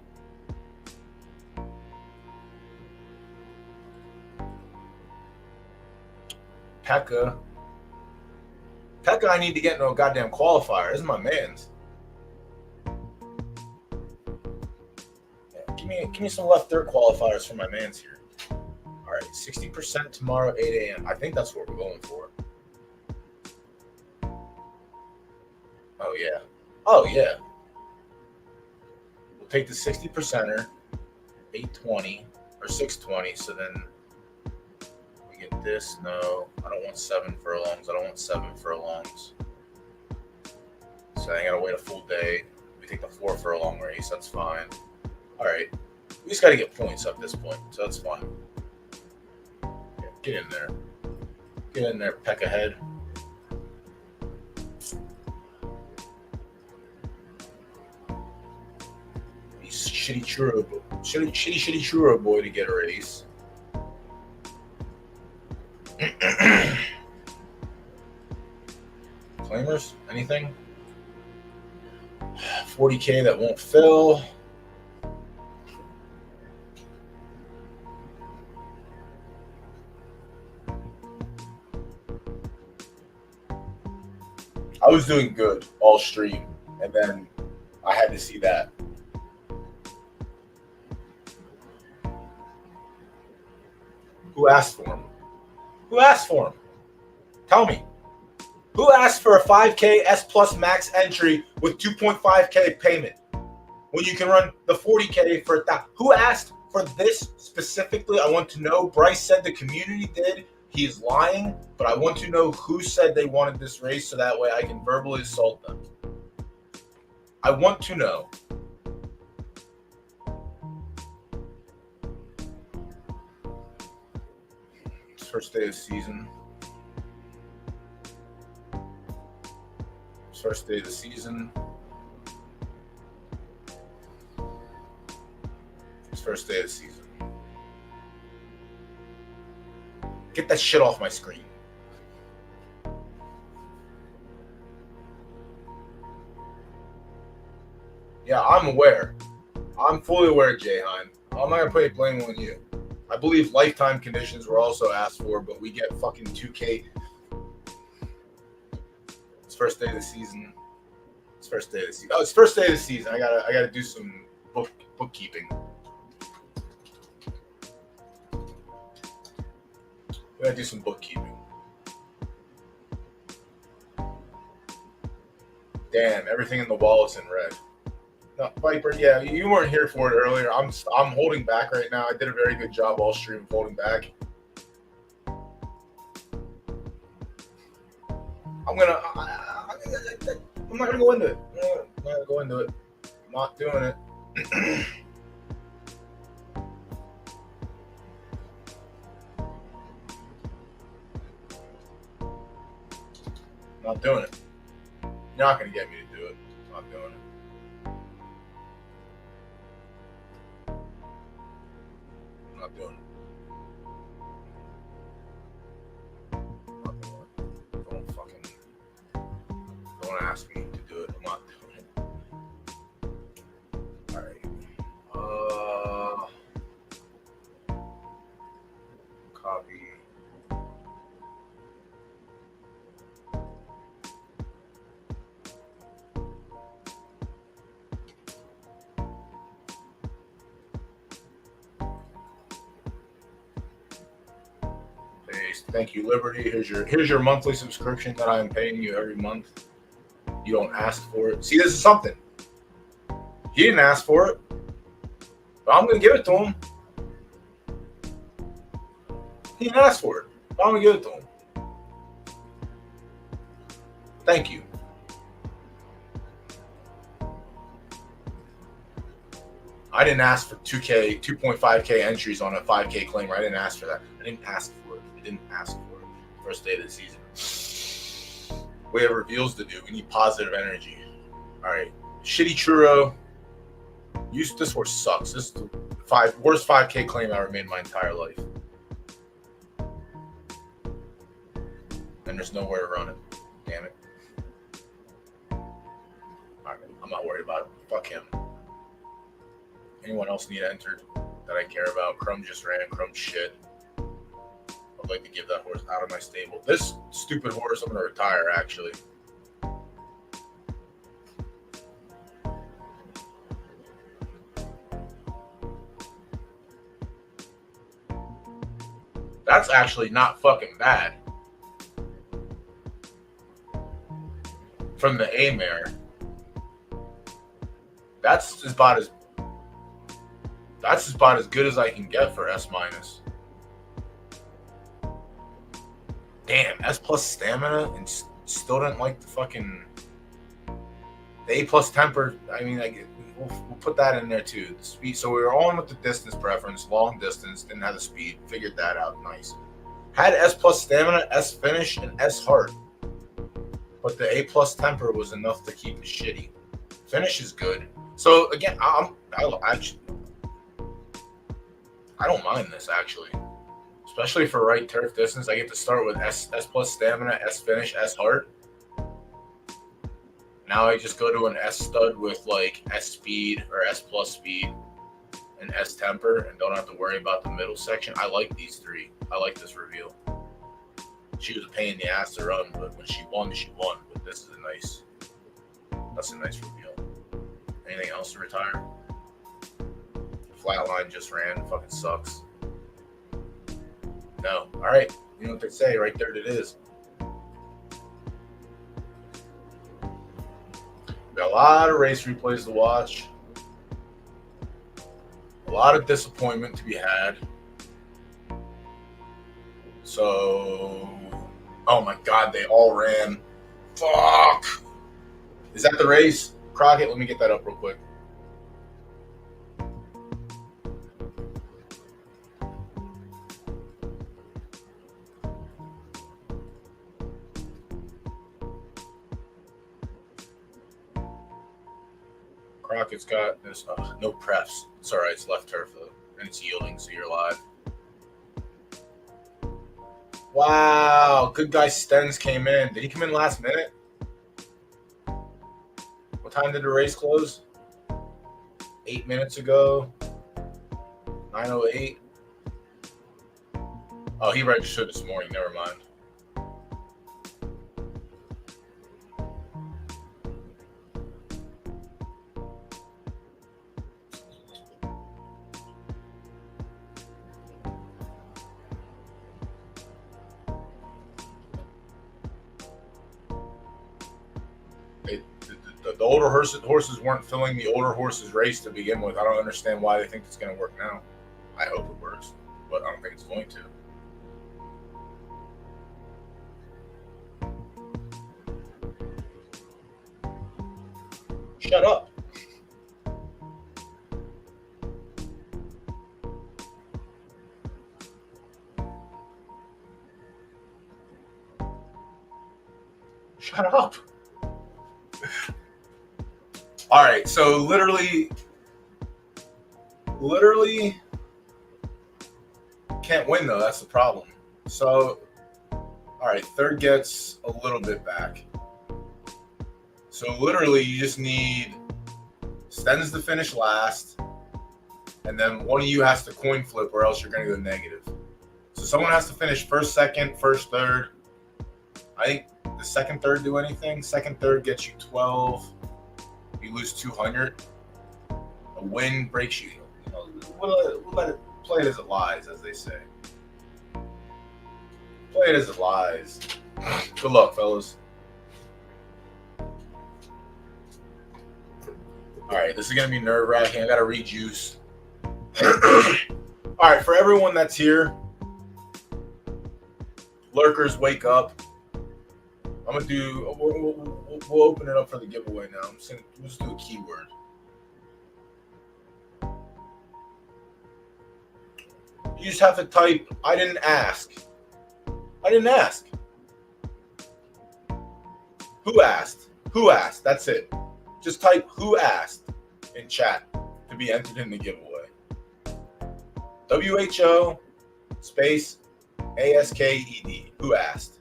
Pekka, I need to get into a goddamn qualifier. This is my man's. Give me some left dirt qualifiers for my man's here. All right, 60% tomorrow, 8 a.m. I think that's what we're going for. Oh yeah. We'll take the 60%er, 820 or 620. So then we get this. No, I don't want 7 furlongs. So I gotta wait a full day. We take the 4 furlong race. That's fine. All right. We just got to get points up this point, so that's fine. Yeah, get in there. Get in there, peck ahead. He's shitty churro boy to get a race. Claimers? Anything? 40K that won't fill. I was doing good all stream, and then I had to see that. Who asked for him? Tell me. Who asked for a 5K S Plus max entry with 2.5K payment when you can run the 40K for that? Who asked for this specifically? I want to know. Bryce said the community did. He is lying, but I want to know who said they wanted this race so that way I can verbally assault them. I want to know. It's first day of season. First day of the season. Get that shit off my screen. Yeah, I'm aware. I'm fully aware, Jahan. I'm not going to put any blame on you. I believe lifetime conditions were also asked for, but we get fucking 2K. It's first day of the season. Oh, it's first day of the season. I gotta do some bookkeeping. We gotta do some bookkeeping. Damn, everything in the wallet's in red. No, Viper, yeah, you weren't here for it earlier. I'm holding back right now. I did a very good job all stream holding back. I'm not gonna go into it. I'm not gonna go into it. I'm not doing it. Not doing it. You're not gonna get me to do it. I'm not doing it. I'm not doing it. I'm not doing it. Don't ask me to do it. I'm not doing it. All right. Copy. Thank you, Liberty. Here's your monthly subscription that I am paying you every month. You don't ask for it. See, this is something. He didn't ask for it, but I'm gonna give it to him. He didn't ask for it, but I'm gonna give it to him. Thank you. I didn't ask for 2.5K entries on a 5K claimer. I didn't ask for that. I didn't ask for it. First day of the season. We have reveals to do. We need positive energy. All right. Shitty Churro. This horse sucks. This is the worst 5K claim I ever made in my entire life. And there's nowhere to run it. Damn it. All right. I'm not worried about it. Fuck him. Anyone else need entered that I care about? Crumb just ran. Crumb shit. I'd like to give that horse out of my stable. This stupid horse, I'm going to retire, actually. That's actually not fucking bad. From the A mare. That's about as good as I can get for S minus. Damn, S plus stamina and still didn't like the fucking the A plus temper. I mean, like we'll put that in there too. The speed. So we were on with the distance preference, long distance. Didn't have the speed. Figured that out. Nice. Had S plus stamina, S finish, and S heart. But the A plus temper was enough to keep it shitty. Finish is good. So again, I don't mind this actually. Especially for right turf distance, I get to start with S plus stamina, S finish, S heart. Now I just go to an S stud with like S speed or S plus speed and S temper and don't have to worry about the middle section. I like these three. I like this reveal. She was a pain in the ass to run, but when she won, she won. But this is that's a nice reveal. Anything else to retire? Flatline just ran. Fucking sucks. No. All right. You know what they say. Right there it is. We got a lot of race replays to watch. A lot of disappointment to be had. So, oh my God, they all ran. Fuck. Is that the race? Crockett, let me get that up real quick. Crockett's got this. No prefs. It's all right. It's left turf though, and it's yielding, so you're live. Wow, good guy Stens came in. Did he come in last minute? What time did the race close? 8 minutes ago. 9:08. Oh, he registered this morning. Never mind. the older horses weren't filling the older horses' race to begin with. I don't understand why they think it's going to work now. I hope it works, but I don't think it's going to. Shut up. Shut up. All right, so literally can't win though. That's the problem. So, all right, third gets a little bit back. So literally, you just need Stens to finish last, and then one of you has to coin flip, or else you're going to go negative. So someone has to finish first, second, first, third. I think the second, third do anything. Second, third gets you 12. You lose 200. A win breaks you. We'll let it play it as it lies, as they say. Play it as it lies. Good luck, fellas. All right, this is going to be nerve-wracking. I got to rejuice. All right, for everyone that's here, lurkers, wake up. I'm going to do, we'll open it up for the giveaway now. We'll just do a keyword. You just have to type, I didn't ask. I didn't ask. Who asked? Who asked? That's it. Just type who asked in chat to be entered in the giveaway. WHO space ASKED. Who asked?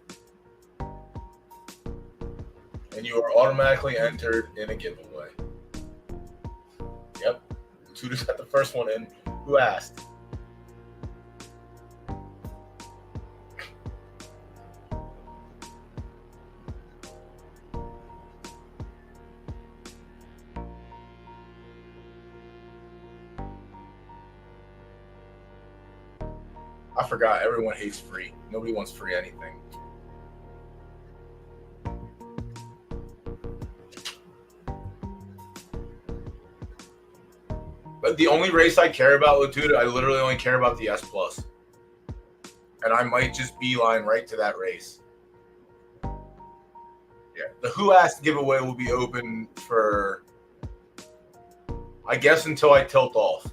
And you are automatically entered in a giveaway. Yep. Tudor's got the first one in. Who asked? I forgot. Everyone hates free. Nobody wants free anything. But the only race I care about, Latuda, I literally only care about the S+. And I might just beeline right to that race. Yeah. The Who Asked giveaway will be open for, I guess, until I tilt off.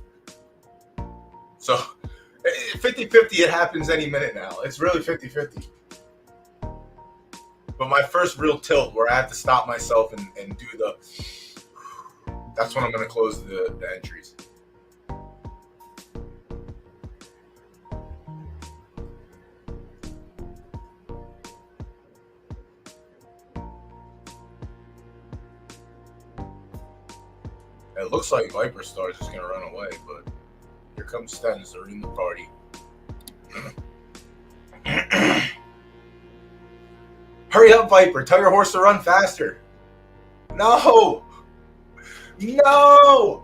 So 50-50, it happens any minute now. It's really 50-50. But my first real tilt where I have to stop myself and do the, that's when I'm going to close the entries. It looks like Viper Star is just going to run away, but here comes Stens. They're in the party. Hurry up, Viper. Tell your horse to run faster. No! No!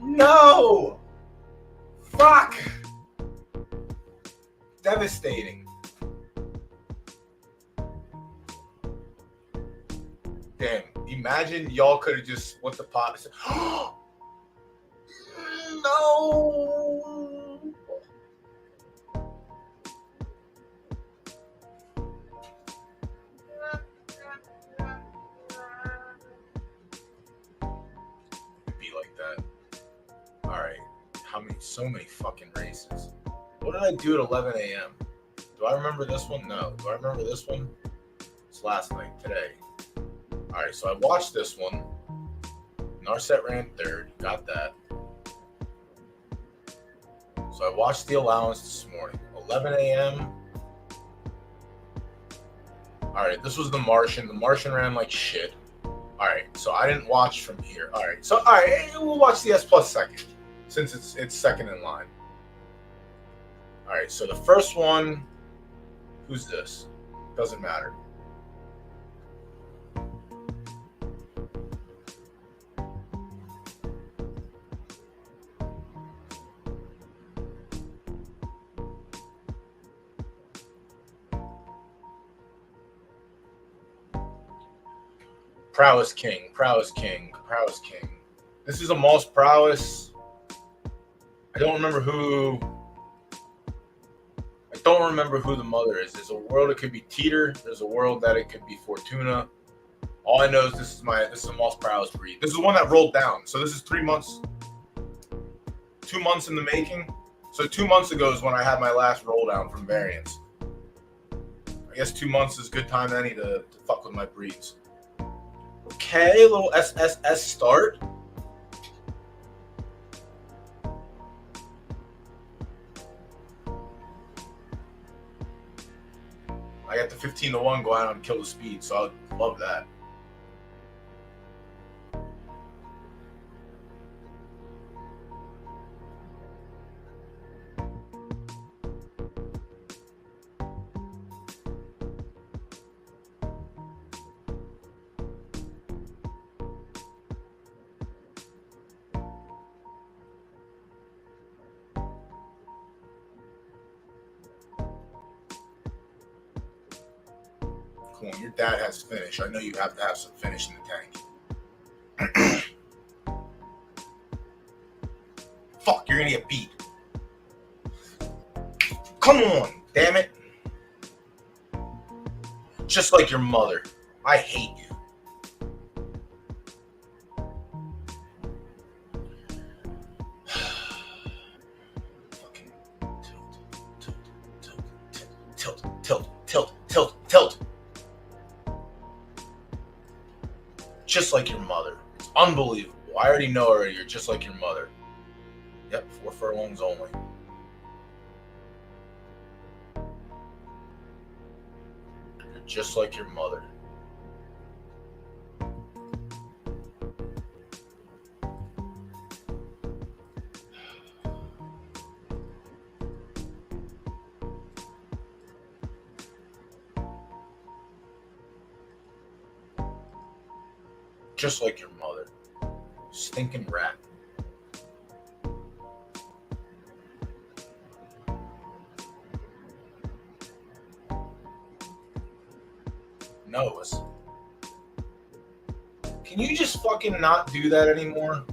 No! Fuck! Devastating. Damn. Imagine y'all could have just split the pot and said, no! It'd be like that. Alright. So many fucking races. What did I do at 11 a.m.? Do I remember this one? No. Do I remember this one? It's last night, today. Alright, so I watched this one. Narset ran third. Got that. So I watched the allowance this morning. 11 a.m. Alright, this was the Martian. The Martian ran like shit. Alright, so I didn't watch from here. Alright, so we'll watch the S+ second, since it's second in line. Alright, so the first one, who's this? Doesn't matter. Prowess King, Prowess King, Prowess King. This is a Moss Prowess. I don't remember who the mother is. There's a world it could be Teeter. There's a world that it could be Fortuna. All I know is this is a Moss Prowess breed. This is one that rolled down. So this is 3 months, 2 months in the making. So 2 months ago is when I had my last roll down from variants. I guess 2 months is a good time any to fuck with my breeds. Okay, a little SSS start. I got the 15-1 go out and kill the speed, so I love that. Come on, your dad has finish. I know you have to have some finish in the tank. Fuck, you're gonna get beat. Come on, damn it. Just like your mother. I hate you. Fucking tilt. Just like your mother. It's unbelievable. I already know already. You're just like your mother. Yep, 4 furlongs only. You're just like your mother. Just like your mother. Stinking rat. Nose. Can you just fucking not do that anymore?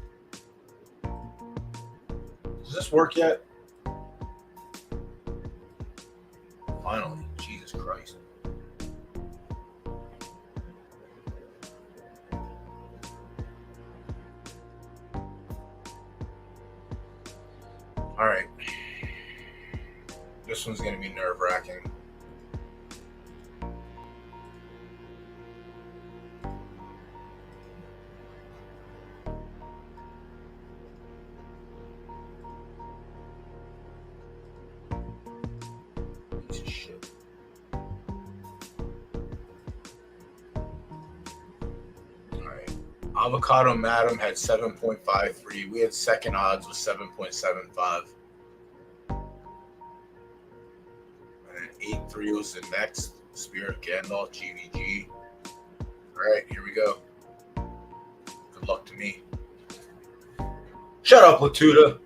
Does this work yet? Finally. Jesus Christ. All right. This one's going to be nerve-wracking. Piece of shit. All right. Avocado Madam had 7.53. We had second odds with 7.75. And 8-3 was the next. Spirit Gandalf, GVG. All right, here we go. Good luck to me. Shut up, Latuda.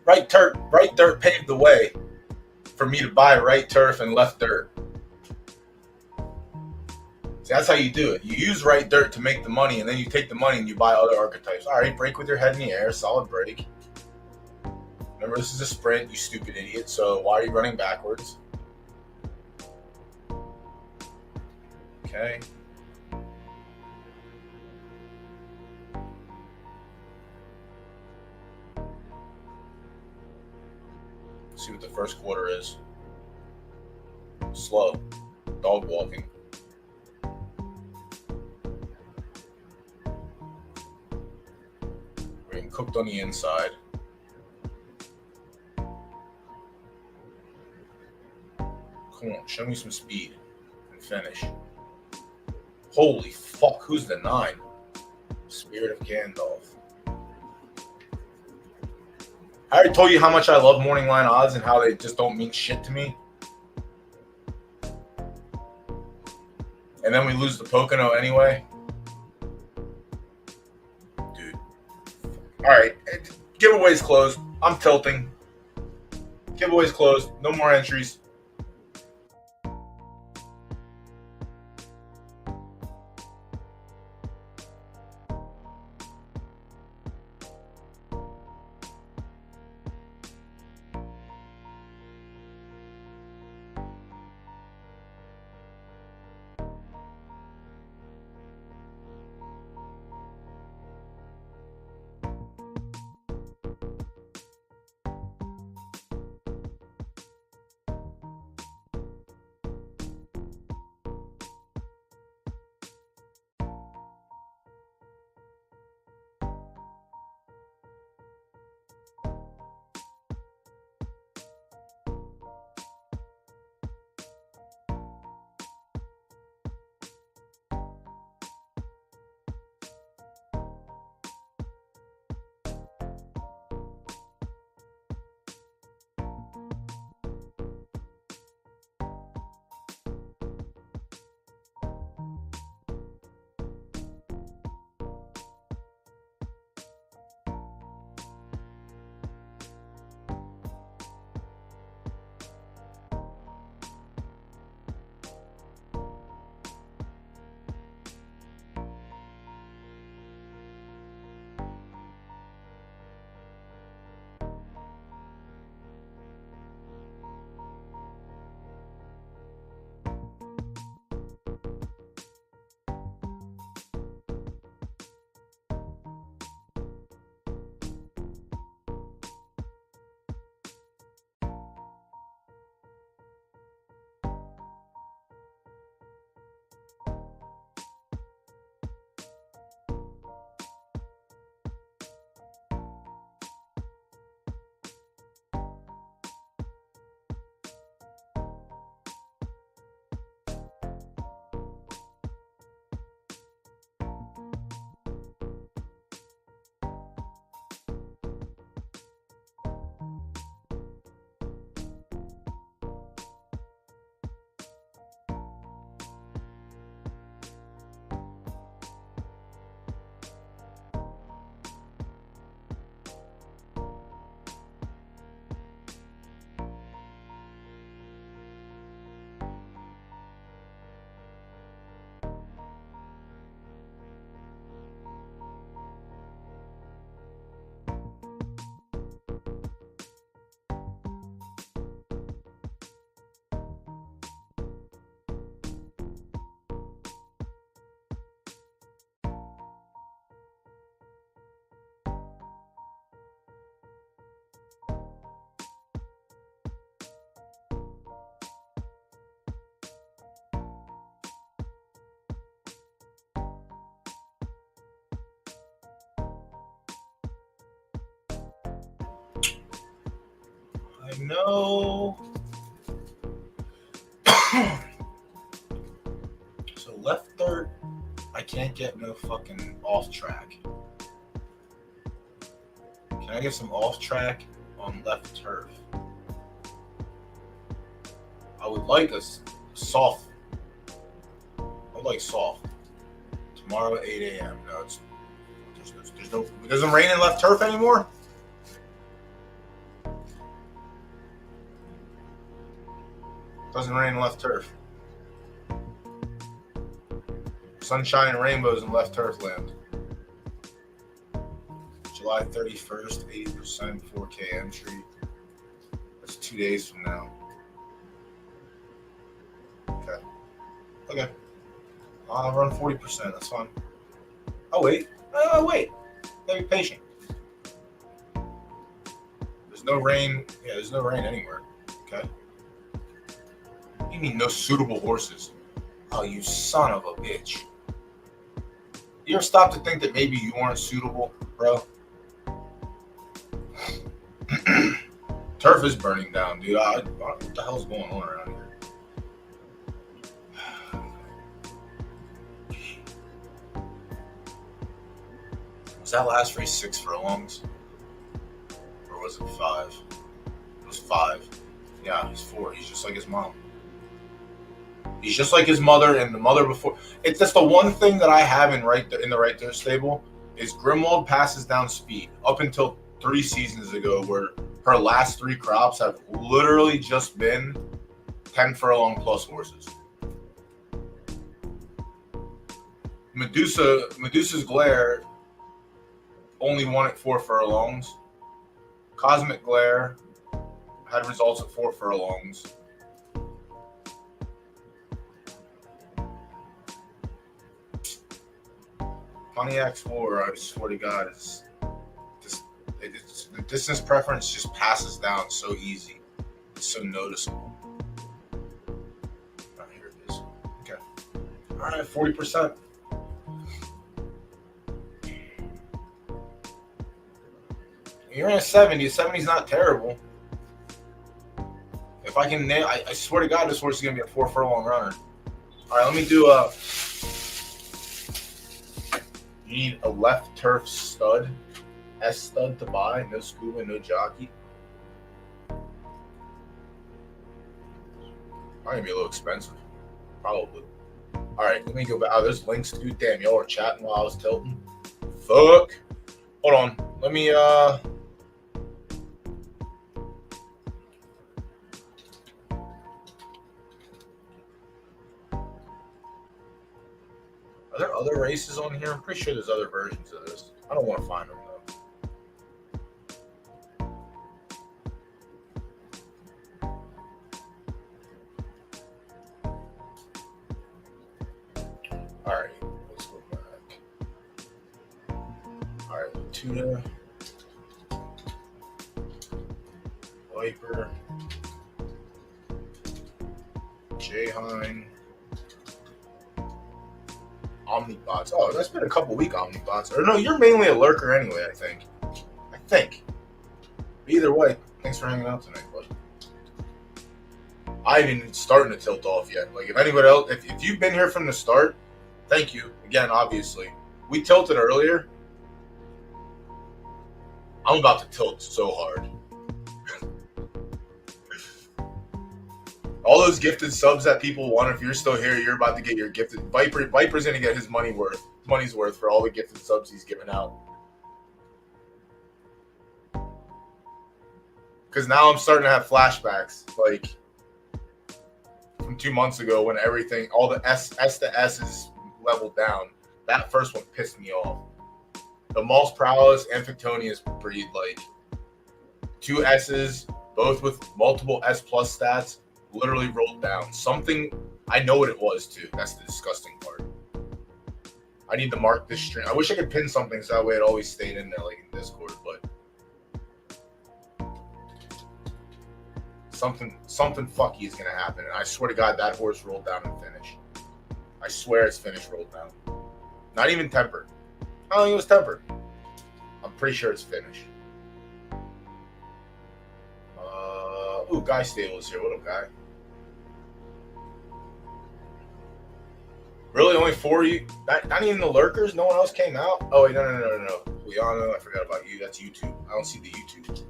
Right dirt paved the way for me to buy right turf and left dirt. See, that's how you do it. You use right dirt to make the money, and then you take the money and you buy other archetypes. All right, break with your head in the air. Solid break. Remember, this is a sprint, you stupid idiot. So why are you running backwards? Okay. See what the first quarter is. Slow. Dog walking. We're getting cooked on the inside. Come on, show me some speed and finish. Holy fuck, who's the 9? Spirit of Gandalf. I already told you how much I love morning line odds and how they just don't mean shit to me. And then we lose the Pocono anyway. Dude. Alright, giveaway's closed. I'm tilting. Giveaway's closed. No more entries. no. So left dirt, I can't get no fucking off track. Can I get some off track on left turf? I would like a soft. I would like soft. Tomorrow at 8 a.m. No, there's no. It doesn't rain in left turf anymore. Doesn't rain in left turf. Sunshine and rainbows in left turf land. July 31st, 80% 4K entry. That's 2 days from now. Okay. I'll run 40%. That's fine. Oh wait. Wait. Gotta be patient. There's no rain. Yeah, there's no rain anywhere. Okay. You mean no suitable horses? Oh, you son of a bitch. You ever stop to think that maybe you aren't suitable, bro? Turf is burning down, dude. What the hell's going on around here? Was that last race 6 furlongs? Or was it 5? It was 5. Yeah, he's 4. He's just like his mom. He's just like his mother and the mother before. It's just the one thing that I have in the right there stable is Grimwald passes down speed up until 3 seasons ago, where her last 3 crops have literally just been 10 furlong plus horses. Medusa's Glare only won at 4 furlongs. Cosmic Glare had results at 4 furlongs. Pontiac's 4, I swear to God, is just the distance preference just passes down so easy. It's so noticeable. Oh, here it is. Okay. All right, 40%. You're in a 70. 70's not terrible. If I can nail, I swear to God, this horse is gonna be a 4 furlong runner. All right, let me do a. You need a left turf stud, S stud to buy. No scuba, no jockey. Probably gonna be a little expensive. Probably. All right, let me go back. Oh, there's links too. Damn, y'all were chatting while I was tilting. Fuck. Hold on. Let me Are there other races on here? I'm pretty sure there's other versions of this. I don't want to find them though. All right, let's go back. All right, Tuna, Viper, Jayhine. Omnibots. Oh, that's been a couple week Omnibots. Or no, you're mainly a lurker anyway, I think. Either way, thanks for hanging out tonight, bud. I haven't even starting to tilt off yet. Like, if anybody else, if you've been here from the start, thank you. Again, obviously. We tilted earlier. I'm about to tilt so hard. All those gifted subs that people want, if you're still here, you're about to get your gifted. Viper's going to get his money's worth for all the gifted subs he's given out. Because now I'm starting to have flashbacks, like from 2 months ago when everything, all the S to S is leveled down. That first one pissed me off. The Mal's Prowess and Fictonius breed, like 2 S's, both with multiple S plus stats. Literally rolled down. Something, I know what it was too. That's the disgusting part. I need to mark this stream. I wish I could pin something so that way it always stayed in there, like in Discord, but something fucky is gonna happen. And I swear to God, that horse rolled down and finished. I swear it's finished rolled down. Not even tempered. I don't think it was tempered. I'm pretty sure it's finished. Ooh, Guy Stable's here. What up, Guy? Really, only 4 you? Not even the lurkers? No one else came out? Oh, wait, no. Liana, I forgot about you. That's YouTube. I don't see the YouTube.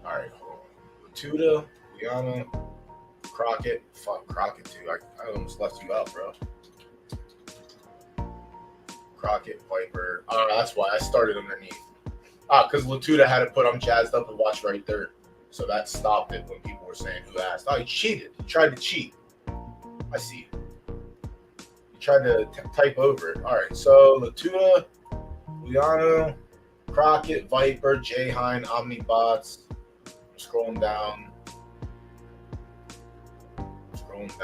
Alright, hold on. Latuda, Liana, Crockett. Fuck, Crockett, too. I almost left you out, bro. Crockett, Viper. Oh, that's why I started underneath. Because Latuda had it put I'm jazzed up and watch right there. So that stopped it when people were saying who asked. Oh, he cheated. He tried to cheat. I see. He tried to type over it. All right, so Latuda, Liano, Crockett, Viper, Jayhine, Omnibots. I'm scrolling down. Scrolling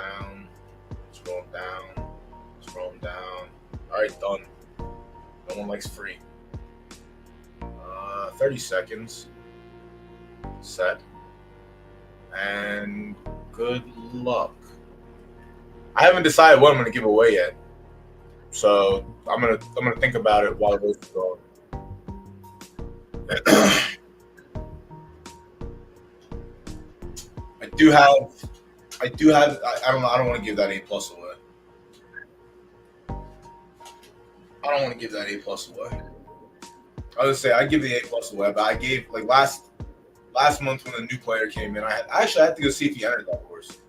down. All right, done. No one likes free. 30 seconds. Set. And good luck. I haven't decided what I'm going to give away yet. So I'm gonna think about it while this is going. I do have. I don't want to give that A+ away. I don't want to give that A+ away. I would say I give the A+ away, but I gave like last month when the new player came in. I actually had to go see if he entered that horse.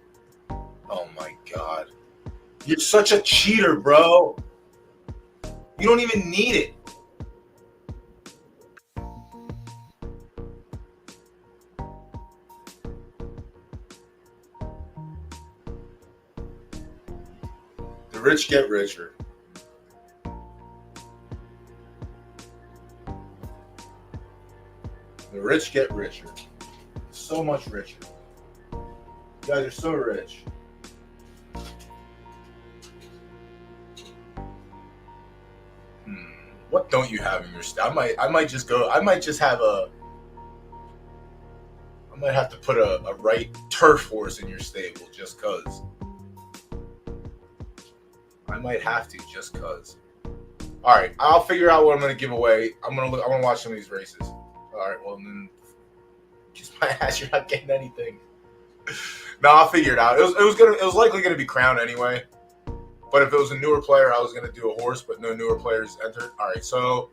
Oh my god, you're such a cheater, bro. You don't even need it. The rich get richer. The rich get richer. So much richer. You guys are so rich. What don't you have in your stable? I might just have I might have to put a right turf horse in your stable just cause. I might have to just cause. All right, I'll figure out what I'm gonna give away. I'm gonna watch some of these races. All right, well then, kiss my ass. You're not getting anything. No, I'll figure it out. It was likely gonna be Crown anyway. But if it was a newer player, I was gonna do a horse, but no newer players entered. All right, so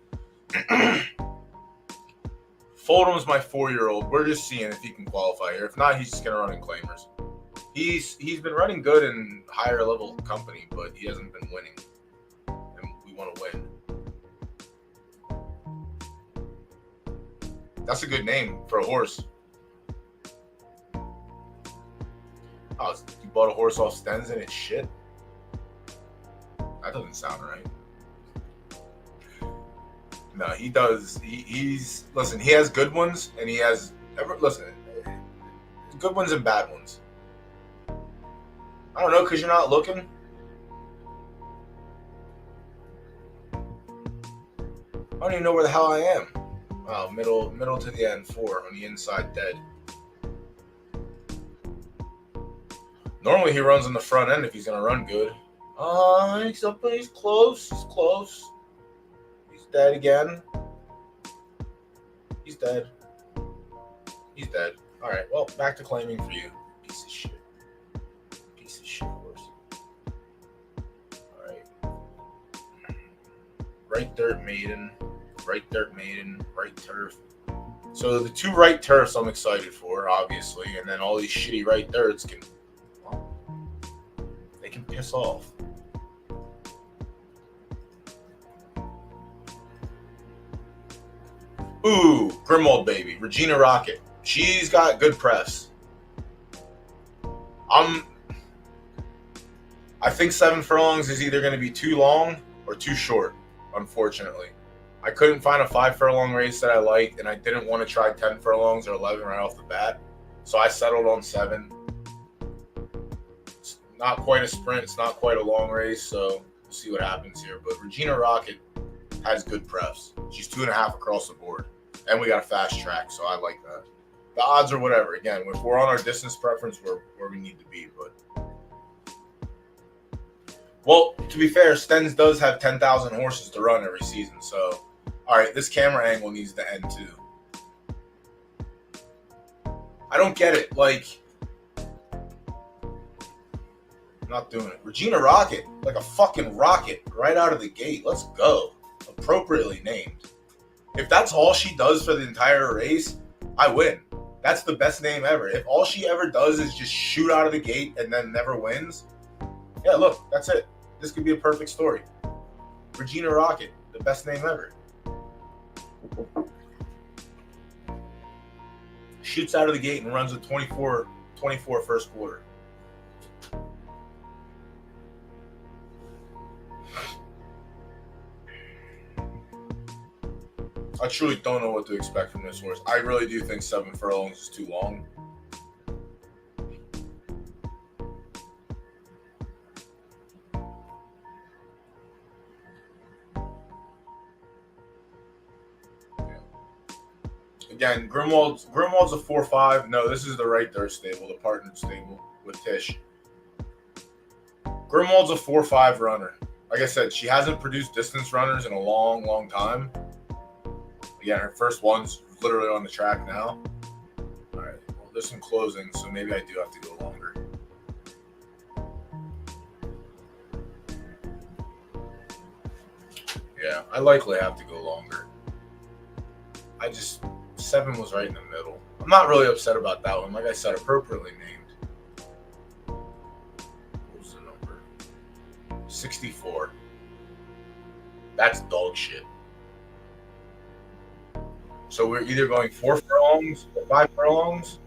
Foldham's my 4-year-old. We're just seeing if he can qualify here. If not, he's just gonna run in claimers. He's been running good in higher level company, but he hasn't been winning, and we want to win. That's a good name for a horse. Oh, you bought a horse off Stens and it's shit? That doesn't sound right. No, he does. He's listen. He has good ones, and he has good ones and bad ones. I don't know, because you're not looking. I don't even know where the hell I am. Wow, middle to the end, 4 on the inside, dead. Normally he runs on the front end if he's gonna run good. He's close. He's close. He's dead again. He's dead. He's dead. All right. Well, back to claiming for you, piece of shit. Piece of shit horse. All right. Right dirt maiden. Right dirt maiden. Right turf. So the 2 right turfs I'm excited for, obviously, and then all these shitty right dirts can piss off. Ooh, Grimwald baby, Regina Rocket. She's got good press. I think 7 furlongs is either going to be too long or too short, unfortunately. I couldn't find a 5 furlong race that I liked, and I didn't want to try 10 furlongs or 11 right off the bat. So I settled on 7. It's not quite a sprint. It's not quite a long race, so we'll see what happens here. But Regina Rocket has good prefs. She's 2.5 across the board. And we got a fast track, so I like that. The odds are whatever. Again, if we're on our distance preference, we're where we need to be. But Well, to be fair, Stens does have 10,000 horses to run every season. So, all right, this camera angle needs to end too. I don't get it. Like, I'm not doing it. Regina Rocket, like a fucking rocket right out of the gate. Let's go. Appropriately named. If that's all she does for the entire race, I win. That's the best name ever. If all she ever does is just shoot out of the gate and then never wins, yeah, look, that's it. This could be a perfect story. Regina Rocket, the best name ever. Shoots out of the gate and runs a 24 first quarter. I truly don't know what to expect from this horse. I really do think 7 furlongs is too long. Again, Grimwald's a 4-5. No, this is the right dirt stable, the partnered stable with Tish. Grimwald's a 4-5 runner. Like I said, she hasn't produced distance runners in a long, long time. Again, her first one's literally on the track now. All right, well, there's some closing, so maybe I do have to go longer. Yeah, I likely have to go longer. 7 was right in the middle. I'm not really upset about that one. Like I said, appropriately named. What was the number? 64. That's dog shit. So we're either going 4 furlongs or 5 furlongs.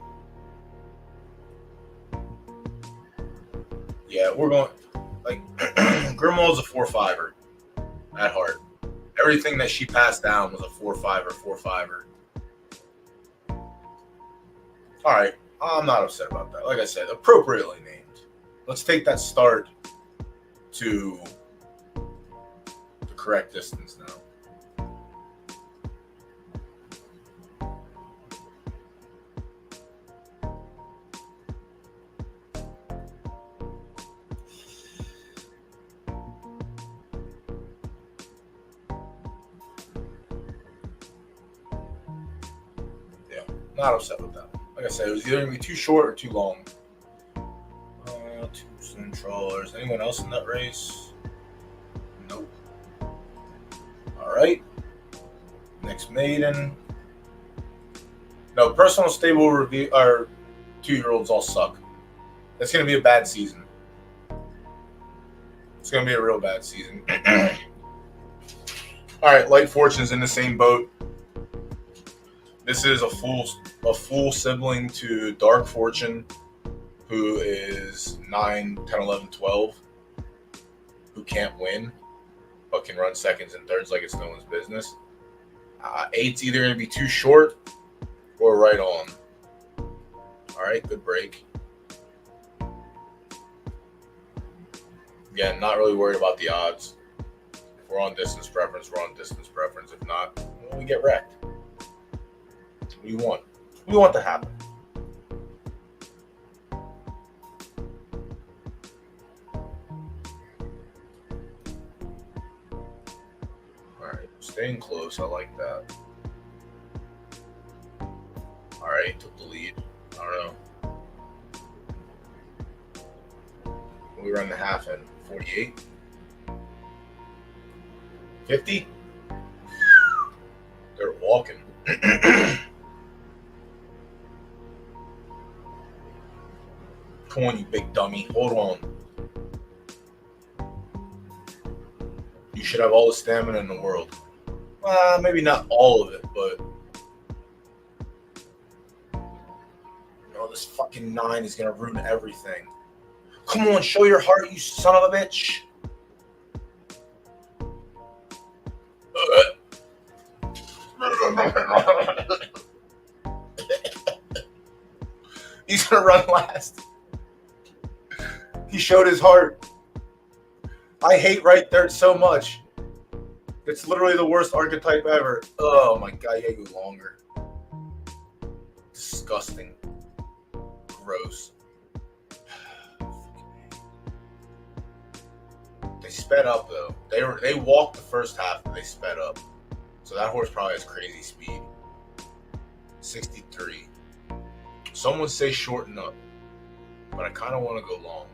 Yeah, we're going like Grimwald's a 4-5er at heart. Everything that she passed down was a 4-5er, 4-5er. All right, I'm not upset about that. Like I said, appropriately named. Let's take that start to the correct distance now. Yeah, not upset with that. Like I said, it was either going to be too short or too long. 2 Centralers. Anyone else in that race? Nope. All right. Next maiden. No, personal stable review. Our 2-year-olds all suck. It's going to be a bad season. It's going to be a real bad season. All right, Light Fortune's in the same boat. This is a full sibling to Dark Fortune, who is 9, 10, 11, 12, who can't win, but can run seconds and thirds like it's no one's business. 8's either going to be too short or right on. All right, good break. Again, not really worried about the odds. If we're on distance preference, we're on distance preference. If not, well, we get wrecked. What do you want? What do you want to happen? Alright, staying close. I like that. Alright, took the lead. I don't know. We run the half in 48. 50? They're walking. Come on, you big dummy. Hold on. You should have all the stamina in the world. Maybe not all of it, but... this fucking 9 is going to ruin everything. Come on, show your heart, you son of a bitch. He's going to run last. He showed his heart. I hate right there so much. It's literally the worst archetype ever. Oh my god, you gotta go longer. Disgusting. Gross. They sped up though. They walked the first half, and they sped up. So that horse probably has crazy speed. 63. Some would say shorten up, but I kind of want to go long.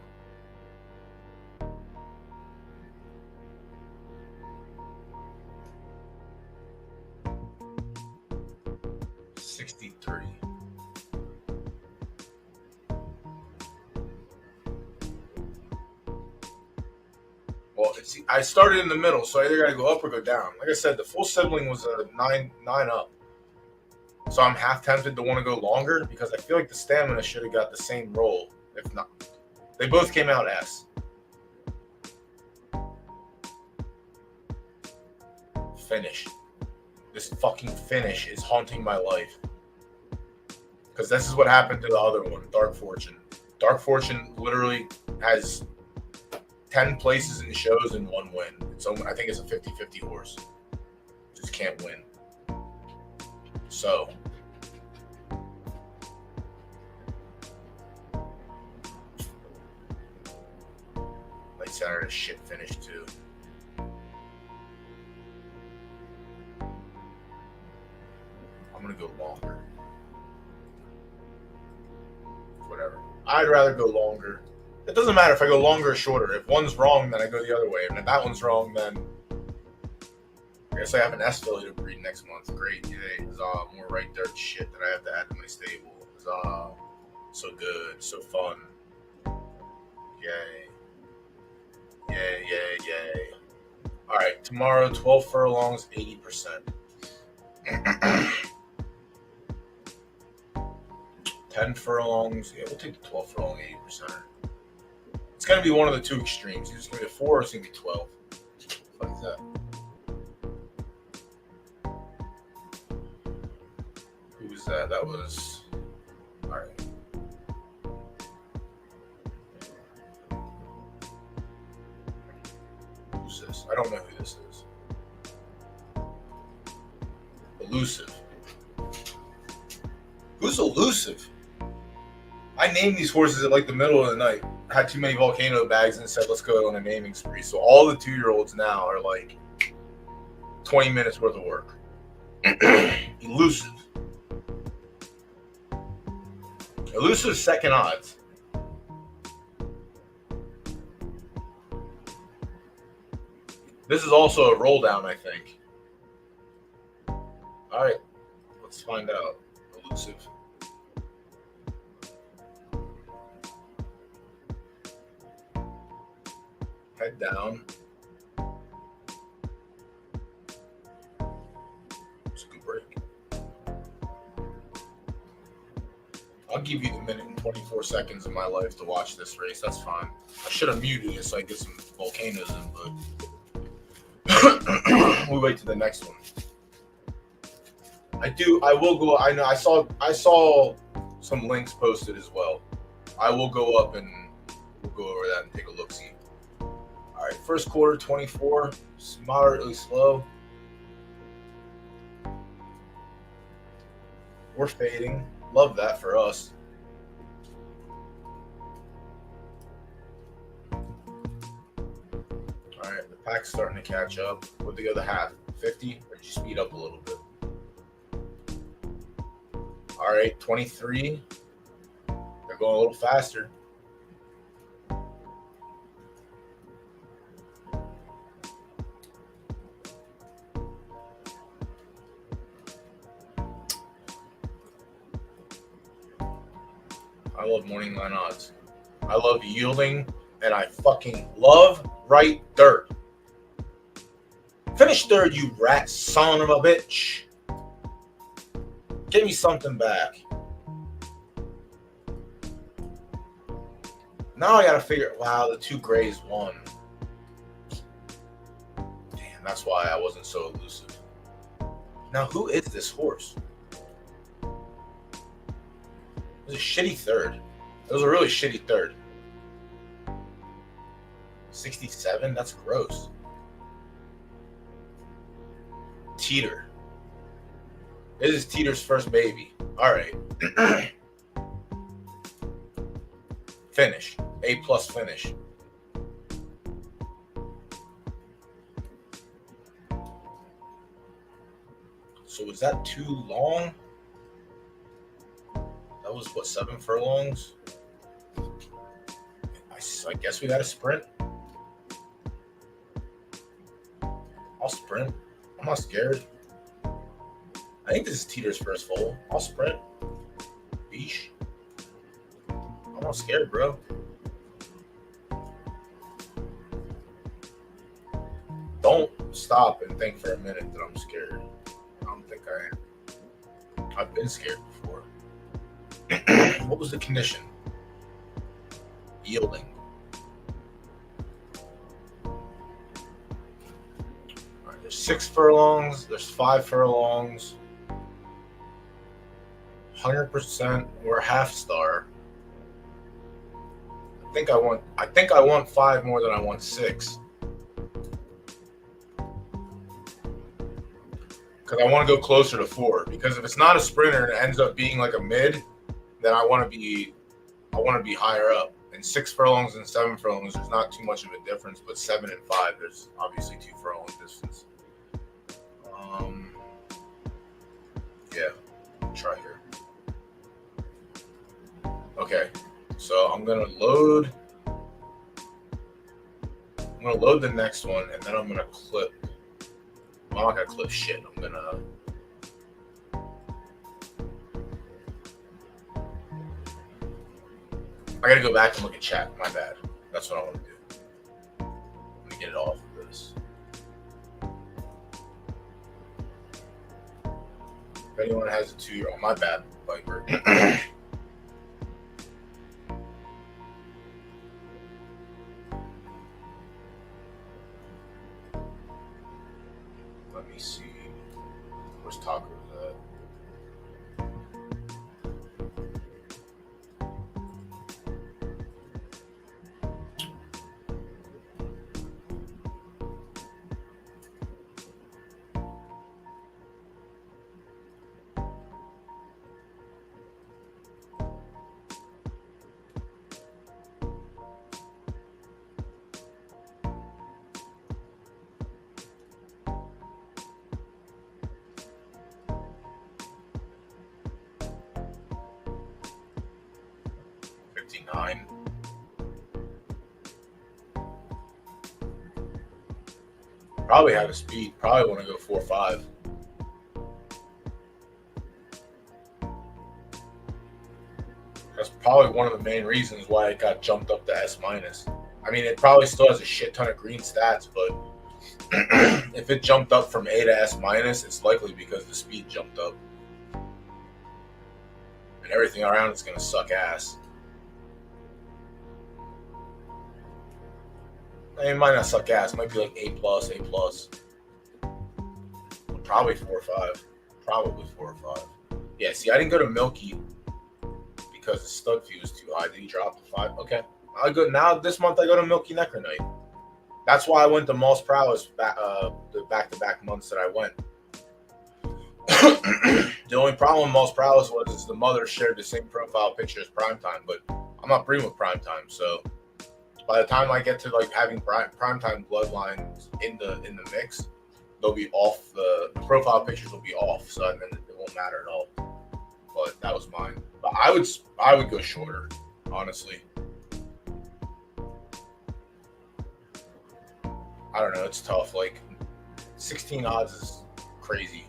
Well, I started in the middle, so I either got to go up or go down. Like I said, the full sibling was a 9 up. So I'm half tempted to want to go longer because I feel like the stamina should have got the same roll. If not, they both came out S. Finish. This fucking finish is haunting my life. Because this is what happened to the other one, Dark Fortune. Dark Fortune literally has 10 places in shows and 1 win. So I think it's a 50-50 horse. Just can't win. So Light Center is shit finish too. I'm gonna go longer. Whatever. I'd rather go longer. It doesn't matter if I go longer or shorter. If one's wrong, then I go the other way. And if that one's wrong, then I guess I have an S filly to breed next month. Great, yay. Huzzah. More right dirt shit that I have to add to my stable. Huzzah. So good, so fun. Yay. Yay, yay, yay. Alright, tomorrow, 12 furlongs, 80%. 10 furlongs. Yeah, we'll take the 12 furlong 80%. It's going to be one of the two extremes. It's going to be a 4 or it's going to be 12. What is that? Who was that? That was... Alright. Who's this? I don't know who this is. Elusive. Who's elusive? I named these horses at like the middle of the night. I had too many volcano bags and said, let's go on a naming spree. So all the 2-year-olds now are like 20 minutes worth of work. Elusive. Elusive second odds. This is also a roll down, I think. All right, let's find out. Elusive. Head down. It's a good break. I'll give you the minute and 24 seconds of my life to watch this race. That's fine. I should have muted it so I get some volcanoes in, but we wait to the next one. I will go. I know. I saw some links posted as well. I will go up and we'll go over that and take a look. See. All right. First quarter 24. Moderately slow. We're fading. Love that for us. All right. The pack's starting to catch up. What'd they go the half? 50? Or did you speed up a little bit? All right, 23. They're going a little faster. I love morning line odds. I love yielding, and I fucking love right dirt. Finish third, you rat son of a bitch. Give me something back. Now I gotta figure. Wow, the 2 grays won. Damn, that's why I wasn't so elusive. Now, who is this horse? It was a shitty third. It was a really shitty third. 67? That's gross. Teeter. This is Teeter's first baby. All right. Finish. A+ finish. So was that too long? That was what, 7 furlongs? I guess we got to sprint. I'll sprint. I'm not scared. I think this is Teeter's first foal. I'll sprint. Beesh. I'm not scared, bro. Don't stop and think for a minute that I'm scared. I don't think I am. I've been scared before. What was the condition? Yielding. All right, there's 6 furlongs. There's 5 furlongs. 100%. We're half star. I think I want 5 more than I want 6. Because I want to go closer to 4. Because if it's not a sprinter and it ends up being like a mid, then I want to be higher up. And 6 furlongs and 7 furlongs, there's not too much of a difference. But 7 and 5, there's obviously 2 furlong distance. Yeah, try here. Okay, so I'm gonna load the next one, and then I'm gonna clip. Well, I'm not gonna clip shit. I gotta go back and look at chat. My bad. That's what I want to do. Let me get it off of this. If anyone has a 2-year-old, my bad, Viper. Let me see. Where's Tacos at? Probably have a speed. Probably want to go 4.5. That's probably one of the main reasons why it got jumped up to S-. I mean, it probably still has a shit ton of green stats, but if it jumped up from A to S-, it's likely because the speed jumped up. And everything around it's going to suck ass. I mean, it might not suck ass. It might be like A+. Probably 4 or 5. Probably 4 or 5. Yeah, see, I didn't go to Milky because the stud fee was too high. Did he drop to 5? Okay. I go now. This month I go to Milky Necro Night. That's why I went to Moss Prowess the back-to-back months that I went. The only problem with Moss Prowess was the mother shared the same profile picture as Primetime, but I'm not breeding with Primetime, so by the time I get to like having Primetime bloodlines in the mix, they'll be off. The profile pictures will be off, so then it won't matter at all. But that was mine. But I would go shorter, honestly. I don't know. It's tough. Like 16 odds is crazy.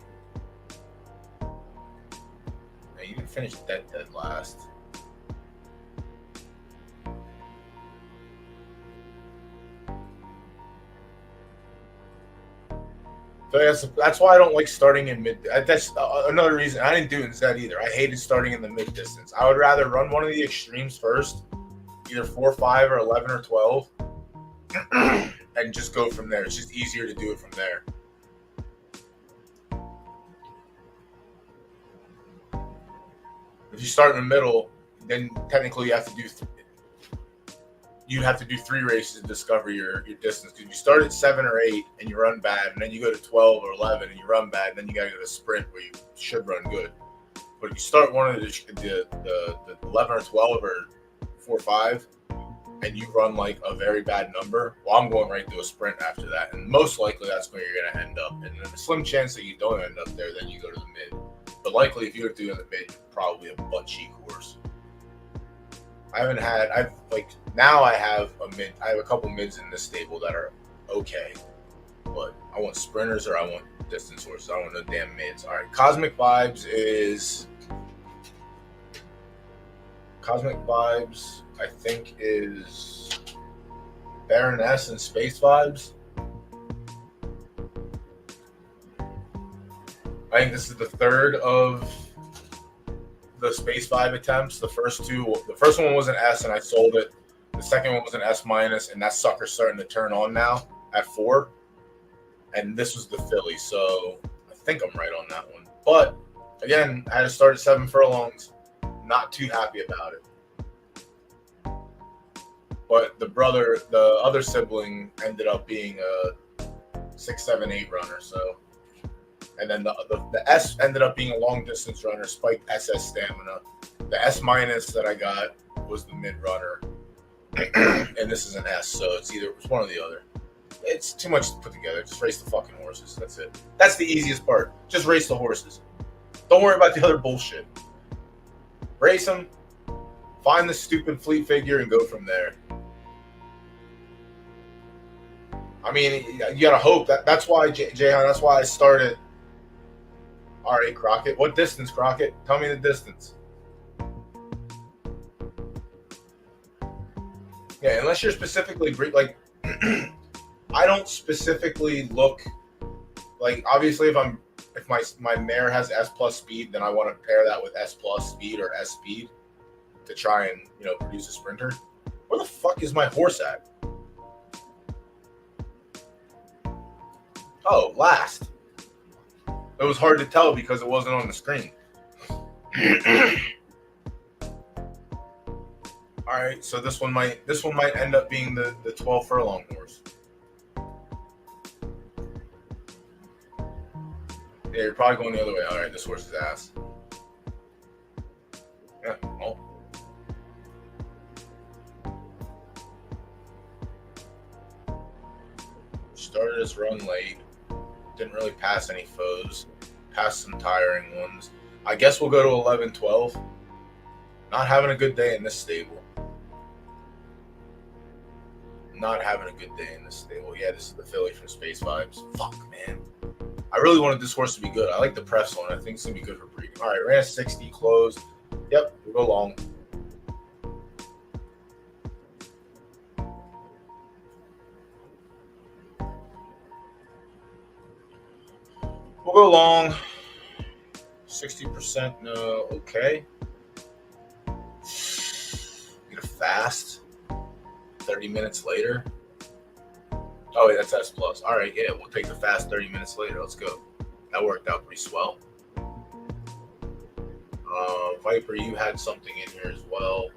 Man, you didn't finish dead last. So that's why I don't like starting in mid. That's another reason. I didn't do it in Zed either. I hated starting in the mid distance. I would rather run one of the extremes first, either 4, 5, or 11 or 12, and just go from there. It's just easier to do it from there. If you start in the middle, then technically you have to do 3 races to discover your distance. Because you start at 7 or 8 and you run bad, and then you go to 12 or 11 and you run bad, and then you got to go to sprint where you should run good. But if you start one of the 11 or 12 or 4 or 5, and you run like a very bad number, well, I'm going right to a sprint after that. And most likely that's where you're going to end up. And then a slim chance that you don't end up there, then you go to the mid. But likely if you were to do the mid, probably a butt cheek horse. I have a couple mids in this stable that are okay. But I want sprinters or I want distance horses. I want no damn mids. All right, Cosmic Vibes, I think, is Baroness and Space Vibes. I think this is the third of the Space Vibe attempts. The first one was an S and I sold it. The second one was an S minus, and that sucker's starting to turn on now at 4. And this was the Philly, so I think I'm right on that one. But again, I had to start at 7 furlongs. Not too happy about it. But the other sibling ended up being a 6, 7, 8 runner. So, and then the S ended up being a long distance runner, spiked SS stamina. The S minus that I got was the mid runner, and this is an S. So it's one or the other. It's too much to put together. Just race the fucking horses. That's it. That's the easiest part. Just race the horses. Don't worry about the other bullshit. Race them. Find the stupid fleet figure and go from there. I mean, you gotta hope that's why Jayhan. That's why I started. All right, Crockett. What distance, Crockett? Tell me the distance. Yeah, unless you're specifically like, I don't specifically look like. Obviously, if my mare has S plus speed, then I want to pair that with S plus speed or S speed to try and produce a sprinter. Where the fuck is my horse at? Oh, last. It was hard to tell because it wasn't on the screen. All right, so this one might end up being the 12 furlong horse. Yeah, you're probably going the other way. All right, this horse is ass. Yeah, well. Started his run late. Didn't really pass any foes. Passed some tiring ones. I guess we'll go to 11, 12. Not having a good day in this stable. Yeah, this is the filly from Space Vibes. Fuck, man. I really wanted this horse to be good. I like the press on it. I think it's going to be good for breeding. All right, ran a 60, closed. Yep, we'll go long. We'll go long. 60%, no, okay. Get a fast. 30 minutes later. Oh, wait, that's S plus. All right, yeah, we'll take the fast 30 minutes later. Let's go. That worked out pretty swell. Viper, you had something in here as well.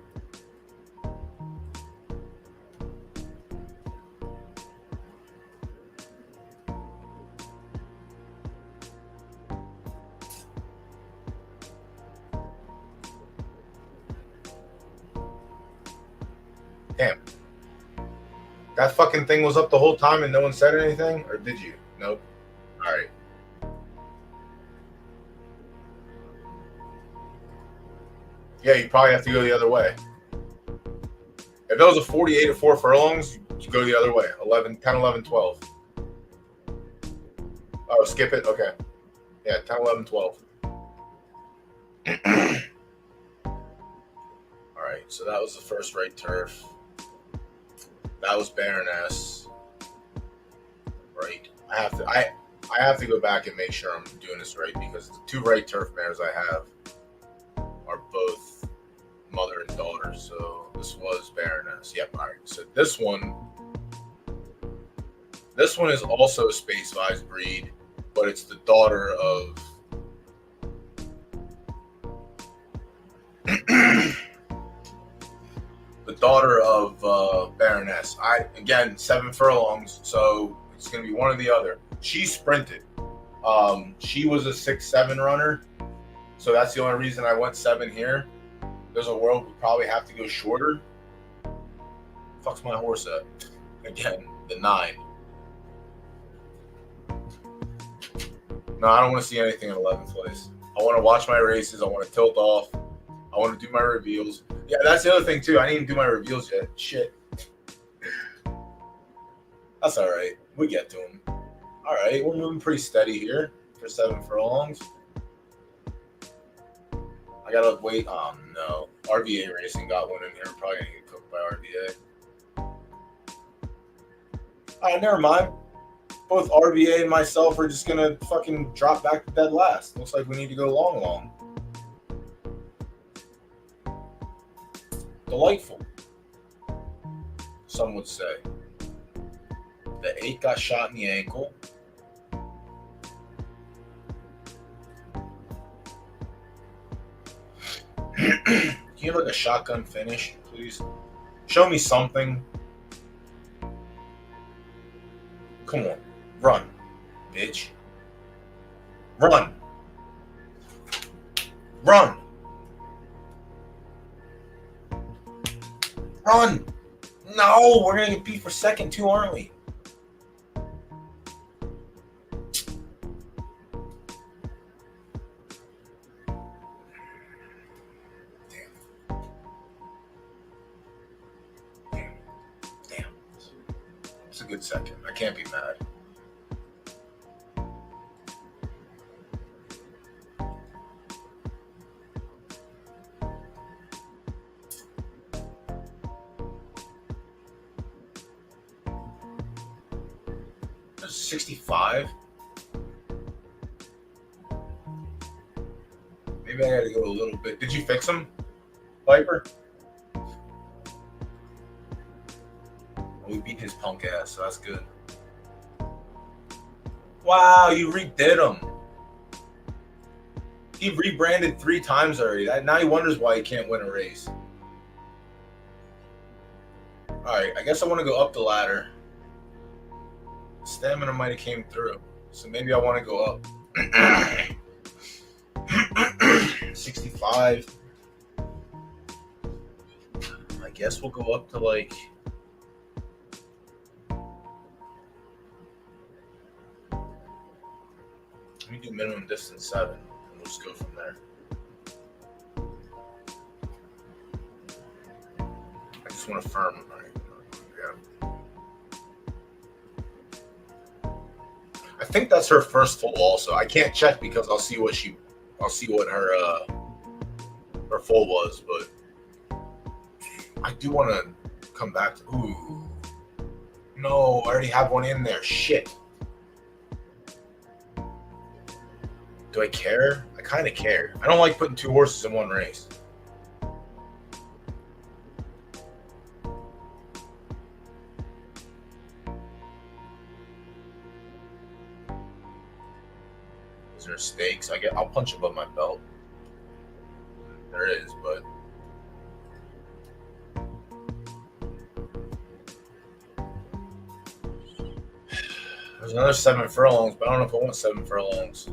Damn. That fucking thing was up the whole time and no one said anything? Or did you? Nope. All right. Yeah, you probably have to go the other way. If it was a 48 at 4 furlongs, you go the other way. 11, 10, 11, 12. Oh, skip it? Okay. Yeah, 10, 11, 12. All right, so that was the first right turf. That was Baroness. Right. I have to go back and make sure I'm doing this right because the 2 right turf mares I have are both mother and daughter. So this was Baroness. Yep. All right. So this one is also a Space Vibes breed, but it's the daughter of Baroness. Again 7 furlongs, so it's gonna be one or the other. She sprinted. She was a 6, 7 runner, so that's the only reason I went 7 here. There's a world we'll probably have to go shorter. Fuck's my horse at? Again, the 9. No, I don't want to see anything in 11th place. I want to watch my races. I want to tilt off. I want to do my reveals. Yeah, that's the other thing, too. I didn't even do my reveals yet. Shit. That's all right. We get to them. All right, we're moving pretty steady here for 7 furlongs. I got to wait. Oh, no. RVA Racing got one in here. We're probably going to get cooked by RVA. All right, never mind. Both RVA and myself are just gonna fucking drop back to dead last. Looks like we need to go long. Delightful, some would say. The 8 got shot in the ankle. Can you have like a shotgun finish, please? Show me something. Come on. Run, bitch. Run. Run. Run. No, we're going to get beat for second too, aren't we? Damn. It's a good second. I can't be mad. There's 65. Maybe I got to go a little bit. Did you fix him, Viper? We beat his punk ass, so that's good. Wow, you redid him. He rebranded 3 times already. Now he wonders why he can't win a race. Alright, I guess I want to go up the ladder. Stamina might have came through. So maybe I want to go up. 65. I guess we'll go up to like... Let me do minimum distance 7. And we'll just go from there. I just want to firm. All right. Yeah. I think that's her first full also. I can't check because I'll see what her full was, but I do want to come back to ooh. No, I already have one in there. Shit. Do I care? I kind of care. I don't like putting 2 horses in one race. Is there stakes? I'll punch above my belt. There is, but there's another 7 furlongs, but I don't know if I want 7 furlongs.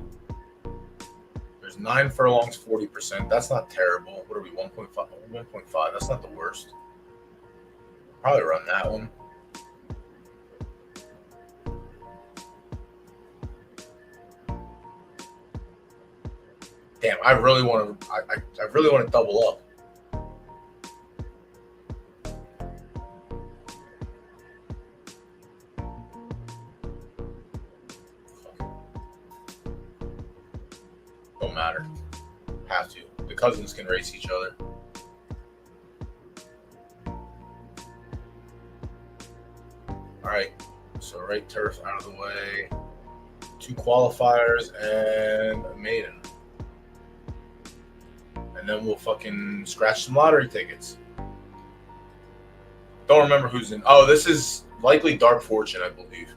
There's 9 furlongs, 40%. That's not terrible. What are we, 1.5? 1.5. That's not the worst. Probably run that one. Damn, I really want to double up. Don't matter. Have to. The cousins can race each other. Alright. So right turf out of the way. 2 qualifiers and a maiden. And then we'll fucking scratch some lottery tickets. Don't remember who's in. Oh, this is likely Dark Fortune, I believe.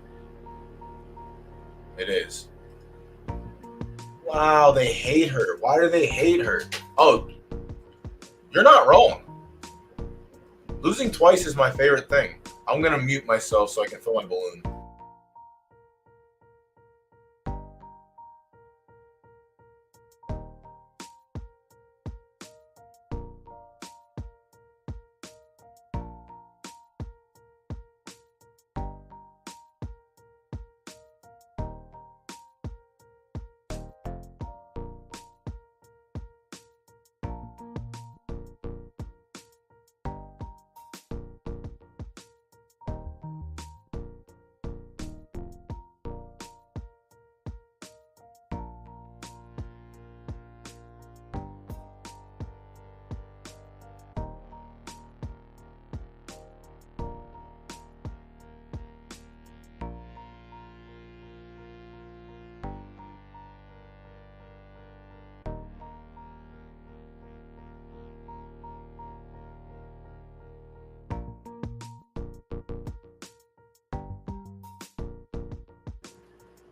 It is. Wow, they hate her. Why do they hate her? Oh, you're not wrong. Losing twice is my favorite thing. I'm going to mute myself so I can fill my balloon.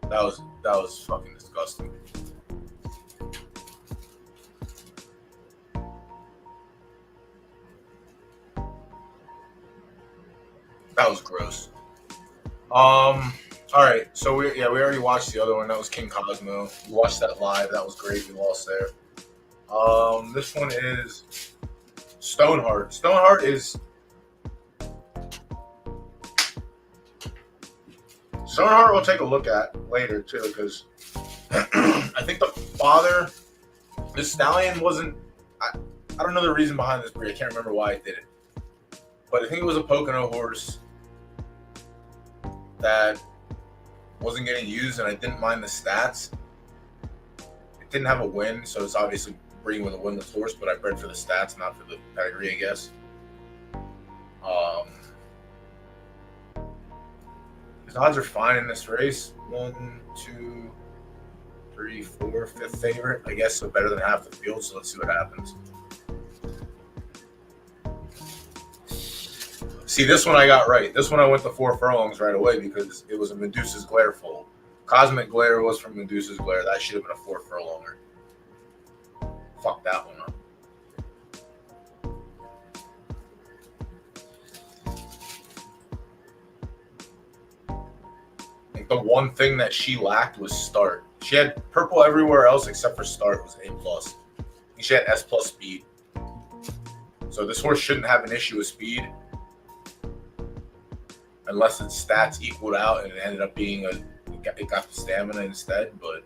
That was fucking disgusting. That was gross. All right, so we already watched the other one. That was King Cosmo. We watched that live. That was great. We lost there. This one is Stoneheart. Stoneheart we'll take a look at later too, because I think the father, the stallion wasn't. I don't know the reason behind this breed. I can't remember why I did it, but I think it was a Pocono horse that wasn't getting used, and I didn't mind the stats. It didn't have a win, so it's obviously breeding with a winless horse, but I bred for the stats, not for the pedigree, I guess. His odds are fine in this race. 1, 2, 3, 4, fifth favorite, I guess, so better than half the field, so let's see what happens. See, this one I got right. This one I went to 4 furlongs right away because it was a Medusa's Glare foal. Cosmic Glare was from Medusa's Glare. That should have been a 4 furlonger. Fuck that one up. I think the one thing that she lacked was start. She had purple everywhere else except for start was A+. She had S+ speed. So this horse shouldn't have an issue with speed. Unless its stats equaled out and it ended up being it got the stamina instead. But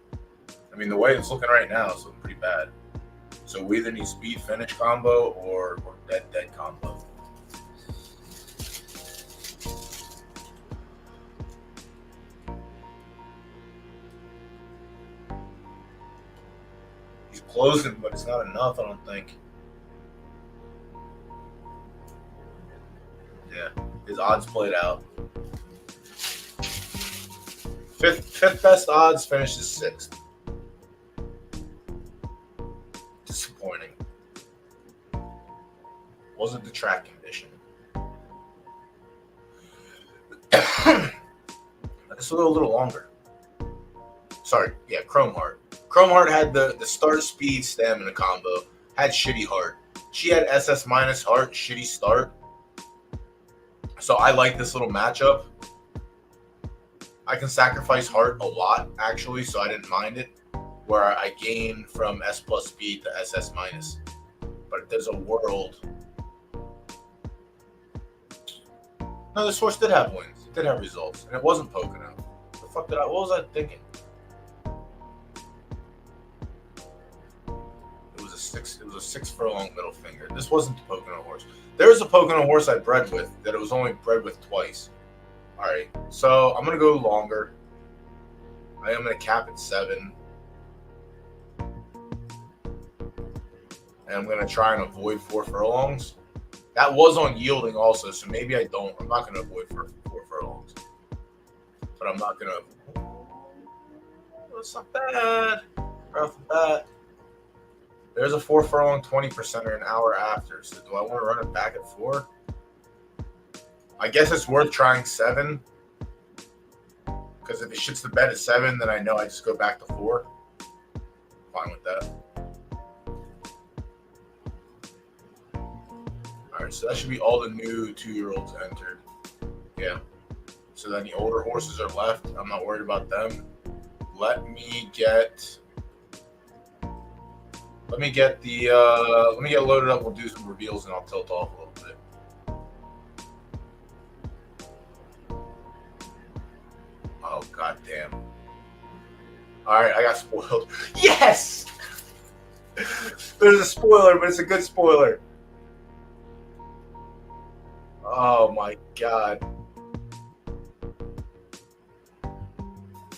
I mean, the way it's looking right now, it's looking pretty bad. So we either need speed finish combo or dead combo. He's closing, but it's not enough, I don't think. Yeah, his odds played out. Fifth best odds, finishes 6th. Disappointing. Wasn't the track condition. This will go a little longer. Sorry, yeah, Chrome Heart. Chrome Heart had the start speed stamina combo. Had shitty heart. She had SS- heart, shitty start. So I like this little matchup. I can sacrifice heart a lot, actually, so I didn't mind it. Where I gain from S+ speed to SS-. But there's a world. No, this horse did have wins. It did have results. And it wasn't Pocono. The fuck what was I thinking? It was a 6 furlong middle finger. This wasn't the Pocono horse. There was a Pocono horse I bred with that it was only bred with twice. All right, so I'm going to go longer. I am going to cap at 7. And I'm going to try and avoid 4 furlongs. That was on yielding also, so maybe I don't. I'm not going to avoid 4 furlongs. But I'm not going to. That's not bad. Right off the bat. There's a 4 furlong 20%er an hour after. So do I want to run it back at 4? I guess it's worth trying 7. Because if it shits the bed at 7, then I know I just go back to 4. Fine with that. Alright, so that should be all the new 2-year-olds entered. Yeah. So then the older horses are left. I'm not worried about them. Let me get loaded up. We'll do some reveals and I'll tilt off a little bit. Oh, goddamn. All right, I got spoiled. Yes! There's a spoiler, but it's a good spoiler. Oh, my God.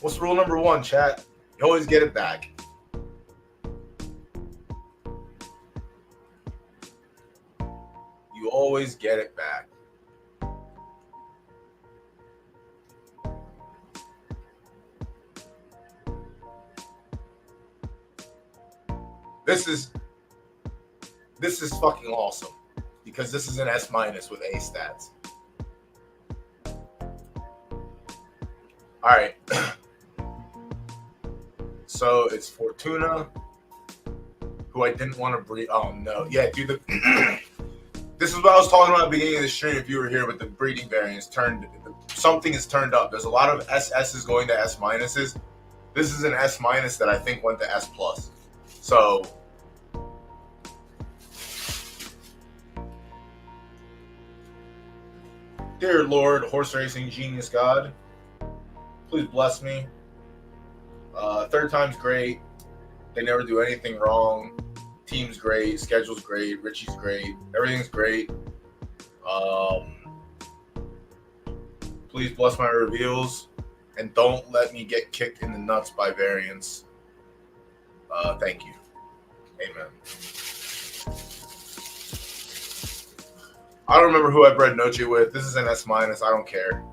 What's rule number 1, chat? You always get it back. You always get it back. This is fucking awesome because this is an S- with A stats. All right. So it's Fortuna, who I didn't want to breed. Oh no, yeah, dude. This is what I was talking about at the beginning of the stream. If you were here, with the breeding variance something is turned up. There's a lot of SS's going to S minuses. This is an S minus that I think went to S plus. So. Dear Lord, horse racing genius God, please bless me. Third time's great. They never do anything wrong. Team's great. Schedule's great. Richie's great. Everything's great. Please bless my reveals. And don't let me get kicked in the nuts by variance. Thank you. Amen. I don't remember who I bred Noche with. This is an S minus. I don't care.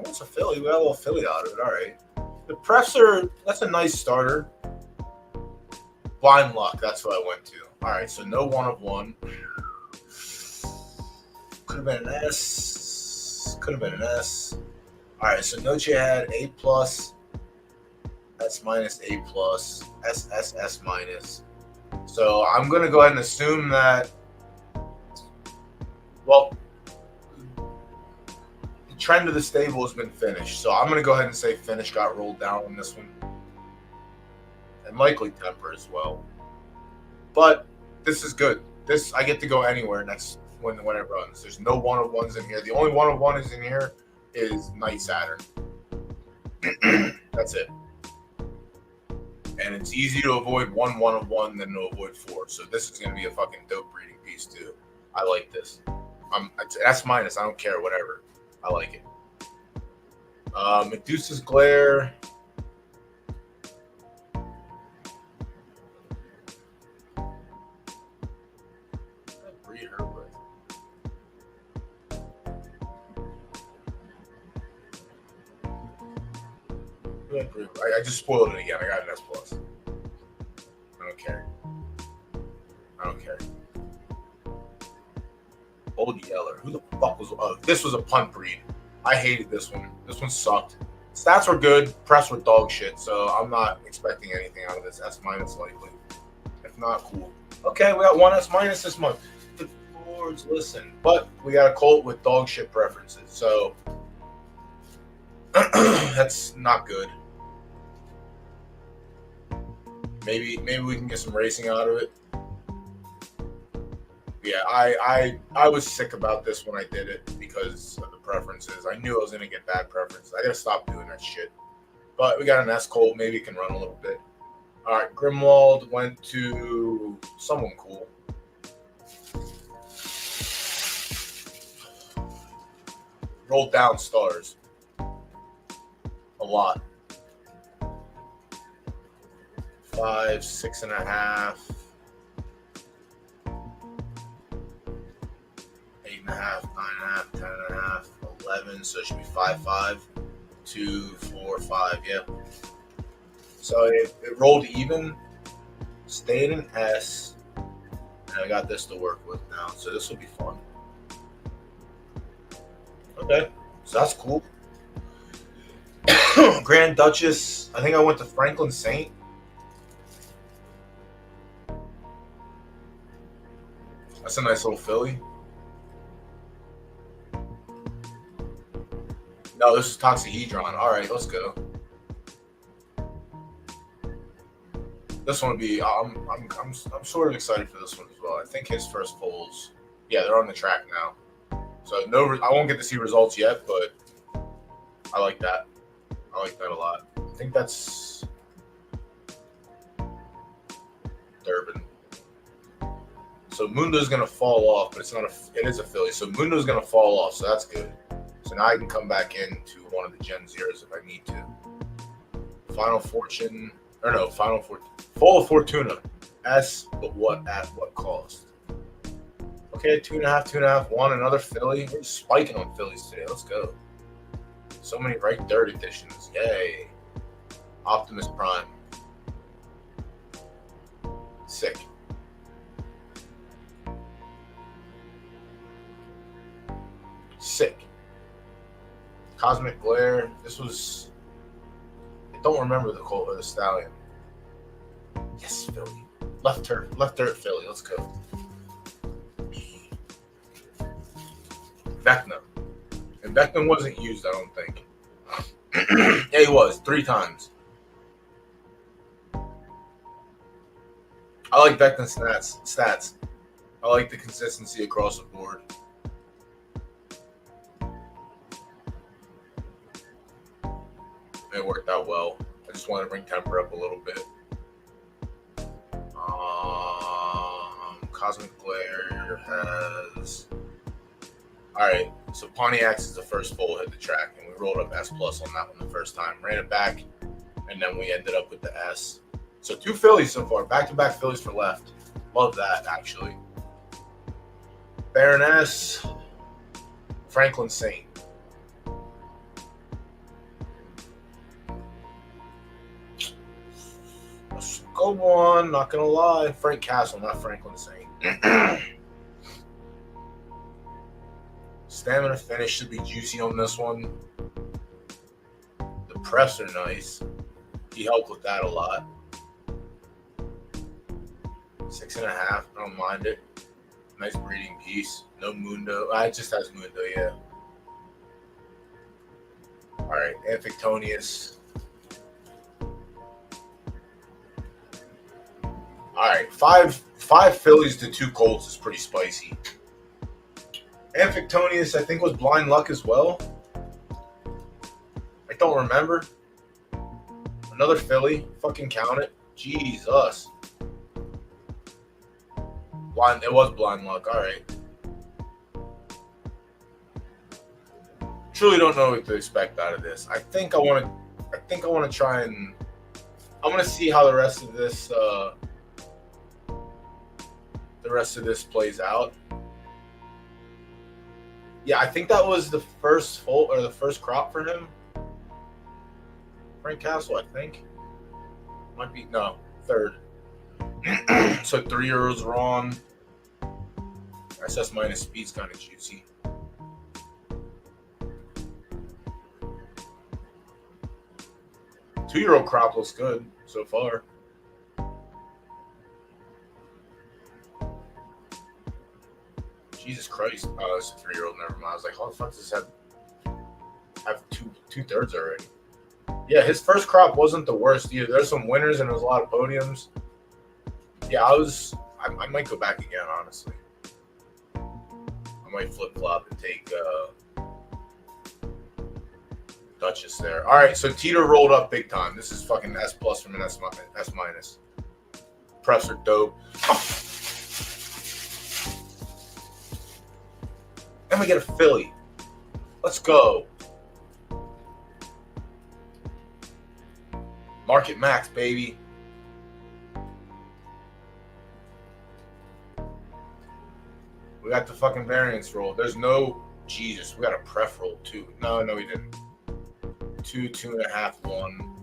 It's a Philly. We got a little Philly out of it. All right. The Prefs that's a nice starter. Blind luck. That's what I went to. All right. So no 1 of 1. Could have been an S. Could have been an S. All right. So Noche had A plus, S minus, A plus, S minus. So I'm going to go ahead and assume that, well, the trend of the stable has been finished. So I'm going to go ahead and say finish got rolled down on this one. And likely temper as well. But this is good. I get to go anywhere next when it runs. There's no 1 of 1s in here. The only 1 of 1 is in here is Night Saturn. That's it. And it's easy to avoid 1 of 1 than to avoid 4. So this is going to be a fucking dope breeding piece too. I like this. It's S minus. I don't care. Whatever. I like it. Medusa's Glare. Breed her with. I just spoiled it again. I got an S plus. I don't care. Old Yeller. Who the fuck was? Oh, this was a punt breed. I hated this one. This one sucked. Stats were good. Press were dog shit. So I'm not expecting anything out of this S minus likely. If not, cool. Okay, we got 1 S minus this month. The Lords listen. But we got a colt with dog shit preferences. So that's not good. Maybe we can get some racing out of it. Yeah, I was sick about this when I did it because of the preferences. I knew I was gonna get bad preferences. I gotta stop doing that shit. But we got an S Colt. Maybe it can run a little bit. All right, Grimwald went to someone cool. Rolled down stars. A lot. 5, 6.5, 8.5, 9.5, 10.5, 11. So it should be 5, 2, 4, 5. Yeah. So it rolled even, stayed in S, and I got this to work with now. So this will be fun. Okay, so that's cool. Grand Duchess. I think I went to Franklin Saint. That's a nice little filly. No, this is Toxihedron. All right, let's go. This one would be. I'm sort of excited for this one as well. I think his first foals. Yeah, they're on the track now. So I won't get to see results yet, but I like that. I like that a lot. I think that's Durban. So Mundo's gonna fall off, but it is a filly. So Mundo's gonna fall off, so that's good. So now I can come back into one of the Gen Zeros if I need to. Final Fortune, Foal of Fortuna. S, but at what cost? Okay, 2.5, 2.5, 1, another filly. We're spiking on fillies today. Let's go. So many right dirt editions. Yay. Optimus Prime. Sick. Sick. Cosmic Glare. This was I don't remember the Colt or the Stallion. Yes, Philly. Left dirt Philly. Let's go. Vecna. And Vecna wasn't used, I don't think. Yeah, he was 3 times. I like Vecna's stats. I like the consistency across the board. It worked out well. I just wanted to bring temper up a little bit. Cosmic Glare has. Alright, so Pontiac's is the first Foal hit the track, and we rolled up S plus on that one the first time. Ran it back, and then we ended up with the S. So 2 Phillies so far. Back-to-back Phillies for left. Love that, actually. Baroness. Franklin Saint. Let's go on. Not going to lie. Frank Castle, not Franklin Saint. Stamina finish should be juicy on this one. The prefs are nice. He helped with that a lot. 6.5. I don't mind it. Nice breeding piece. No Mundo. It just has Mundo, yeah. Alright, Amphictonius. Alright, five Phillies to 2 Colts is pretty spicy. Amphictonius, I think, was blind luck as well. I don't remember. Another Philly. Fucking count it. Jesus. It was blind luck. All right. Truly don't know what to expect out of this. I think I want to try and. I'm gonna see how the rest of this plays out. Yeah, I think that was the first Foal or the first crop for him. Frank Castle, I think. Might be third. So 3 euros wrong. SS minus speed's kind of juicy. €2 crop looks good so far. Jesus Christ. Oh, it's a 3-year-old. Never mind. I was like, how the fuck does this have two-thirds already? Yeah, his first crop wasn't the worst either. There's some winners and there's a lot of podiums. Yeah, I might go back again, honestly. I might flip-flop and take Duchess there. All right, so Teeter rolled up big time. This is fucking S plus from an S minus. Prefs are dope. And we get a Philly. Let's go. Market max, baby. We got the fucking variance roll. There's no Jesus. We got a pref roll too. No, we didn't. 2, 2.5, 1.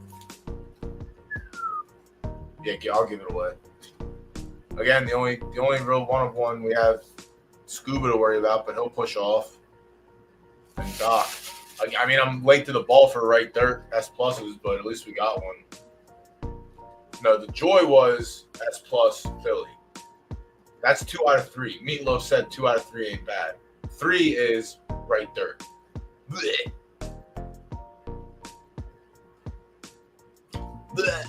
Yeah, I'll give it away. Again, the only real one of one we have Scuba to worry about, but he'll push off. And Doc. I mean, I'm late to the ball for right dirt S pluses, but at least we got one. No, the joy was S plus Philly. That's 2 out of 3. Meatloaf said 2 out of 3 ain't bad. 3 is right dirt. Blech. Blech.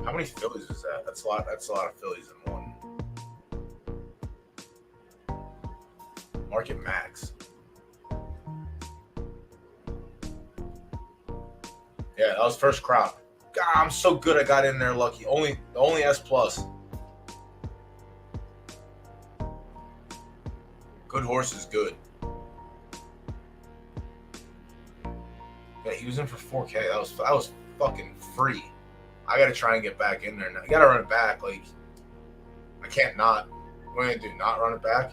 How many fillies is that? That's a lot. That's a lot of fillies in one. Market max. Yeah, that was first crop. God, I'm so good. I got in there lucky. Only S plus. Good horse is good. Yeah, he was in for 4K. That was fucking free. I gotta try and get back in there now. I gotta run it back. Like, I can't not. What am I gonna do? Not run it back?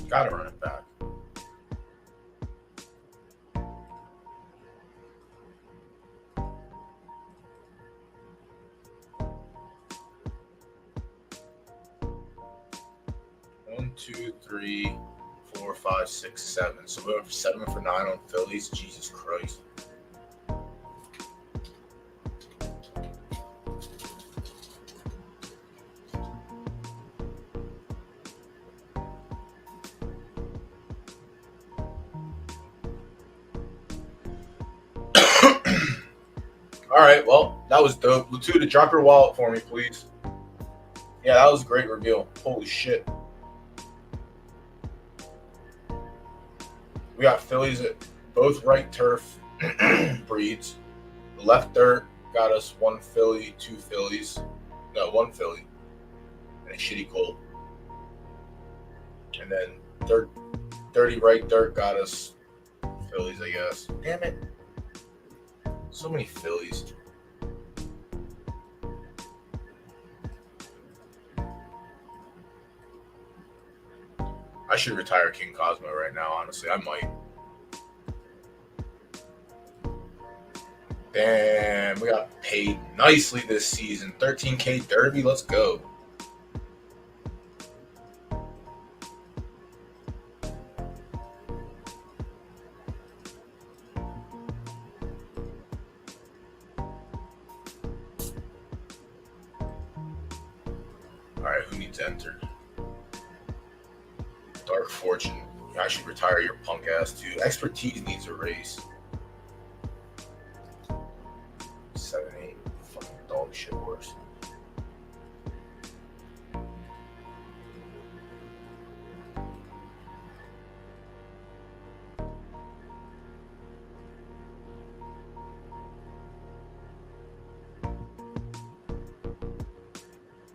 Gotta run it back. One, two, three, 4, 5, 6, 7. So we went for 7 for 9 on fillies. Jesus Christ. All right, well, that was dope. Latuda, drop your wallet for me, please. Yeah, that was a great reveal. Holy shit. We got fillies at both right turf breeds. The left dirt got us 1 filly, 2 fillies. No, 1 filly. And a shitty colt. And then dirty right dirt got us fillies, I guess. Damn it. So many fillies. I should retire King Cosmo right now, honestly. I might. Damn, we got paid nicely this season. 13K Derby, let's go. Alright, who needs entered? Dark Fortune. I should retire your punk ass too. Expertise needs a race. 7, 8. Fucking dog shit horse.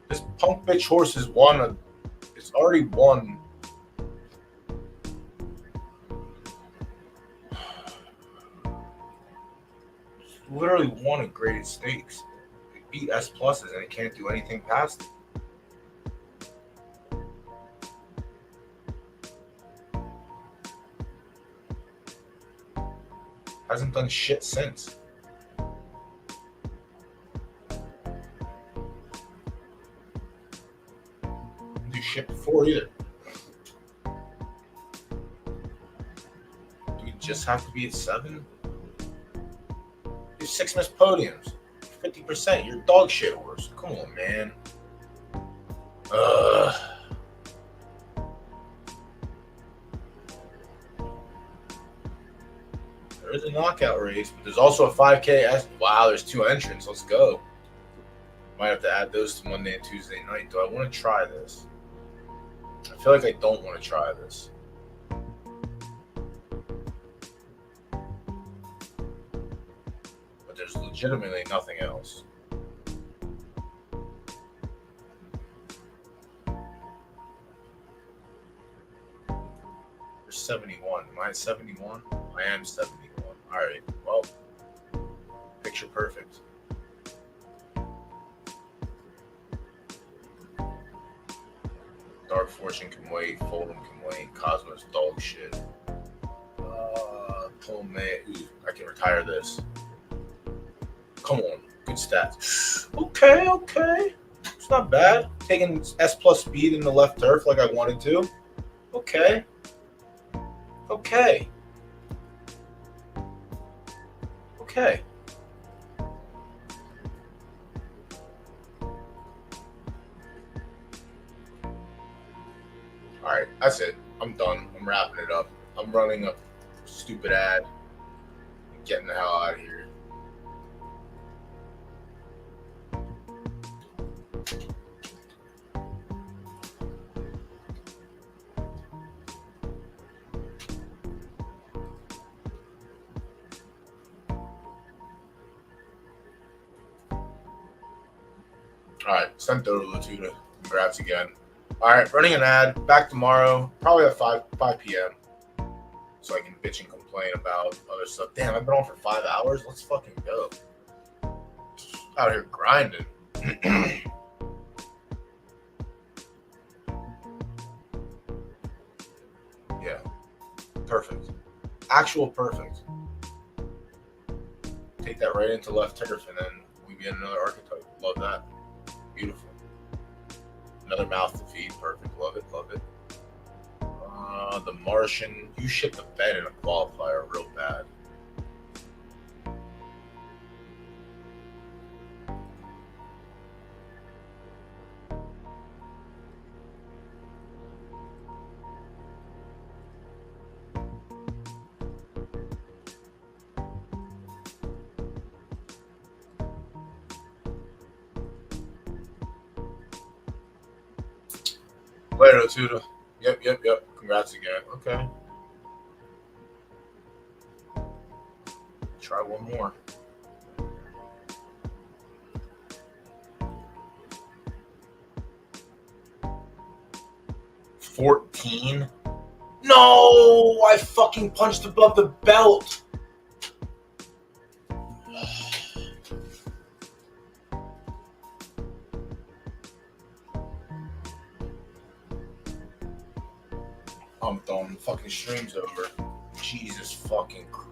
This punk bitch horse has won. It's already won. Literally won a graded stakes. It beat S pluses and it can't do anything past it. Hasn't done shit since. Didn't do shit before either. Do we just have to be at 7? 6 missed podiums, 50%. You're dog shit horse. Come on, man. There is a knockout race, but there's also a 5K. Wow, there's 2 entrants. Let's go. Might have to add those to Monday and Tuesday night. Do I want to try this? I feel like I don't want to try this. There's legitimately nothing else. There's 71. Am I at 71? I am 71. All right. Well, picture perfect. Dark Fortune can wait. Foal can wait. Cosmo's dog shit. Ooh, I can retire this. Come on, good stats. Okay. It's not bad. Taking S plus speed in the left turf like I wanted to. Okay. All right, that's it. I'm done. I'm wrapping it up. I'm running a stupid ad and getting the hell out of here. All right, sent over Latuda. Congrats again. All right, running an ad. Back tomorrow, probably at 5 p.m. So I can bitch and complain about other stuff. Damn, I've been on for 5 hours. Let's fucking go. Out here grinding. Yeah, perfect. Actual perfect. Take that right into left turf, and then we get another archetype. Love that. Beautiful. Another mouth to feed. Perfect. Love it. Love it. The Martian. You shit the bed in a qualifier real bad. Later, Tuda. Yep. Congrats again. Okay. Try one more. 14? No! I fucking punched above the belt! I'm throwing fucking streams over. Jesus fucking Christ.